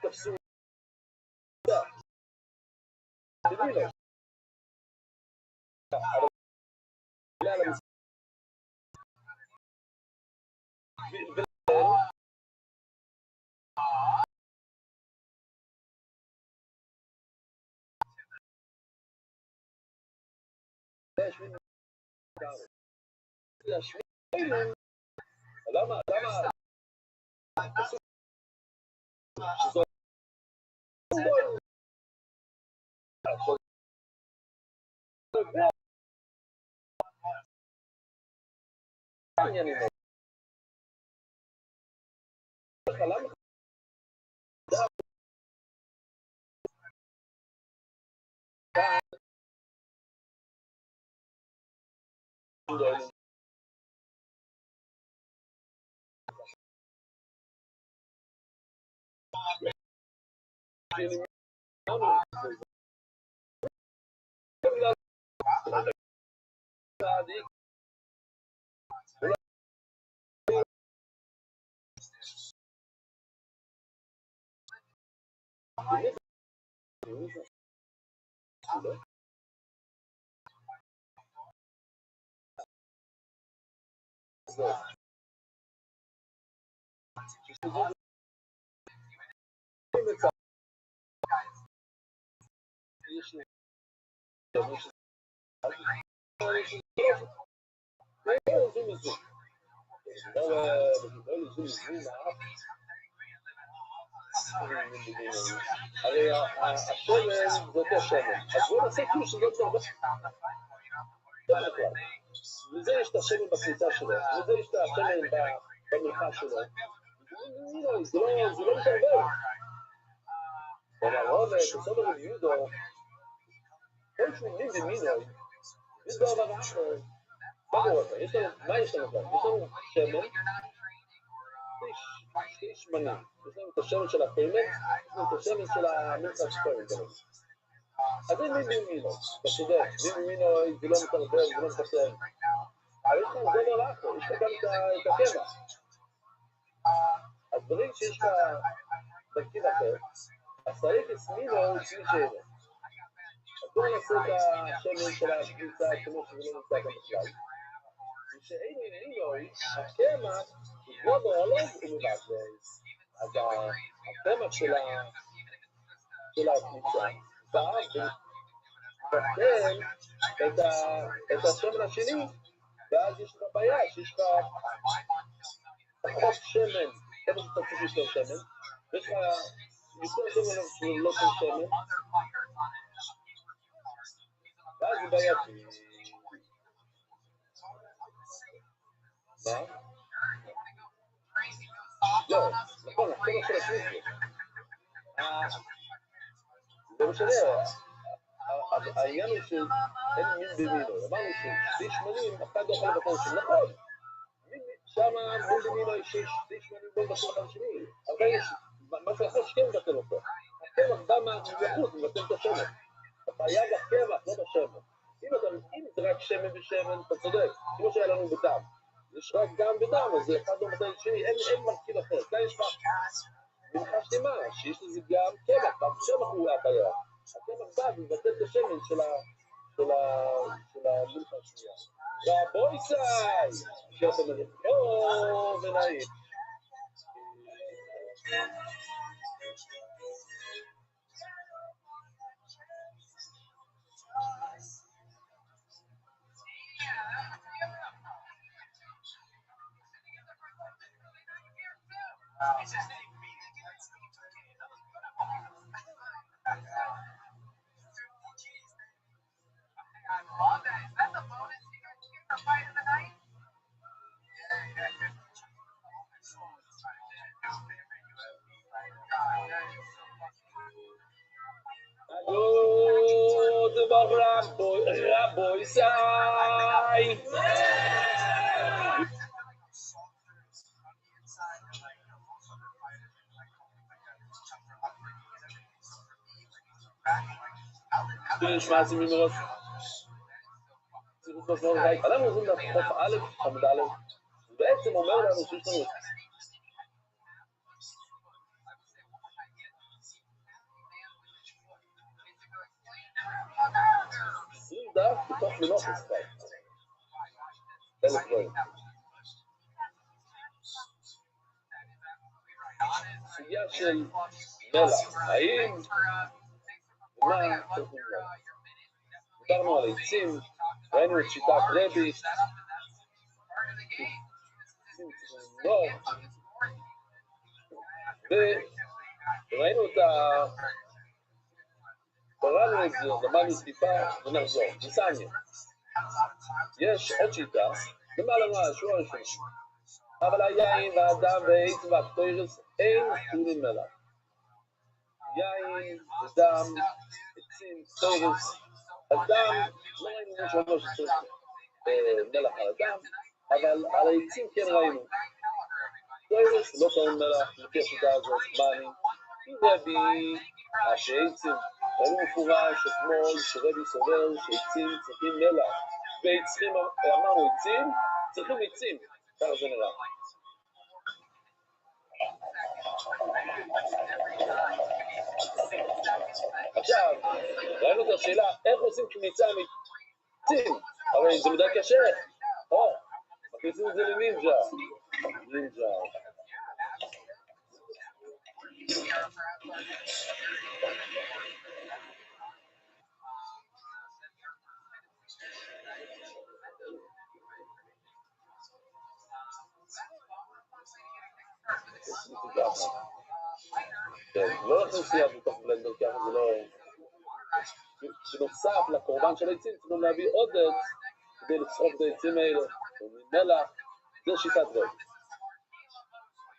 תפסו למה הרי השמן זאת השמן, אז בואו נעשה כאילו שזאת הרבה וזה יש את השמן בקליטה שלו, וזה יש את השמן במלחה שלו, זה לא מתערבב במערובת, בסוף הרב יהודו, כל שומרים במינוי, יש דבר אחר. מה קורה כאן? מה יש לנו כאן? יש לנו שמן, שתי שמנים. יש לנו את השמן של הפרמנט, יש לנו את השמן של המלכה שפרמנט. אז אין מי במינוי, אתה צודק, מי במינוי זה לא מתערבל, זה לא מתערבל. אבל יש לך דבר אחר, יש לך גם את הקמח. אז ברגע שיש לך תרכיב אחר, הסריקס מינו הוא שני שמן. אז בואו נעשה את השמן של הקבוצה כמו שזה לא נמצא כאן בכלל. ושאין מינוי, הקמח, כמו בעולב הוא מבטלס. אז הקמח של הקבוצה בא ובטל את השמן השני, ואז יש לך בעיה שיש לך פחות שמן, כמה שאתה צריך לשלוח שמן, ויש לך יותר שמן לא כל שמן, ואז זה בעייתי. מה? לא, נכון, אנחנו לא יכולים להכניס זה משנה, העניין הוא שאין מין במינו, אמרנו ששתי שמנים, אף אחד לא יכול לבטל שם, נכון, שם מין במינו יש שתי שמנים בול בטל אחד שני, אבל יש משהו אחר שכן מבטל אותו, הקמח בא מהחוץ, מבטל את השמן, הבעיה בקמח, לא בשמן, אם זה רק שמן ושמן, אתה צודק, כמו שהיה לנו בדם, יש רק דם ודם, אז אחד לא מבטל את שני, אין מרכיב אחר, כאן יש לך מנחה שלמה, שיש לזה גם קמח, והקמח הוא הבעיה. הקמח בא ומבטל את השמן של המלכה השנייה. רבוי סי! שאתה מלך, ונעים. רבוי סי! נשמע עצמי מראש. אנחנו עוזרים לחוף א', עמוד א', ובעצם אומר לנו שיש לנו דף בתוך מנוחס כבר. 1,000 דברים. סוגיה של מלח, האם ומה צריכים לומר? דיברנו על עצים, ראינו את שיטת רבי, וראינו את קראנו את זה, למדנו טיפה ונחזור, נסענו. יש עוד שיטה, למעלה מה, השורה הראשונה. אבל היין והדם והעץ והקטוירס אין כלולים מלח. יין ודם, עצים, קטוירס, הדם, לא ראינו משהו לא שצריך מלח על הדם, אבל על העצים כן ראינו. קטוירס לא טעון מלח, לפי השיטה הזאת, מאני, רבי, שהעצים, ראינו מפורש אתמול שרבי סובר שעצים צריכים מלח, ועצים, אמרנו עצים, צריכים עצים, ככה זה נראה. עכשיו, ראינו את השאלה, איך עושים קמיצה מעצים? אבל זה מדי קשה. מכניסים את זה לנינג'ה. נינג'ה. לא נכנסים יד בתוך בלנדר ככה, זה לא... בנוסף לקורבן של העצים צריכים להביא עוד עץ כדי לצרוף את העצים האלה, מלח, זה שיטת רבי.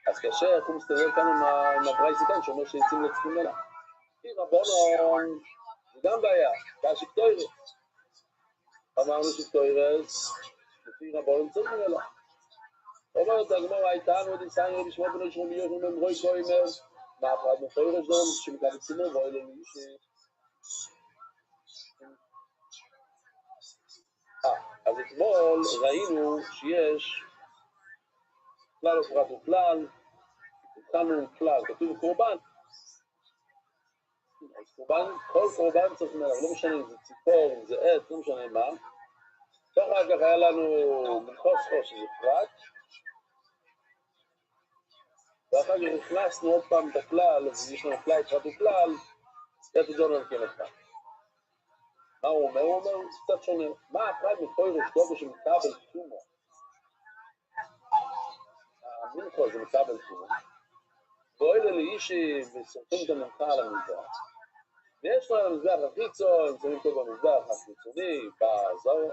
אז כאשר הוא מסתובב כאן עם הפרייסי כאן שאומר שעצים לא צריכים מלח. אם הבונון, זה גם בעיה, קשי פטוירס. אמרנו שפטוירס, לפי רבונון צריך ממנו. אומרת הגמור, הייתנו דיסיינו לשמוע בנו ישמעו מיוחים במרוי קוימר, מהפרד מפוירס דום, שמקבל צימור ואוי למישי. אז אתמול ראינו שיש כלל ופרט וכלל, התחלנו עם כלל, כתוב קורבן. אז קורבן, כל קורבן צריך מלך, לא משנה אם זה ציפור, אם זה עץ, לא משנה מה. ואחר כך היה לנו מנחוסחו שזה פרט, ואחר כך הכנסנו עוד פעם את הכלל, ויש לנו כלל פרט וכלל, את הדון הרכן אחד. מה הוא אומר? הוא אומר קצת שונה. מה הפרט מפוירס דובו שמקבל תומו? המנחו זה מקבל תומו. ואוהלה לאישי ושורפים את המנחה על המזבח. ויש לו על המזבח החיצון, הם שמים אותו במזבח החיצוני, בזור.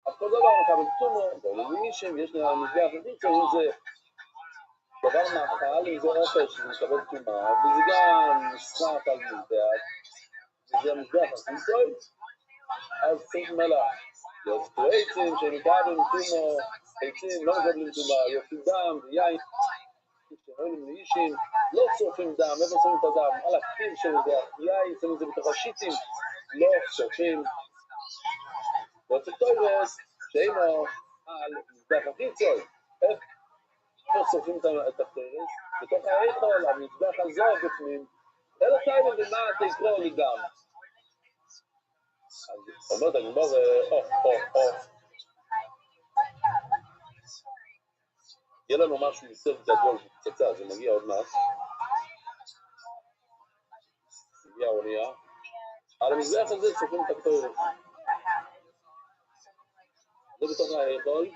אז כל דבר מקבל תומו, ואוהלה לאישי, ויש לו על המזבח החיצון, זה דבר מאכל, אם זה אוכל שזה מקבל תומה, וזה גם משחק על מזבח, וזה המזבח החיצון, אז צריך מלח. יש עצים שמקבלים תומו, עצים לא מקבלים תומה, יופי דם ויין, כשרואים לאישים, לא שורפים דם, איפה שמים את הדם? על הקיר של זה, יין, שמים את זה בתוך השיטים, לא שורפים. ואצל טוירס, שאינו על מזבח החיצון, איפה שורפים את הטוירס? בתוך האיכול, המזבח הזו בפנים, אלא טיימן ומה תקרוא לי דם. אז אומרת הגמור, יהיה לנו משהו יותר גדול פצצה, זה מגיע עוד מעט. מגיע האונייה. על המזבח הזה שורפים את הטוירס. זה בתוך האיכול,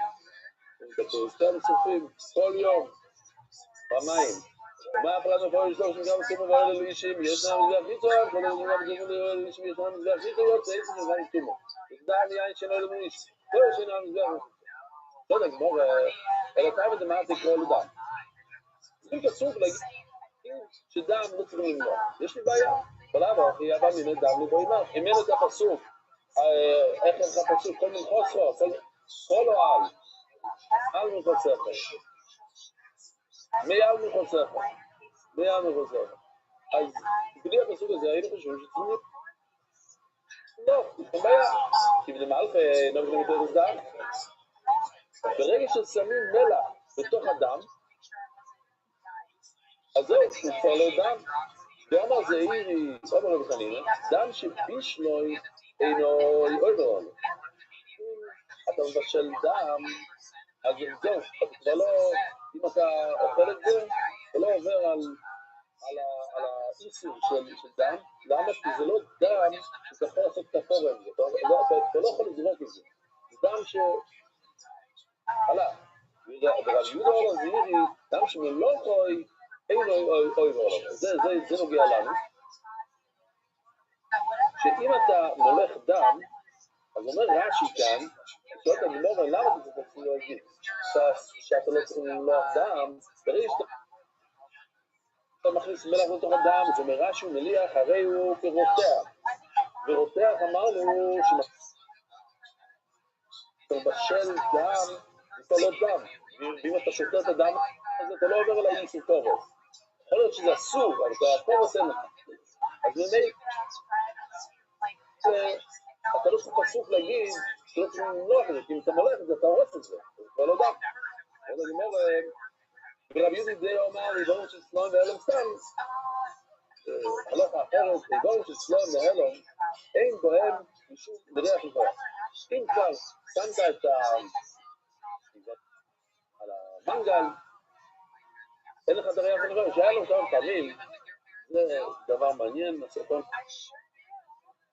כאן שורפים כל יום, פעמיים. מה הפרט מפורש שלו שגם תומו ואלה לאישים, יש להם מזבח חיצון, כל הזמן גם תומו לאישים, יש להם מזבח חיצון, זה עצם מזבח תומו. זה דם יין שאינו למוניש, כל שאינו המזבח חיצון. לא יודע, גמור, אלא טייב את זה מה תקרוא לדם. זה פסוק להגיד שדם לא צריך למנוע. יש לי בעיה, אבל אחי אבא מיני דם לבוא עימה. אם אין את הפסוק, איך אין לך פסוק, כל מנחוסו, כל אוהל, על מנחוסך. מי על מנחוסך? מי על מנחוסך? אז בלי הפסוק הזה היינו חושבים שצריכים לא, אין בעיה. כי בלמעלך נוגעים יותר דם. ברגע ששמים מלח בתוך הדם, אז זהו, הוא כבר לא דם. ואמר זה אירי, אומר רבי חנינא, דם שבישלוי אינו אויבר עליו. אתה מבשל דם, אז זהו, אתה כבר לא, אם אתה אוכל את זה, אתה לא עובר על האיסור של דם. למה? כי זה לא דם שאתה יכול לעשות את הפורם, אתה לא יכול לזרוק את זה. זה דם ש... הלאה. ורב יהודה אומר זה אירי, דם שמלוכוי אינו אויבר עליו. זה נוגע לנו. שאם אתה מולך דם, אז אומר רש"י כאן, שואלת הגמרא, למה אתה צריך להגיד שאתה לא צריך למלוח דם? ברגע שאתה מכניס מלח לתוך הדם, זאת אומרת רש"י הוא מליח, הרי הוא כרותח. ורותח אמרנו שאתה בשל דם, אתה לא דם. ואם אתה שותה את הדם הזה, אתה לא עובר על האיסור קורס. יכול להיות שזה אסור, אבל אתה קורס אין לך. אז באמת, אתה לא צריך פסוק להגיד שלא צריך למלוח את זה, כי אם אתה מולך את זה, אתה הורס את זה, זה כבר לא דם. אז אני אומר, ורבי יהודה די אומר, ריבונו של צלון והלם סתם, הלכה אחרת, ריבונו של צלון והלם, אין בהם משום בדרך לבוא. אם כבר שמת את על המנגל, אין לך דרך לבוא, שהיה לו כמה פעמים, זה דבר מעניין, הסרטון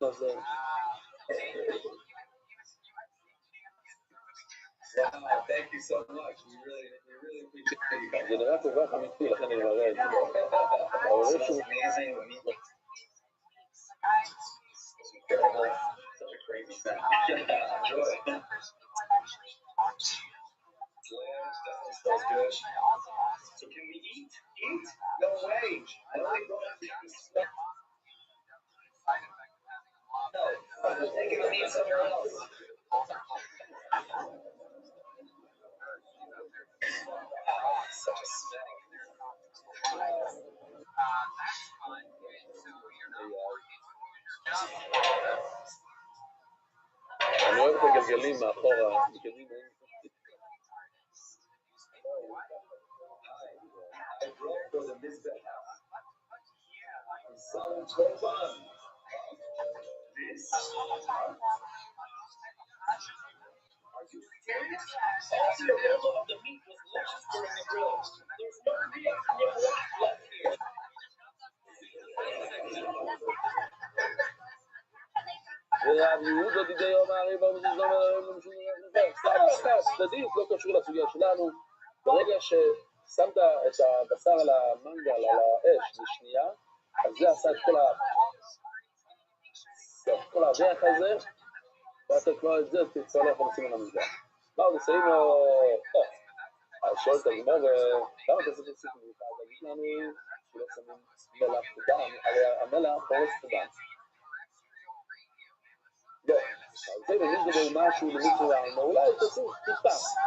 הזה. Wow, thank you so much. We really appreciate you coming. זה נראה כל כך אמיתי, לכן אני מראה את זה. Smells amazing. The meat looks incredible. Such a crazy snack. Enjoy it. Lamb definitely smells good. So can we eat? Eat? No way. I don't think we'll have to eat. אני אוהב את הגלגלים מאחורה, גלגלים ורב יהודה דידי אמרי במזוזם צדדית, לא קשור לסוגיה שלנו. ברגע ששמת את הבשר על המנגל, על האש לשנייה, אז זה עשה את כל הריח הזה, ואתה כבר את זה תצטרך לשים על המזבח. מה עוד נסיים לו? אז שואל את הגמור, למה אתה צריך לסיפור מיוחד? להגיד לנו שלא שמים מלח קודם, הרי המלח פורס קודם. לא, זה מבין דבר משהו למישהו העלמה, אולי תעשו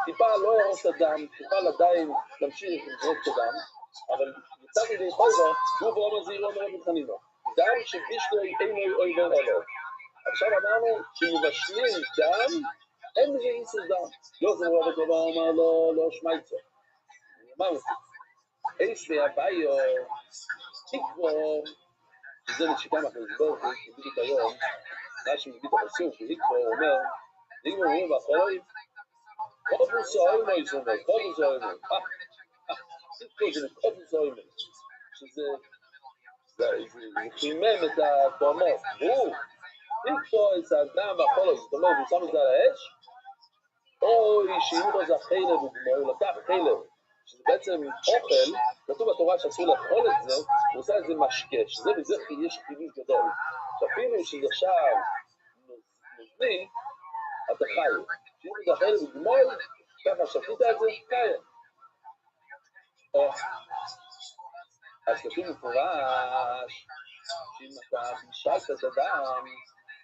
טיפה לא ירוס הדם, טיפה לדיים להמשיך לבנות את הדם, אבל מצד ידי חובה, הוא בוא מזהיר אומר בבחנינו, דם שבישלו אינו אוי ואולו. עכשיו אמרנו שמבשלים דם, אין מזה איסוס דם. לא זה רוב הטובה אומר לא שמייצו. אמרנו, איש והבאי או תקבור, שזה נשיקה מהחזבור, בדיוק היום, מה שמגיד הפסוק, והיקבור אומר, נגמר אומרים באחורי, קופוס האוימוי זאת אומרת, קופוס האוימוי. תקבור זה קופוס האוימוי, שזה חימם את התאומות, והוא תקבור את האדם באחורי, זאת אומרת, הוא שם את זה על האש, אוי, שיהיו לו זה החלב, הוא לקח חלב, שזה בעצם אוכל, כתוב בתורה שאסור לאכול את זה, הוא עושה את זה משקה, שזה בזה יש חידוש גדול. שאפילו שזה עכשיו נוזלי, אתה חי. שאם אתה חלב וגמול, ככה שפית את זה, חי. אז כתוב מפורש, שאם אתה בישלת את הדם,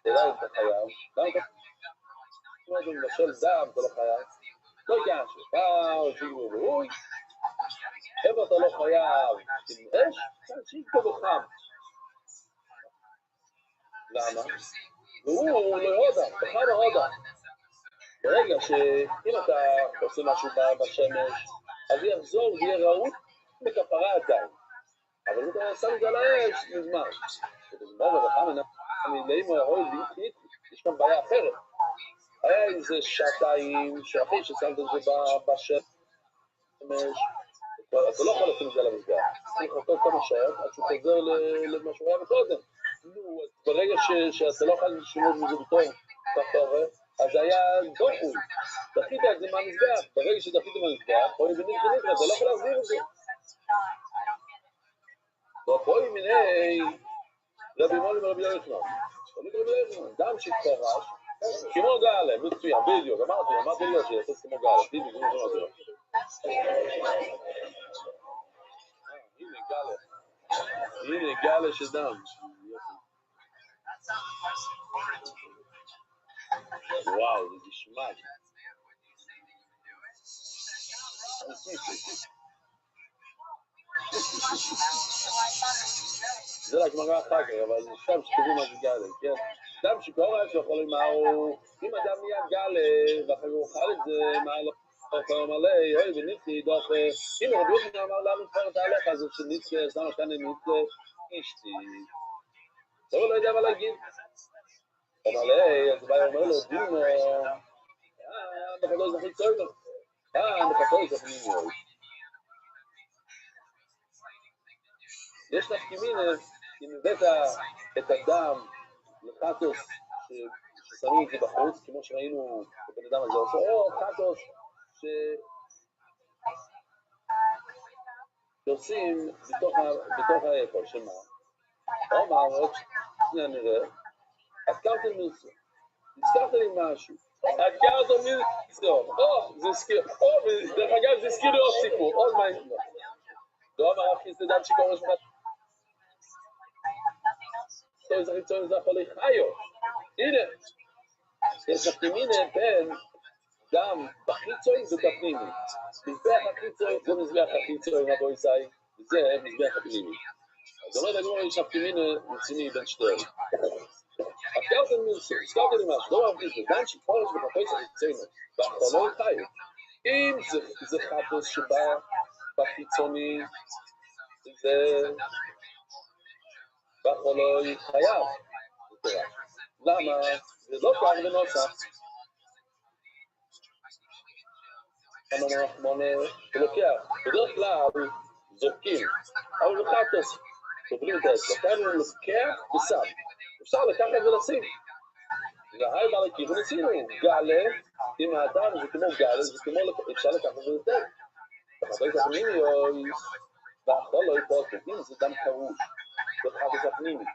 תראה את החייב. למה אתה מבשל דם, אתה לא חייב? לא יקרה שפר, שיגבור ברוי, איפה אתה לא חייב עם אש, שיגבור בחם. למה? והוא לא הודה, בחם ההודה. ברגע שאם אתה עושה משהו בשמש, אז יחזור ויהיה רעות בכפרה עדיין. אבל אם אתה שם את זה על האש, נגמר. ובזמור ובחם המילאים ההוי להתחיל, יש כאן בעיה אחרת. היה איזה שעתיים שאחרי ששמת את זה בשמש, אתה לא יכול לשים את זה על המזבח. צריך לחכות כמה שעות עד שהוא חוזר למה שהוא היה מקודם. ברגע שאתה לא יכול לשנות מזה בתור כפרה, אז היה דוחוי. דחית את זה מהמזבח. ברגע שדחית מהמזבח, פועל ונתחנית, אתה לא יכול להחזיר את זה. ופועל מיני רבי מולי ורבי יוחנן. דם שפרש, כמו גאלה, מצוין, בדיוק, אמרתי לו שיעשה כמו גאלה, בדיוק, כמו גאלה. הנה גאלה של דם. וואו, זה נשמע. זה רק מראה אחר כך, אבל זה שם שכתובים מה זה גאלה, כן? דם שקורש יכולים מהו, אם אדם נהיה גאלה, ואחר הוא אוכל את זה, מה לא אוכל מלא, אוי וניצי, דוח, אם רבי יוחנן אמר לנו כבר את ההלך הזה של ניצי, אז למה כאן ניצי, אשתי. הוא לא יודע מה להגיד. אמר לי, אז בא אומר לו, דימו, בחדו זכי צוינו, בחדו זכי מיני. יש נפקימינה, אם הבאת את הדם לחטוס ששמים את זה בחוץ, כמו שראינו את הבן אדם הזה עושה, או חטוס שעושים בתוך האפל, שמה? אומר, עוד שנייה נראה, הזכרתם מיסו, הזכרת לי משהו, הזכרת מיסו, זה הזכיר, דרך אגב זה הזכיר לי עוד סיפור, עוד מה יש לו. לא אמר אחי זה דם שקורש מה? זה חיצון זה יכול לחיו. הנה, יש הפנימינה בין גם בחיצוי ובפנימי. מזבח החיצוי זה מזבח החיצוי רבו ישראל, וזה מזבח הפנימי. זאת אומרת, הגמור יש הפנימינה רציני בין שתיהם. הזכרתם לי משהו, לא אוהב את זה, גם שפורש וחפש החיצונו, והחולוי חיו. אם זה חפש שבא בחיצוני, זה והחולוי חייב. למה? זה לא כך בנוסח. המונה לוקח, בדרך כלל זורקים, אבל לחטוס, סובלים את העצה, כאן הוא לוקח ושם, אפשר לקחת ולשים, והי בא לכיוון עשינו, גלה, עם האדם זה כמו גלה, זה כמו אפשר לקחת ולתת, בחבית הפנימי, והחולוי פה, אם זה דם קרוש, בחבית הפנימי,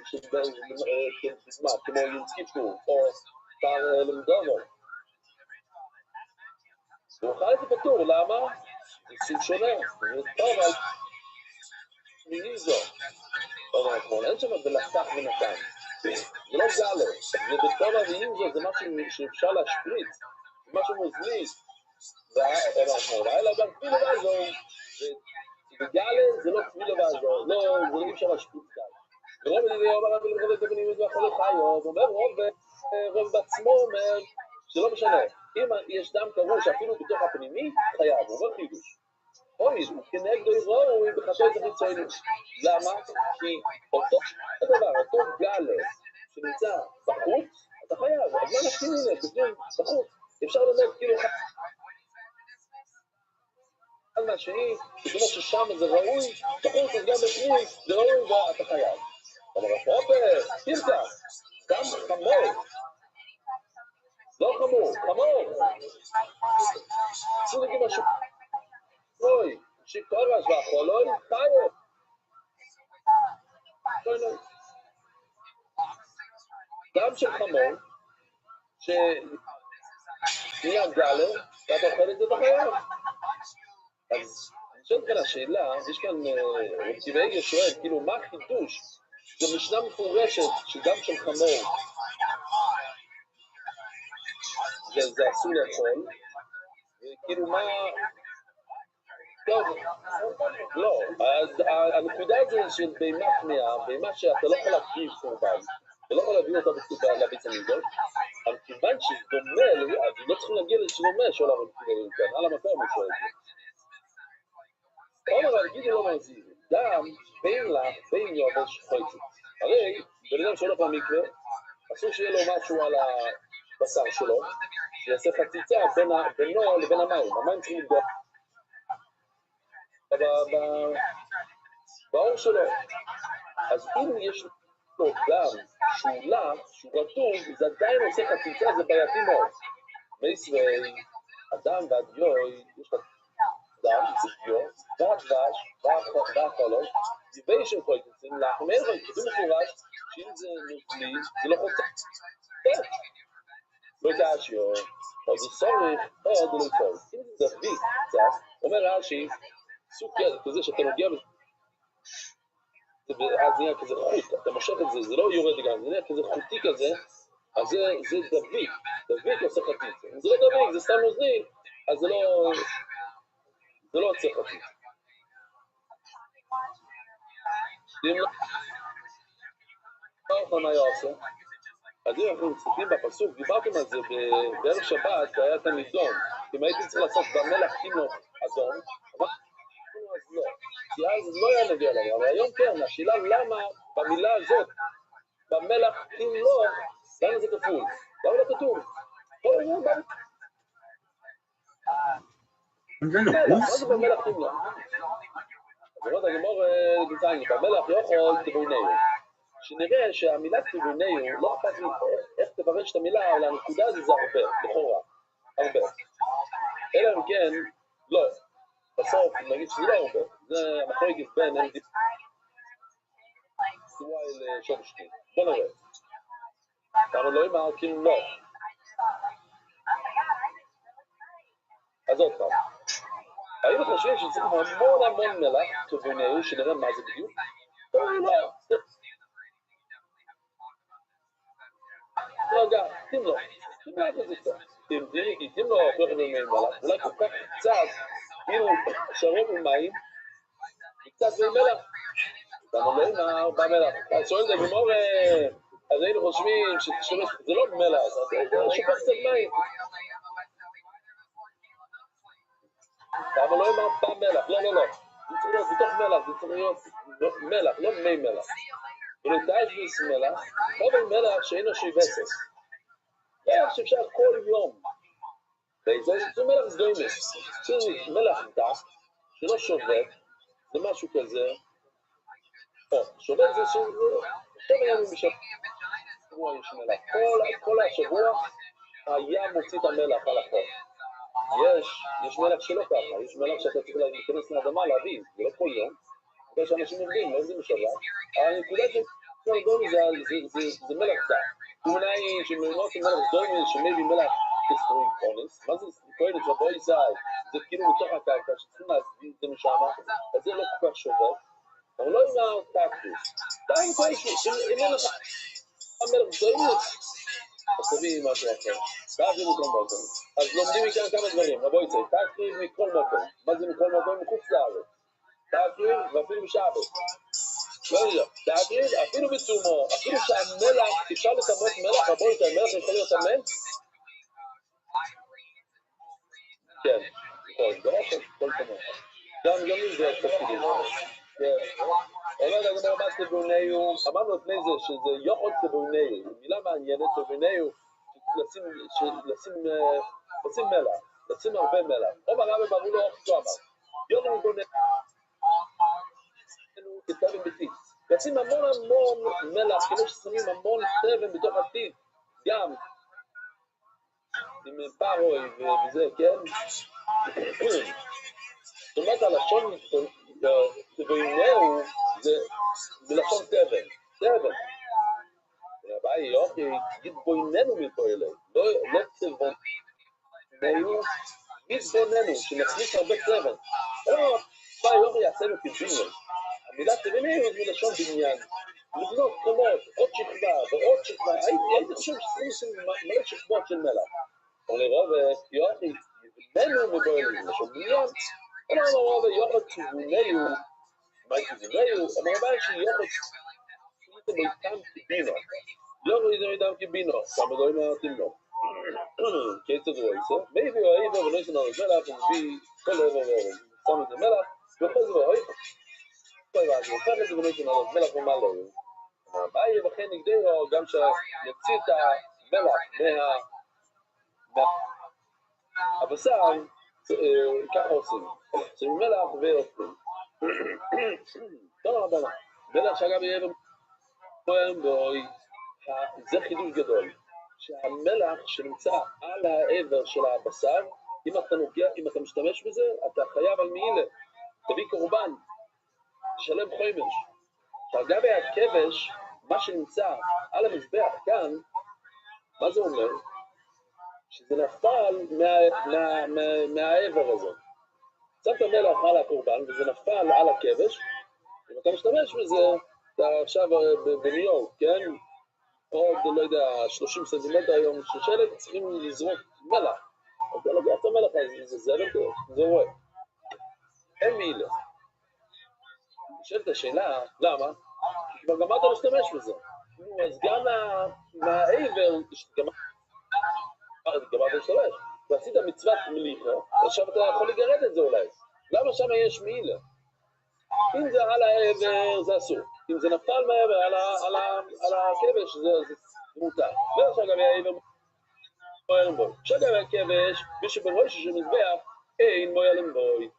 שבזמן, כמו יונקיפור, או שר למדובר, הוא אוכל את זה פטור, למה? זה סוג שונה, זה טוב על מיניזו. אבל נכון, אין שם בלחתך ונתן. זה לא גלה, זה בטוב על מיניזו, זה משהו שאפשר להשפריץ, זה משהו מוזלי. נכון, ואלה גם תפילה ועזור, וגלה זה לא תפילה ועזור, לא, זה לא אפשר להשפריץ כאן. ורוב זה אומר, אבל רוב את הבנים הזה יכול לחיוב, אומר רוב בעצמו אומר, זה לא משנה. אם יש דם קרוב שאפילו בתוך הפנימי, חייב, הוא אומר חידוש. אוי, הוא כנגדו יבואו בחטא את החיצוני. למה? כי אותו דבר, אותו גלה שנמצא בחוץ, אתה חייב. אז מה נשכים הנה, בפנים, בחוץ. אפשר לדעת כאילו אחד מהשני, כמו ששם זה ראוי, בחוץ אז גם בפנים זה ראוי ואתה חייב. אבל הפרופר, תרצה, גם חמור. לא חמור, חמור. עשו נגיד משהו. אוי, שיקורש והחולוי, חיו. גם של חמור, שנהיה גלר, ואתה אוכל את זה בחייו. אז אני חושב כאן השאלה, יש כאן רציבי שואל, כאילו מה חידוש? זו משנה מפורשת שגם של חמור, זה אסור לאכול, וכאילו מה... טוב, לא, הנקודה הזו של בהמה טמאה, בהמה שאתה לא יכול להקריב קורבן, אתה לא יכול להביא אותה לביצה מידות, אבל כיוון שדומה, אז לא צריכים להגיע לשדומה שעולה במקרה כאן, על המקום הוא שואל את זה. אומר, להגיד לו מה זה, דם בין לך, בין יובש חויצת. הרי, בן אדם שהולך במקרה, אסור שיהיה לו משהו על הבשר שלו, שיעשה חציצה בינו לבין המים, המים צריכים לגדול. באור שלו. אז אם יש לו דם שהוא לח, שהוא רטוב, זה עדיין עושה חציצה, זה בעייתי מאוד. בישראל, אדם והדיוי, יש לו דם, זיקיו, והדבש, והחולות, דיבי של כל יצאים לך, אומר לו, כתוב מפורש, שאם זה נוזלי, זה לא חוצה. לא תעשיו, אז זה סורך, עוד לא לצור. אם זה דביק קצת, אומר רש"י, סוג כזה שאתה נוגע בזה, אז נהיה כזה חוט, אתה מושך את זה, זה לא יורד גם, זה נהיה כזה חוטי כזה, אז זה דביק, דביק עושה חטיץ. אם זה לא דביק, זה סתם נוזלי, אז זה לא עושה חטיץ. אם לא, מה היה עושה? אז אם אנחנו מסתכלים בפסוק, דיברתם על זה בערב שבת, היה את הנידון, אם הייתי צריך לעשות במלח חינוך אדום, אז לא, כי אז לא היה נביא עליו, אבל היום כן, השאלה למה במילה הזאת, במלח חינוך, למה זה כפול? למה לא כתוב? מה זה במלח חינוך? אז עוד הגמור גזעני, במלח יכול תבונהו, שנראה שהמילה תבונהו, לא אכפת לי איך תפרש את המילה, אבל הנקודה הזה זה הרבה, לכאורה, הרבה. אלא אם כן, לא. בסוף, נגיד שזה לא הרבה, זה המחלוקת בין הם סיוואי לשורשתי. בוא נראה. אבל לא אמר, כאילו לא. אז עוד פעם. היינו חושבים שצריך המון מלח, תבונהו, שנראה מה זה בדיוק. לא. רגע, שים לו את זה קצת. שים לו כל כך מי מלח, אולי כל כך קצת, כאילו שרוב הוא מים, וקצת מי מלח. אתה אומר מה במלח? אז שואל את הגמור, אז היינו חושבים שזה לא מלח, זה שופך קצת מים. אבל לא אמר במלח, לא. זה צריך להיות בתוך מלח, זה צריך להיות מלח, לא מי מלח. ולתאז'ביס מלח, חובל מלח שאינו שיבסס. מלח שאפשר כל יום. זה מלח סדוימס. זה מלח דק, שלא שובת, זה משהו כזה. שובת זה שבע ימים בשבוע יש מלח. כל השבוע היה מוציא את המלח על החור. יש מלח שלא ככה, יש מלח שאתה צריך להיכנס לאדמה להבין, זה לא כל יום. אחרי שאנשים עובדים, לא עובדים בשבת. הנקודה זה מלח דק. תמונה היא שמלמות עם מלח דוימס, שמביא מלח כסטרוי קונס. מה זה סטרוי קונס? לבוא איזי, זה כאילו מתוך הקרקע, שצריכים להזמין את זה משם, אז זה לא כל כך שובר. אבל לא עם הטקטוס. די כלשהו, אם אין לך מלח דוימס, אז תביא משהו אחר. תקריב מכל מקום. אז לומדים מכאן כמה דברים. רבו יצא, תקריב מכל מקום. מה זה מכל מקום? מחוץ לארץ. תקריב ואפילו בשבת. לא, תקריב אפילו בצומו. אפילו שהמלח, אפשר לטמות מלח, רבו יצא, מלח יכול להיות טמא? כן, כל טמא. גם זה תפקידים. אומרת הגמרא מה סבוניהו, אמרנו לפני זה שזה יוחד סבוניהו, מילה מעניינת סבוניהו, לשים מלח, לשים הרבה מלח. אומר רבי ברור לו איך אמר, יוחד סבוניהו כתבן בטיט, לשים המון מלח, כמו ששמים המון תבן בתוך הטיט, גם עם פרוי וזה, כן? זאת אומרת הלשון סבוניהו זה מלשון תבן, הבעיה יוחי, יתבוננו מפה אליי, לא תבוננו, יתבוננו, שנכניס הרבה תבן. הבעיה יוחי יעשינו כבניין, המילה תבוננו זה מלשון בניין, לבנות קומות, עוד שכבה ועוד שכבה, הייתי חושב שצריכים מלא שכבות של מלח. אבל לרוב יוחי, יתבוננו מפה אליי, מלשון בניין, אמר רוב יוחי תבוננו, מה תבוננו? אמר הבעיה שיוחי זה מיתם כבינו, לא מיתם כבינו, כמה דברים מעטים לו. כיצד הוא עושה? מי הוא העבר ולא ישנה את מלח, הוא מביא כל העבר ועבר, שם את זה מלח, ואחרי זה הוא העבר. הוא הופך את זה ולא ישנה את מלח ומה לא יהיה. הבעיה וכן נגדרו גם שיוציא את המלח מהבשר, ככה עושים. שמים מלח ואופים. טוב רבנה, מלח שאגב יהיה בוי, זה חידוש גדול, שהמלח שנמצא על העבר של הבשר, אם אתה משתמש בזה, אתה חייב על מעילה, תביא קורבן, תשלם חומש. שאגב הכבש, מה שנמצא על המזבח כאן, מה זה אומר? שזה נפל מהעבר הזה. שמת מלח על הקורבן וזה נפל על הכבש, אם אתה משתמש בזה, אתה עכשיו בניו יורק, כן? עוד, לא יודע, 30 סנטימטר היום של שלג, צריכים לזרוק מלח. אתה לוקח את המלח הזה, זה זלג, זה רואה. אין מילה. נשאלת השאלה, למה? כי כבר גמרת להשתמש בזה. אז גם מהעבר, גמרת להשתמש. ועשית מצוות מליחה, עכשיו אתה יכול לגרד את זה אולי. למה שם יש מילה? אם זה על העבר, זה אסור. אם זה נפל מעבר על הכבש, זה מותר. ועכשיו גם העבר מוילם בוי. עכשיו גם הכבש, מי שבראש של מזבח, אין מוילם בוי.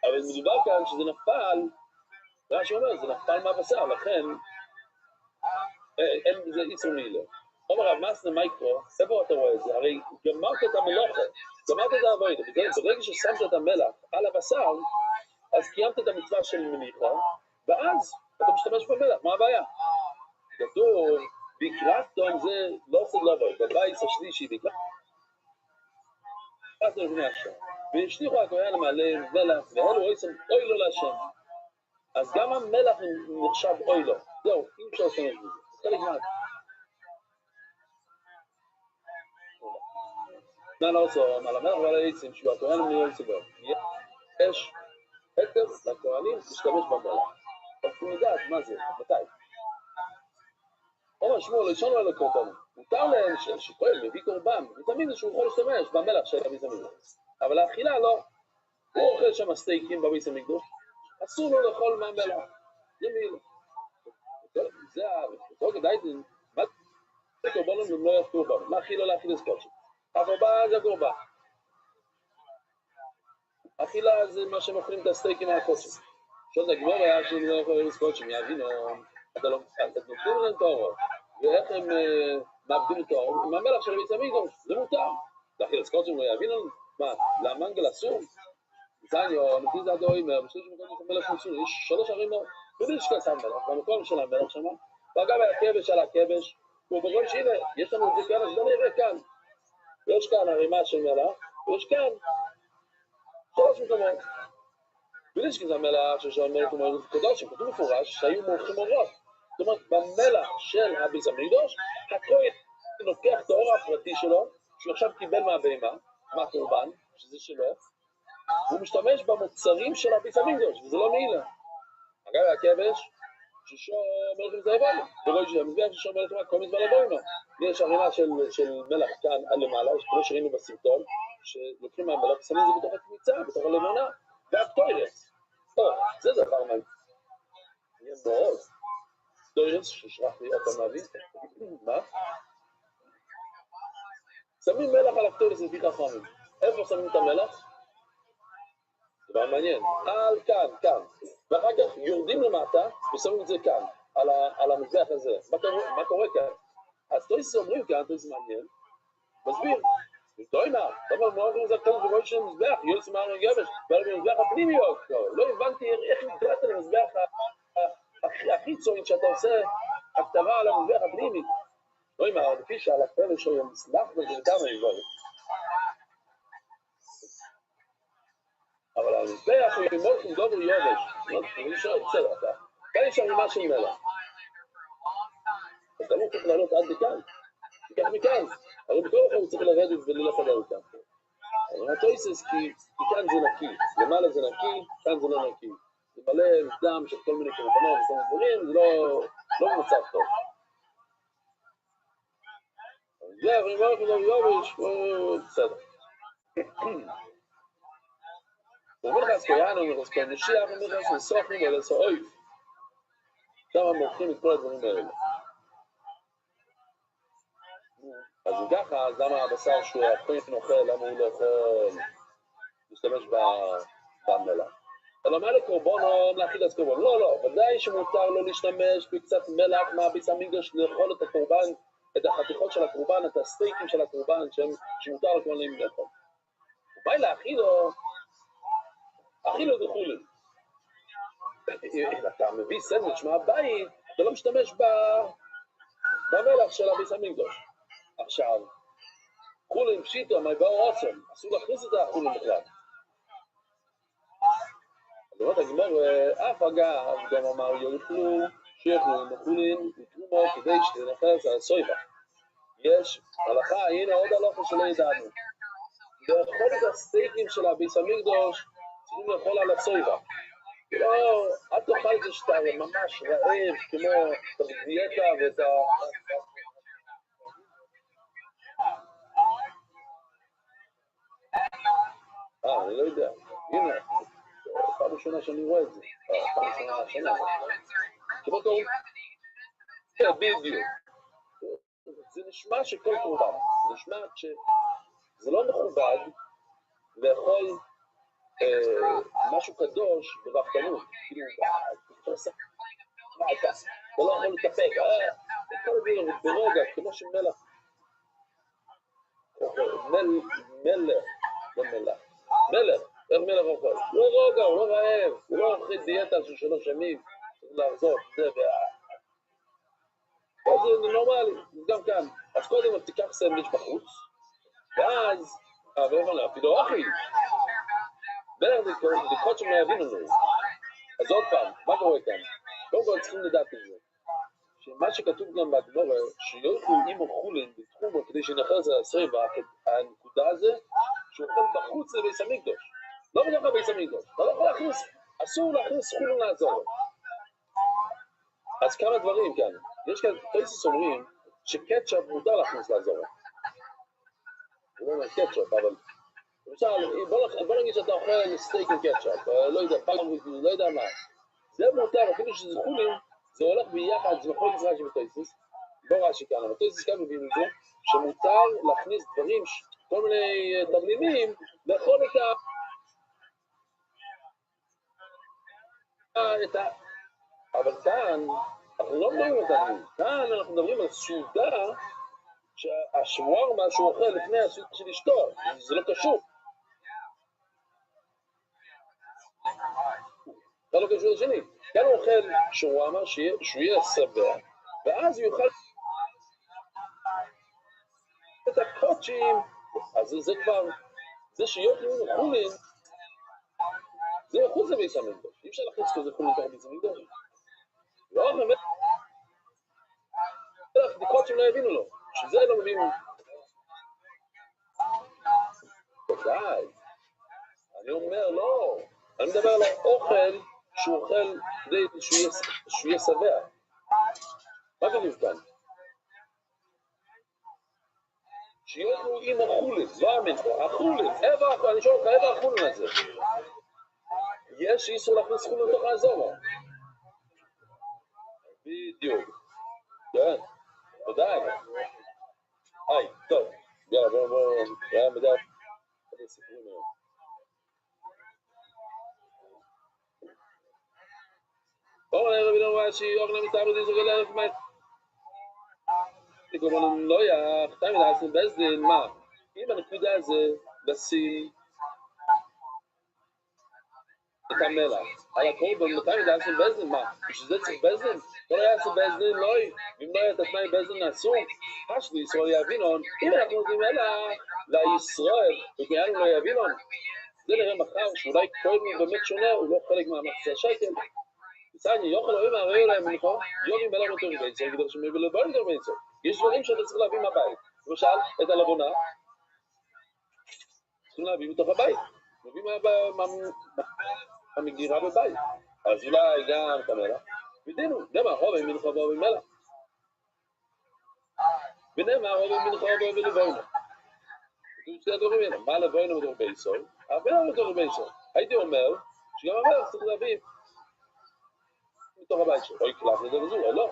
אבל מדובר כאן שזה נפל, רש"י אומר, זה נפל מהבשר, לכן אין זה איסור מילה. אומר רב מסנה מייקרו, איפה אתה רואה את זה? הרי גמרת את המלאכה, גמרת את העבודה. ברגע ששמת את המלח על הבשר, אז קיימת את המצווה של מליחה, ואז אתה משתמש במלח, מה הבעיה? כתוב, בקרסטון זה לא עושה לבוי, בבית השלישי בקרסטון לפני השם, והשליחו הכהן למעלה מלח, ואלו אוי לו להשם. אז גם המלח נחשב אוי לו, זהו, אי אפשר להשתמש בזה, זה חלק מהת. תנן also, על המלך ועל העצים, שהוא הכהן ומיועד ציבור. יש היתר לכהנים להשתמש במלח. רוצים לדעת מה זה, מתי. אומר שמואל ראשון על הקורבן, מותר להם שכהן מביא קורבן, ותמיד שהוא יכול להשתמש במלח של בית המקדש. אבל האכילה לא. הוא אוכל שם סטייקים בבית המקדש, אסור לו לאכול מהמלח. זה מילה. זה דייטין, מה זה קורבנות אם לא יחתור בם? מה אכילה להכיל סקוצ'י? הקורבן זה הקורבן. אכילה זה מה שהם אוכלים את הסטייקים מהקוצ'י. שאת הגמור היה שהם לא יכולים סקוצ'י, יבינו, אתה נותנים להם תאורות, ואיך הם מאבדים את האור? עם המלח של בית המקדש, זה מותר. להכיל סקוצ'י לא יבינו, מה, למנגל אסור? זניו, נתיז עד אוימר, בשליש מקום את המלח נצור, יש 3 ערים בבלשקס המלח, במקום של המלח שם, ואגב הכבש על הכבש, ובכל שהנה, יש לנו את זה כאן, אז לא נראה כאן. יש כאן ערימה של מלח, ויש כאן 3 מקומות. בלשקס המלח, ששם מלח ומלח קדושים, כתוב מפורש, שהיו מורחים אורות. זאת אומרת, במלח של הביס המקדש, הכהן לוקח את האור הפרטי שלו, שהוא עכשיו קיבל מהבהמה, מהקורבן, שזה שלו, הוא משתמש במוצרים של הביס המקדש, וזה לא מעילה. אגב, הכבש, ששו מלך מזהבנו, ורואי שהמזבח ששו מלך מזהבנו, כל מזבח לבוינו. יש ערימה של מלח כאן עד למעלה, כמו שראינו בסרטון, שלוקחים מהמלח, ושמים את זה בתוך הקמיצה, בתוך הלבונה, והפטוירס. זה דבר מעניין. יהיה מאוד. פטוירס, ששרח לי עוד פעם להבין. מה? שמים מלח על הפטוירס לפי חכמים. איפה שמים את המלח? דבר מעניין, כאן, ואחר כך יורדים למטה ושמים את זה כאן, על המזבח הזה. מה קורה כאן? אז תויס אומרים כאן, תויס מעניין, מסביר, תוימה, אתה אומר זה כאן בגוי של המזבח, יולס מערנו גבש, ועל המזבח הפנימיות, לא הבנתי איך נקראת למזבח החיצוני שאתה עושה הכתבה על המזבח הפנימי. תוימה, לפי שעל הכתבה שהוא מסלח וכמה יבואו. אבל המזבח הוא ימול עם דובר יובש, אני שואל, בסדר, כאן יש ערימה של מלח. אתה לא צריך לעלות עד לכאן, תיקח מכאן, הרי בכל אופן הוא צריך לרדת וללך עד לכאן. אבל התויסס כי כאן זה נקי, למעלה זה נקי, כאן זה לא נקי. זה מלא דם של כל מיני קורבנות וכל מיני דברים, זה לא במצב טוב. זה, אבל ימול עם דובר יובש, בסדר. ומלחס כהן ומלחס כהן משיח ומלחס מסוחים ולעשו אויב. שם הם מורחים את כל הדברים האלה. אז אם ככה, אז למה הבשר שהוא הכהן אוכל, למה הוא לא יכול להשתמש במלח? אלא מה לקורבון להכיל את קורבון? לא, ודאי שמותר לו להשתמש בקצת מלח מהביס המקדש לאכול את הקורבן, את החתיכות של הקורבן, את הסטייקים של הקורבן שמותר לכהנים לאכול. ומה להכילו? אכילו וכולי. אם אתה מביא סנדוויץ' מהבית, אתה לא משתמש במלח של הביס המקדש. עכשיו, חולים פשיטו, מה באו עוצם, אסור להכניס את החולים בכלל. אז אומרת הגמור, אף אגב, גם אמר, יאכלו, שיאכלו, מחולים, יתרומו, כדי שתנחס על הסויבה. יש הלכה, הנה עוד הלכה שלא ידענו. לאכול את הסטייקים של הביס המקדש, צריכים לאכול על הסויבה. לא, אל תאכל את זה שאתה ממש רעב, כמו את הדיאטה ואת ה... אני לא יודע. הנה, פעם ראשונה שאני רואה את זה. פעם ראשונה השנה. כמו קוראים? כן, בדיוק. זה נשמע שכל קורבן. זה נשמע שזה לא מכובד לאכול משהו קדוש בבחתנות, כאילו, אתה לא יכול להתאפק, אתה יכול ברוגע, כמו שמלח, מלך, איך מלך אוכל? לא רוגע, הוא לא רעב, הוא לא אוכל דיאטה של 3 ימים, צריך לחזור, זה זה נורמלי, גם כאן, אז קודם תיקח סנדוויץ' בחוץ, ואז, אפילו אוכי, בלך זה קוד שמייבים לנו. אז עוד פעם, מה קורה כאן? קודם כל צריכים לדעת את זה. שמה שכתוב גם בגמרא, שיוכלו עם אוכלים בתחום כדי שנחז על הסרב, והנקודה הזה, שהוא אוכל בחוץ לביס המקדוש. לא בתוך הביס המקדוש. אתה לא יכול להכניס, אסור להכניס חולין לעזור. אז כמה דברים כאן. יש כאן תוספות אומרים שקטשופ מותר להכניס לעזור. הוא לא אומר קטשופ, אבל למשל, בוא נגיד שאתה אוכל סטייק עם קטשופ, לא יודע, לא יודע מה. זה מותר, אפילו שזה חולין, זה הולך ביחד, זה נכון ישראל שבתוספות. לא רש"י כאן, אבל תוספות כאן מביאים את זה, שמותר להכניס דברים, כל מיני תבלינים, לאכול את ה... אבל כאן, אנחנו לא מדברים על תבלין, כאן אנחנו מדברים על סעודה, שהשווארמה שהוא אוכל לפני הסעודה של אשתו, זה לא קשור. זה לא קשור לשני. כאן הוא אוכל שווארמה שהוא יהיה שבע, ואז הוא יאכל את הקודשים, אז זה כבר, זה שיוכלו חולין, זה חוץ לביס המקדוש. אי אפשר להכניס כזה חולין ככה ביס המקדוש. לא, באמת, בדיקות שהם לא הבינו לו, שזה לא מבינו. די, אני אומר לא, אני מדבר על האוכל שהוא אוכל כדי שהוא יהיה שבע. מה כתוב כאן? שיוכלו עם החולין, לא המנחה, החולין, אני שואל אותך, איפה החולין הזה? יש איסור להכניס חולין לתוך האזור. בדיוק. כן, ודאי. טוב, יאללה, בואו, היה מדע. סיפורים היום. אומר רבי נאום רש"י, אוכלה מסתבר די סוגל אלף מי. כלומר, לא יח, תמיד עשו בסדין, מה? אם הנקודה הזה, בשיא, את המלח, על הקורבן, תמיד עשו בסדין, מה? בשביל זה צריך בסדין? לא היה עשו בסדין, לא, אם לא היה את התנאי בסדין נעשו, חש לישראל יבינון, אם אנחנו נותנים מלח לישראל, וכולנו לא יבינון, זה נראה מחר, שאולי קורבן באמת שונה, הוא לא חלק מהמחצה שקל. בסדר, יוכל אוהב הרי אולי מלכו, יובים מלח אותו רביצו, יגידו שמי ולבוא יותר רביצו. יש דברים שאתה צריך להביא מהבית. למשל, את הלבונה, צריכים להביא מתוך הבית. מביא מהמגירה בבית. אז אולי גם את המלח. ודינו, נאמר, רובי מלכו ואובי מלח. ונאמר, רובי מלכו ואובי לבוינו. שתי הדברים האלה, מה לבוינו בתוך רביצו? המלח בתוך רביצו. הייתי אומר, שגם המלח צריך להביא מתוך הבית שלו, אוי קלף לזה וזו, או לא.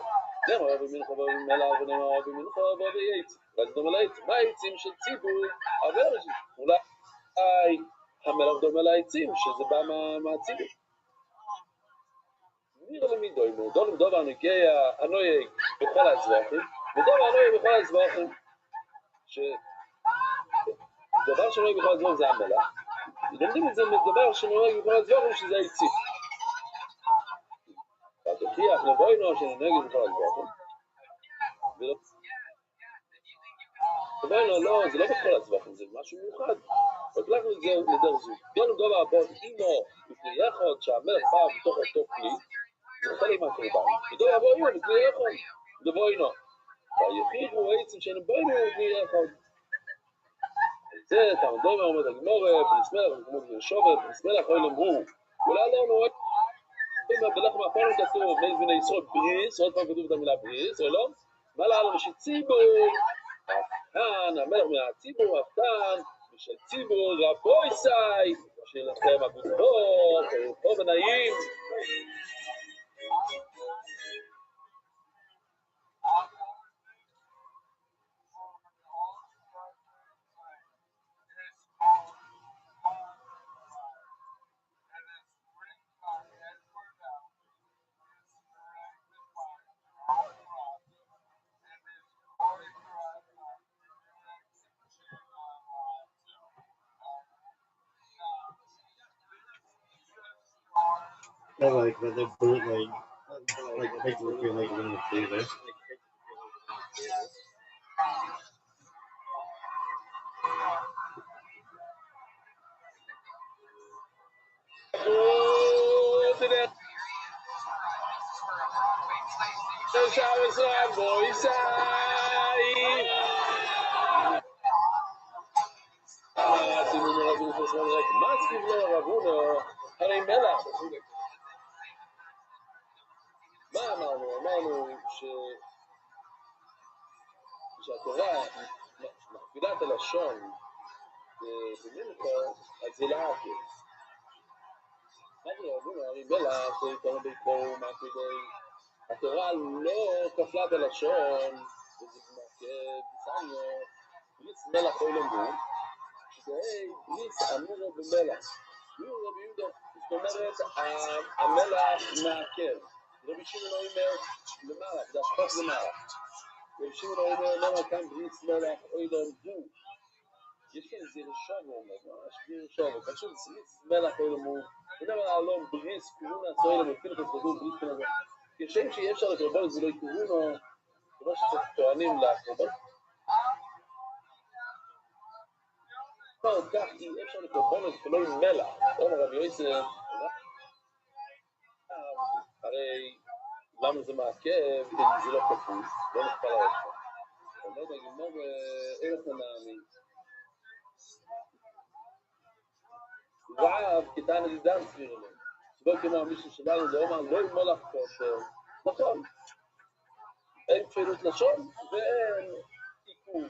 נאמר רבי מלכו ואובי מלח ונאמר רבי מלכו ואובי יצ. ואז דומה לעצים. מה העצים של ציבור? אבל אולי המלח דומה לעצים, שזה בא מהציבור. נראה למידוי, דו למדוב הנוגע הנויג בכל הזבחים, ודוב הנויג בכל הזבחים, שדבר שנויג בכל הזבחים זה המלח. לומדים את זה מדבר שנויג בכל הזבחים שזה העצים. תוכיח לבוינו שננגד בכל הזבחים. לבוינו לא, זה לא בכל הזבחים, זה משהו מיוחד. וקלחנו את זה לדרך זו. גאנו דבר הבא, אימו לפני יחוד שהמלך בא בתוך אותו כלי, זה חלק מהקורבן. ודבר הבא אימו לפני יחוד, לבוינו. והיחיד הוא העצם שאין בוינו לפני יחוד. זה תעמדו ועומד הגמורה, בנסמלך וכמו גרשובת, בנסמלך אוי למרו. אולי לא נורא בלחם הפעם כתוב, מייז בני ישראל בריס, עוד פעם כתוב את המילה בריס, או לא? מה לעלה בשביל ציבור, כאן, המלך מהציבור, כאן, בשביל ציבור, רבוי סי, שלכם הגודבו, פה בנאים. I like that they're bootleg, like make it feel like you're in the theater. Shabbos Rabbi Isai. עשינו מרבינו של זמן ריק. מה סביב לרבונו? הרי מלח. מה אמרנו? אמרנו שהתורה מכפילה את הלשון במלכו, אז זה לעקב. מה זה רבונו? הרי מלח זה יתרון ביתו, מה כדי? התורה לא כפלה את הלשון, וזה כבסניה, בליס מלח אוי למדו, שזה בליס אמורו במלח. רבי יהודה, זאת אומרת, המלח מעכב. רבי שמעון אומר למעלה, זה השפט למעלה. רבי שמעון אומר, למה כאן בליס מלח אוי למדו? יש כאן איזה רשוב, הוא אומר, ממש בלי רשוב, פשוט בליס מלח אוי למדו. ודם על העלום, בליס קורונה, סוי למדו, פילחס כדור, בליס מלח. כשם שאי אפשר לקרבון, זה לא יקרונו, כמו שצריך טוענים לקרבון. כל כך אי אפשר לקרבון את כלו עם מלח. אומר רבי יוסף, הרי למה זה מעכב, אם זה לא כפוס, לא נכפל על השם. אומר בגמור ערך הנעמי. רעב כתן אלידם סביר אליהם. שבו כמו מישהו שבאנו לאומר, לא ימולך כושר. נכון. אין כפילות לשון ואין עיכוב.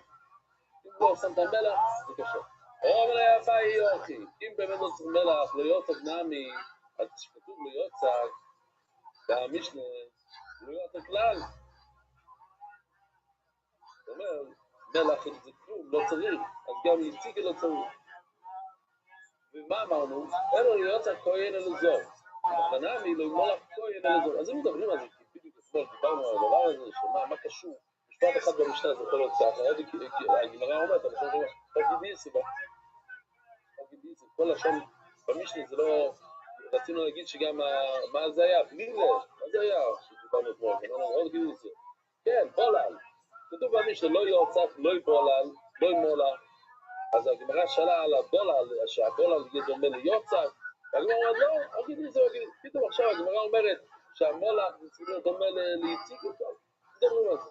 אם לא שמת מלח, זה קשה. אומר ליפה יוכי, אם באמת לא צריך מלח, לא יוצג נעמי, אז שכתוב לא יוצג, והמשנה לא יוצג כלל. זאת אומרת, מלח זה כלום, לא צריך, אז גם יציג לא צריך. ומה אמרנו? אלו לא יוצג כהן אל זור. נעמי לא ימולך כהן אל זור. אז אם מדברים על זה, כי בדיוק אתמול דיברנו על הדבר הזה, שמה קשור? משפט אחד במשנה זה יכול להיות ככה, הגמרא אומרת, אבל שאני אומר, תגידיסי, כל לשון במשנה זה לא, רצינו להגיד שגם מה זה היה, בלי זה, מה זה היה שדיברנו אתמול, לא תגידו את זה, כן, בולל, כתוב במשנה לא יוצק, לא יבולל, לא ימולה, אז הגמרא שאלה על הבולל, שהבולל יהיה דומה ליוצק, והגמרא אומרת לא, תגידי זה, פתאום עכשיו הגמרא אומרת שהמולך זה דומה ליציק אותו, תדברו על זה.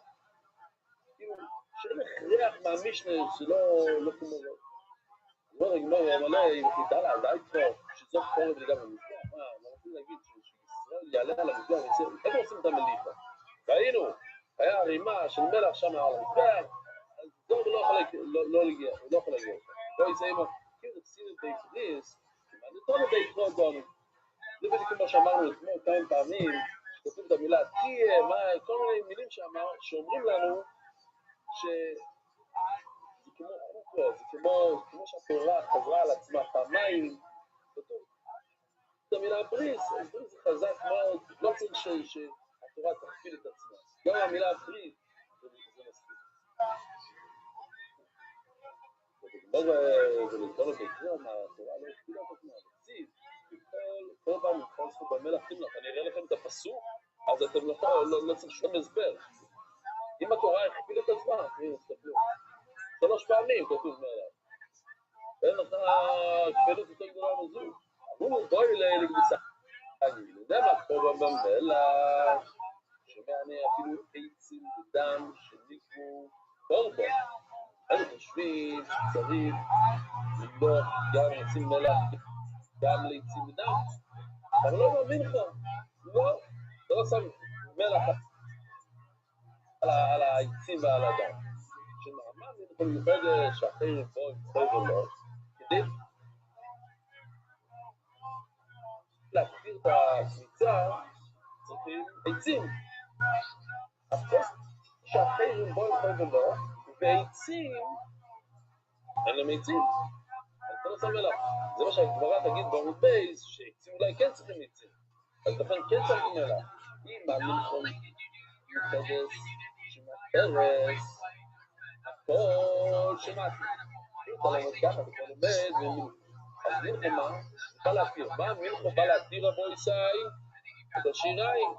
שאין הכרח מהמשנה שלא כמו זה. לא נגמור המלא, אם תדע לה, די טוב, שזאת קורב לגמרי מזגח. מה רוצים להגיד שישראל יעלה על המזגח, איך עושים את המליחה? ראינו, היה רימה של מלח שם על המזגח, אז זו לא יכול להגיע, לא יסיים, אם זה תשים את היפריס, אני טוב את היפרות דונו. זה בדיוק כמו שאמרנו אתמול כמה פעמים, שכתוב את המילה תהיה, כל מיני מילים שאומרים לנו, שזה כמו חוקו, זה כמו שהתורה חזרה על עצמה פעמיים, כתוב את המילה בריס, בריס זה חזק מאוד, לא צריך שהתורה תכפיל את עצמה, גם המילה בריס זה מספיק. ולכל הבקרום, התורה לא הכפילה את עצמה, בציב, כל פעם כל זכות במלח תמלח, אני אראה לכם את הפסוק, אז אתם לא צריך שום הסבר. אם התורה הכפילה את עצמה, הנה, תסתכלו. 3 פעמים כתוב מלח. ואין לך כפילות יותר גדולה מזו. הוא בואי לגביסה. אני יודע מה פה במלח, שמענה אפילו עצים ודם שנקרו קורבן. אני חושבים שצריך לבדוק גם עצים מלח, גם לעצים ודם. אבל לא מאמין לך. לא שם מלח על העצים ועל הדם. שמאמר בכל מיוחד שאחרי רבו עם חבל לו, כדי להכיר את הקמיצה צריכים עצים. אז שאחרי רבו עם חבל לו, ועצים, אין להם עצים. אז אתה לא שם מלח. זה מה שהגמרא תגיד בעמוד בייס, שעצים אולי כן צריכים עצים. אז לכן כן צריכים מלח. אם המלחון יוחדס, שמחרס, הכל שמעתי. אם אתה לומד ככה, אתה לומד ומילכו. אז מלחמה, בא להתיר. מה מלחו בא להתיר רבו ישי? את השיריים.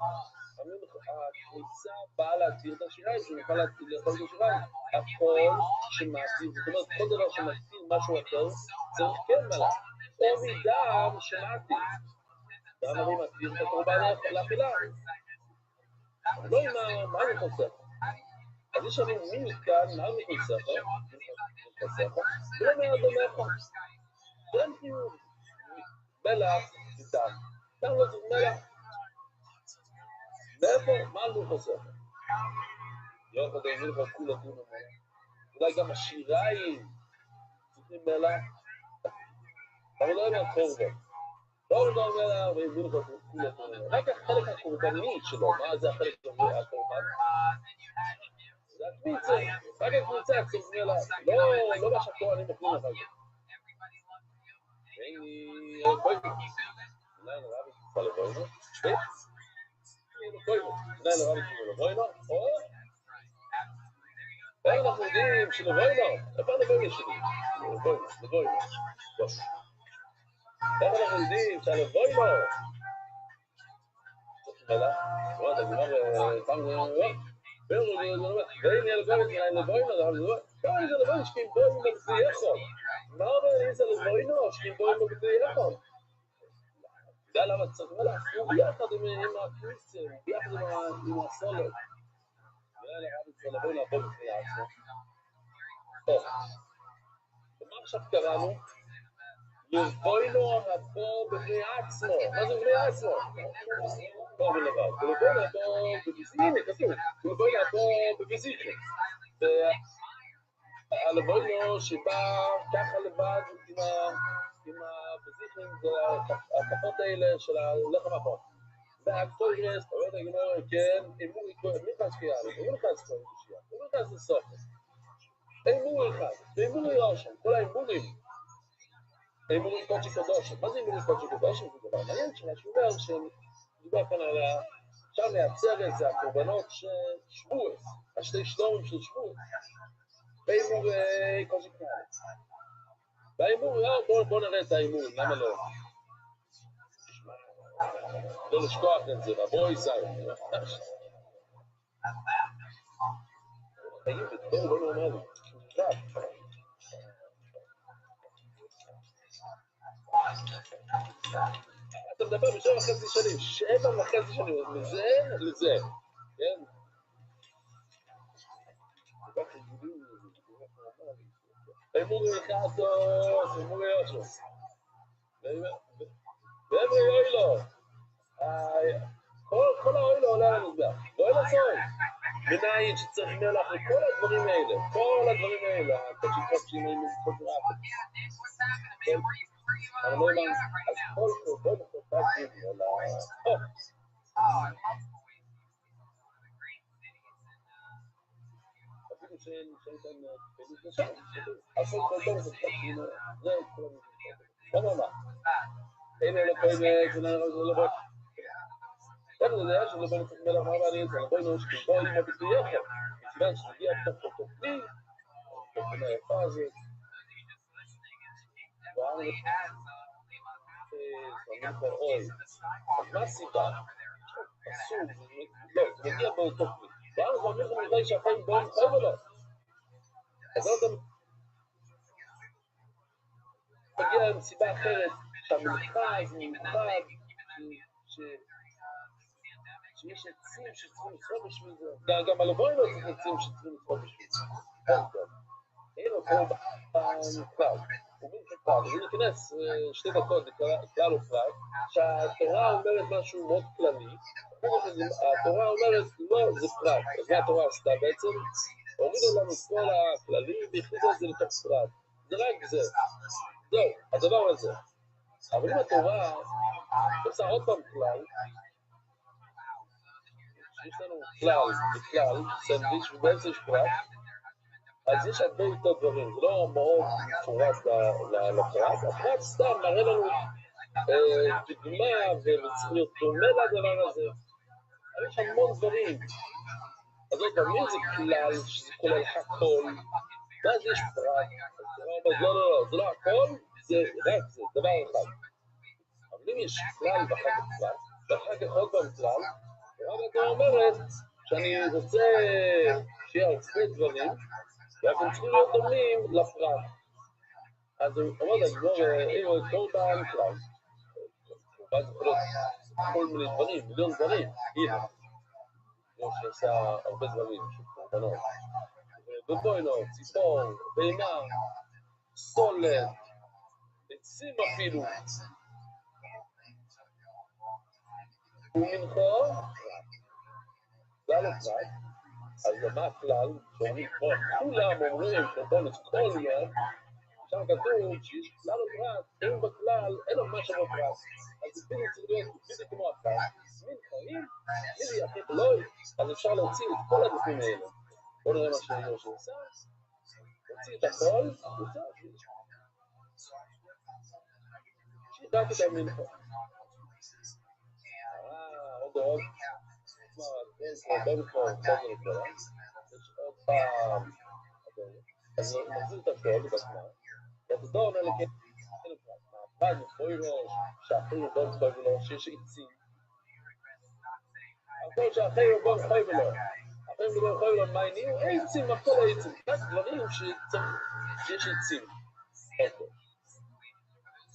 הכניסה באה להתיר את השיריים, שנוכל לאכול את השיריים. הכל שמעתי. זאת אומרת, כל דבר שמתיר משהו אחר, צריך כן מלח. או מדם שמעתי. דם הרי מתיר את הקורבן לאכילה. לא עם מלכות ספר. אז יש לנו מכאן מלכות ספר, ולא מהדומך. שאין כאילו מלח איתם. כאן לא צריך מלח. מאיפה? מלכות ספר. לא כדי מלכות כולה תנו מלח. אולי גם השיריים צריכים מלח. אבל לא יודע קורבן. לא יודע מלח ומלכות כולה תנו מלח. רק החלק הקורבנית שלו, מה זה החלק הקורבן? זה הקמיצה, רק הקמיצה צריך מלח. לא מה שהכהנים אוכלים אחר כך. והנה קויבו. אולי נראה בכניסה לבוינו. קויבו. אולי נראה בכניסה לבוינו. איך אנחנו יודעים שלבוינו? איפה לבוינו שלי? לבוינו. איך אנחנו יודעים שהלבוינו? מלח. אתה גמר פעם והנה לבוינו. כמה זה לבוינו שכים בוינו בגדי יכול? מה אומר אם זה לבוינו שכים בוינו בגדי יכול? יודע למה צריך מלח? הוא ביחד עם הקריסטים, ביחד עם הסולת. נראה לי רבי זה לבוינו הבוא בפני עצמו. טוב. ומה עכשיו קראנו? לבוינו הבוא בפני עצמו. מה זה בפני עצמו? טוב ולבד. לבוינו הבוא בביזיחם. הנה כתוב. לבוינו הבוא בביזיחם. הלבוינו שבא ככה לבד עם הבזיחים, זה הכפות האלה של הלחם הפות. והקטוירס, אומרת הגמור, כן, מי נכנס קיאלי? מי נכנס קיאלי? מי נכנס לסופר? אימור אחד, ואימור יושם, כל האימורים. אימורים קודשי קדושים. מה זה אימורים קודשי קדושים? זה דבר מעניין שמשהו אומר שמדובר כאן על אפשר לייצר את זה, הקורבנות שבועס, השתי שלומים של שבועס. באימור קודשי קדושים. באימור, בוא נראה את האימור, למה לא? לא לשכוח את זה, בואי ישראל. חיים בטור לא נורמלי. אתה מדבר ב7.5 שנים, 7.5 שנים, מזה לזה, כן? אמור אחד טוב, אמור יושו. ואמרו יוילו. כל האוילו עולה על המזבח. לא אלא סוי. מנהיין שצריך מלח לכל הדברים האלה. כל הדברים האלה. הקודשיקות שהיא מזכות אבל לא אמר, אז כל קורבן חוטאת גידי על אפילו שאין כאן פעילות נשם, אז כל קורבן חוטאת גידי, זה כל המזכות. מה? הנה לקוימת, זה לא בוא. איך זה היה שלא בוא נצטרך מלח מה בעלי את זה, לבוא נושקים, בוא אימא בתויכם, מכיוון שנגיע בתוך תוכני, תוכנה היפה הזאת, זמנים פה אוי. אז מה הסיבה? אסור, לא, זה מגיע באותו כלי. ואז הוא אומר לך מדי שהחיים באים חיים או לא? אז לא אתה מגיע עם סיבה אחרת, שהמלחז מיוחד, שיש עצים שצריכים לצרוך בשביל זה. גם על הבוי לא צריך עצים שצריכים לצרוך בשביל זה. אין לו פה בכלל. אז אני נכנס 2 דקות לכלל ופרט, שהתורה אומרת משהו מאוד כללי, התורה אומרת, לא, זה פרט. אז מה התורה עשתה בעצם? הורידה לנו כל הכללי והכניסה את זה לתוך פרט. זה רק זה. זהו, הדבר הזה. אבל אם התורה עושה עוד פעם כלל, יש לנו כלל, סנדוויץ' ובאמצע יש פרט, אז יש הרבה יותר דברים, זה לא מאוד מפורט לפרט, הפרט סתם מראה לנו דוגמה וצריך להיות דומה לדבר הזה, אבל יש המון דברים, אז עוד פעם, זה כלל שזה כולל הכל, ואז יש פרט, לא, זה לא הכל, זה רק זה, דבר אחד, אבל אם יש כלל ואחר כך כלל, ואחר כך עוד פעם כלל, ורב אתה אומרת שאני רוצה שיהיה הרבה דברים, ואתם צריכים להיות דומים לפרט. אז הוא אומר לגמור, אינו את קורבן כלל. קורבן זה יכול להיות כל מיני דברים, מיליון דברים. הנה. שעושה הרבה דברים, קורבנות. בבוינו, ציפור, בהמה, סולת, עצים אפילו. ומנחו, זה לא פרט. אז למה הכלל? שאומרים, כולם אומרים קורבנות כל יום, שם כתוב שיש כלל ופרט, אין בכלל, אין לו משהו בפרט. אז זה בדיוק צריך להיות בדיוק כמו הפרט. מין חיים, מילי הכי אלוהי, אז אפשר להוציא את כל הדפים האלה. בואו נראה מה שאני עושה. להוציא את הכל, החוצה, שידעתי את המנחה. עוד. בואו נקרא, יש עוד פעם. אז נחזיר את הכל בזמן. ותדור אומר לכם, מהפרד מפוי ראש, שאחרי רבון חוי ולא, שיש עצים. הכל שאחרי רבון חוי ולא. אחרי רבון חוי ולא, מה עניין? עצים, הכל העצים. רק דברים שיש עצים.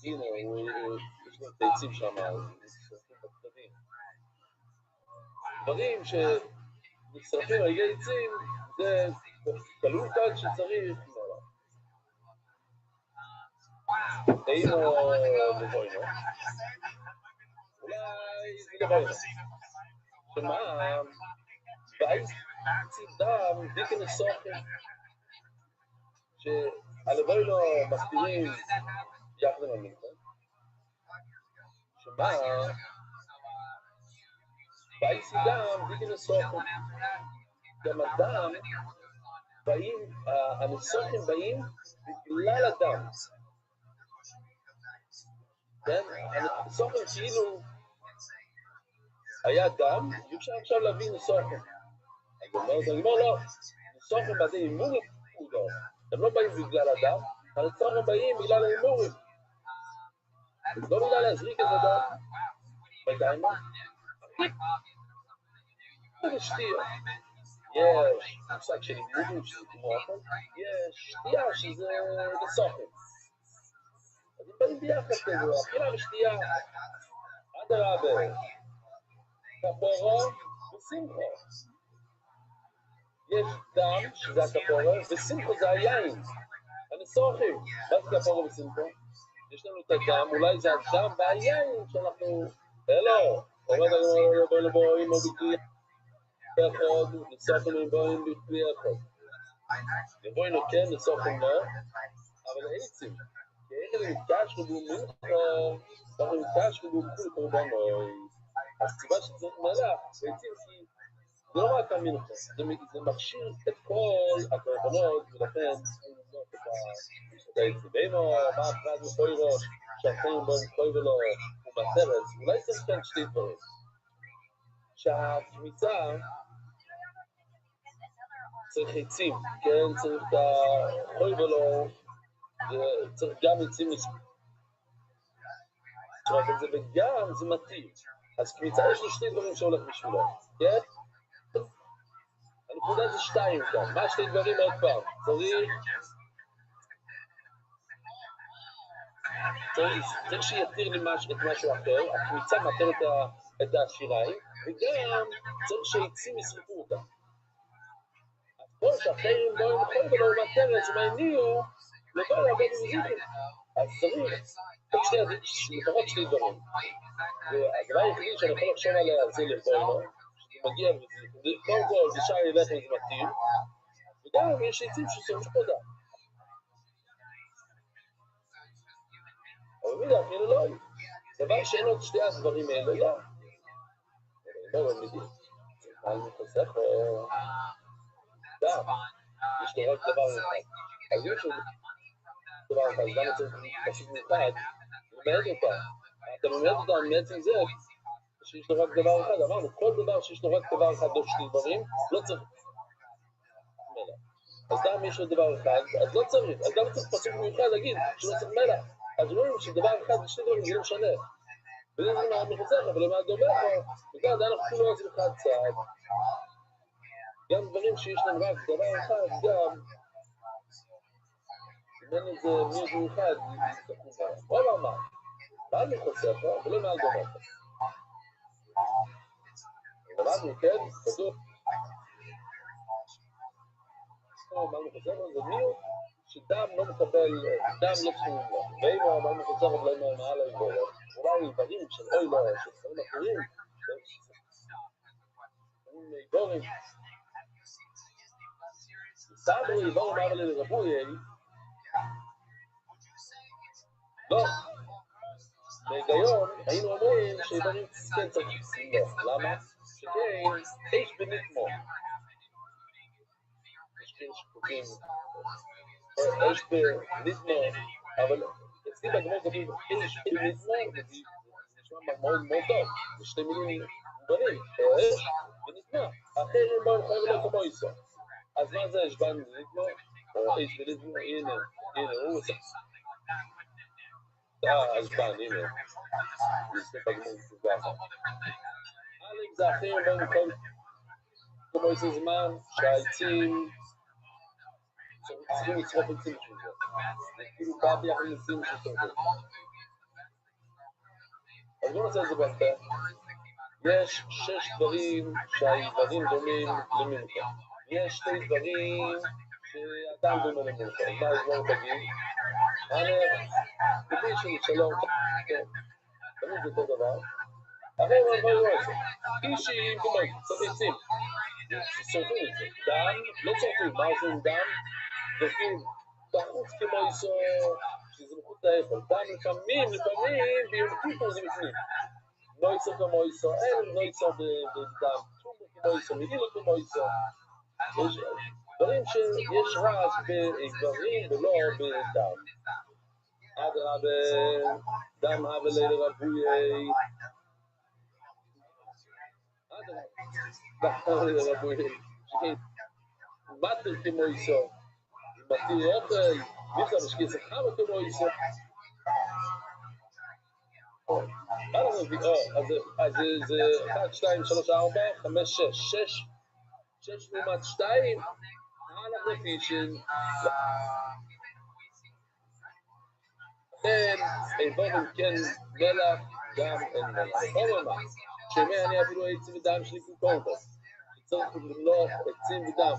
הנה, יש לו את העצים שם, נצטרפים בקטנים. דברים שנצטרפים על ידי עצים, זה תלוי כאן שצריך. היינו לבוינו. אולי זה לבוינו. שמה? בית צידם דיקן הסוכן. שהלבוינו מסבירים יחד עם המנחה. שמה? בית צידם דיקן הסוכן. גם אדם באים, הנסוכים באים בגלל אדם. כן? הסוכן כאילו היה דם, ואפשר עכשיו להביא נסוכן. אז אני אומר לא, נסוכן בעדי אימורים, הם לא באים בגלל הדם, הנסוכן באים בגלל האימורים. לא בגלל להזריק את הדם. בינתיים מה? זה שתייה. יש מושג של אימורים שזה כמו אוכל, יש שתייה שזה נסוכן. אז הם באים ביחד כזה, אכילה ושתייה, עד הרבה, כפורו ושמחו. יש דם, שזה הכפורו, ושמחו זה היין, הנסוכים. מה זה כפורו ושמחו? יש לנו את הדם, אולי זה הדם והיין שאנחנו... לא, עומד לנו בואי או בכלי אחד, נסוכים בואי בכלי אחד. ובואי נוקן, נסוכים לא, אבל העצים. כי איך נתקש ובומינכו, אנחנו נתקש ובומינכו לקורבנוי. אז סיבה שצריך מלאך, בעצים כי זה לא רק המינכו, זה מכשיר את כל הקורבנות, ולכן צריכים לבנות את העצים. ואינו, מה הפרד מפוי ראש, שהחיים בו מפוי ולא ומטרץ, אולי צריך כאן שתי דברים. שהקמיצה צריך עצים, כן? צריך את החוי ולא, צריך גם עצים מספיק. וגם זה מתאים. אז קמיצה יש לו שתי דברים שהולך בשבילו, כן? הנקודה זה שתיים כאן. מה שתי דברים עוד פעם? צריך שיתיר לי את משהו אחר, הקמיצה מתיר את השיריים, וגם צריך שעצים ישרפו אותה. אז כל שהחיים בואו מחוי ולא מתרת, שמעניעו, לבוא לעבוד מזיקים. אז צריך, לפחות שתי דברים. והדבר היחידי שאני יכול לחשוב עליה זה לבואנו, שזה מגיע וזה, קודם כל זה שער ילך וזה מתאים, וגם יש עצים ששורפו אותה. אבל מידה, אפילו לא. דבר שאין עוד שתי הדברים האלה, לא. לא, אבל מידי. על מחוסך או... דם. יש לו רק דבר אחד. אז יש לו דבר אחד, למה צריך פשוט מיוחד? למד אותה. אתה ממד אותה מעצם זה שיש לו רק דבר אחד. אמרנו, כל דבר שיש לו רק דבר אחד או שתי דברים, לא צריך. אז דם יש לו דבר אחד, אז לא צריך. אז למה צריך פשוט מיוחד להגיד שלא צריך מלח? אז אומרים שדבר אחד ושתי דברים זה לא משנה. וזה מה מחוסך, אבל למה דומה פה, וכאן אנחנו אפילו עושים אחד צעד. גם דברים שיש להם רק דבר אחד, גם אם אין איזה מישהו אחד, בוא נאמר, מה מחוסך, ולא מה דומה פה. למדנו, כן? כתוב, מה מחוסר זה מיעוט שדם לא מקבל, דם לא צפויים לו. ואם הוא אמר מחוסר אבל לא מעל העיבורת, אולי עיברים של אוי לא, של דברים אחרים, עיבורים, סברו עיבור אמר לי לרבויי, לא. בהיגיון היינו אומרים שעיברים כן צריך לשים לו. למה? שכן, איש בנתמו. יש בנתמו, אבל אצלי בגמור כתוב איש בנתמו, זה נשמע מאוד מאוד טוב, זה שתי מילים מובנים, איש בנתמו, אחרים בואו חייב לא כמו איסו. אז מה זה איש בנתמו? או איש בנתמו, הנה, הוא עושה. אז כאן, הנה, זה בגמור כתוב ככה. אלף זה אחרים בואו כל כמו איזה זמן שהעצים צריכים לצרוף עצים של זה. זה כאילו בא ביחד לשים של זה. אז בואו נעשה את זה בהפתעה. יש 6 דברים שהעיברים דומים למלכה. יש 2 דברים שאדם דומה למלכה. מה העיבור תגיד? כפי שלום, תמיד זה אותו דבר. הרי הוא אמר לו את זה. אישים כמובן, צריך עצים. שורפים את זה. דם, לא צורפים, מה עושים דם? דופים בחוץ כמו איסו, שזה מחוץ לאכול. דם לפעמים, ביומתיפו זה בפנים. לא איסו כמו איסו, אין לא איסו בדם. שום כמו איסו, מגילות כמו איסו. יש דברים שיש רק בגברים ולא בדם. אדרבה, דם אבל לרבויי. מטר כמו איסו, מטיר אוכל, מיסה משקיס החמה כמו איסו. אז זה 1, 2, 3, 4, 5, 6. 6 לעומת 2, אנחנו פישן. לכן, איבורים כן מלח, גם אין מלח. איבורים מה? שמי אני אפילו עצים ודם שלי כקורבן. שצריך למלוך עצים ודם.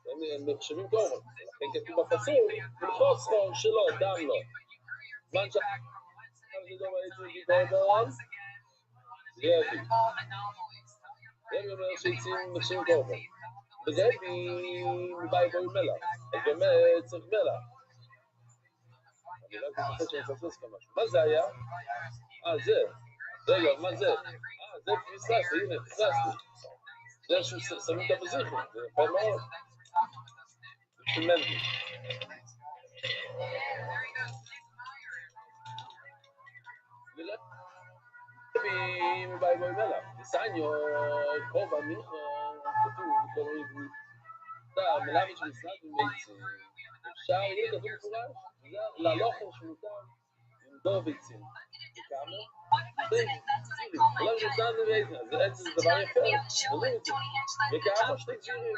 הם נחשבים קורבן. לכן כתוב בפסוק, למחוס חור שלא, דם לא. זמן זה דומה עצים וקורבן, רבי. רבי אומר שעצים נחשבים קורבן. ורבי מבית בו עם מלח. אז באמת צריך מלח. אני לא חושב שאני מפספס כאן משהו. מה זה היה? זה. רגע, מה זה? זה פספסתי, הנה, פספסתי. זה ששמים את הבזיכים, זה יפה מאוד. זה חימנדי. רבי מבית בו עם מלח. ניסניו, קורבן מלחו, כתוב, כל ריבוי. מלמד שמשרד ומיצים. אפשר, הנה כתוב מפורש, ללוחם שמותר למדור ביצים. וכמה? אולי שמשרד ומיצים, זה דבר יפה, וכמה? 2 ג'ירים.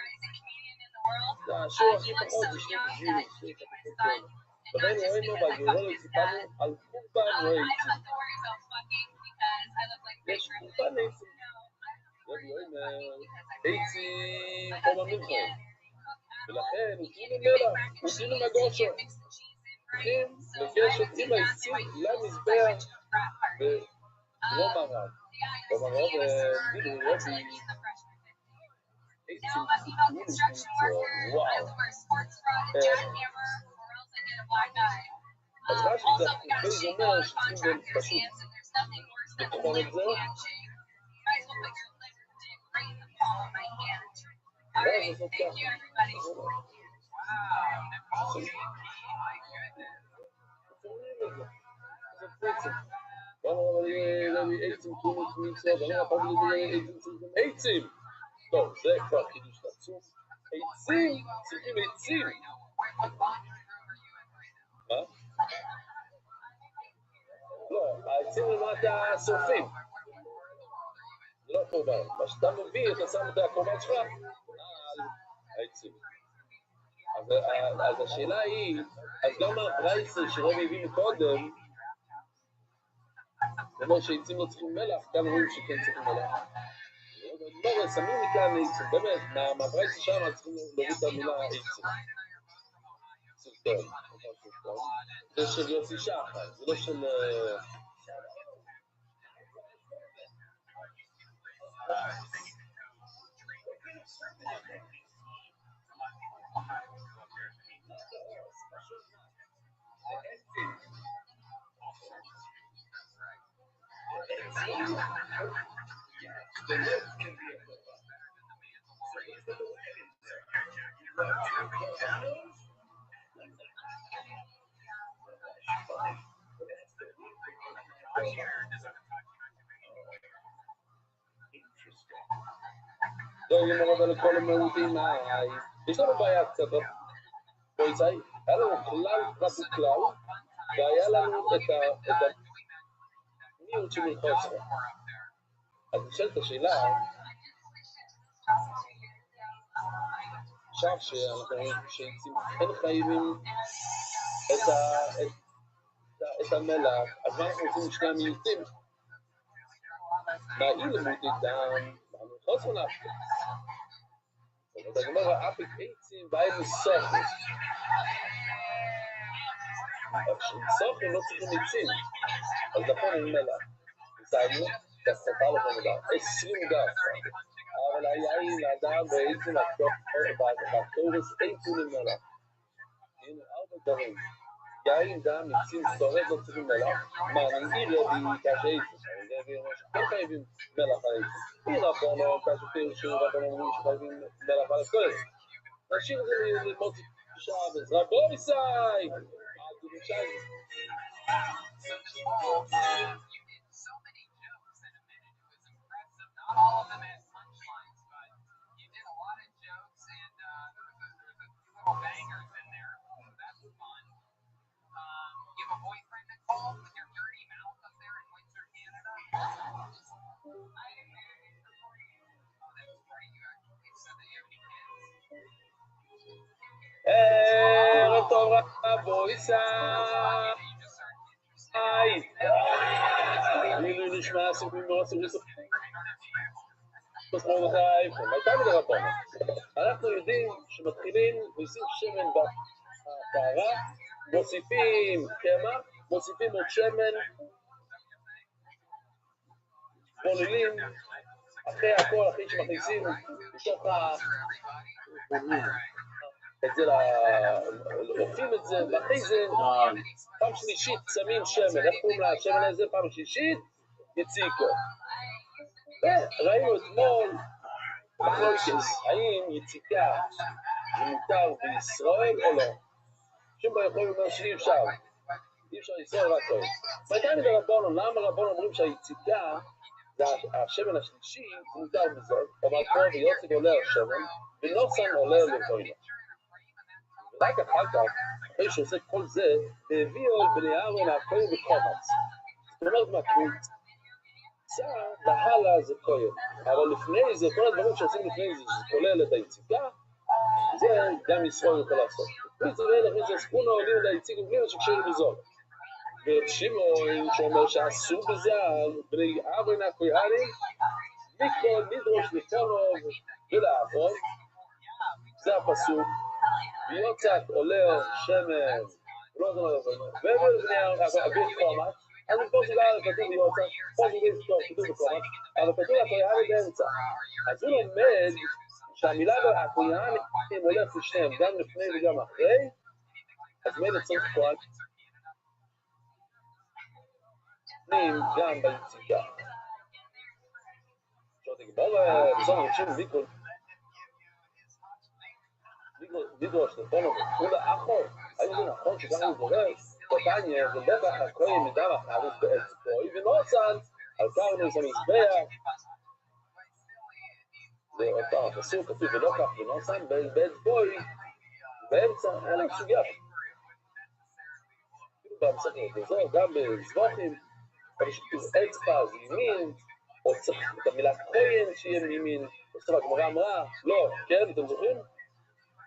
השיעור הכי פחות זה 2 ג'ירים. לכן ראינו בגאולה סיפרנו על קורבן ועצים. יש קורבן ועצים. עצים קורבן מלחם. ולכן הוצאים ממלח, הוצאים מהגושו. צריכים לגשת עם העצים למזבח בדרום מערב. דרום מערב, גידו רבי. עצים קיצור, וואו. אז מה שזה הכי אומר שצריכים פשוט לתחום את זה. ואז זה ככה. עצים! טוב, זה כבר חידוש עצום. עצים! צריכים עצים! מה? לא, העצים למטה שורפים. זה לא קורבן. מה שאתה מביא, אתה שם את הקורבן שלך על העצים. אז השאלה היא, אז גם הפרייסר שרבי הביא מקודם, כמו שעצים לא צריכים מלח, כאן רואים שכן צריכים מלח. לא, שמים מכאן איקסים, באמת, מהברייס שם צריכים להוריד את המילה איקסים. סרטון, זה של יוסי שחר, זה לא של... לא, אם הרבה לכל המהודים, יש לנו בעיה קצת, בואי צאי, היה לנו כלל רבו כלל, והיה לנו את המיעוט של חוסר. אז נשאלת השאלה, עכשיו שאנחנו רואים שאין חייבים את המלח, אז מה אנחנו רוצים משני המיעוטים? מהאי למות איתם, חוסר נפקו. אז אני אומר, אפק עצים והיינו סוכן. סוכן לא צריכים עצים, אז לכן אין מלח. נסיינו, תסתכל לכם לדעת, 20 דף. אבל היין לאדם ועצים בקטורס עצים למלח. הנה 4 דברים. יין, דם, עצים, סורת לא צריכים מלח. מה, אני רבי כאשר עצים. אני אומר שכל חייבים מלח על עצים. היא רבונו, כאשר פירשו, רבונו אומרים שחייבים מלח על הכל. נשאיר את זה ללמוד שבס. רבו ישי! ערב טוב רבו ישי! אני נשמע סיפורים מאוד סיפורים הייתה מדי רבונו. אנחנו יודעים שמתחילים וישים שמן בטהרה, מוסיפים קמח, מוסיפים עוד שמן, בוללים, אחרי הכל, אחרי שמכניסים בתוך את זה, עופים את זה, ואחרי זה פעם שלישית שמים שמן, איך קוראים לשמן הזה? פעם שלישית יציקו. וראינו אתמול מחלוקס, האם יציקה זה מותר בישראל או לא? שום ביכול אומר שאי אפשר, אי אפשר ישראל רק טוב. מתי ברבונו, למה רבונו אומרים שהיציקה זה השמן השלישי, זה מותר בזאת, אבל פה ויוצג עולה השמן, ונוסן עולה לבוינו. ורק אחר כך, אחרי שעושה כל זה, הביאו בני אהרון הכהן וקומץ. זאת אומרת מהקבוצה, והלאה זה כהן. אבל לפני זה, כל הדברים שעושים לפני זה, שזה כולל את היציקה, זה גם ישראל יכול לעשות. לפני זה ואלה, אחרי שספונו עולים את היציקה, בלי שקשרים בזאת. ושמעון שאומר שעשו בזה בני אהרון הכהנים, מכל נדרוש לפונוב ולאהרון, זה הפסוק, ויוצק עולה שמן, ובאמת בני אהרון קומץ, אז פה זה לא כתוב ויוצק, פה זה כתוב בקומץ, אבל כתוב הכהנים באמצע. אז הוא לומד שהמילה הכהנים הולך לשניהם, גם לפני וגם אחרי, אז מילה צריך כהן גם ביציקה. שעוד נגמור בסוף אנשים לדרוש לפונו וכולה אחור, האם זה נכון שגם הוא דורש? קטניה זה בטח הכהן מדם החרוץ באצבעוי ונוסן על קרנוס המזבח. זה עוד פעם הפסוק כתוב ולא כך ונוסן באצבעוי באמצע, אין להם סוגיה. במסכת וזהו גם בזבוחים אבל שכתוב אצבע זה ימין, או צריך את המילה כהן שיהיה מימין, בסוף הגמרא אמרה, לא, כן, אתם זוכרים?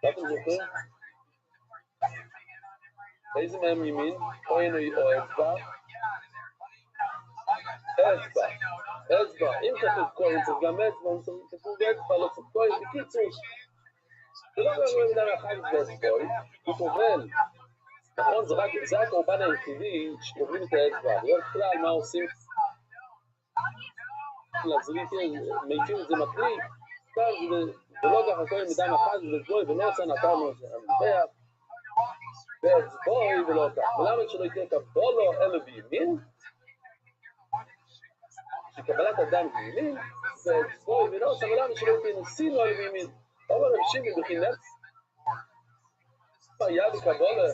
מה אתם זוכרים? איזה מהם ימין? כהן או אצבע? אצבע. אצבע, אם כתוב כהן צריך גם אצבע, אם כתוב אצבע לא צריך כהן, בקיצור, זה לא אומר מידה מאחד ואצבעוי, הוא טובל, נכון, זה הקורבן היחידי שטובלים את האצבע, בדרך כלל מה עושים? מעיפים את זה מקליק, ולא ככה כהן מידה מאחד ואצבעוי, ולא עושה נתנו המזבח, ואצבעוי ולא כך, ולמה שלא יקרה קבולו אלו בימין? שקבלת אדם בימין, ואצבעוי ולא עושה, ולמה שלא יקרה נסינו אלו בימין? אומר רב שמעון בחינת יד קבולה,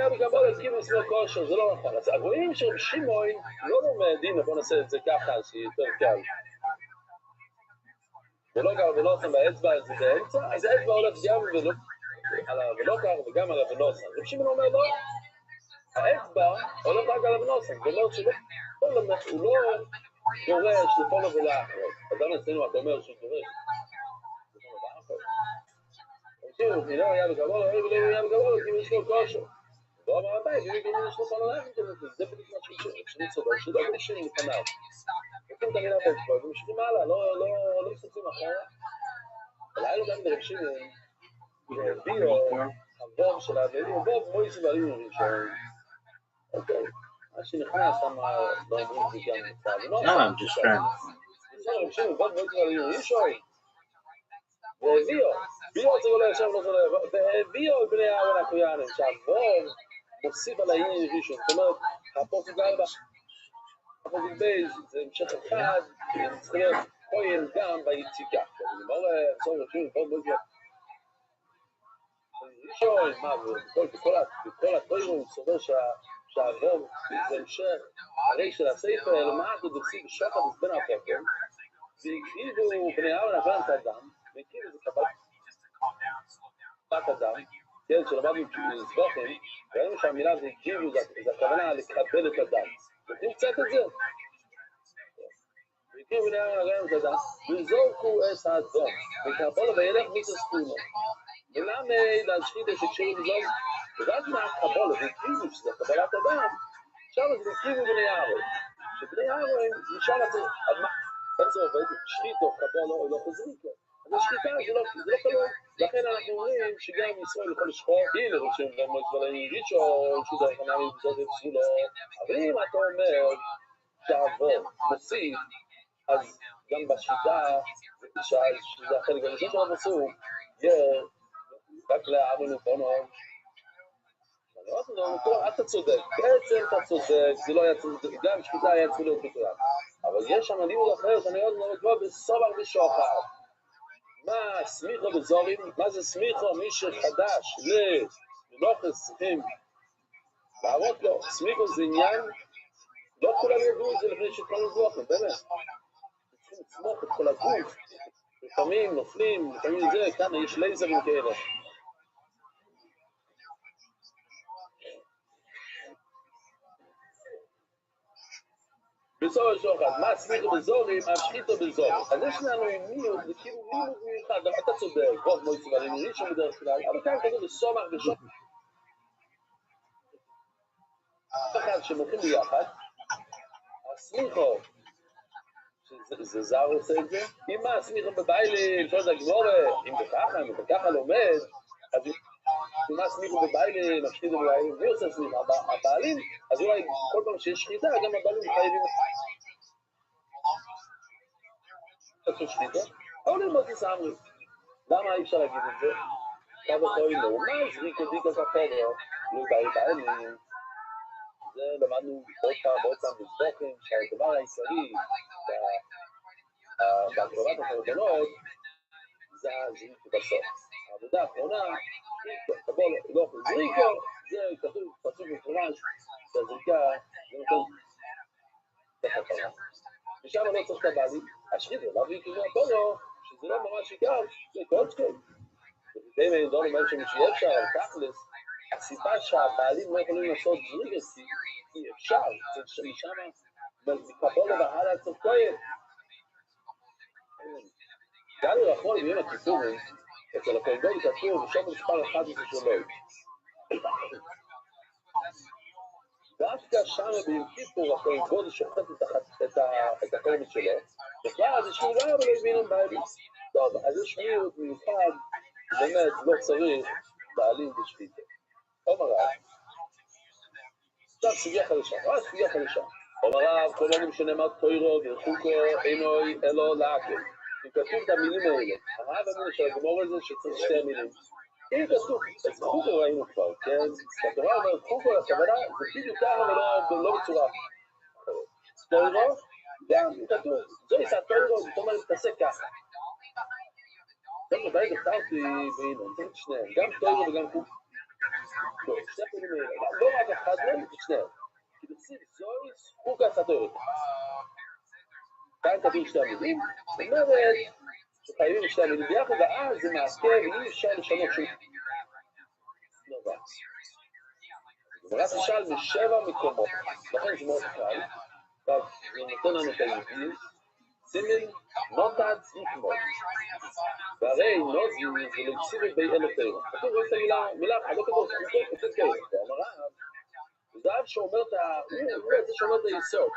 יד קבולה, כאילו זה לא כושר, זה לא נכון. אז רואים שרב שמעון לא לומד, הנה בוא נעשה את זה ככה, שיותר קל. ולא עושה באצבע, זה באמצע, אז האצבע הולך גם ולא כך וגם על הבנוסן. רב שמעון אומר לא, האצבע הולך רק על הבנוסן, זאת אומרת שהוא לא דורש לכל עבודה אחרת. אדם אצלנו אתה אומר שהוא דורש. כי לא היה בגבול, כי יש לו כושר. והוא אמר הבית, אם יש לו כל הלחם כזה, זה בדיוק מה שאני צודק, שלא מרשים לפניו. נותנים את המילה באצבע, ומשכים הלאה, לא מסתכלים אחורה. אבל היה לו גם דרשים, ביו, הבוב של האבלים, בוב מויסי ועלים ראשון. אוקיי, מה שנכנס, למה לא אומרים זה גם נמצא. No, I'm just trying to. בוב מויסי ועלים ראשון. והביאו, זה לא ישב, והביאו בני אהרון הכהנים, שהבוב מוסיף על העניין ראשון, זאת אומרת, הפוסק 4, הפוסק בייז, זה המשך אחד, צריך להיות כהן גם ביציקה, אני אומר, צור ראשון, בוב מוסיף ראשון, מה, בכל התוירו הוא סובר שהבוב זה המשך, הרי של הספר, למעט הוא דפסי בשוחד בין הפוקים, והקריבו בני אהרון הבנת אדם, והקימו זה קבלת אדם, כן, שלמדנו לזבוחים, ראינו שהמילה זה הקימו, זה הכוונה לקבל את אדם. יודעים קצת את זה? והקימו בני אהרון את אדם, וזורקו את האדום, וקבלו וילך מסספונו. ולמה להשחית את שקשרו בזום? ורק מהקבלו, והקימו שזה קבלת אדם, שם זה הקימו בני אהרון. שבני אהרון נשאר את זה, איך זה עובד? שחיתו, קבלו, לא חוזרים פה. אז השחיטה זה לא כלום, לכן אנחנו אומרים שגם ישראל יכול לשחור, הנה רוצים גם מזבלעים ראשון, שהוא דרך הנאמי בזאת ובסולו, אבל אם אתה אומר שהעבור מוסיף, אז גם בשחיטה, שזה החלק הראשון של הפסוק, יהיה רק לאבן ופונו. אתה צודק, בעצם אתה צודק, זה לא היה צודק, גם שחיטה היה צריך להיות בכלל, אבל יש שם לימוד אחר שאני עוד לא מקווה בסובר בשוחד. מה סמיכו בזורים? מה זה סמיכו? מי שחדש לנוחס צריכים להראות לו, סמיכו זה עניין, לא כולם ידעו את זה לפני שכולנו זוכם, באמת. צריכים לצמוך את כל הגוף, לפעמים נופלים, לפעמים זה, כאן יש לייזרים כאלה. בסוף שוחד, מה סמיכו בזורים? השחיתו בזורים. אז יש לנו מיוד, זה כאילו מיוד מיוחד, אתה צודק, רוב מויסי ועלים ראשון בדרך כלל, אבל כאן כתוב בסומך ושוחד. אחד שמוכרים ביחד, הסמיכו, שזה זר עושה את זה, אם מה הסמיכו בביילים, שואל את הגמורה, אם זה ככה לומד, אז אם מה הסמיכו בביילים, השחיתו בביילים, מי עושה סמיכה? הבעלים, אז אולי כל פעם שיש שחיטה, גם הבעלים חייבים לעשות שחיטה, אבל ללמוד תסעמרי. למה אי אפשר להגיד את זה? קו וחוי לא, מה זריקו דיקו כפורו, לא בעלים, זה למדנו עוד פעם בזבוכים, שהדבר העיקרי בהקרבת הקורבנות זה הזריקו בסוף. העבודה האחרונה, תבוא לא זריקו, זה כתוב פסוק מפורש, שהזריקה זה נותן את הפרה. ושם לא צריך את הבעלים, השחית זה להביא כאילו הפונו, שזה לא ממש עיקר, זה קודשקל. די מידון אומר שמשאי אפשר, אבל תכלס, הסיבה שהבעלים לא יכולים לעשות זריקה, אי אפשר, זה שמשם מקבול והלאה צריך כהן. גם לרחול ביום הכיפורים, אצל הכהן כתוב, ושם מספר 11 שלו. דווקא שם ביום כיפור, הכהן גודל שוחט את הקורבן שלו, בכלל זה שמירה ולא הבינו בעלים. טוב, אז יש מיעוט מיוחד, באמת לא צריך בעלים בשחיטה. אומר רב, עכשיו סוגיה חדשה, סוגיה חדשה. אומר רב, כל יום שנאמר תוירו וחוקו אינוי אלו לעקל. אם כתוב את המילים האלה, הרב אמר של הגמור הזה שצריך שתי המילים. אם כתוב, אז חוקו ראינו כבר, כן? התורה אומרת חוקו, הכוונה זה בדיוק ככה ולא בצורה אחרת. תוירו, גם כתוב, זו יצא תוירו, זאת אומרת, תעשה ככה. עכשיו בבית הכתרתי והנה, נתן את שניהם, גם תוירו וגם חוקו. שתי המילים האלה, לא רק אחד מהם, את שניהם. כי בציב זוי חוקו התוירו. כאן כתוב שתי המילים, זאת אומרת שחייבים שתי המילים ביחד, ואז זה מעכב, אי אפשר לשנות שום דבר. גמרא תשאל משבע מקומות, לכן זה מאוד קל, זה נותן לנו את היהודים, סימן נותת נקמות, והרי נוזי זה להציב בי אלותינו. כתוב רואה את המילה אחת, לא כתוב, כתוב כאלה, ואמרה, זה אב שאומר את זה שאומר את היסוד,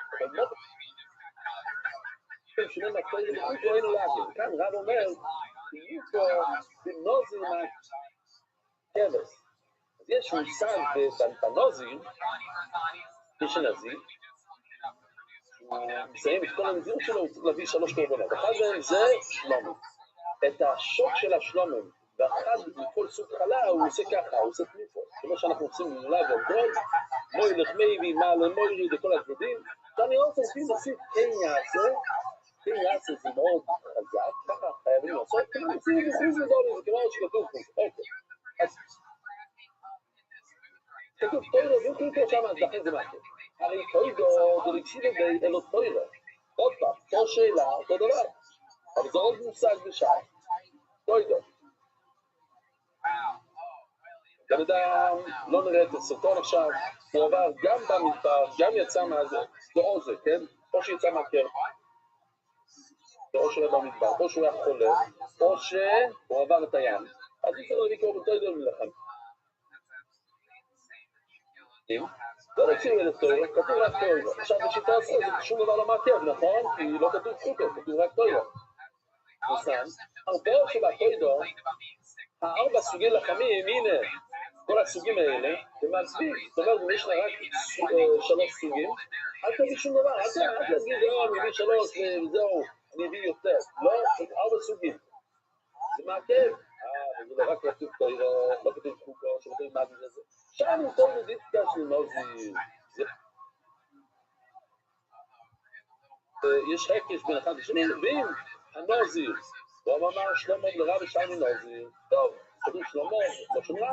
שני מקרים וחוקו אינו לעקל. כאן רב אומר, תהיו פה בנוזים מהכבש. אז יש מושג בנוזים, מי שנזיר, הוא מסיים את כל הנזירות שלו, הוא צריך להביא 3 קורבנות. אחד מהם זה שלומים. את השוק של השלומים, ואחד מכל סוג חלה הוא עושה ככה, הוא עושה תנופות. כמו שאנחנו עושים מולה ועובדות, מוי לחמי וימה למוירי וכל הצדדים. שאני רוצה להוסיף כן יעשה, כן יעשה זה מאוד חזק, ככה חייבים לעשות, כמו נציב וחוז ודורי, זה כמו שכתוב חוז. אוקיי. אז כתוב תוירו וחוקו שם, אז לכן זה מעקב. הרי תוירו זה להקשיב בי אלו תוירו. עוד פעם, פה שאלה, אותו דבר. אבל זה עוד מושג בשעה. תוירו. בן אדם לא נראה את הסרטון עכשיו, הוא עבר גם במדבר, גם יצא מהזה, זה או זה, כן? או שיצא מהקר, או שהוא היה במדבר, או שהוא היה חולה, או שהוא עבר את הים. אז אי אפשר להביא קורבן תוירו מלחם. לא נקשיב אל תוירו, כתוב רק תוירו. עכשיו בשיטה הזאת זה שום דבר לא מעכב, נכון? כי לא כתוב חוקו, כתוב רק תוירו. ניסן, הרבה שבתוירו, 4 סוגי לחמים, הנה, כל הסוגים האלה, ומעצבים, זאת אומרת, אם יש לה רק 3 סוגים, אל תביא שום דבר, אל תגיד, אני מביא 3 וזהו, אני אביא יותר. לא, 4 סוגים. זה מעכב. וזה לא רק כתוב תוירו, לא כתוב חוקו, שלא כתוב מה זה. שם הוא טוב לדיסקה של נוזי. יש הקש בין אחד לשני, ואם הנוזי, הוא אמר שלמה לרב ושמי נוזי, טוב, כתוב שלמה, לא שומע,